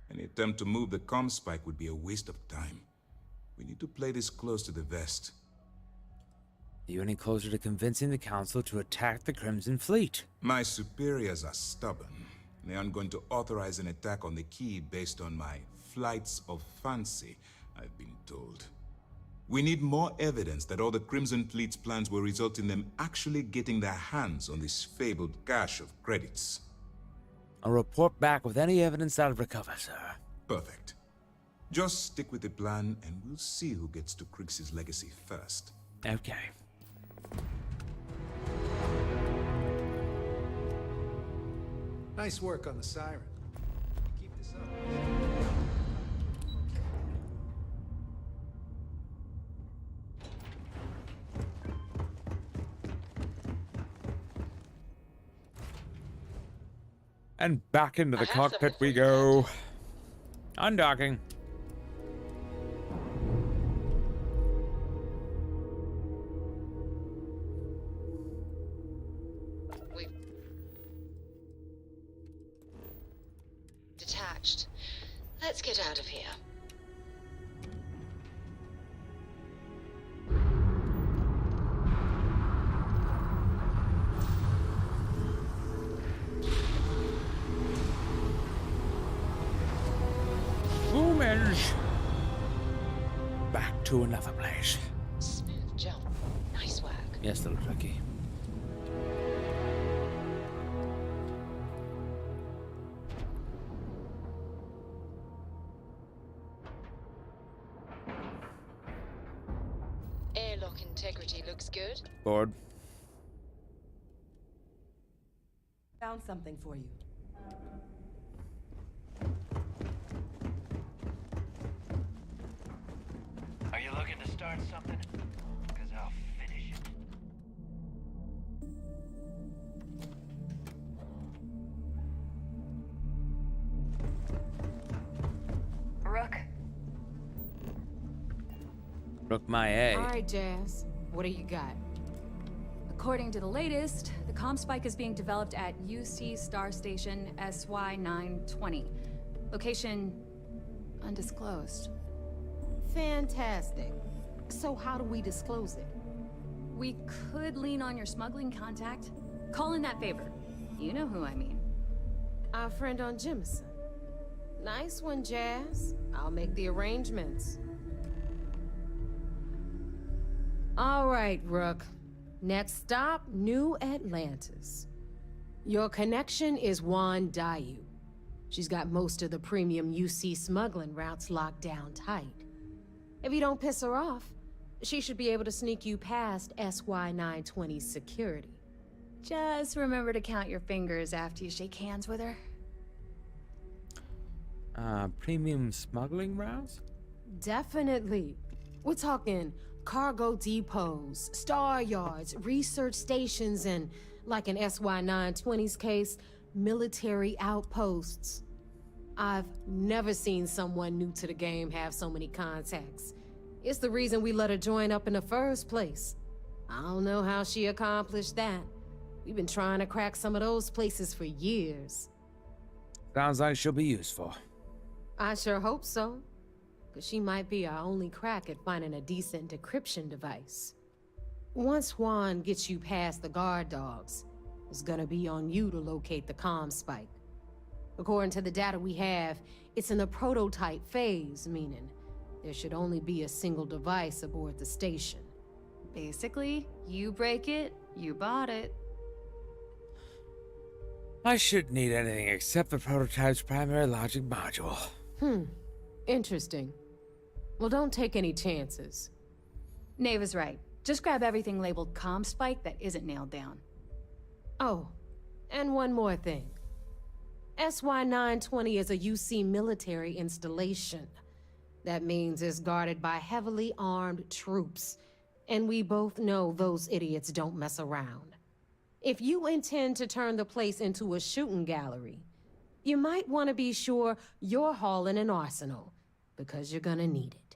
Any attempt to move the Comspike would be a waste of time. We need to play this close to the vest. Are you any closer to convincing the Council to attack the Crimson Fleet? My superiors are stubborn. They aren't going to authorize an attack on the key based on my flights of fancy, I've been told. We need more evidence that all the Crimson Fleet's plans will result in them actually getting their hands on this fabled cache of credits. I'll report back with any evidence I'll recover, sir. Perfect. Just stick with the plan and we'll see who gets to Krix's legacy first. Okay. Nice work on the siren. Keep this up. And back into the cockpit we go. Undocking. We've detached. Let's get out of here. Boomers! Back to another place. Smooth jump. Nice work. Yes, little Tricky. Airlock integrity looks good. Board. Found something for you. Are you looking to start something? Because I'll finish it. Rook. Rook my A. All right, Jazz. What do you got? According to the latest, the Comspike is being developed at UC Star Station SY-920. Location undisclosed. Fantastic. So how do we disclose it? We could lean on your smuggling contact. Call in that favor. You know who I mean. Our friend on Jemison. Nice one, Jazz. I'll make the arrangements. All right, Rook. Next stop, New Atlantis. Your connection is Juan Dayu. She's got most of the premium UC smuggling routes locked down tight. If you don't piss her off, she should be able to sneak you past SY-920's security. Just remember to count your fingers after you shake hands with her. Premium smuggling routes? Definitely. We're talking cargo depots, star yards, research stations, and, like in SY-920's case, military outposts. I've never seen someone new to the game have so many contacts. It's the reason we let her join up in the first place. I don't know how she accomplished that. We've been trying to crack some of those places for years. Sounds like she'll be useful. I sure hope so. Because she might be our only crack at finding a decent decryption device. Once Juan gets you past the guard dogs, it's gonna be on you to locate the Comspike. According to the data we have, it's in the prototype phase, meaning there should only be a single device aboard the station. Basically, you break it, you bought it. I shouldn't need anything except the prototype's primary logic module. Interesting. Well, don't take any chances. Neva's right. Just grab everything labeled ComSpike that isn't nailed down. Oh, and one more thing. SY-920 is a UC military installation. That means it's guarded by heavily armed troops. And we both know those idiots don't mess around. If you intend to turn the place into a shooting gallery, you might want to be sure you're hauling an arsenal, because you're gonna need it.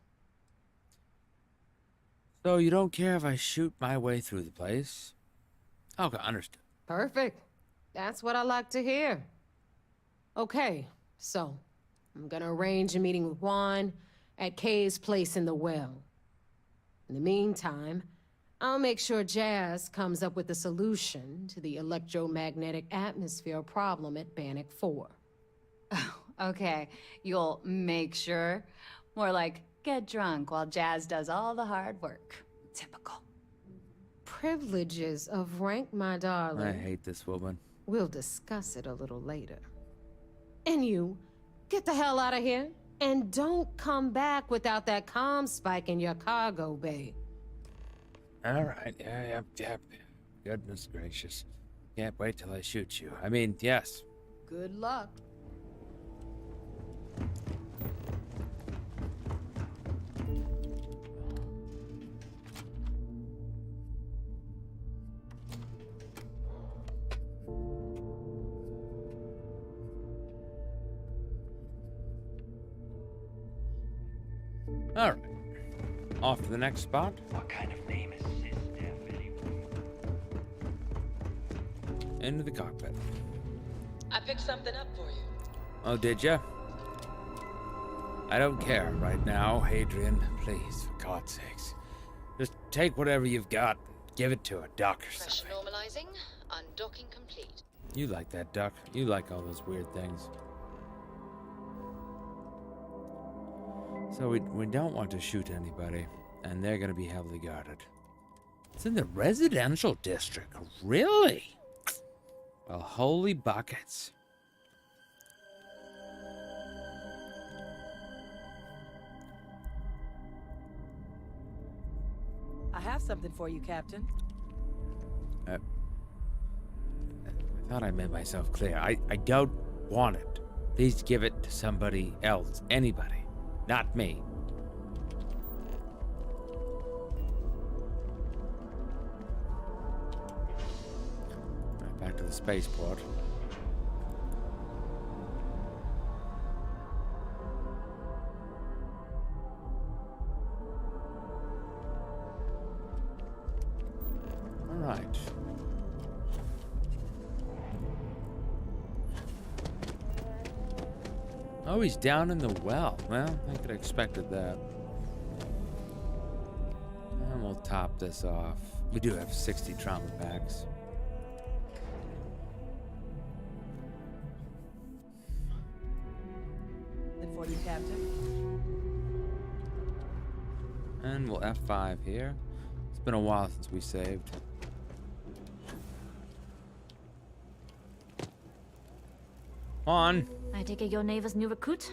So you don't care if I shoot my way through the place? Okay, understood. Perfect. That's what I like to hear. Okay, so I'm gonna arrange a meeting with Juan at Kay's place in the well. In the meantime, I'll make sure Jazz comes up with a solution to the electromagnetic atmosphere problem at Bannock 4. Okay, you'll make sure. More like, get drunk while Jazz does all the hard work. Typical. Privileges of rank, my darling. I hate this woman. We'll discuss it a little later. And you, get the hell out of here. And don't come back without that ComSpike in your cargo bay. All right, yeah. Goodness gracious. Can't wait till I shoot you. I mean, yes. Good luck. All right. Off to the next spot. What kind of name is SysDef anyway? Into the cockpit. I picked something up for you. Oh, did ya? I don't care right now, Hadrian. Please, for God's sakes. Just take whatever you've got. Give it to a duck or Pressure something. normalizing. Undocking complete. You like that duck. You like all those weird things. So we don't want to shoot anybody, and they're going to be heavily guarded. It's in the residential district. Really? Well, holy buckets. I have something for you, Captain. I thought I made myself clear. I don't want it. Please give it to somebody else. Anybody. Not me. Right, back to the spaceport. All right. Oh, he's down in the well. Well, I could have expected that. And we'll top this off. We do have 60 trauma packs. For you, Captain. And we'll F5 here. It's been a while since we saved. On. I take it you're Neva's new recruit?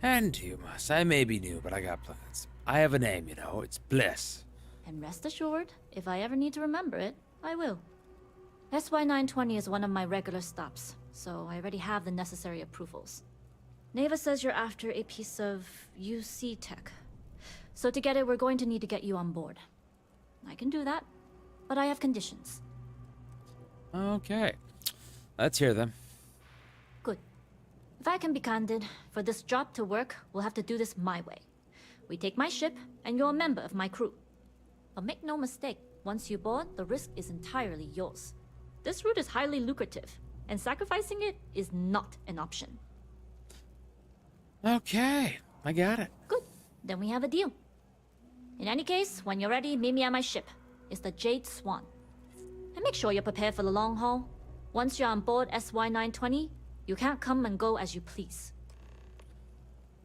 And you must. I may be new, but I got plans. I have a name, you know. It's Bliss. And rest assured, if I ever need to remember it, I will. SY-920 is one of my regular stops, so I already have the necessary approvals. Neva says you're after a piece of UC tech. So to get it, we're going to need to get you on board. I can do that, but I have conditions. Okay. Let's hear them. Good. If I can be candid, for this job to work, we'll have to do this my way. We take my ship, and you're a member of my crew. But make no mistake, once you board, the risk is entirely yours. This route is highly lucrative, and sacrificing it is not an option. Okay, I got it. Good. Then we have a deal. In any case, when you're ready, meet me at my ship. It's the Jade Swan. And make sure you're prepared for the long haul. Once you're on board SY-920, you can't come and go as you please.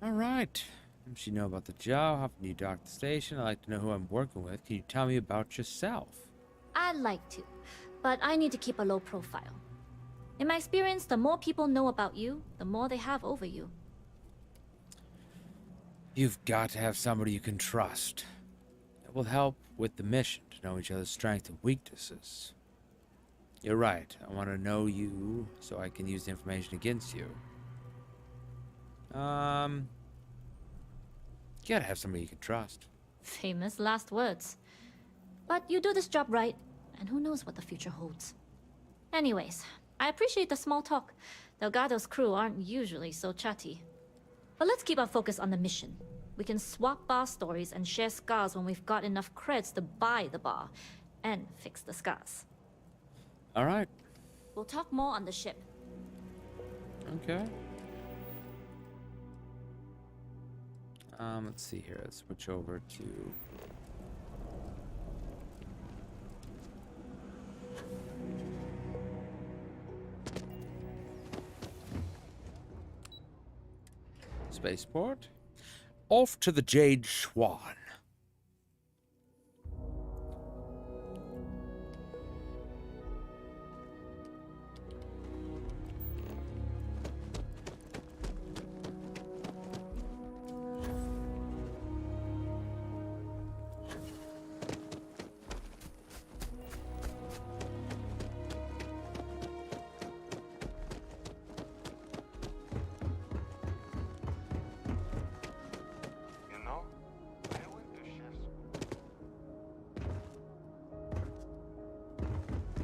All right. Once you know about the job, how often you dock the station, I'd like to know who I'm working with. Can you tell me about yourself? I'd like to, but I need to keep a low profile. In my experience, the more people know about you, the more they have over you. You've got to have somebody you can trust. It will help with the mission to know each other's strengths and weaknesses. You're right. I want to know you so I can use the information against you. You gotta have somebody you can trust. Famous last words. But you do this job right, and who knows what the future holds. Anyways, I appreciate the small talk. Delgado's crew aren't usually so chatty. But let's keep our focus on the mission. We can swap bar stories and share scars when we've got enough creds to buy the bar and fix the scars. All right. We'll talk more on the ship. Okay. Let's see here. Let's switch over to... Spaceport. Off to the Jade Swan.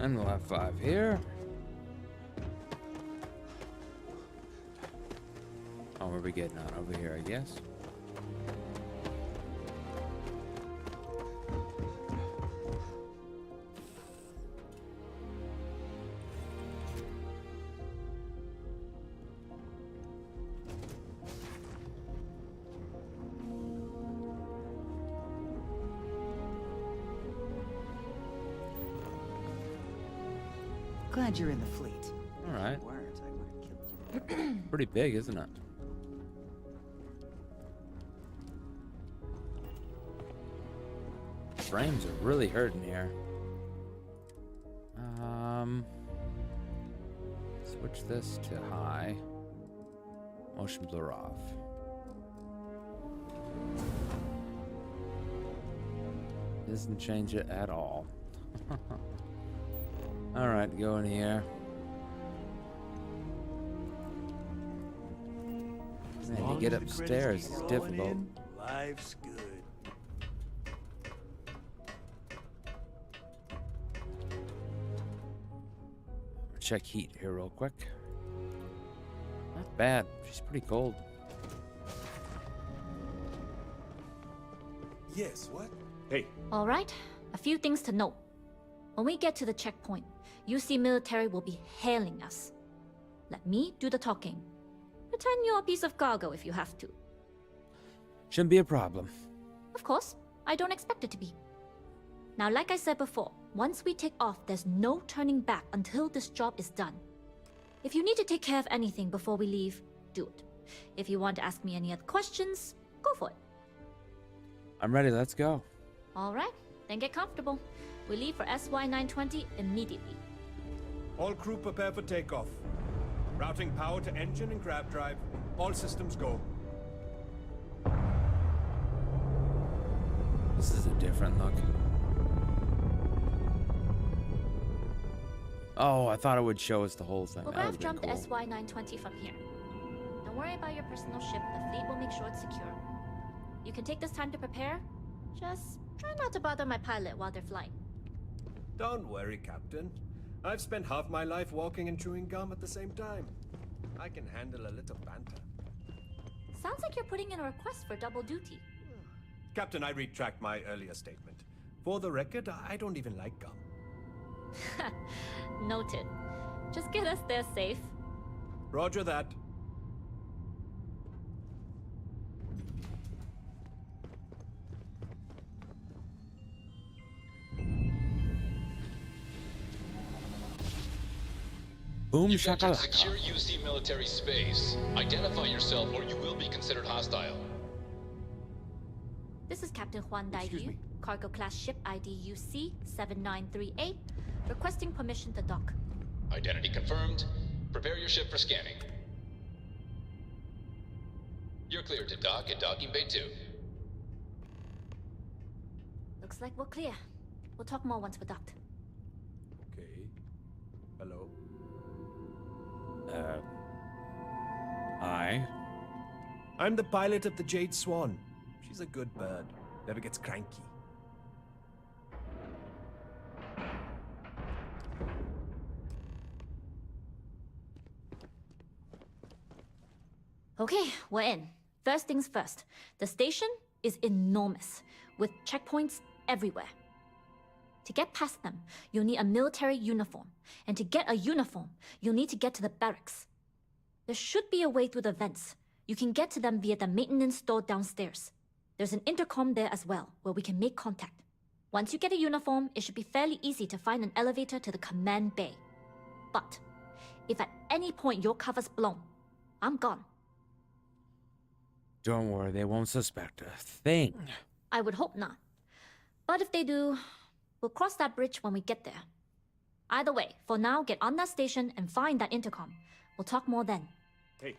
And we'll have 5 here. Oh, where are we getting on? Over here, I guess. Glad you're in the fleet. All right. If you weren't, I would have killed you. Pretty big, isn't it? Frames are really hurting here. Switch this to high. Motion blur off. Doesn't change it at all. All right, go in here. Man, to get upstairs is difficult. Life's good. Check heat here real quick. Not bad. She's pretty cold. Yes, what? Hey. All right, a few things to note. When we get to the checkpoint, UC military will be hailing us. Let me do the talking. Pretend you're a piece of cargo if you have to. Shouldn't be a problem. Of course, I don't expect it to be. Now, like I said before, once we take off, there's no turning back until this job is done. If you need to take care of anything before we leave, do it. If you want to ask me any other questions, go for it. I'm ready, let's go. All right, then get comfortable. We leave for SY-920 immediately. All crew prepare for takeoff. Routing power to engine and grab drive. All systems go. This is a different look. Oh, I thought it would show us the whole thing. We'll graph jump the SY-920 from here. Don't worry about your personal ship. The fleet will make sure it's secure. You can take this time to prepare. Just try not to bother my pilot while they're flying. Don't worry, Captain. I've spent half my life walking and chewing gum at the same time. I can handle a little banter. Sounds like you're putting in a request for double duty. Captain, I retract my earlier statement. For the record, I don't even like gum. Noted. Just get us there safe. Roger that. Boom You've entered shakalaka. secure UC military space. Identify yourself or you will be considered hostile. This is Captain Juan Daiyu, cargo class ship ID UC-7938, requesting permission to dock. Identity confirmed. Prepare your ship for scanning. You're cleared to dock at Docking Bay 2. Looks like we're clear. We'll talk more once we're docked. Okay. Hello? Hi. I'm the pilot of the Jade Swan. She's a good bird. Never gets cranky. Okay, we're in. First things first. The station is enormous, with checkpoints everywhere. To get past them, you'll need a military uniform. And to get a uniform, you'll need to get to the barracks. There should be a way through the vents. You can get to them via the maintenance store downstairs. There's an intercom there as well, where we can make contact. Once you get a uniform, it should be fairly easy to find an elevator to the command bay. But if at any point your cover's blown, I'm gone. Don't worry, they won't suspect a thing. I would hope not. But if they do, we'll cross that bridge when we get there. Either way, for now, get on that station and find that intercom. We'll talk more then. Hey.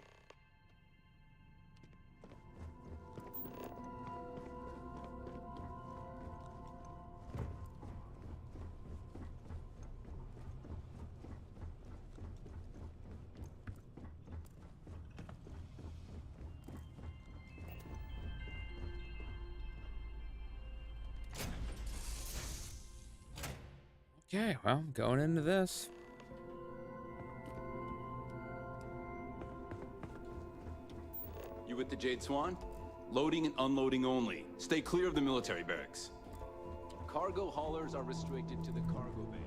Okay, well, going into this. You with the Jade Swan? Loading and unloading only. Stay clear of the military barracks. Cargo haulers are restricted to the cargo bay.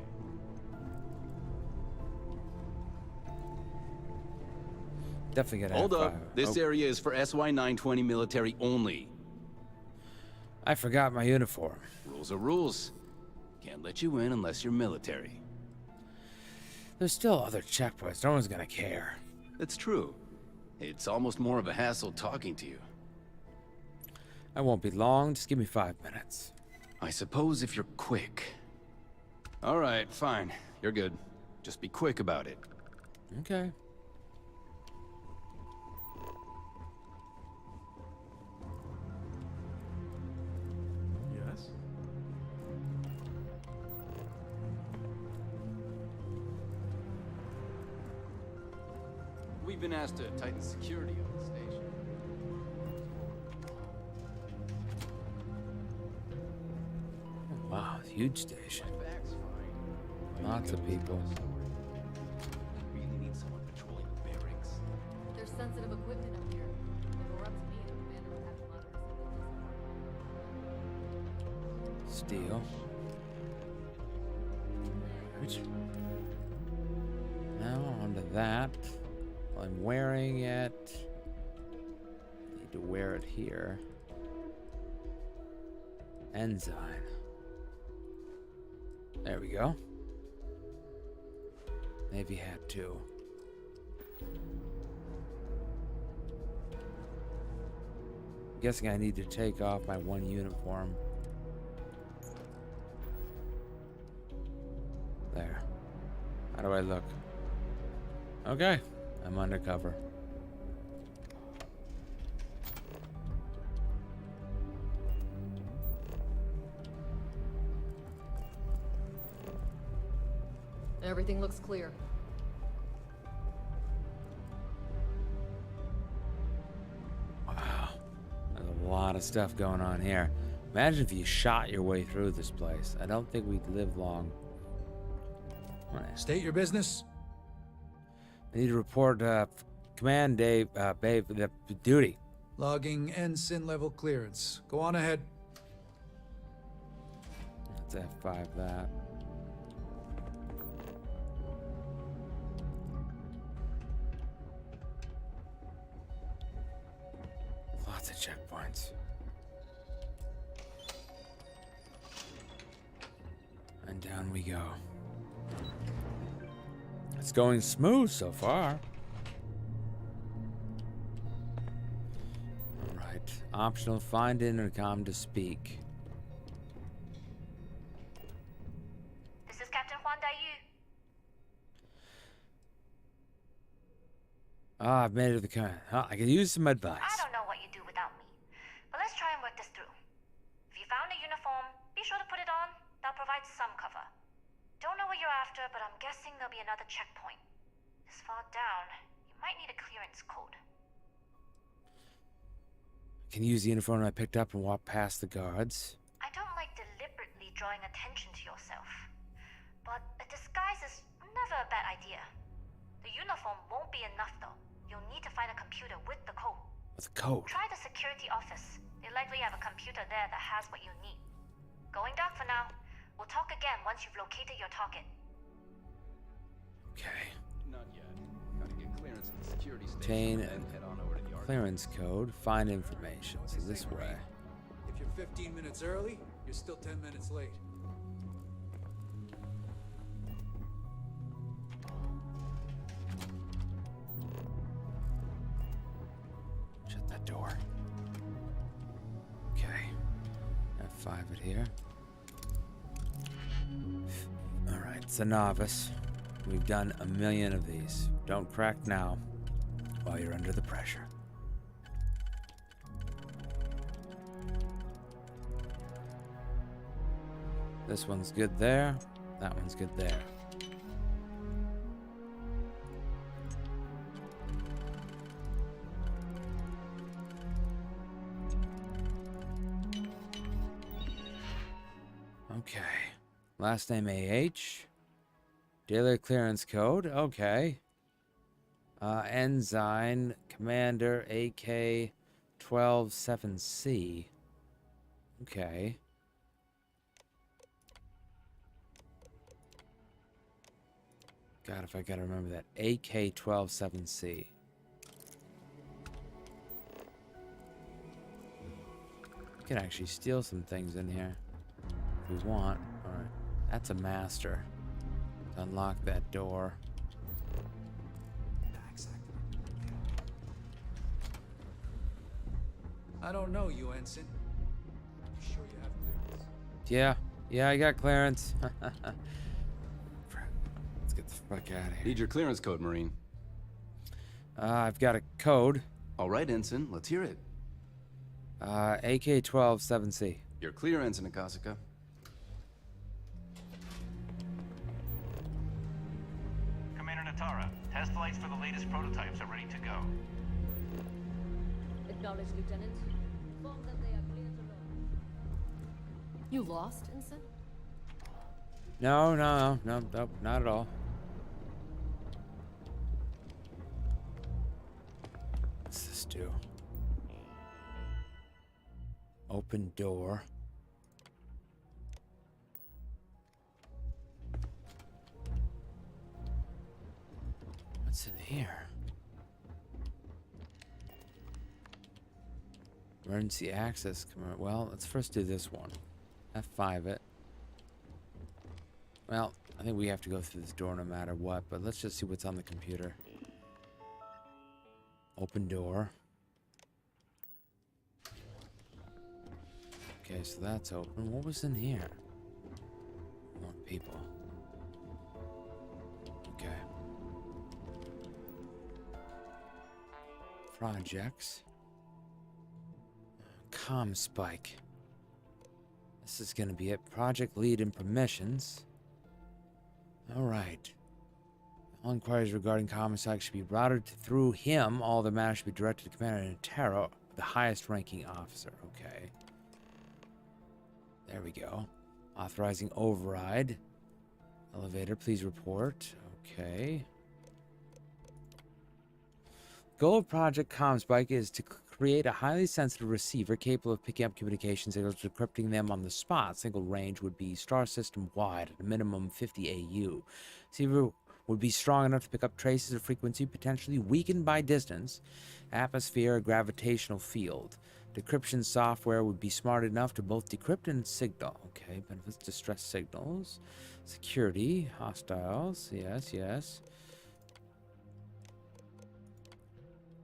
Definitely gonna Hold have up. This area is for SY-920 military only. I forgot my uniform. Rules are rules. Can't let you in unless you're military. There's still other checkpoints. No one's gonna care. That's true. It's almost more of a hassle talking to you. I won't be long. Just give me 5 minutes. I suppose if you're quick. All right, fine. You're good. Just be quick about it. Okay. Yes? We've been asked to tighten security on the station. Wow, huge station. Lots of people. We really need someone patrolling the barracks. There's sensitive equipment up here. If it were up to me, the commander would have to monitor Steel. Which? Now onto that. I'm wearing it. Need to wear it here. Enzyme. There we go. Navy hat too. Guessing I need to take off my one uniform. There. How do I look? Okay, I'm undercover. Everything looks clear. Wow. There's a lot of stuff going on here. Imagine if you shot your way through this place. I don't think we'd live long. State your business. I need to report command Dave, babe, the duty. Logging ensign level clearance. Go on ahead. Let's F5 that. Lots of checkpoints. And down we go. It's going smooth so far. All right. Optional, find intercom to speak. This is Captain Huan Daiyu. Ah, I've made it to the command. I could use some advice. I don't know what sure to put it on. That'll provide some cover. Don't know what you're after, but I'm guessing there'll be another checkpoint. This far down, you might need a clearance code. Can use the uniform I picked up and walk past the guards. I don't like deliberately drawing attention to yourself, but a disguise is never a bad idea. The uniform won't be enough though. You'll need to find a computer with the code. With the code? Try the security office. They likely have a computer there that has what you need. Going dark for now. We'll talk again once you've located your target. Okay. Not yet. Gotta get clearance at the security station Obtain and then head on over to the archive. clearance code. Find information. So this way. If you're 15 minutes early, you're still 10 minutes late. Shut that door. Okay. F5 it here. Alright, it's a novice. We've done a million of these. Don't crack now while you're under the pressure. This one's good there. That one's good there. Okay. Last name AH. Daily clearance code. Okay. Ensign Commander AK 127C. Okay. God, if I gotta remember that. AK 127C. We can actually steal some things in here if we want. Alright. That's a master. Let's unlock that door. I don't know you, Ensign. You sure you have clearance? Yeah, I got clearance. Let's get the fuck out of here. Need your clearance code, Marine. I've got a code. All right, Ensign, let's hear it. AK 127C. You're clear, Ensign Akasaka. Commander Natara, test flights for the latest prototypes are ready to go. Acknowledged, Lieutenant. Inform that they are clear to launch. You lost, Ensign? No, not at all. What's this do? Open door. What's in here? Emergency access. Well, let's first do this one. F5 it. Well, I think we have to go through this door no matter what, but let's just see what's on the computer. Open door. Okay, so that's open. What was in here? More people. Okay. Projects. Comm spike. This is going to be it. Project lead and permissions. Alright. All inquiries regarding comm spike should be routed through him. All the matters should be directed to Commander Natara, the highest ranking officer. Okay. There we go. Authorizing override. Elevator, please report. Okay. Goal of Project Comspike is to create a highly sensitive receiver capable of picking up communication signals, decrypting them on the spot. Single range would be star system wide at a minimum 50 AU. Receiver would be strong enough to pick up traces of frequency potentially weakened by distance, atmosphere, or gravitational field. Decryption software would be smart enough to both decrypt and signal. Okay, benefits, distress signals. Security, hostiles, yes.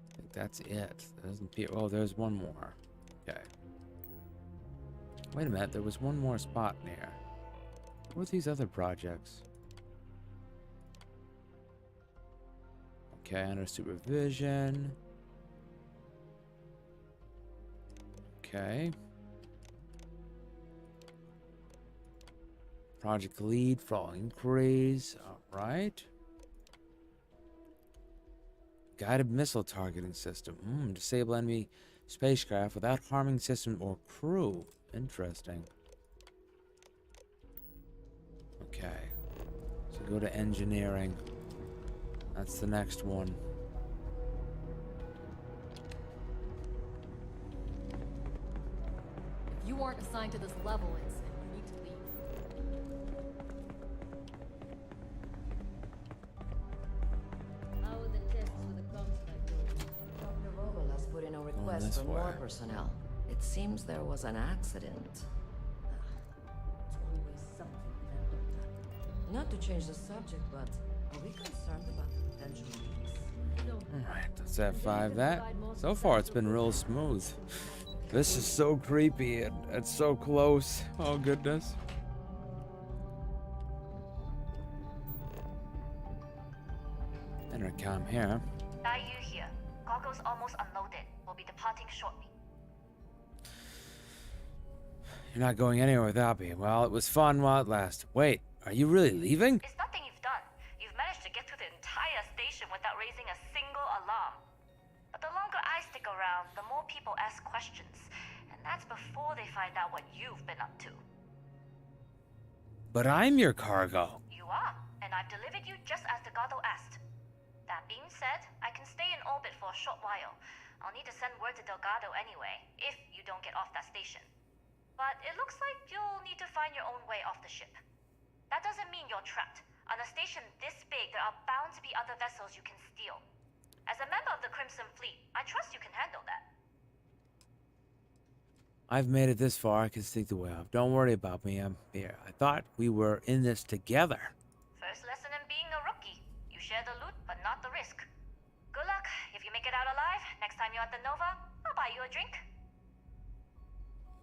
I think that's it. There doesn't appear. Oh, there's one more. Okay. Wait a minute, there was one more spot in here. What are these other projects? Okay, under supervision. Okay. Project lead for all inquiries. All right. Guided missile targeting system. Disable enemy spacecraft without harming system or crew. Interesting. Okay. So go to engineering. That's the next one. If you weren't assigned to this level, you need to leave. How are the tests with the comms? Dr. Vogel has put in a request this for more way. personnel. It seems there was an accident. It's always something that Not to change the subject, but are we concerned about potential leaks? Alright, let's F5 that. So far, it's been real smooth. This is so creepy. It's so close. Oh, goodness. Intercom here. Daiyu here. Cargo's almost unloaded. We'll be departing shortly. You're not going anywhere without me. Well, it was fun while it lasted. Wait, are you really leaving? It's nothing you've done. You've managed to get through the entire station without raising a single alarm. But the longer I stick around, the more people ask questions. And that's before they find out what you've been up to. But I'm your cargo. You are, and I've delivered you just as Delgado asked. That being said, I can stay in orbit for a short while. I'll need to send word to Delgado anyway, if you don't get off that station. But it looks like you'll need to find your own way off the ship. That doesn't mean you're trapped. On a station this big, there are bound to be other vessels you can steal. As a member of the Crimson Fleet, I trust you can handle that. I've made it this far. I can sneak the way off. Don't worry about me. I'm here. I thought we were in this together. First lesson in being a rookie. You share the loot, but not the risk. Good luck. If you make it out alive, next time you're at the Nova, I'll buy you a drink.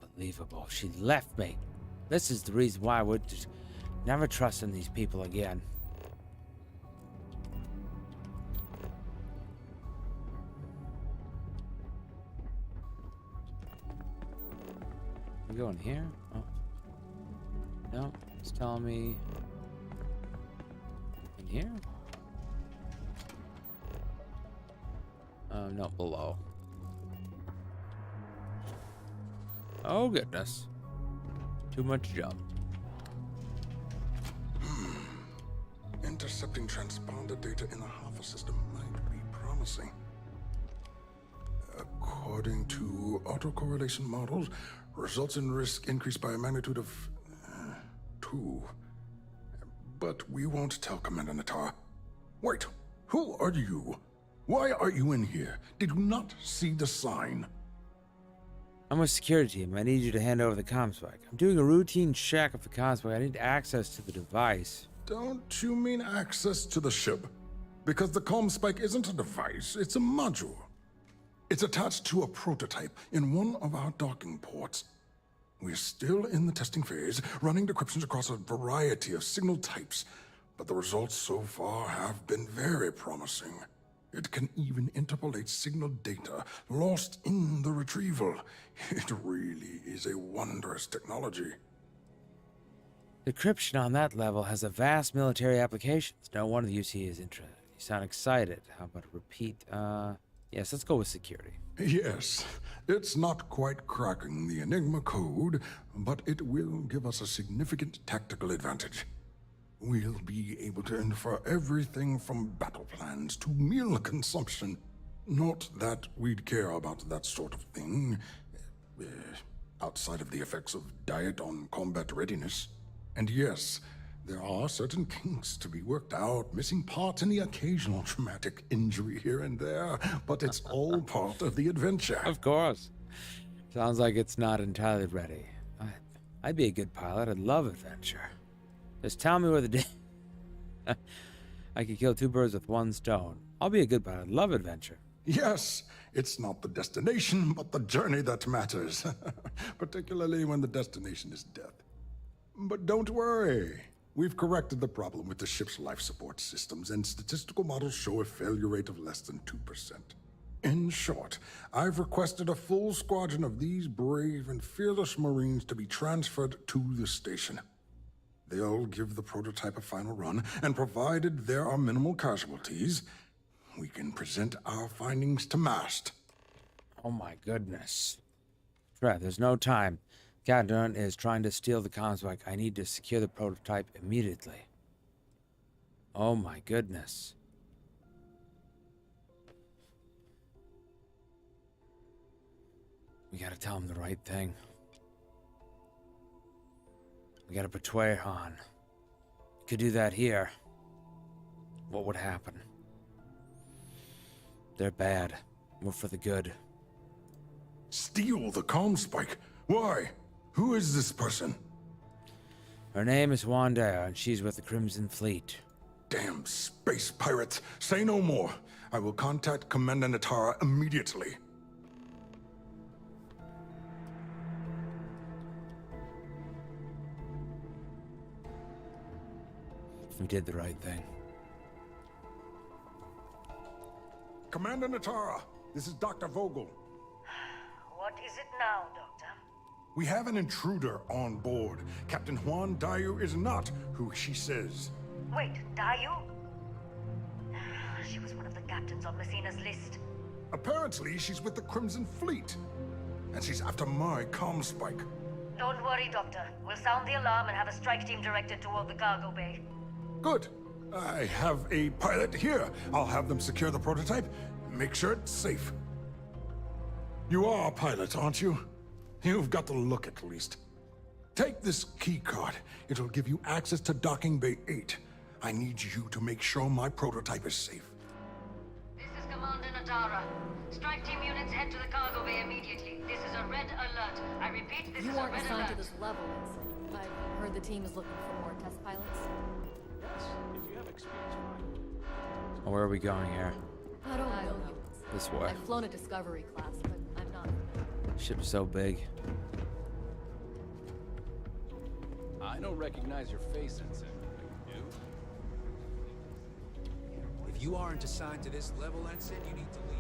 Unbelievable. She left me. This is the reason why I would just never trust in these people again. We going here? Oh. No, it's telling me in here? No, below. Oh, goodness. Too much jump. Intercepting transponder data in the Alpha system might be promising. According to autocorrelation models, results in risk increased by a magnitude of 2. But we won't tell Commander Natar. Wait, who are you? Why are you in here? Did you not see the sign? I'm with security team. I need you to hand over the comm spike. I'm doing a routine check of the comm spike. I need access to the device. Don't you mean access to the ship? Because the comm spike isn't a device, it's a module. It's attached to a prototype in one of our docking ports. We're still in the testing phase, running decryptions across a variety of signal types, but the results so far have been very promising. It can even interpolate signal data lost in the retrieval. It really is a wondrous technology. Decryption on that level has a vast military applications. No wonder the UC is interested. You sound excited. How about a repeat? Yes, let's go with security. Yes, it's not quite cracking the Enigma code, but it will give us a significant tactical advantage. We'll be able to infer everything from battle plans to meal consumption. Not that we'd care about that sort of thing, outside of the effects of diet on combat readiness. And yes, there are certain kinks to be worked out, missing parts and the occasional traumatic injury here and there, but it's all part of the adventure. Of course. Sounds like it's not entirely ready. I'd be a good pilot. I'd love adventure. Just tell me where the I could kill 2 birds with 1 stone. I'll be a good pilot. I'd love adventure. Yes, it's not the destination, but the journey that matters. Particularly when the destination is death. But don't worry. We've corrected the problem with the ship's life support systems, and statistical models show a failure rate of less than 2%. In short, I've requested a full squadron of these brave and fearless Marines to be transferred to the station. They'll give the prototype a final run, and provided there are minimal casualties, we can present our findings to Mast. Oh my goodness. Right, there's no time. Captain is trying to steal the comms bike. I need to secure the prototype immediately. Oh my goodness. We gotta tell him the right thing. We gotta betray Han. Could do that here. What would happen? They're bad. We're for the good. Steal the comm spike? Why? Who is this person? Her name is Wanda, and she's with the Crimson Fleet. Damn space pirates! Say no more. I will contact Commander Natara immediately. We did the right thing. Commander Natara, this is Dr. Vogel. What is it now, Doctor? We have an intruder on board. Captain Juan Dayu is not who she says. Wait, Dayu? She was one of the captains on Messina's list. Apparently, she's with the Crimson Fleet. And she's after my comm spike. Don't worry, Doctor. We'll sound the alarm and have a strike team directed toward the cargo bay. Good. I have a pilot here. I'll have them secure the prototype. Make sure it's safe. You are a pilot, aren't you? You've got the look at least. Take this key card. It'll give you access to Docking Bay 8. I need you to make sure my prototype is safe. This is Commander Natara. Strike team units head to the cargo bay immediately. This is a red alert. I repeat, this You is a weren't red assigned alert. to this level, Ensign. I've heard the team is looking for more test pilots. Yes, if you have experience, Oh, where are we going here? I don't know. This way. I've flown a Discovery class, but I'm not. Ship's so big. I don't recognize your face, Ensign. You? If you aren't assigned to this level, Ensign, you need to leave.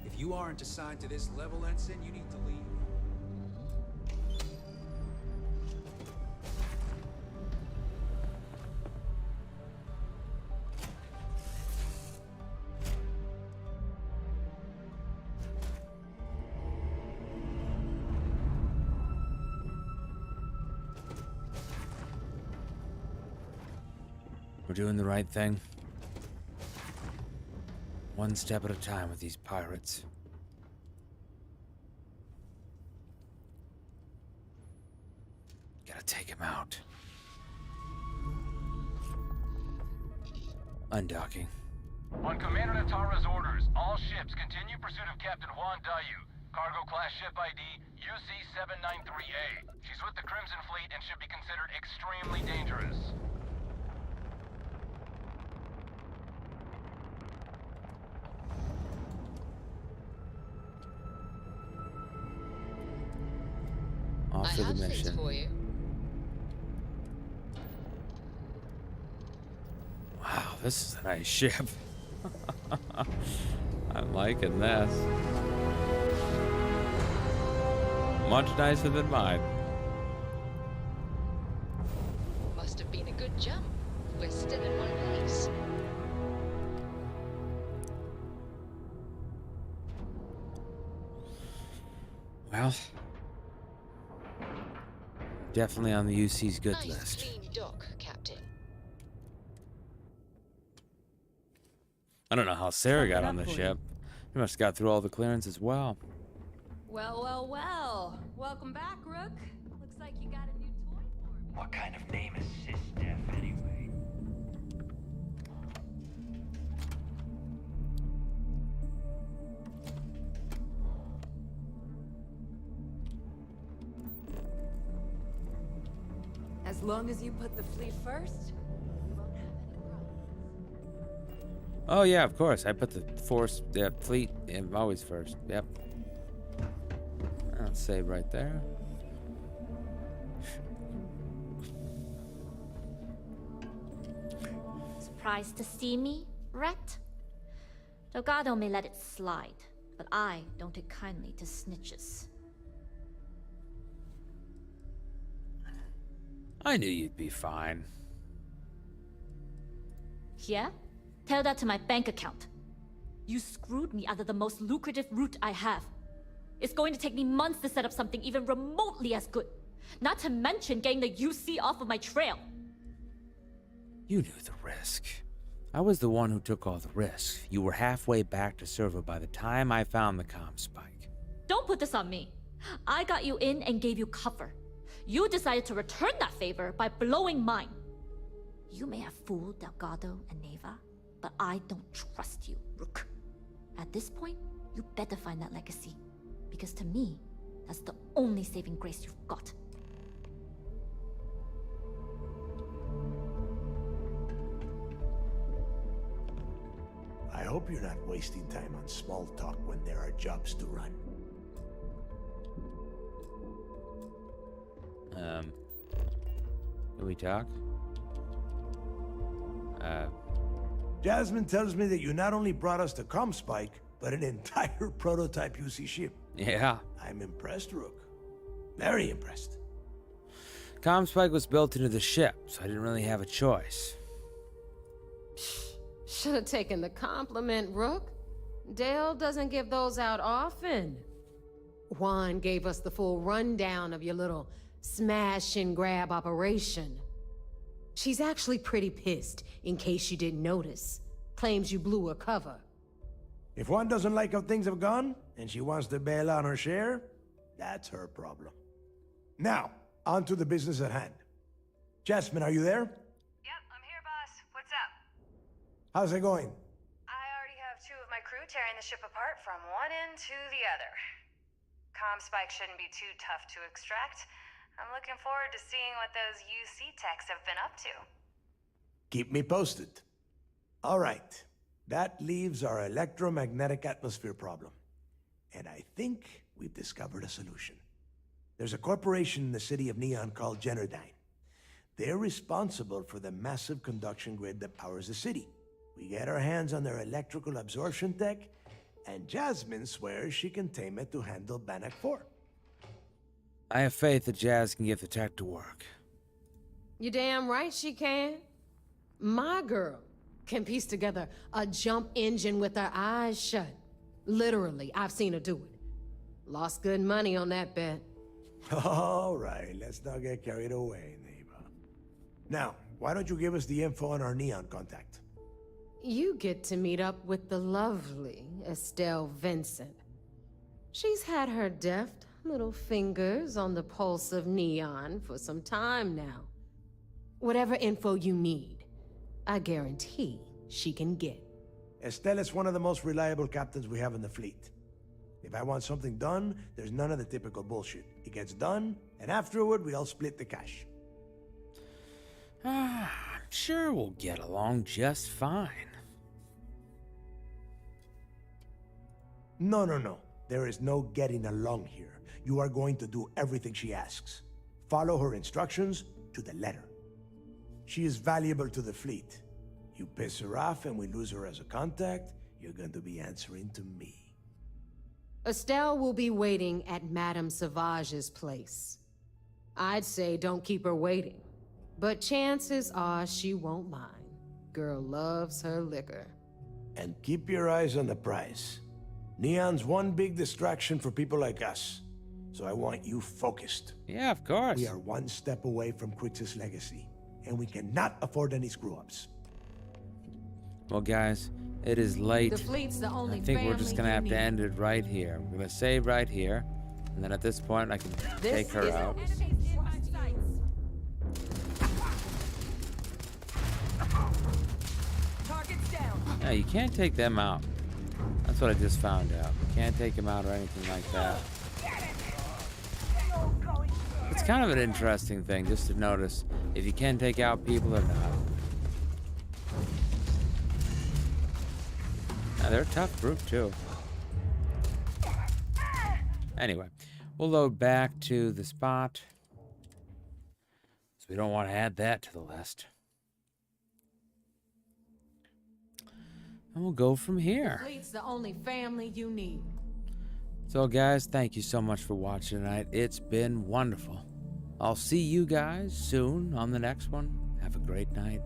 If you aren't assigned to this level, Ensign, you need to leave. We're doing the right thing. One step at a time with these pirates. Gotta take him out. Undocking. On Commander Natara's orders, all ships continue pursuit of Captain Juan Dayu. Cargo class ship ID UC-793A. She's with the Crimson Fleet and should be considered extremely dangerous. Off to the mission. For you. Wow, this is a nice ship. I'm liking this. Much nicer than mine. Must have been a good jump. We're still in one place. Well, definitely on the UC's good Nice list. clean dock, Captain. I don't know how Sarah got on the ship. She must have got through all the clearance as well. Well, well, well. Welcome back, Rook. Looks like you got a new toy for me. What kind of name is Sysdef anyway? As long as you put the fleet first, you won't have any problems. Oh yeah, of course. I put the force, fleet in always first. Yep. I'll save right there. Surprised to see me, Rhett? Delgado may let it slide, but I don't take kindly to snitches. I knew you'd be fine. Yeah? Tell that to my bank account. You screwed me out of the most lucrative route I have. It's going to take me months to set up something even remotely as good. Not to mention getting the UC off of my trail. You knew the risk. I was the one who took all the risks. You were halfway back to server by the time I found the comm spike. Don't put this on me. I got you in and gave you cover. You decided to return that favor by blowing mine. You may have fooled Delgado and Neva, but I don't trust you, Rook. At this point, you better find that legacy. Because to me, that's the only saving grace you've got. I hope you're not wasting time on small talk when there are jobs to run. Can we talk? Jasmine tells me that you not only brought us the comm spike, but an entire prototype UC ship. Yeah. I'm impressed, Rook. Very impressed. Comm spike was built into the ship, so I didn't really have a choice. Should have taken the compliment, Rook. Dale doesn't give those out often. Juan gave us the full rundown of your little smash and grab operation. She's actually pretty pissed, in case you didn't notice. Claims you blew her cover. If one doesn't like how things have gone, and she wants to bail on her share, that's her problem. Now, on to the business at hand. Jasmine, are you there? Yep, I'm here, boss. What's up? How's it going? I already have 2 of my crew tearing the ship apart from one end to the other. Comm spike shouldn't be too tough to extract. I'm looking forward to seeing what those UC techs have been up to. Keep me posted. All right. That leaves our electromagnetic atmosphere problem. And I think we've discovered a solution. There's a corporation in the city of Neon called Generdyne. They're responsible for the massive conduction grid that powers the city. We get our hands on their electrical absorption tech, and Jasmine swears she can tame it to handle Bannock 4. I have faith that Jazz can get the tech to work. You damn right she can. My girl can piece together a jump engine with her eyes shut. Literally, I've seen her do it. Lost good money on that bet. All right, let's not get carried away, neighbor. Now, why don't you give us the info on our Neon contact? You get to meet up with the lovely Estelle Vincent. She's had her deft little fingers on the pulse of Neon for some time now. Whatever info you need, I guarantee she can get. Estelle is one of the most reliable captains we have in the fleet. If I want something done, there's none of the typical bullshit. It gets done, and afterward, we all split the cash. I'm sure we'll get along just fine. No. There is no getting along here. You are going to do everything she asks. Follow her instructions to the letter. She is valuable to the fleet. You piss her off and we lose her as a contact, you're going to be answering to me. Estelle will be waiting at Madame Sauvage's place. I'd say don't keep her waiting, but chances are she won't mind. Girl loves her liquor. And keep your eyes on the prize. Neon's one big distraction for people like us, so I want you focused. Yeah, of course. We are one step away from Crix's legacy, and we cannot afford any screw-ups. Well, guys, it is late. The fleet's the only I think we're just gonna have family to you end it right here. We're gonna save right here, and then at this point, I can take her out. Yeah, you can't take them out. That's what I just found out. You can't take them out or anything like that. It's kind of an interesting thing just to notice if you can take out people or not. Now, they're a tough group too. Anyway, we'll load back to the spot. So we don't want to add that to the list. And we'll go from here. Fleet's the only family you need. So guys, thank you so much for watching tonight. It's been wonderful. I'll see you guys soon on the next one. Have a great night.